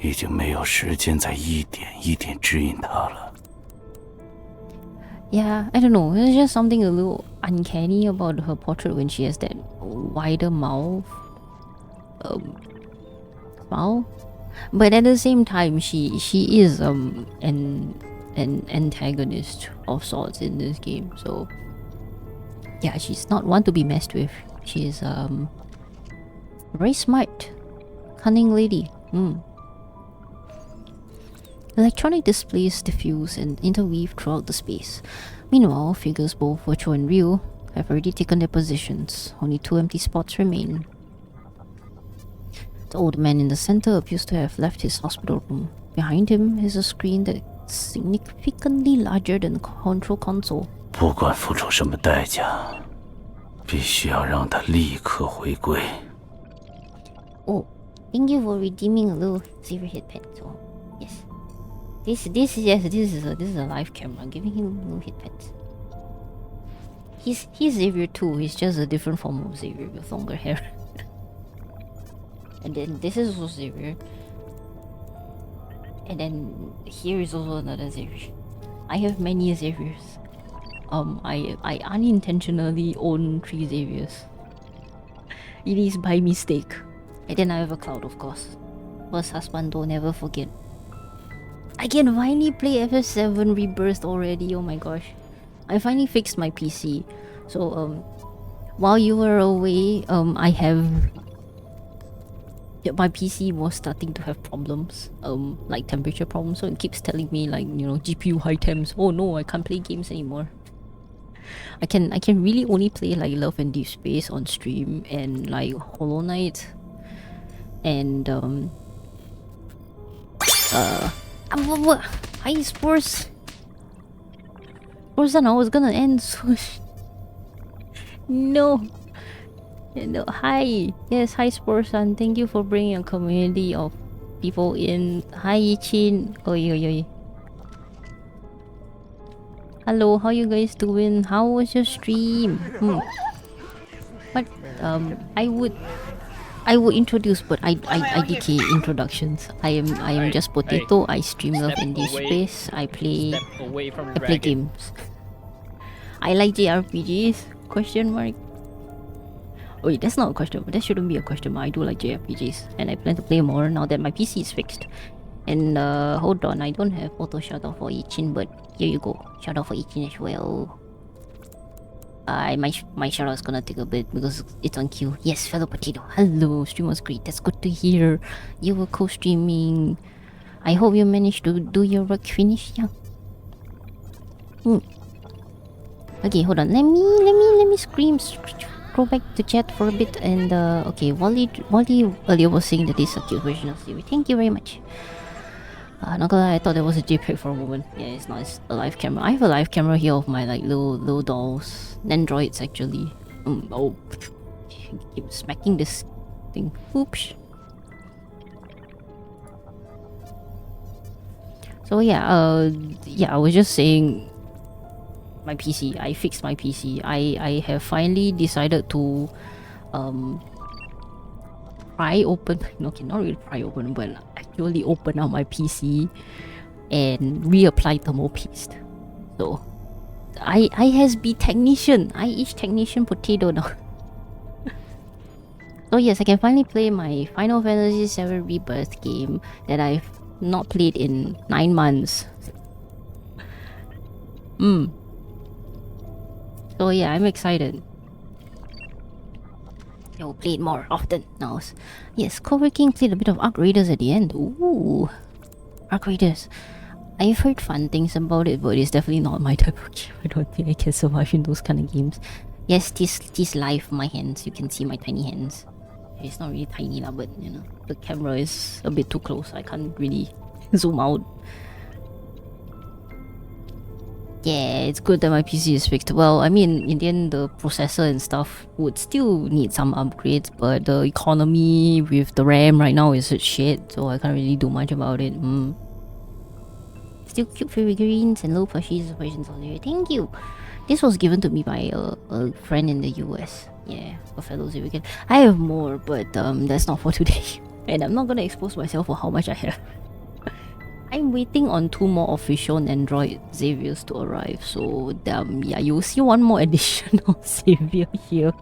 已经没有时间再一点一点指引他了。Yeah, I don't know. There's just something a little uncanny about her portrait when she has that wider mouth, smile. But at the same time, she is an antagonist of sorts in this game. So yeah, she's not one to be messed with. She's very smart, cunning lady. Electronic displays diffuse and interweave throughout the space. Meanwhile, figures both virtual and real have already taken their positions. Only 2 empty spots remain. The old man in the center appears to have left his hospital room. Behind him is a screen that's significantly larger than the control console. 不管付出什么代价，必须要让他立刻回归。 Oh, thank you for redeeming a little zero hit pen. So, yes. This is a live camera giving him little hit pets. He's Xavier too. He's just a different form of Xavier with longer hair. And then this is also Xavier. And then here is also another Xavier. I have many Xaviers. I unintentionally own 3 Xaviers. It is by mistake. And then I have a Cloud, of course. First husband, don't ever forget. I can finally play FF7 Rebirth already, oh my gosh. I finally fixed my PC. So, while you were away, my PC was starting to have problems, like temperature problems, so it keeps telling me like, you know, GPU high temps. Oh no, I can't play games anymore. I can really only play like Love and Deepspace on stream and like Hollow Knight and hi Spurs. Spurs, I was gonna end soon. No. Hi. Yes, hi Sporsan. Thank you for bringing a community of people in. Hi Chin. Oi. Hello, how you guys doing? How was your stream? But I would introduce, but I DK introductions. I am just Potato. I stream Love in Deepspace. I play games. I like JRPGs. Question mark. Oh wait, that's not a question, but that shouldn't be a question. I do like JRPGs, and I plan to play more now that my PC is fixed. And hold on, I don't have auto shout out for Ichin, but here you go. Shout out for Ichin as well. My shout out is gonna take a bit because it's on queue. Yes, fellow Potato. Hello, stream was great. That's good to hear. You were co-streaming. I hope you managed to do your work finish. Yeah. Okay, hold on. Let me scream. Go back to chat for a bit and okay, Wally earlier was saying that this is a cute version of Siri. Thank you very much. Not gonna lie, I thought that was a JPEG for a moment. Yeah, it's not. It's a live camera. I have a live camera here of my like little dolls, androids actually. Oh, keep smacking this thing. Oops. So yeah, I was just saying. My PC. I fixed my PC. I have finally decided to pry open. Okay, not really pry open, but actually open up my PC and reapply thermal paste. So I has be technician. I is technician Potato now. So yes, I can finally play my Final Fantasy VII Rebirth game that I've not played in 9 months. So yeah, I'm excited. I'll play it more often now. Yes, co-working played a bit of Arc Raiders at the end. Ooh, Arc Raiders. I've heard fun things about it, but it's definitely not my type of game. I don't think I can survive in those kind of games. Yes, this live my hands. You can see my tiny hands. It's not really tiny lah, but you know the camera is a bit too close. I can't really zoom out. Yeah, it's good that my PC is fixed. Well, I mean, in the end, the processor and stuff would still need some upgrades, but the economy with the RAM right now is shit, so I can't really do much about it. Still cute figurines and low plushies versions on there. Thank you. This was given to me by a friend in the US. Yeah, a fellow Xavier. I have more, but that's not for today. And I'm not gonna expose myself for how much I have. I'm waiting on 2 more official Android Xaviers to arrive, so yeah, you'll see one more additional Xavier here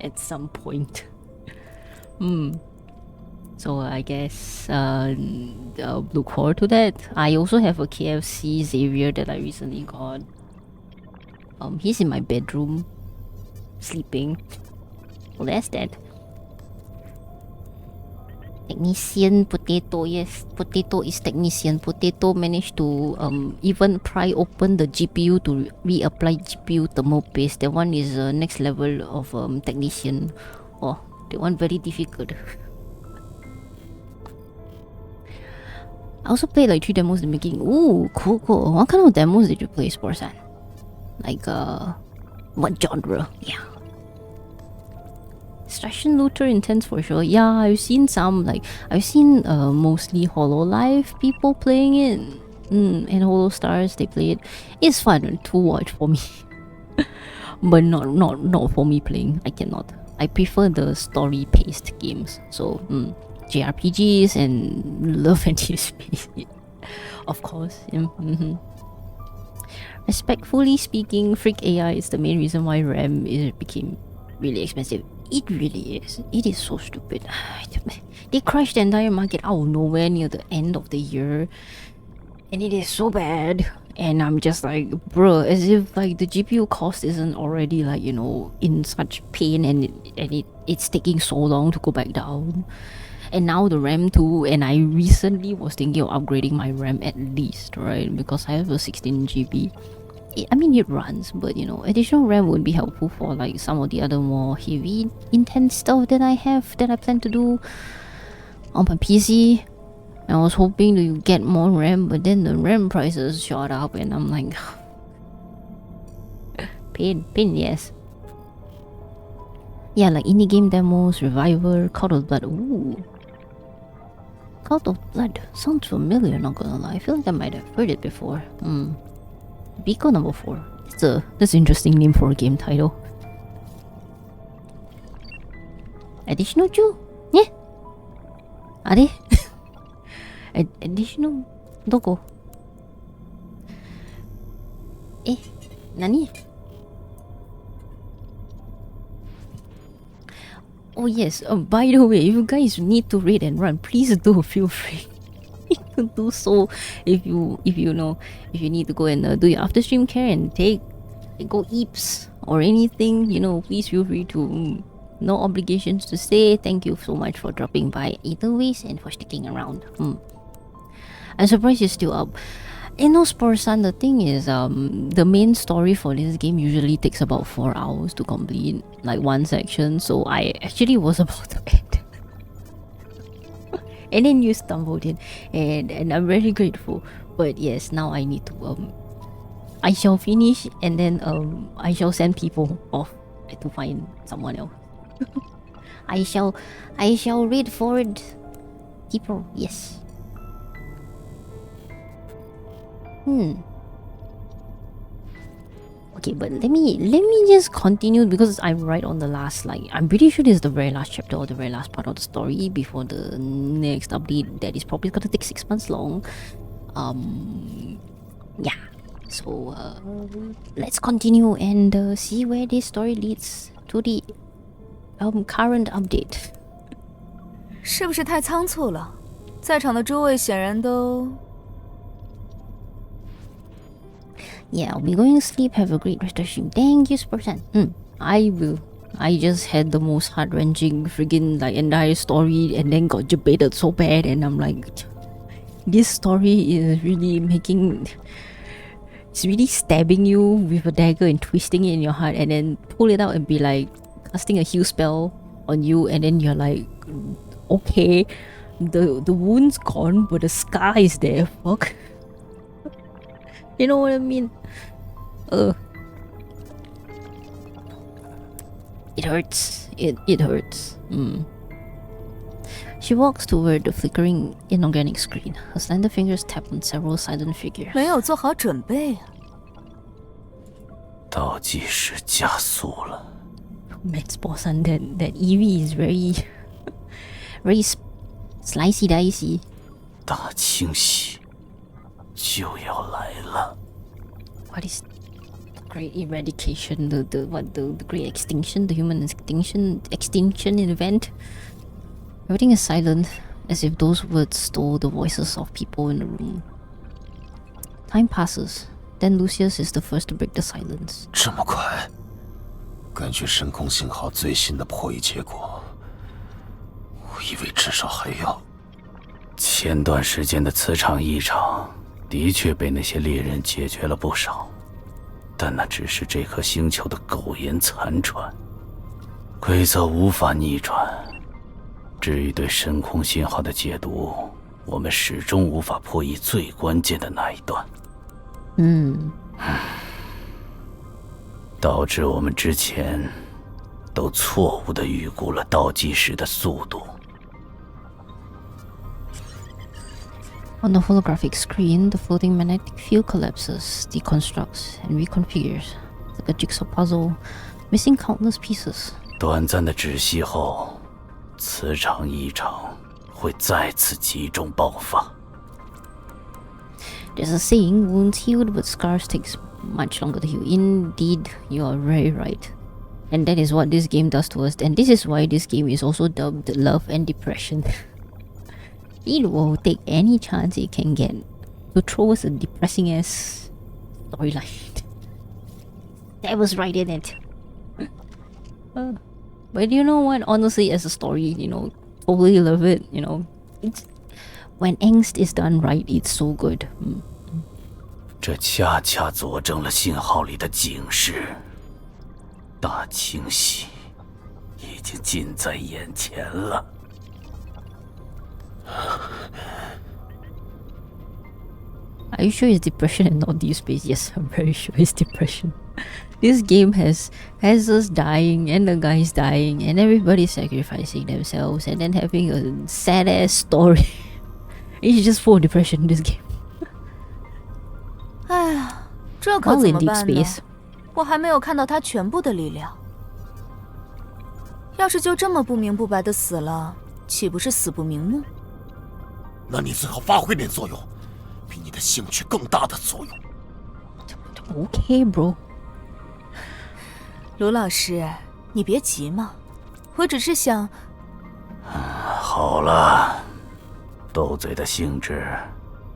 at some point. So I guess I'll look forward to that. I also have a KFC Xavier that I recently got. He's in my bedroom, sleeping. Well, that's that. Technician Potato, yes, Potato is Technician. Potato managed to even pry open the GPU to reapply GPU thermal paste. That one is next level of Technician. Oh, that one very difficult. I also played like 3 demos in the beginning. Ooh, cool. What kind of demos did you play, Sportsan? Like what genre? Yeah. Extraction Looter intense for sure. Yeah, I've seen some, like I've seen mostly HoloLive people playing it. And HoloStars, they play it. It's fun to watch for me. But not for me playing. I cannot. I prefer the story paced games. So JRPGs and love and Deepspace. Of course. Respectfully speaking, freak AI is the main reason why RAM became really expensive. It really is. It is so stupid. They crashed the entire market out of nowhere near the end of the year. And it is so bad. And I'm just like, bruh, as if like the GPU cost isn't already like, you know, in such pain and it's taking so long to go back down. And now the RAM too, and I recently was thinking of upgrading my RAM at least, right? Because I have a 16GB. I mean, it runs, but you know, additional RAM would be helpful for like some of the other more heavy, intense stuff that I have, that I plan to do on my PC. I was hoping to get more RAM, but then the RAM prices shot up, and I'm like, pain, yes. Yeah, like indie game demos, Reviver, Cult of Blood. Ooh, Cult of Blood sounds familiar. Not gonna lie, I feel like I might have heard it before. Biko number 4. That's an interesting name for a game title. Additional Jew? Yeah. Are they? Additional? Doko? Nani? Oh yes, by the way, if you guys need to raid and run, please do feel free to do so. If you need to go and do your after stream care and go eeps or anything, you know, please feel free to. No obligations to say. Thank you so much for dropping by either ways and for sticking around. I'm surprised you're still up. You know, Sportsan, the thing is, the main story for this game usually takes about 4 hours to complete, like one section, so I actually was about to end. And then you stumbled in, and I'm very grateful. But yes, now I need to, I shall finish, and then I shall send people off to find someone else. I shall read forward people, yes. Okay, but let me just continue because I'm right on the last, like, I'm pretty sure this is the very last chapter or the very last part of the story before the next update that is probably gonna take 6 months long. Yeah. So let's continue and see where this story leads to the current update. 是不是太仓促了？在场的诸位显然都 Yeah, I'll be going to sleep. Have a great rest of the stream. Thank you, Sportsan. I will. I just had the most heart-wrenching friggin' like entire story and then got debated so bad, and I'm like, this story is really making... It's really stabbing you with a dagger and twisting it in your heart and then pull it out and be like casting a heal spell on you, and then you're like, okay, the wound's gone but the scar is there, fuck. You know what I mean? It hurts. It hurts. She walks toward the flickering inorganic screen. Her slender fingers tap on several silent figures. 没有做好准备啊。倒计时加速了。Max boss and that Eevee is very very slicey dicey. 大清洗就要来了。What is the great eradication? The great extinction? The human extinction event? Everything is silent, as if those words stole the voices of people in the room. Time passes. Then Lucius is the first to break the silence. 这么快？根据深空信号最新的破译结果，我以为至少还要。前段时间的磁场异常的确被那些猎人解决了不少，但那只是这颗星球的苟延残喘，规则无法逆转。至于对深空信号的解读，我们始终无法破译最关键的那一段。导致我们之前都错误地预估了倒计时的速度。On the holographic screen, the floating magnetic field collapses, deconstructs, and reconfigures, like a jigsaw puzzle, missing countless pieces. 短暂的止息后，磁场异常会再次集中爆发。There's a saying, wounds healed but scars takes much longer to heal. Indeed, you are very right. And that is what this game does to us. And this is why this game is also dubbed Love and Depression. It will take any chance it can get to throw us a depressing ass storyline. That was right in it. But you know what? Honestly, as a story, totally love it. It's when angst is done right, it's so good. 这恰恰佐证了信号里的警示，大清洗已经近在眼前了。Are you sure it's depression and not Deepspace? Yes, I'm very sure it's depression. This game has us dying and the guys dying and everybody sacrificing themselves and then having a sad ass story. It's just full of depression, this game. 哎呀，这可怎么办呢？我还没有看到他全部的力量。要是就这么不明不白的死了，岂不是死不瞑目？那你最好发挥点作用，比你的兴趣更大的作用。Okay, bro. 卢老师，你别急嘛，我只是想……好了，斗嘴的兴致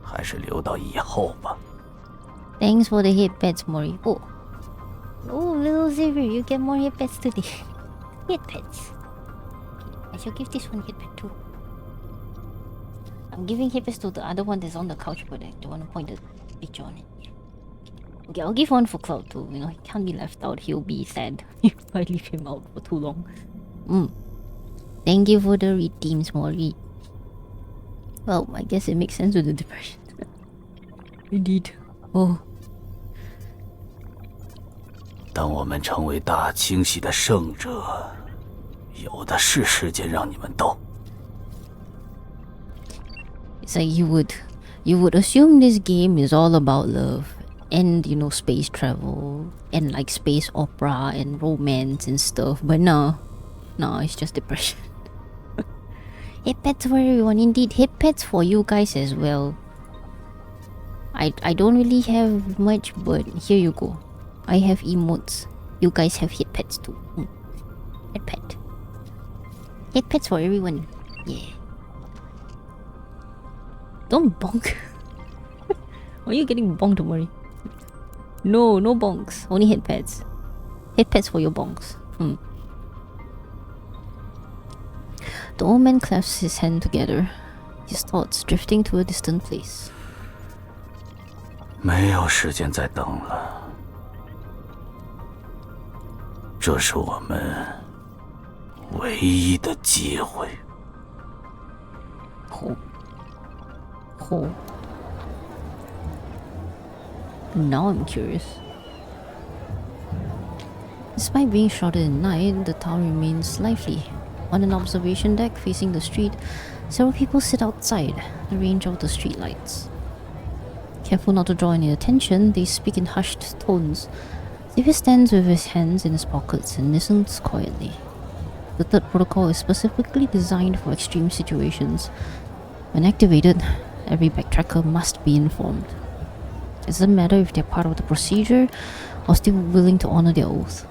还是留到以后吧。Thanks for the hit pets, Mori. Oh, little Xavier, you get more hit pets today. Hit pets. I shall give this one hit pet too. I'm giving hit pets to the other one that's on the couch, but I don't want to point the picture on it. Okay, I'll give one for Cloud too. He can't be left out. He'll be sad if I leave him out for too long. Thank you for the redeems, Mori. Well, I guess it makes sense with the depression. Indeed. Oh. 当我们成为大清洗的胜者，有的是时间让你们斗。It's like you would assume this game is all about love and space travel and like space opera and romance and stuff, but no, it's just depression. Hit pets for everyone, indeed. Hit pets for you guys as well. I don't really have much, but here you go. I have emotes. You guys have hit pets too. Hit pet. Hit pets for everyone. Yeah. Don't bonk. Why are you getting bonked, Mori? No bonks. Only hit pets. Hit pets for your bonks. The old man clasps his hand together, his thoughts drifting to a distant place. 没有时间再等了，这是我们唯一的机会。Now I'm curious. Despite being shrouded in night, the town remains lively. On an observation deck facing the street, several people sit outside the range of the street lights. Careful not to draw any attention, they speak in hushed tones. Xavier stands with his hands in his pockets and listens quietly. The third protocol is specifically designed for extreme situations. When activated, every backtracker must be informed. It doesn't matter if they're part of the procedure or still willing to honor their oath.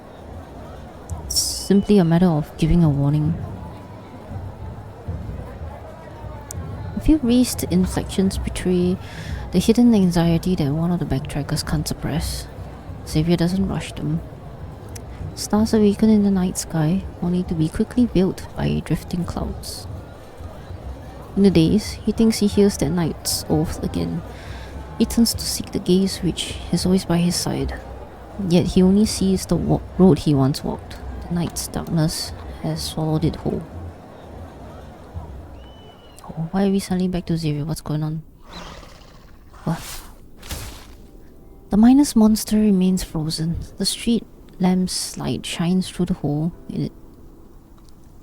It's simply a matter of giving a warning. A few raised inflections betray the hidden anxiety that one of the backtrackers can't suppress. Xavier doesn't rush them. Stars awaken in the night sky, only to be quickly veiled by drifting clouds. In the days, he thinks he hears that night's oath again. He turns to seek the gaze which is always by his side. Yet he only sees the road he once walked. The night's darkness has swallowed it whole. Oh, why are we suddenly back to Xavier? What's going on? What? The minus monster remains frozen. The street lamp's light shines through the hole in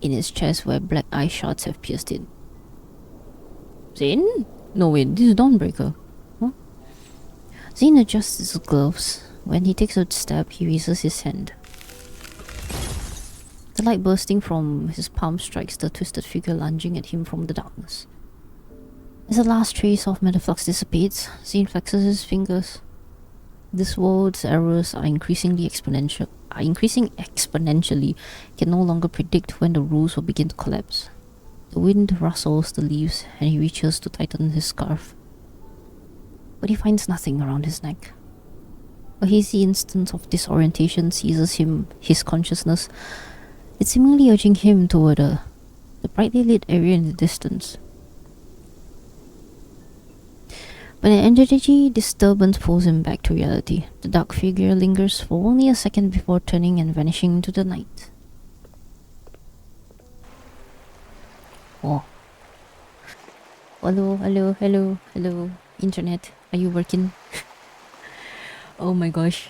its chest where black eye shards have pierced it. Zane? No wait, this is Dawnbreaker. Huh? Zane adjusts his gloves. When he takes a step, he raises his hand. The light bursting from his palm strikes the twisted figure lunging at him from the darkness. As the last trace of metaflux dissipates, Zane flexes his fingers. This world's errors are increasing exponentially. Can no longer predict when the rules will begin to collapse. The wind rustles the leaves and he reaches to tighten his scarf. But he finds nothing around his neck. A hazy instant of disorientation seizes his consciousness. It's seemingly urging him toward the brightly lit area in the distance. But an energy disturbance pulls him back to reality. The dark figure lingers for only a second before turning and vanishing into the night. Oh. Hello, internet. Are you working? Oh my gosh.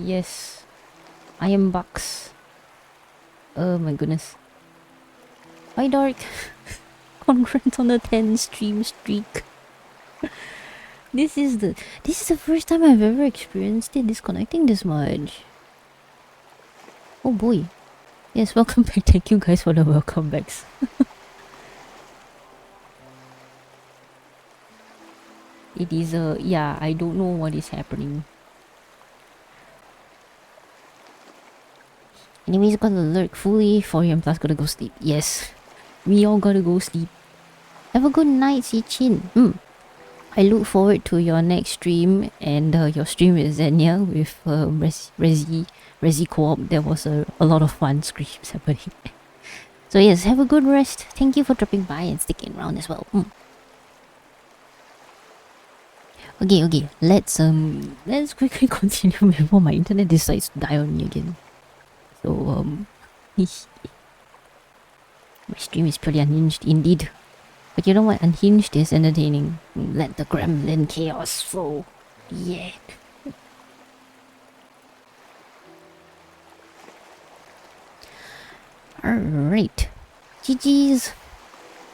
Yes. I am Bucks. Oh my goodness. Hi Dark. Congrats on the 10 stream streak. This is the first time I've ever experienced it disconnecting this much. Oh boy. Yes, welcome back. Thank you guys for the welcome backs. It is yeah, I don't know what is happening. Anyways, gotta lurk fully. 4 AM plus, gotta go sleep. Yes, we all gotta go sleep. Have a good night, Sichin. I look forward to your next stream and your stream with Zenya with Resi Co-op. There was a lot of fun screams happening. So yes, have a good rest. Thank you for dropping by and sticking around as well. Okay, let's quickly continue before my internet decides to die on me again. So my stream is pretty unhinged indeed. But you know what? Unhinged is entertaining. Let the gremlin chaos flow. Yeah. Alright. GG's.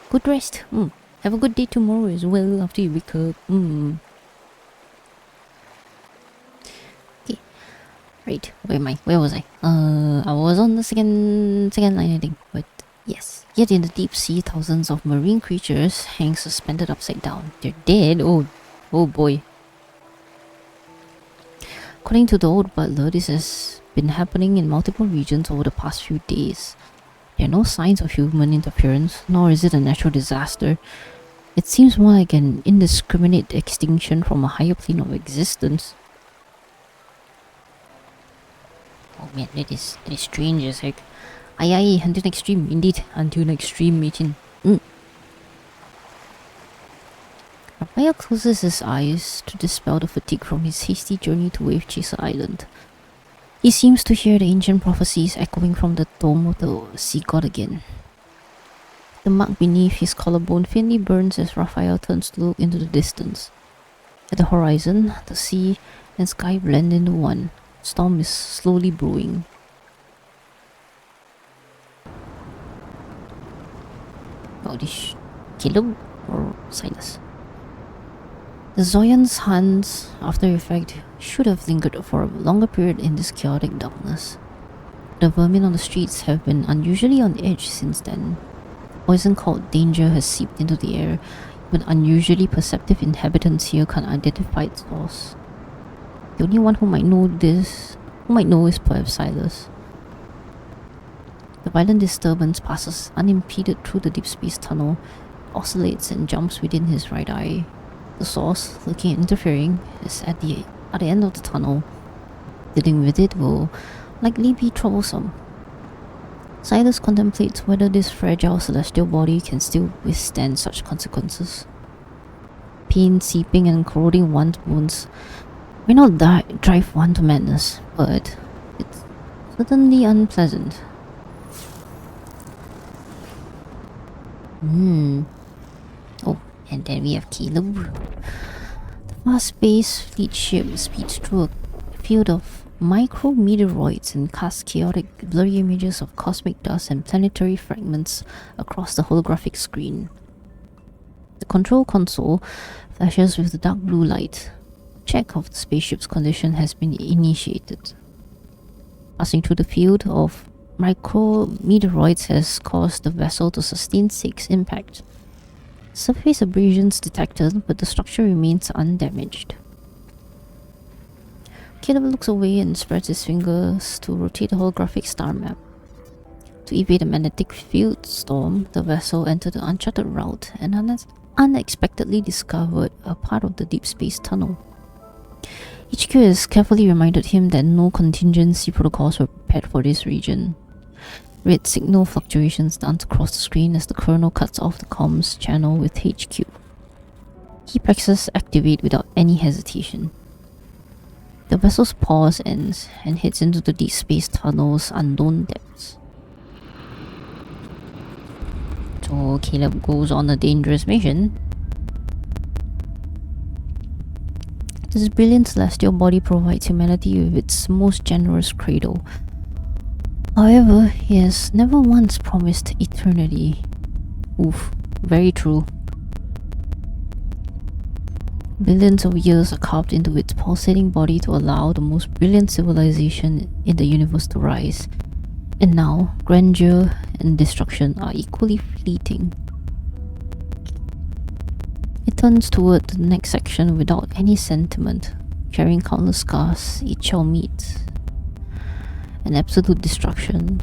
Good rest. Have a good day tomorrow as well after you wake up. Okay. Right. Where am I? Where was I? I was on the second line, I think. But yes. Yet in the deep sea, thousands of marine creatures hang suspended upside down. They're dead? Oh boy. According to the old butler, this has been happening in multiple regions over the past few days. There are no signs of human interference, nor is it a natural disaster. It seems more like an indiscriminate extinction from a higher plane of existence. Oh man, that is strange as heck. Aye, until next stream, indeed. Until next stream, Michin. Raphael closes his eyes to dispel the fatigue from his hasty journey to Wave Chaser Island. He seems to hear the ancient prophecies echoing from the dome of the sea god again. The The mark beneath his collarbone faintly burns as Raphael turns to look into the distance. At the horizon, the sea and sky blend into one. Storm is slowly brewing. Oh, this Caleb or Silas? The Zoyan's hands, after effect, should have lingered for a longer period in this chaotic darkness. The vermin on the streets have been unusually on edge since then. Poison called danger has seeped into the air, but unusually perceptive inhabitants here can't identify its source. The only one who might know is perhaps Silas. The violent disturbance passes unimpeded through the Deepspace tunnel, oscillates and jumps within his right eye. The source, looking and interfering, is at the other end of the tunnel. Dealing with it will likely be troublesome. Silas contemplates whether this fragile celestial body can still withstand such consequences. Pain seeping and corroding one's bones may not drive one to madness, but it's certainly unpleasant. Oh, and then we have Caleb. The fast-paced fleet ship speeds through a field of micro-meteoroids and casts chaotic, blurry images of cosmic dust and planetary fragments across the holographic screen. The control console flashes with the dark blue light. Check of the spaceship's condition has been initiated. Passing through the field of micro-meteoroids has caused the vessel to sustain 6 impacts. Surface abrasions detected, but the structure remains undamaged. Caleb looks away and spreads his fingers to rotate the holographic star map. To evade a magnetic field storm, the vessel entered the uncharted route and unexpectedly discovered a part of the Deepspace tunnel. HQ has carefully reminded him that no contingency protocols were prepared for this region. Red signal fluctuations dance across the screen as the colonel cuts off the comms channel with HQ. He presses activate without any hesitation. The vessel's pause ends and heads into the Deepspace tunnel's unknown depths. So Caleb goes on a dangerous mission. This brilliant celestial body provides humanity with its most generous cradle. However, he has never once promised eternity. Oof, very true. Billions of years are carved into its pulsating body to allow the most brilliant civilization in the universe to rise. And now, grandeur and destruction are equally fleeting. It turns toward the next section without any sentiment, carrying countless scars it shall meet. An absolute destruction,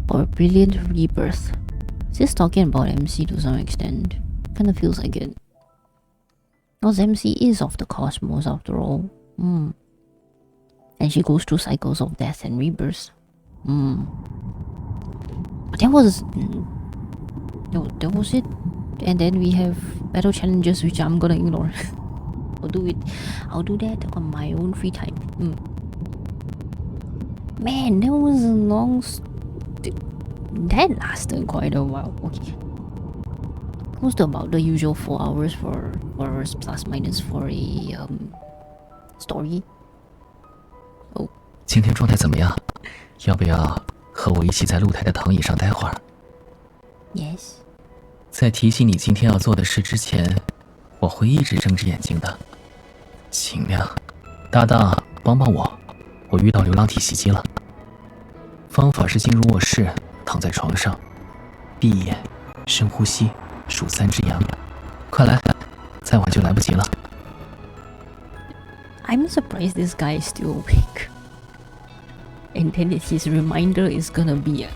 or a brilliant rebirth. Is this talking about MC to some extent? Kinda feels like it. Because MC is of the cosmos after all. And she goes through cycles of death and rebirth. But that was it. And then we have battle challenges, which I'm gonna ignore. I'll do that on my own free time. Man, that was a long that lasted quite a while. Okay, close to about the usual 4 hours for plus minus for a story. Oh， 今天状态怎么样？要不要和我一起在露台的躺椅上待会儿？ Yes。 在提醒你今天要做的事之前，我会一直睁着眼睛的，尽量。搭档，帮帮我，我遇到流浪体袭击了。方法是进入卧室，躺在床上，闭眼，深呼吸，数3只羊。快来，再晚就来不及了。 I'm surprised this guy is still awake. And then his reminder is gonna be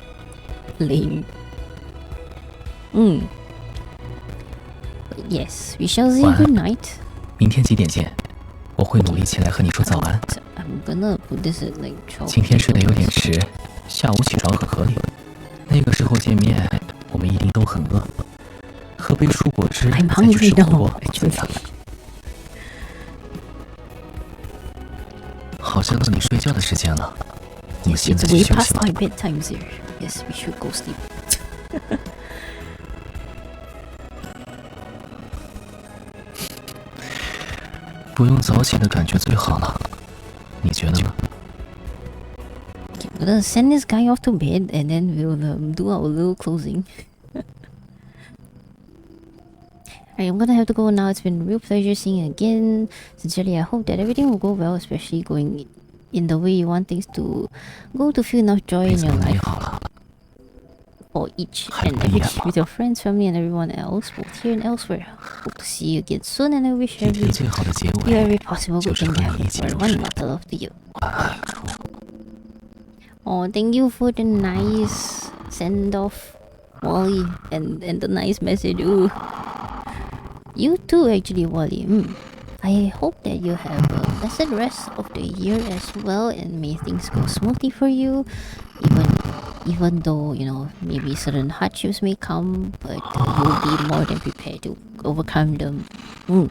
lame. Yes, we shall say good night. 明天几点见？我会努力起来和你说早安。 I'm gonna put this at like 12. 今天睡得有点迟，下午起床很合理。那个时候见面，我们一定都很饿。喝杯蔬果汁，再去吃火锅，怎么样？好像到你睡觉的时间了，我们现在去 Way 休息 past 吧。 my bedtime, sir. Yes, we should go sleep. 不用早起的感觉最好了，你觉得呢？ We're gonna send this guy off to bed and then we'll do our little closing. Alright, I'm gonna have to go now. It's been a real pleasure seeing you again. Sincerely, I hope that everything will go well, especially going in the way you want things to go, to feel enough joy in your life for each and every day with your friends, family, and everyone else, both here and elsewhere. Hope to see you again soon, and I wish every possible good thing to happen for everyone. Lots of love to you. Oh, thank you for the nice send off, Wally, and the nice message. Ooh. You too, actually, Wally. I hope that you have a blessed rest of the year as well, and may things go smoothly for you, even though, you know, maybe certain hardships may come, but you'll be more than prepared to overcome them. And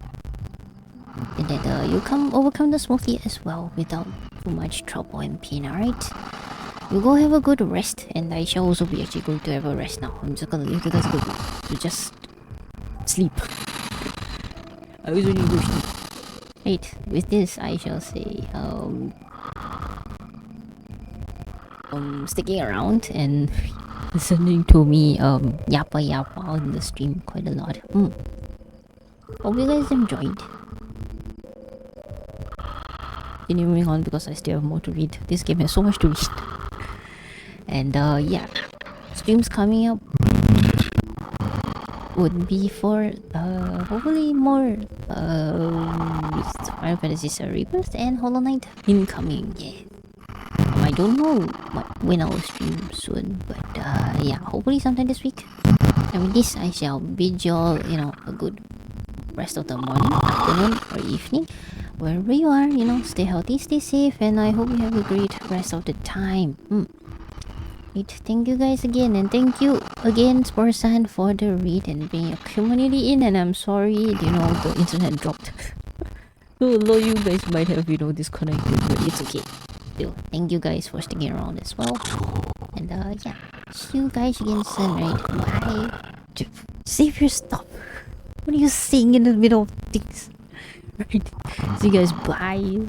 that you overcome them smoothly as well without too much trouble and pain. Alright, you go have a good rest, and I shall also be actually going to have a rest now. I'm just gonna leave you guys to just sleep. I also need to sleep. Right, with this I shall say sticking around and listening to me yappa in the stream quite a lot. Hope you guys enjoyed. Continuing on because I still have more to read. This game has so much to read. And yeah, streams coming up would be for hopefully more Final Fantasy Rebirth and Hollow Knight incoming. Yeah, I don't know when I'll stream soon, but yeah, hopefully sometime this week. And with this, I shall bid you all, you know, a good rest of the morning, afternoon, or evening, wherever you are. You know, stay healthy, stay safe, and I hope you have a great rest of the time. Thank you guys again, and thank you again, Sporsan, for the read and being a community in. And I'm sorry, you know, the internet dropped. So although you guys might have, you know, disconnected, but it's okay. Still, thank you guys for sticking around as well. And yeah, see you guys again soon, right? Bye. Save your stuff. What are you saying in the middle of things? Right? See you guys, bye.